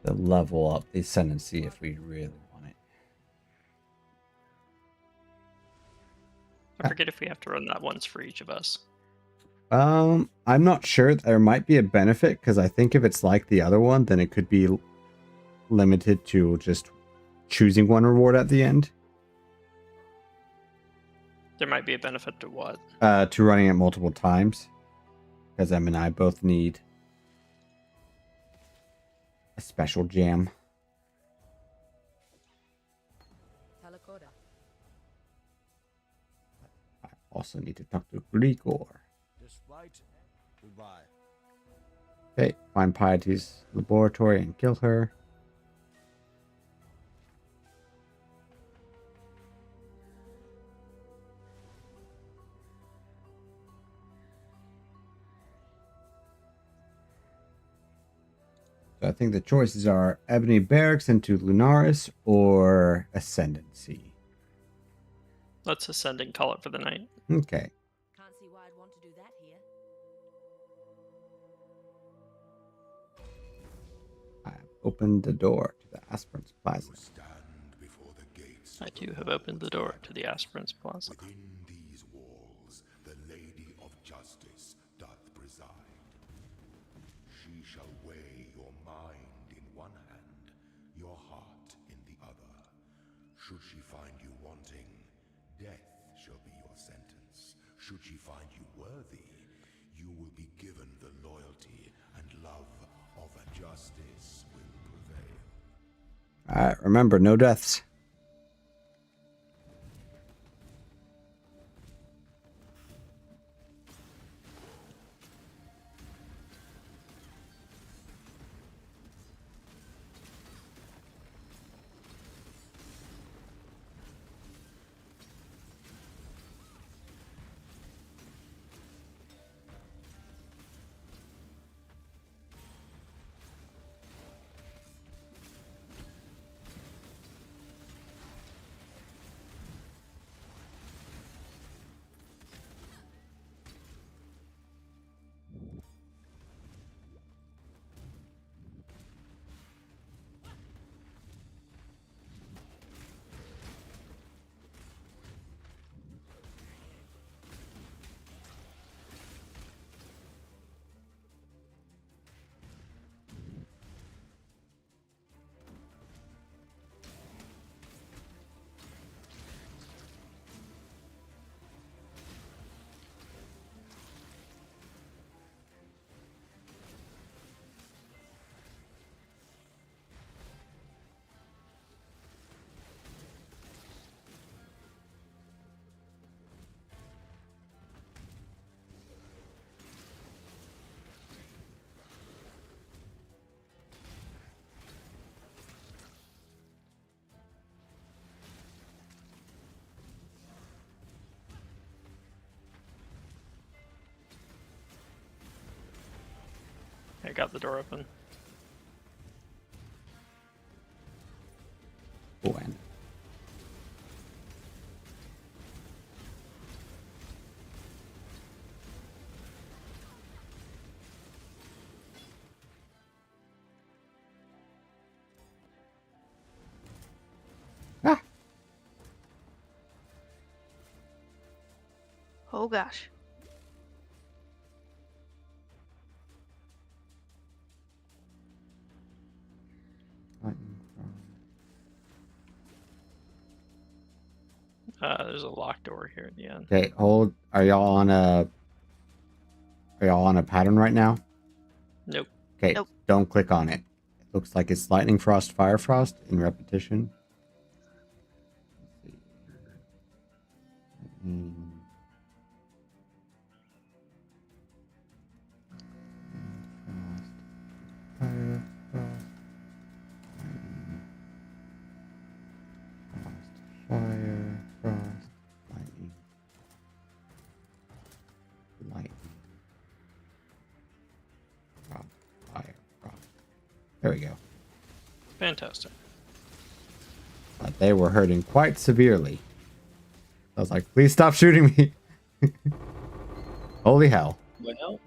the level up the ascendancy if we really want it. I forget if we have to run that once for each of us. I'm not sure. There might be a benefit because I think if it's like the other one, then it could be limited to just choosing one reward at the end. There might be a benefit to what? To running it multiple times, because Em and I both need a special jam. Talakoda. I also need to talk to Grigor. Despite goodbye. Okay, find Piety's laboratory and kill her. So I think the choices are Ebony Barracks into Lunaris or Ascendancy. Let's ascend and call it for the night. Okay. Can't see why I'd want to do that here. I opened the door to the Aspirants Plaza. Stand before the gates. I too have opened the door to the Aspirants Plaza. Within these walls, the Lady of Justice doth preside. She shall weigh your mind in one hand, your heart in the other. Should she find you wanting, death shall be your sentence. Should she find you worthy, you will be given the loyalty and love of a justice will prevail. Alright, remember, no deaths. I got the door open. When? Ah! Oh gosh. There's a locked door here at the end. Okay, hold. Are y'all on a pattern right now? Nope. Okay, Nope. don't click on it. It looks like it's lightning frost, fire frost in repetition. Fire, frost, fire, frost, lightning, lightning, frost, fire, frost. There we go. Fantastic. But they were hurting quite severely. I was like, please stop shooting me. Holy hell. Well,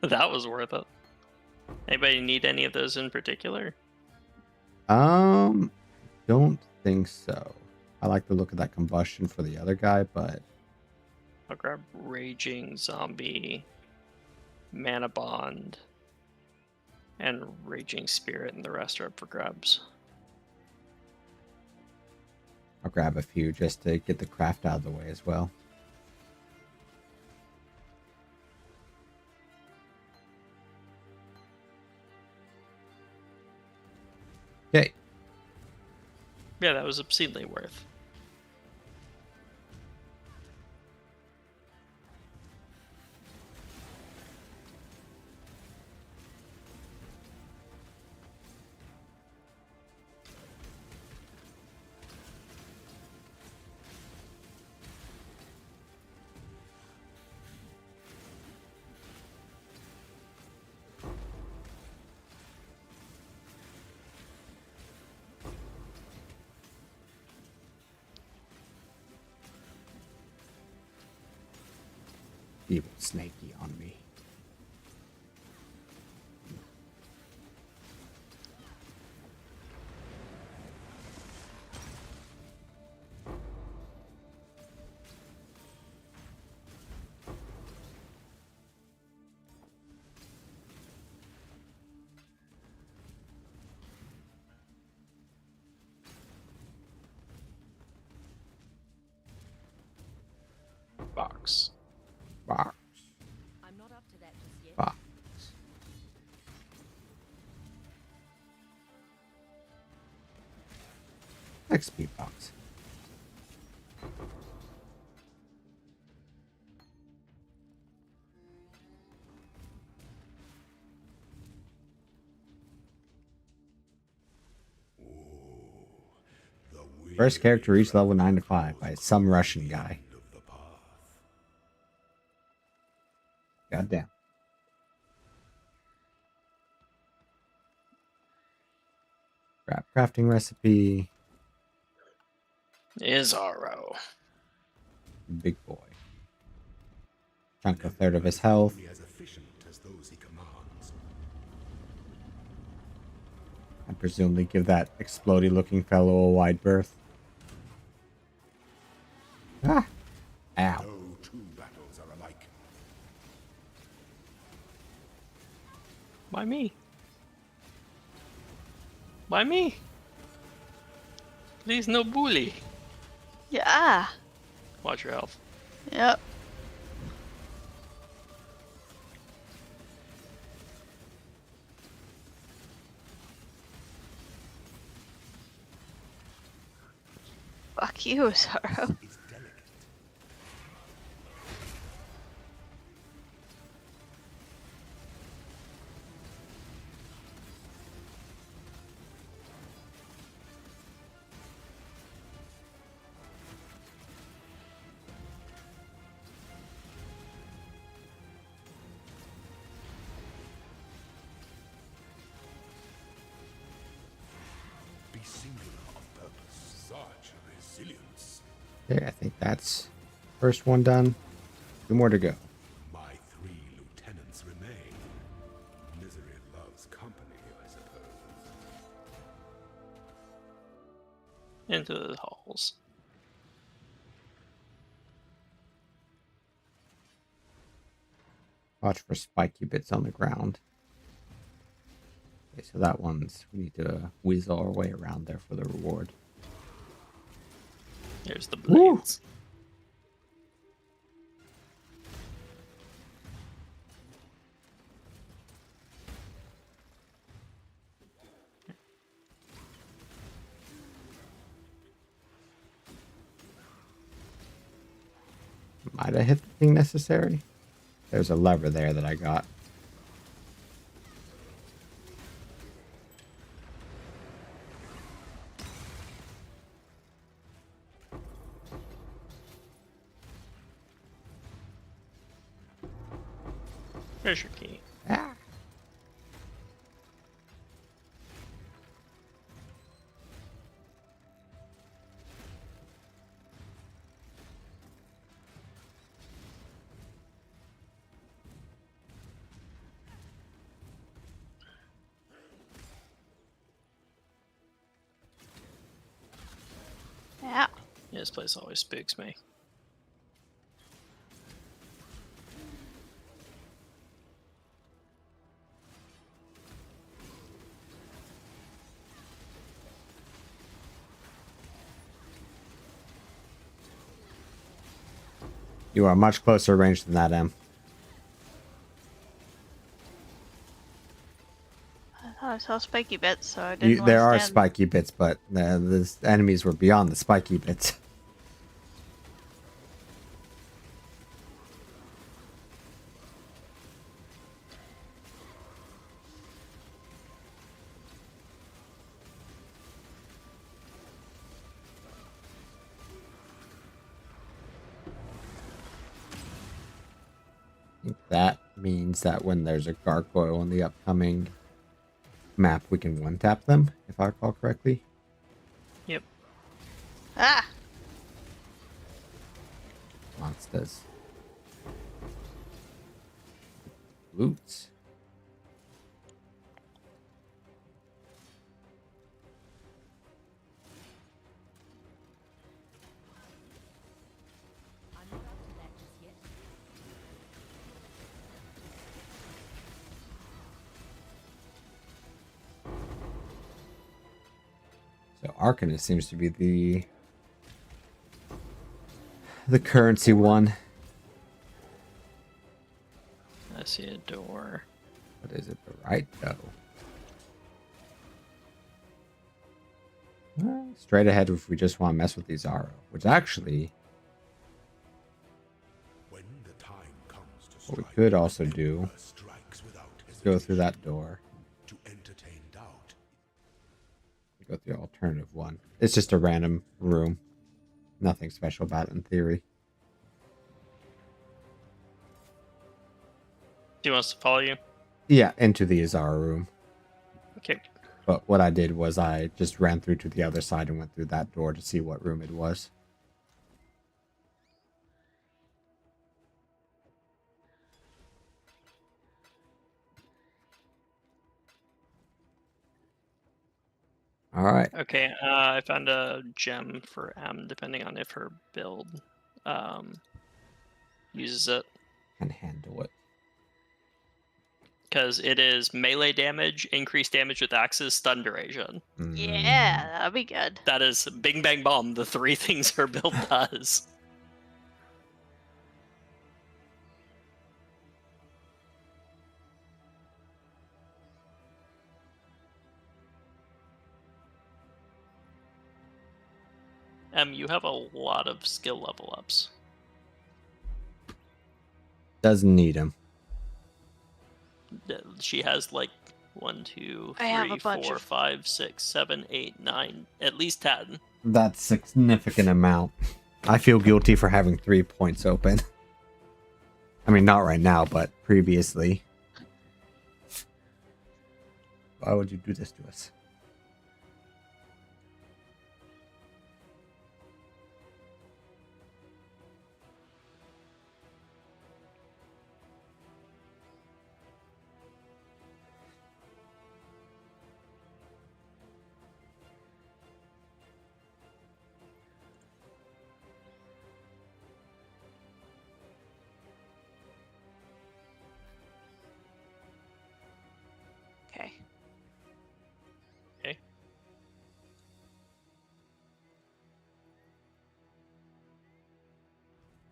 that was worth it. Anybody need any of those in particular? Don't think so. I like the look of that combustion for the other guy, but I'll grab Raging Zombie, Mana Bond, and Raging Spirit, and the rest are up for grabs. I'll grab a few just to get the craft out of the way as well. Okay. Yeah, that was obscenely worth. Evil snaky on me. Box. Box. I'm not up to that just yet. Box. XP box. First character reached level 95 by some Russian guy. Goddamn. Grab crafting recipe. Izaro. Big boy. Chunk a third of his health. As efficient as those he commands. And presumably give that explodey looking fellow a wide berth. Ah! Ow. No two battles are alike. Why me? Why me? Please, no bully. Yeah. Watch your health. Yep. Fuck you, Sorrow. be singular of purpose. Such resilience. Okay, I think that's first one done. 2 more to go. My 3 lieutenants remain. Misery loves company, I suppose. Into the halls. Watch for spiky bits on the ground. Okay, so that one's... We need to weasel our way around there for the reward. Here's the blades. Might have hit the thing necessary. There's a lever there that I got. There's your key. Ah. Yeah. Yeah, this place always spooks me. You are much closer range than that, Em. I thought I saw spiky bits, so I didn't. There are understand. spiky bits, but the enemies were beyond the spiky bits. I think that means that when there's a gargoyle in the upcoming map, we can one-tap them, if I recall correctly. Yep. Ah. Monsters. Loots. I'm not up to that just yet. So Arcanist seems to be the currency one. I see a door. What is it? The right though. Straight ahead if we just want to mess with these Zaro, which actually When the time comes to what we strike, could also the do Emperor strikes without is go through hesitation. that door. To entertain doubt. Go through the alternative one. It's just a random room. Nothing special about it in theory. Do you want us to follow you? Yeah, into the Azara room. Okay. But what I did was I just ran through to the other side and went through that door to see what room it was. Alright. Okay, I found a gem for M, depending on if her build uses it. Can handle it. Because it is melee damage, increased damage with axes, stun duration. Yeah, that'd be good. That is bing bang bomb, the 3 things her build does. You have a lot of skill level ups. Doesn't need him. She has like 1, 2, I have 3, a bunch 4, of- 5, 6, 7, 8, 9, at least 10. That's a significant amount. I feel guilty for having 3 points open. I mean, not right now, but previously. Why would you do this to us?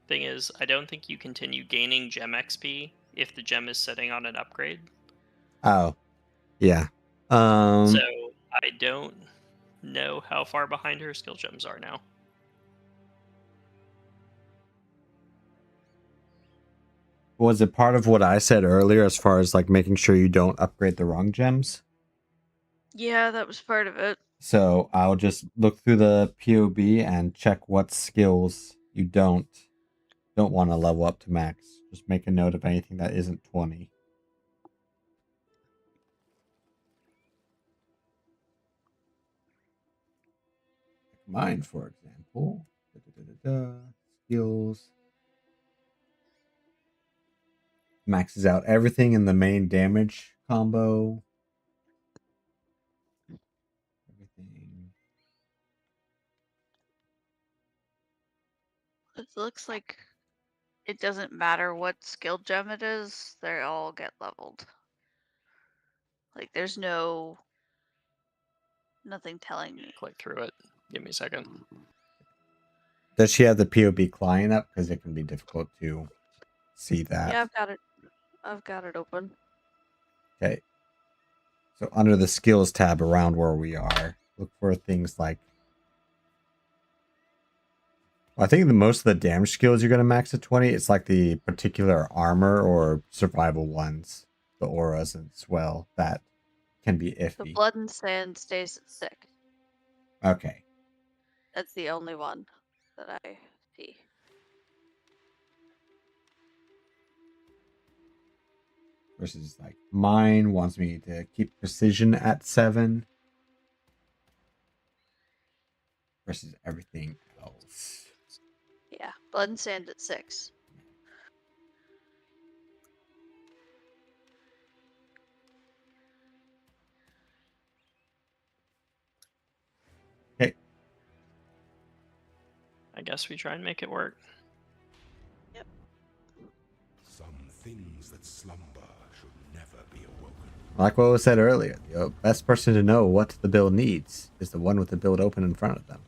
Thing is, I don't think you continue gaining gem XP if the gem is sitting on an upgrade. Oh, yeah. So I don't know how far behind her skill gems are now. Was it part of what I said earlier as far as like making sure you don't upgrade the wrong gems? Yeah, that was part of it. So I'll just look through the POB and check what skills you don't want to level up to max. Just make a note of anything that isn't 20. Mine, for example. Skills. Maxes out everything in the main damage combo. Everything. It looks like it doesn't matter what skill gem it is, they all get leveled. Like there's nothing telling me. Click through it. Give me a second. Does she have the POB client up? Because it can be difficult to see that. Yeah, I've got it open. Okay. So under the skills tab around where we are, look for things like. Well, I think the most of the damage skills you're going to max at 20. It's like the particular armor or survival ones, the auras as well, that can be iffy. The blood and sand stays at 6. Okay. That's the only one that I see. Versus like mine wants me to keep precision at 7. Versus everything else. Yeah, blood and sand at 6. Okay. I guess we try and make it work. Yep. Some things that slumber should never be awoken. Like what was said earlier, the best person to know what the build needs is the one with the build open in front of them.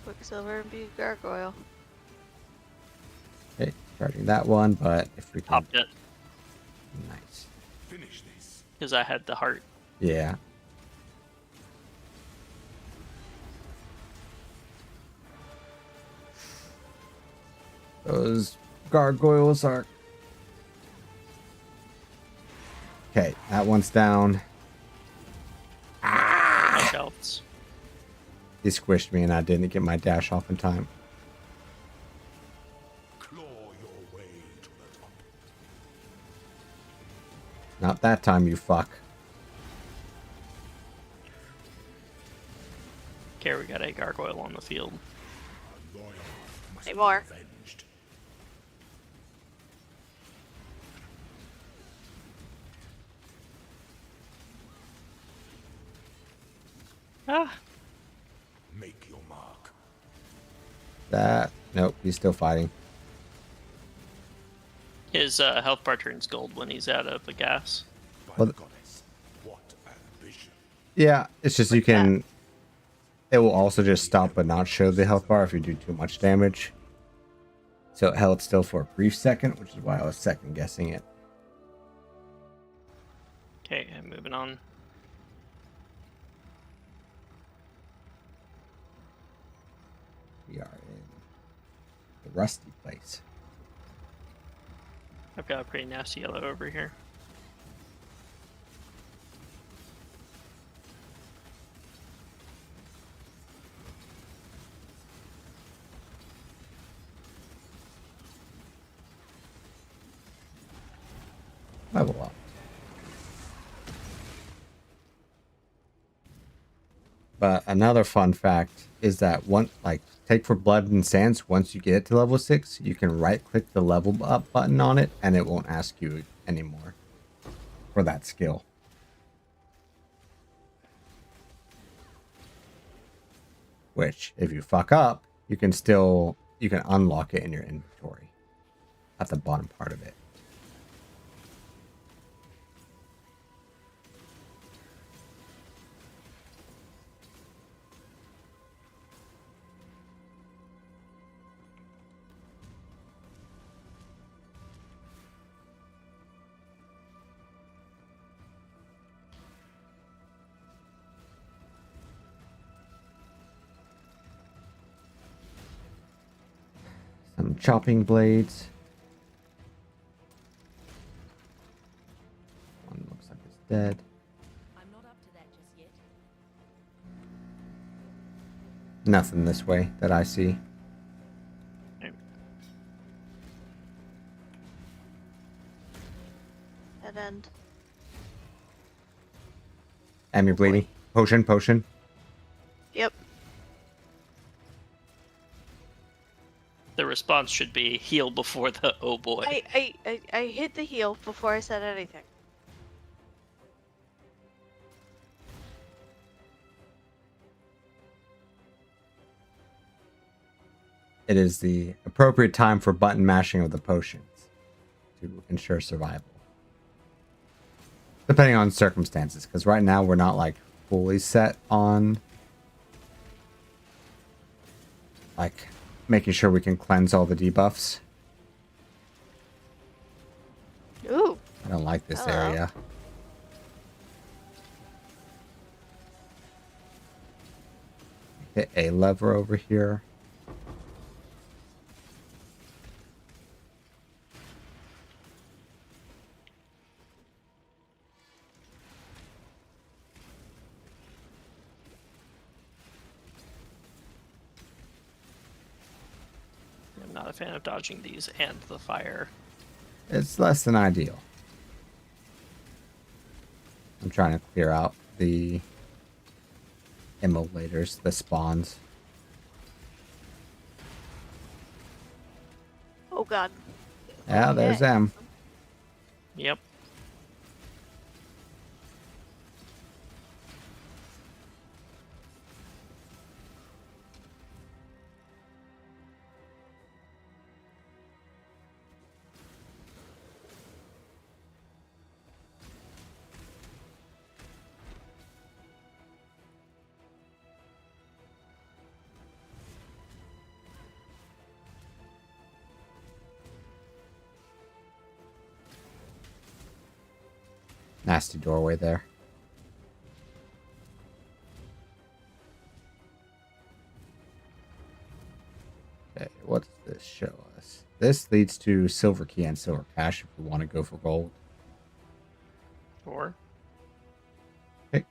Quicksilver and Bead Gargoyle. Okay, charging that one, but if we can. Popped it. Nice. Finish this. Because I had the heart. Yeah. Those gargoyles are. Okay, that one's down. Dash outs. He squished me and I didn't get my dash off in time. Claw your way to the top. Not that time, you fuck. Okay, we got a gargoyle on the field. Loyal must Any be more? avenged. Ah, Make your mark. That. Nope, he's still fighting. his health bar turns gold when he's out of the gas. By Well, the goddess, what ambition. Yeah, it's just you can. It will also just stop but not show the health bar if you do too much damage. So it held still for a brief second, which is why I was second guessing it. Okay, I'm moving on. We are in the rusty place. I've got a pretty nasty yellow over here. Level up. But another fun fact is that take for blood and sands, once you get it to level 6, you can right click the level up button on it and it won't ask you anymore for that skill. Which, if you fuck up, you can unlock it in your inventory at the bottom part of it. Some chopping blades. One looks like it's dead. I'm not up to that just yet. Nothing this way that I see. Dead end. Am, you're bleeding. Potion, potion. Yep. The response should be heal before the oh boy. I hit the heal before I said anything. It is the appropriate time for button mashing of the potions to ensure survival. Depending on circumstances, because right now we're not like fully set on like making sure we can cleanse all the debuffs. Ooh. I don't like this Hello. area. Hit a lever over here. I'm not a fan of dodging these and the fire. It's less than ideal. I'm trying to clear out the immolators, the spawns. Oh god. Yeah, there's Okay. them. Yep. Nasty doorway there. Okay, what does this show us? This leads to silver key and silver cash if we want to go for gold. Sure. Okay.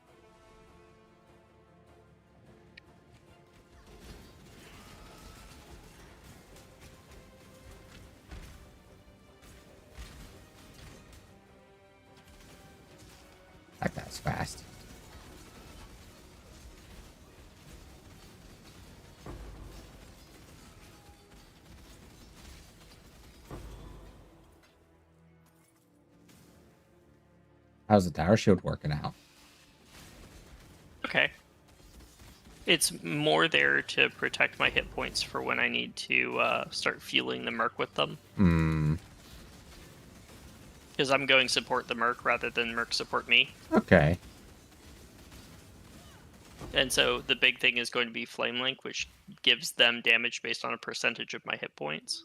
That guy's fast. How's the tower shield working out? Okay. It's more there to protect my hit points for when I need to start fueling the merc with them. Hmm. Because I'm going support the merc rather than merc support me. Okay. And so the big thing is going to be Flame Link, which gives them damage based on a percentage of my hit points.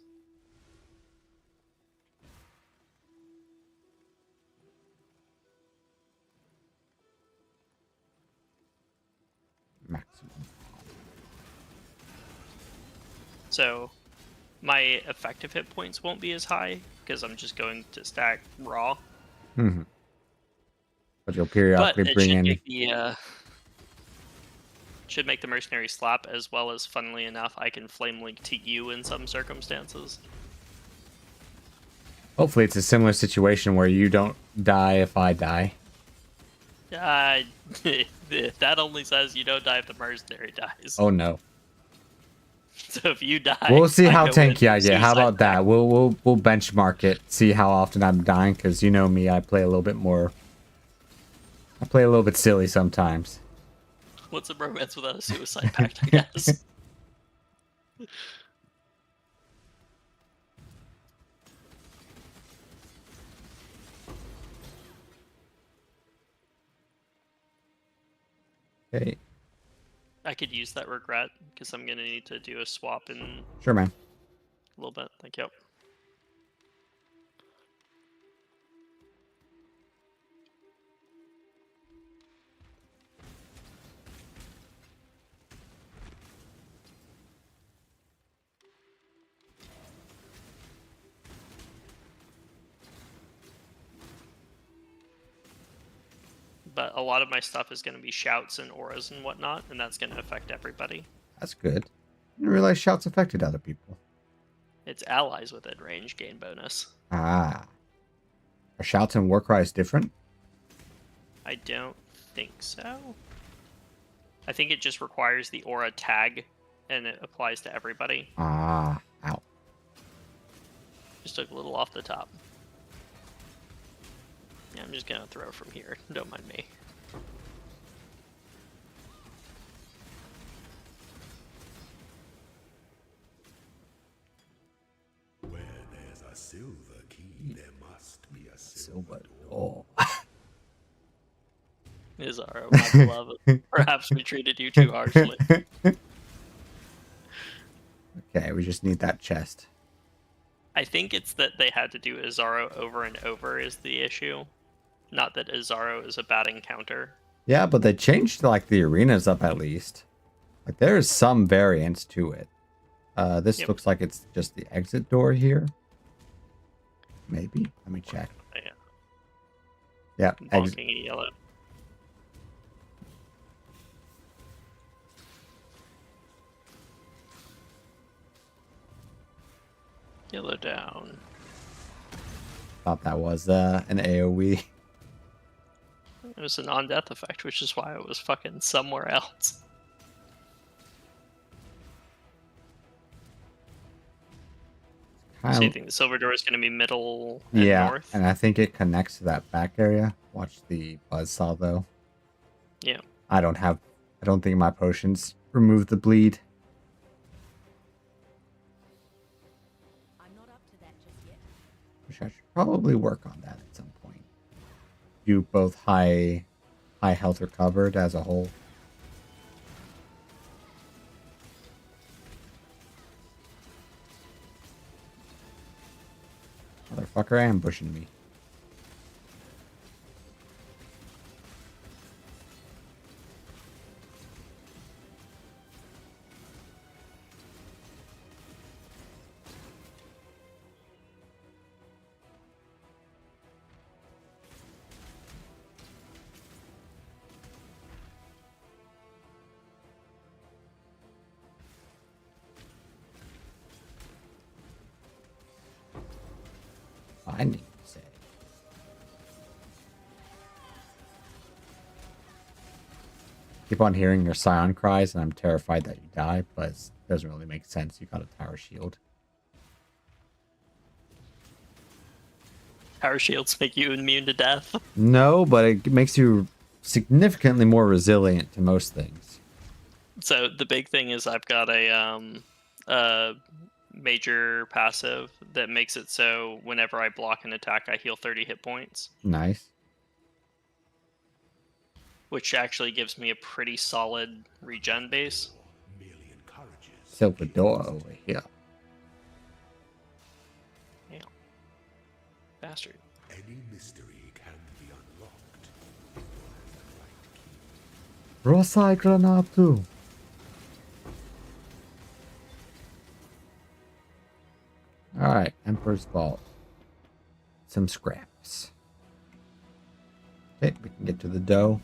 Maximum. So my effective hit points won't be as high because I'm just going to stack raw. Mm-hmm. But you'll But periodically it bring should in. make the should make the mercenary slap, as well as, funnily enough, I can Flame Link to you in some circumstances. Hopefully, it's a similar situation where you don't die if I die. That only says you don't die if the mercenary dies. Oh no. So if you die, We'll see I how go in tanky I get. How suicide about that? pact. We'll benchmark it. See how often I'm dying, because you know me, I play a little bit more. I play a little bit silly sometimes. What's a romance without a suicide pact, I guess? Okay. I could use that regret, because I'm going to need to do a swap in a Sure, man. little bit. Thank you. but a lot of my stuff is going to be shouts and auras and whatnot, and that's going to affect everybody. That's good. Didn't realize shouts affected other people. It's allies within range gain bonus. Ah. Are shouts and war cries different? I don't think so. I think it just requires the aura tag, and it applies to everybody. Ah. Ow. Just took a little off the top. Yeah, I'm just gonna throw from here. Don't mind me. Where there's a silver key, there must be a silver Oh. Izaro, my beloved. Perhaps we treated you too harshly. Okay, we just need that chest. I think it's that they had to do Izaro over and over is the issue. Not that Izaro is a bad encounter. Yeah, but they changed like the arenas up at least. Like there is some variance to it. This looks like it's just the exit door here. Maybe. Let me check. Yeah. Yeah. Bonking yellow. Yellow down. Thought that was an AoE. It was a non-death effect, which is why it was fucking somewhere else. So you think the silver door is going to be middle and north? And I think it connects to that back area. Watch the buzzsaw though. Yeah. I don't think my potions remove the bleed. I'm not up to that just yet. Which I should probably work on that at some point. You both high health recovered as a whole. Motherfucker ambushing me. I need to say. Keep on hearing your Scion cries, and I'm terrified that you die, but it doesn't really make sense. You got a tower shield. Tower shields make you immune to death. No, but it makes you significantly more resilient to most things. So the big thing is I've got a major passive that makes it so whenever I block an attack, I heal 30 hit points. Nice. Which actually gives me a pretty solid regen base. Silver door over here. Yeah. Bastard. Any mystery can be unlocked. Rosai Granatu. Alright, Emperor's Vault. Some scraps. Okay, we can get to the dough.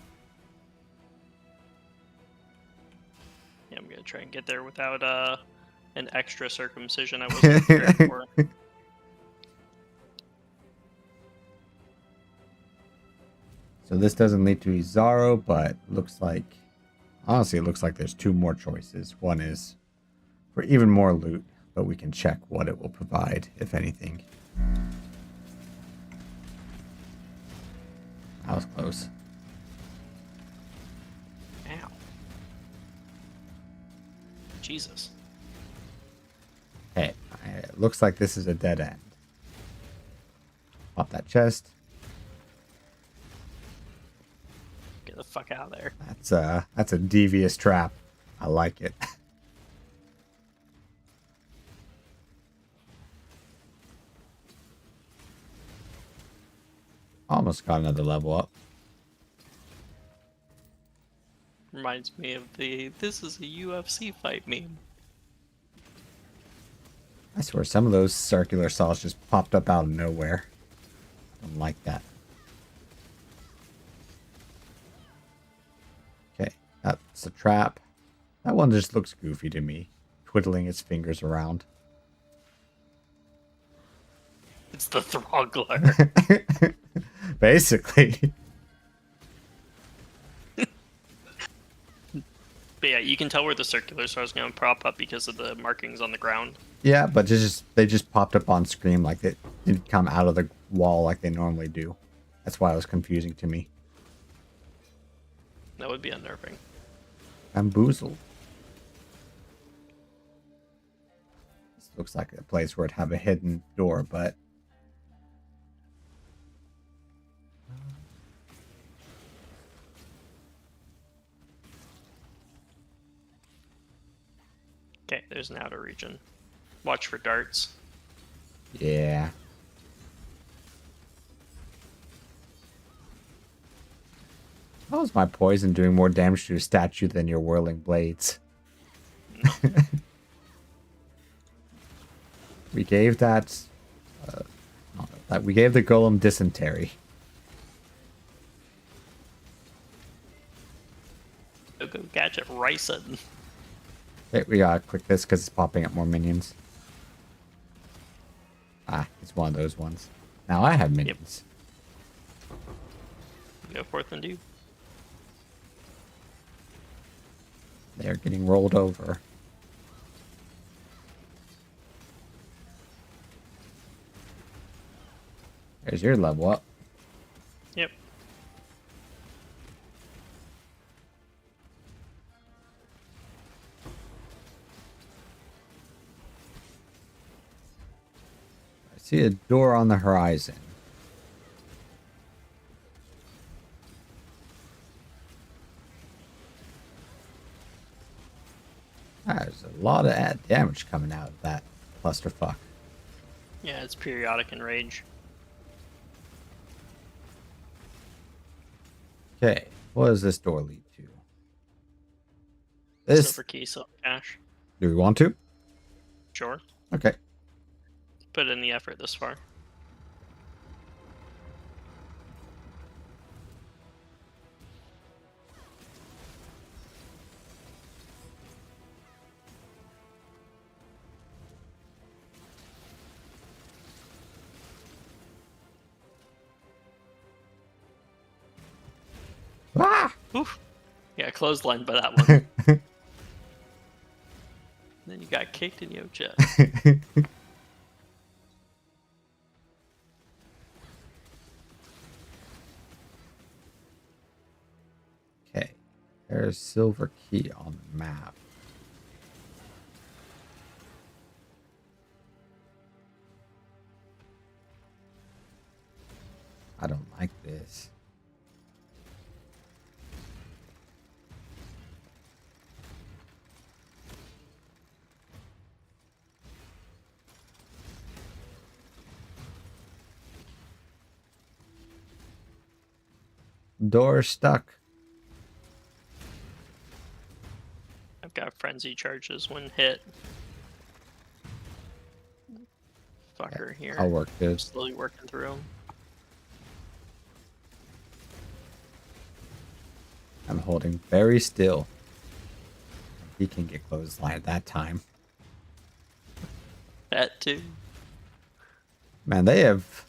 Yeah, I'm gonna try and get there without an extra circumcision I wasn't prepared for. So this doesn't lead to Izaro, but looks like... Honestly, it looks like there's two more choices. One is for even more loot, but we can check what it will provide, if anything. That was close. Ow. Jesus. Hey, it looks like this is a dead end. Pop that chest. Get the fuck out of there. That's a devious trap. I like it. Almost got another level up. Reminds me of this is a UFC fight meme. I swear some of those circular saws just popped up out of nowhere. I don't like that. That's a trap. That one just looks goofy to me, twiddling its fingers around. It's the Throggler. Basically. But yeah, you can tell where the circular stars going to prop up because of the markings on the ground. Yeah, but they just popped up on screen like they didn't come out of the wall like they normally do. That's why it was confusing to me. That would be unnerving. Bamboozled. This looks like a place where it'd have a hidden door, but... Okay, there's an outer region. Watch for darts. Yeah. How is my poison doing more damage to your statue than your whirling blades? No. We gave that... we gave the golem dysentery. Go gadget ricin. Okay, we gotta click this because it's popping up more minions. Ah, it's one of those ones. Now I have minions. Go forth and do. They're getting rolled over. There's your level up. Yep. I see a door on the horizon. There's a lot of damage coming out of that clusterfuck. Yeah, it's periodic in range. Okay, what does this door lead to? This. Silver key, silver cash. Do we want to? Sure. Okay. Put in the effort this far. Ah! Oof. Yeah, clothesline by that one. Then you got kicked in your chest. Okay. There's silver key on the map. I don't like this. Door stuck. I've got frenzy charges when hit. Fucker here. I'll work this. Slowly working through him. I'm holding very still. He can get clothesline at that time. That too. Man, they have...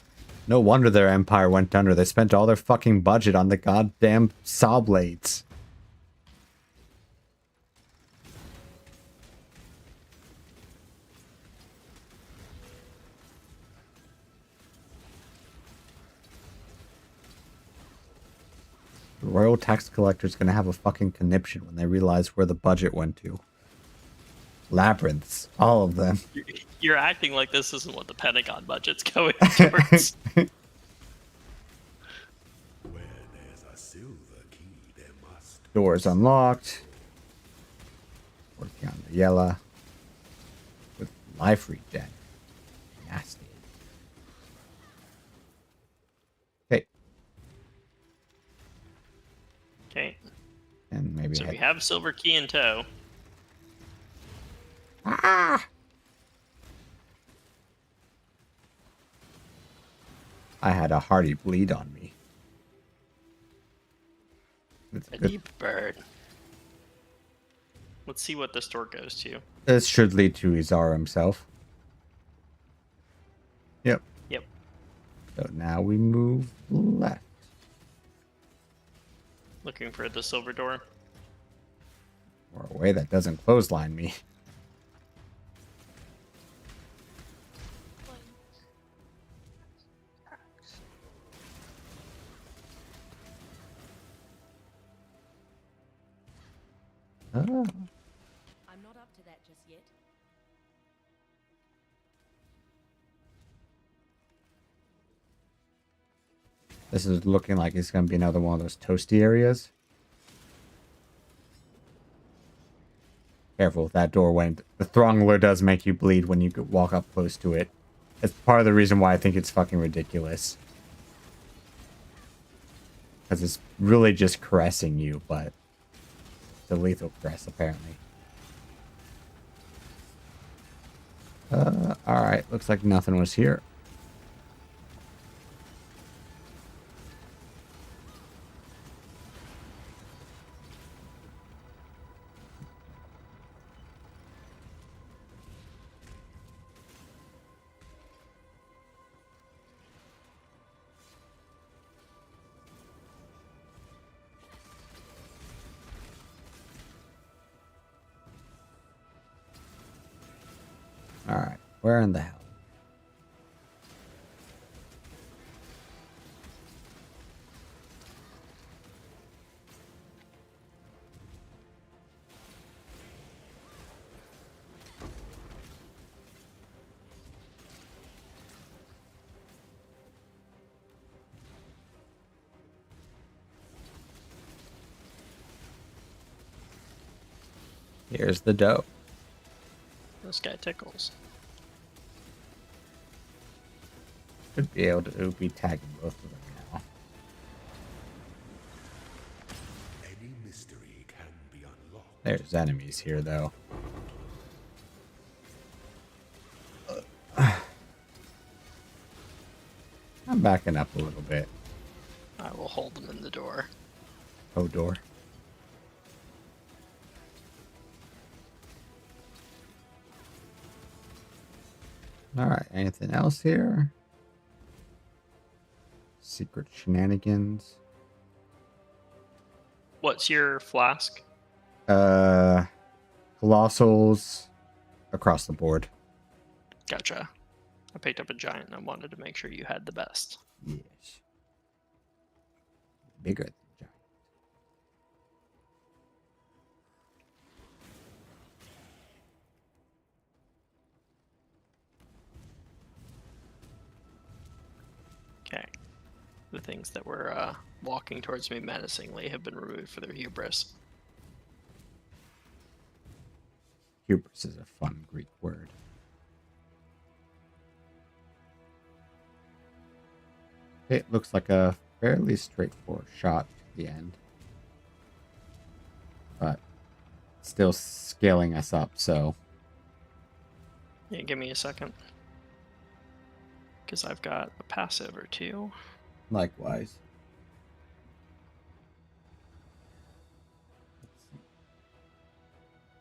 No wonder their empire went under. They spent all their fucking budget on the goddamn saw blades. The royal tax collector's gonna have a fucking conniption when they realize where the budget went to. Labyrinths. All of them. You're acting like this isn't what the Pentagon budget's going towards. Where there's a silver key, there must. Doors unlocked. Working on the yellow. With life regen. Nasty. Okay. Okay. And maybe So we have silver key in tow. Ah! I had a hearty bleed on me. It's A good. deep burn. let's see what this door goes to. This should lead to Izaro himself. Yep. Yep. So now we move left. Looking for the silver door. Or a way that doesn't clothesline me. I'm not up to that just yet. This is looking like it's going to be another one of those toasty areas. Careful with that doorway. The Throngler does make you bleed when you walk up close to it. It's part of the reason why I think it's fucking ridiculous. Because it's really just caressing you, but it's a lethal caress, apparently. Alright, looks like nothing was here. Alright, where in the hell? Here's the dough. This guy tickles. Should be able to be tagging both of them now. Any mystery can be unlocked. There's enemies here, though. I'm backing up a little bit. I will hold them in the door. Oh, door. Alright, anything else here? Secret shenanigans. What's your flask? Colossals across the board. Gotcha. I picked up a giant and I wanted to make sure you had the best. Yes. Bigger than giant. Okay. The things that were walking towards me menacingly have been removed for their hubris. Hubris is a fun Greek word. It looks like a fairly straightforward shot at the end. But still scaling us up, so... Yeah, give me a second. Because I've got a passive or two. Likewise.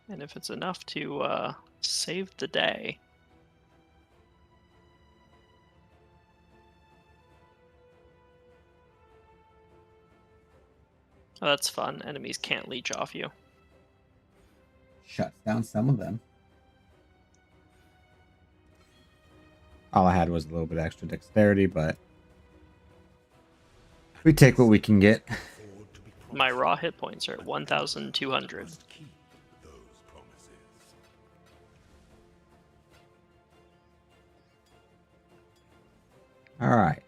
And if it's enough to save the day. Oh, that's fun. Enemies can't leech off you. Shuts down some of them. All I had was a little bit extra dexterity, but we take what we can get. My raw hit points are at 1,200. Keep those promises. All right.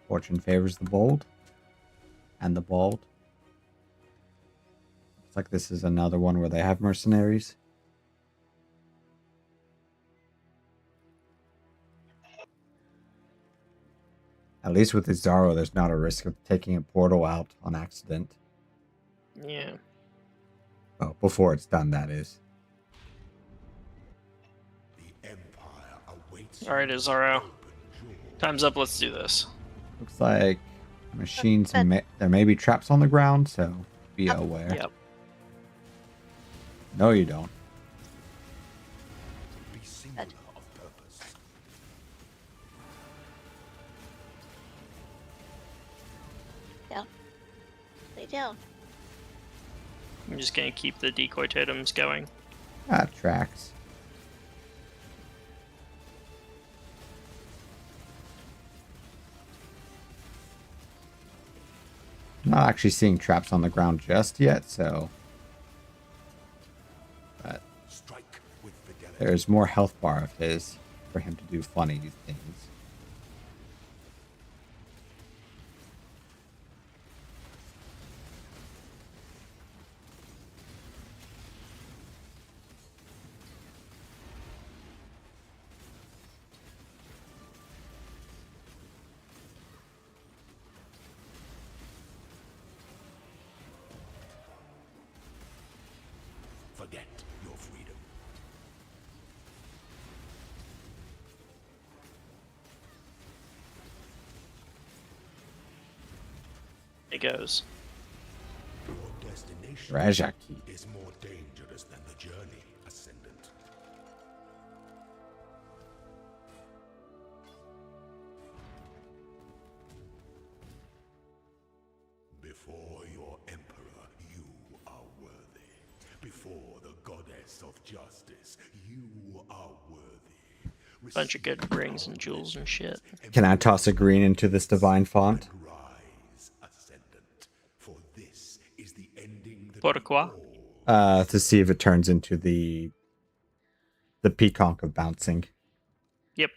Fortune favors the bold and the bald. Looks like this is another one where they have mercenaries. At least with Izaro, there's not a risk of taking a portal out on accident. Yeah. Oh, before it's done, that is. The Empire awaits. Alright, Izaro. Time's up, let's do this. Looks like Machines, there may be traps on the ground, so be aware. Yep. No, you don't. Be singular of purpose. Yeah. Lay down. I'm just gonna keep the decoy totems going. That tracks. I'm not actually seeing traps on the ground just yet, so. But Strike with fidelity. there's more health bar of his for him to do funny things. Forget your freedom. It goes. Your destination Rajaki. is more dangerous than the journey, Ascendant. Before your emperor, you are worthy. Before the goddess of justice, you are worthy. Bunch of good rings and jewels and shit. Can I toss a green into this divine font? Rise, Ascendant, for this is the ending that Pourquoi? To see if it turns into the peacock of bouncing. Yep.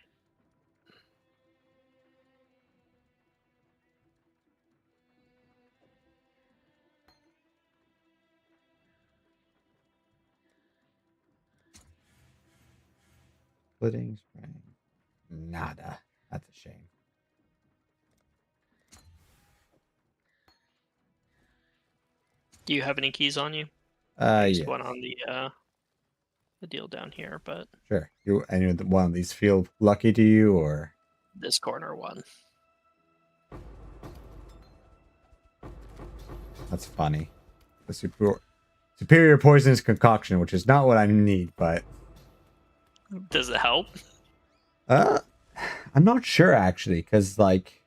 Splitting spring. Nada. That's a shame. Do you have any keys on you? Yes. There's one on the deal down here, but Sure. You any one of these feel lucky to you, or this corner one. that's funny. The superior poisonous concoction, which is not what I need, but Does it help? I'm not sure actually, because like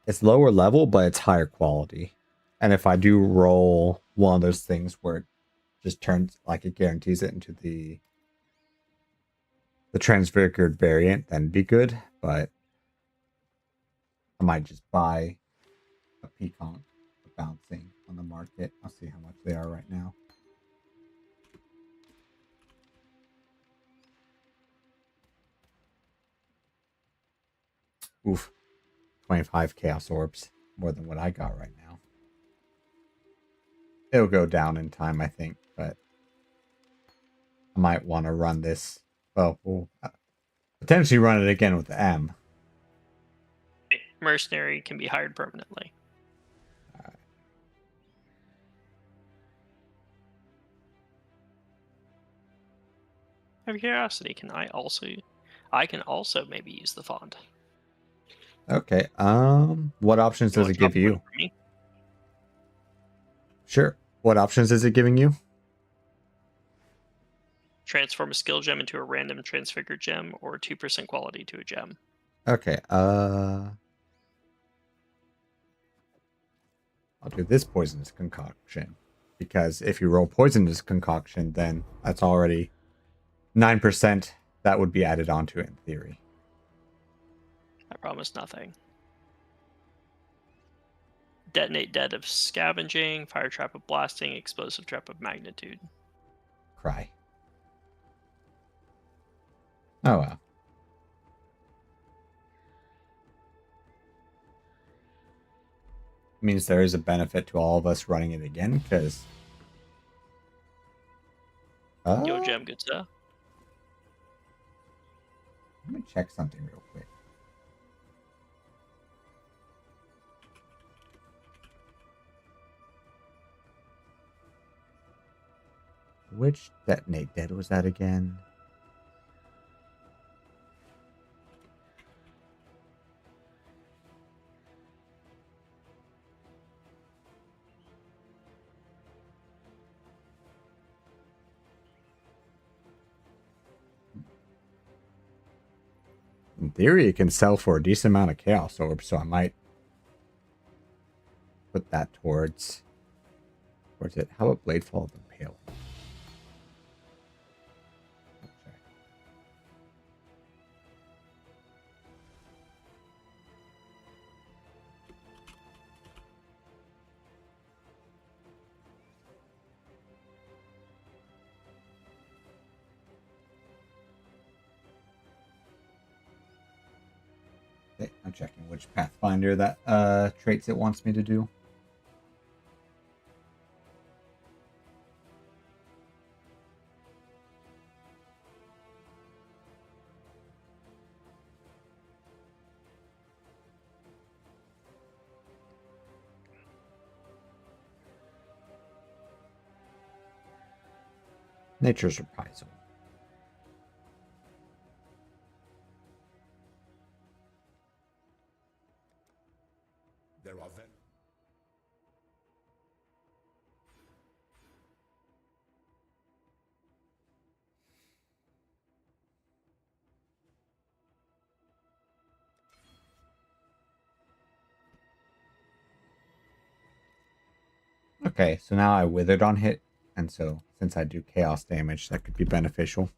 it's lower level, but it's higher quality. And if I do roll one of those things where it just turns like it guarantees it into the transfigured variant, then it'd be good. But I might just buy a peacock bouncing on the market. I'll see how much they are right now. Oof. 25 chaos orbs. More than what I got right now. It'll go down in time, I think, but I might want to run this. Well, we'll potentially run it again with the M. Mercenary can be hired permanently. Out of curiosity, I can also maybe use the font. Okay. What options does it give you? Sure. What options is it giving you? Transform a skill gem into a random transfigured gem, or 2% quality to a gem. Okay. I'll do this poisonous concoction, because if you roll poisonous concoction, then that's already 9% that would be added onto it in theory. I promise nothing. Detonate dead of scavenging, fire trap of blasting, explosive trap of magnitude. Cry. Oh well. Means there is a benefit to all of us running it again, because Yo, gem, good stuff. Let me check something real quick. Which detonate dead was that again? In theory, it can sell for a decent amount of chaos orbs, so I might put that towards it. How about Bladefall of Impaling? Okay. Okay, I'm checking which Pathfinder that traits it wants me to do. Nature's Reprisal. There are Okay, so now I withered on hit, and so since I do chaos damage, that could be beneficial.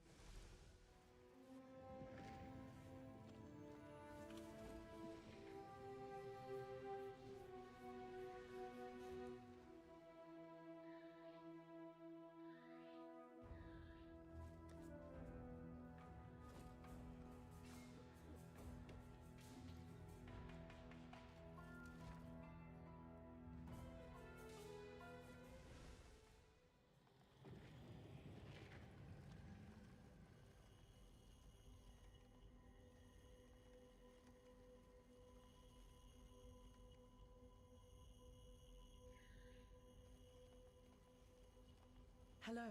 Hello.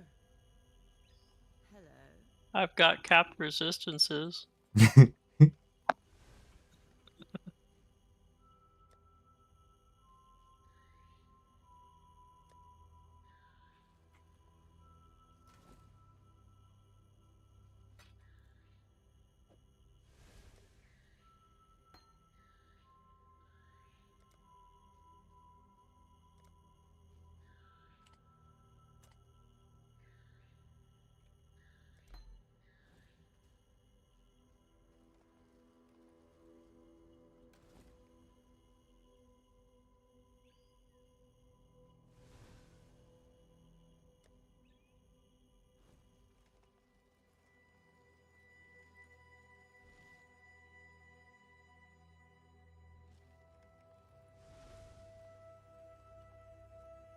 Hello. I've got capped resistances.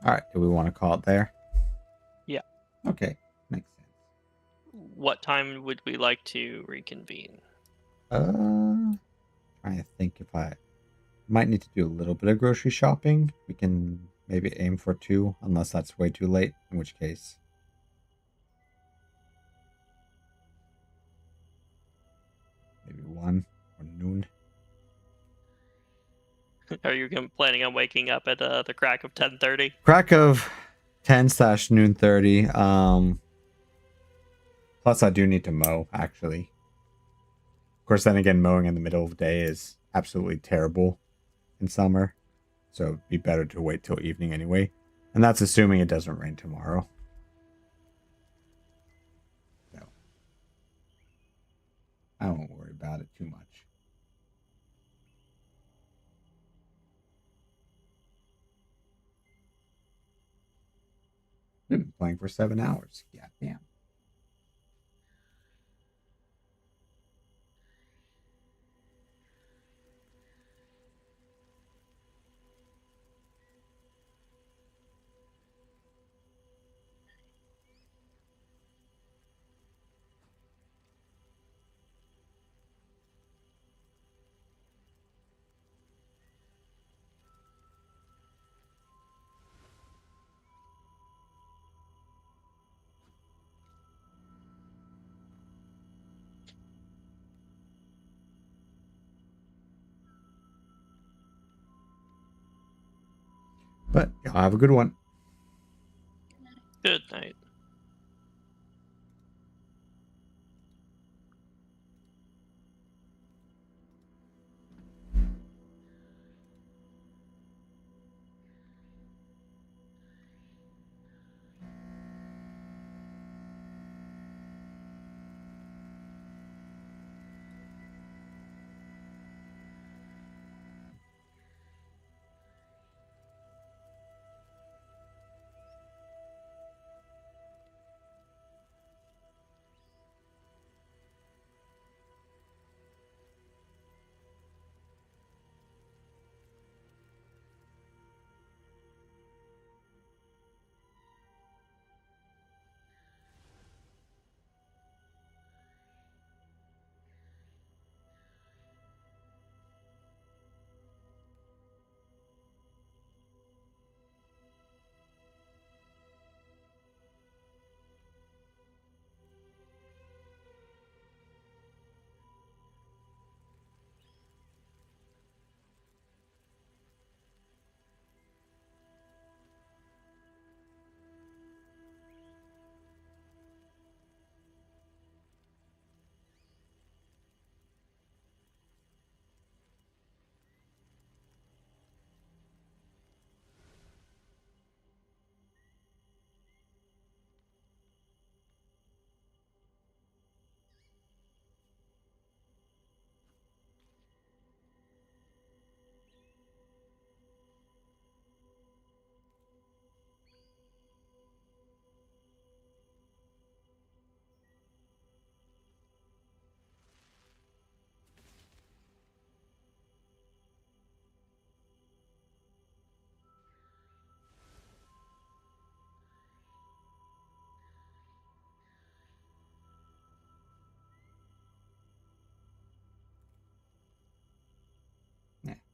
All right, do we want to call it there? Yeah. Okay, makes sense. What time would we like to reconvene? Trying to think if I might need to do a little bit of grocery shopping. We can maybe aim for 2, unless that's way too late, in which case. Maybe 1 or noon. Are you planning on waking up at the crack of 10:30? Crack of 10/noon 30. Plus I do need to mow, actually. Of course, then again, mowing in the middle of the day is absolutely terrible in summer. So it'd be better to wait till evening anyway. And that's assuming it doesn't rain tomorrow. So I won't worry about it too much. We've been playing for 7 hours. Yeah, damn. But y'all have a good one. Good night.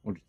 We'll just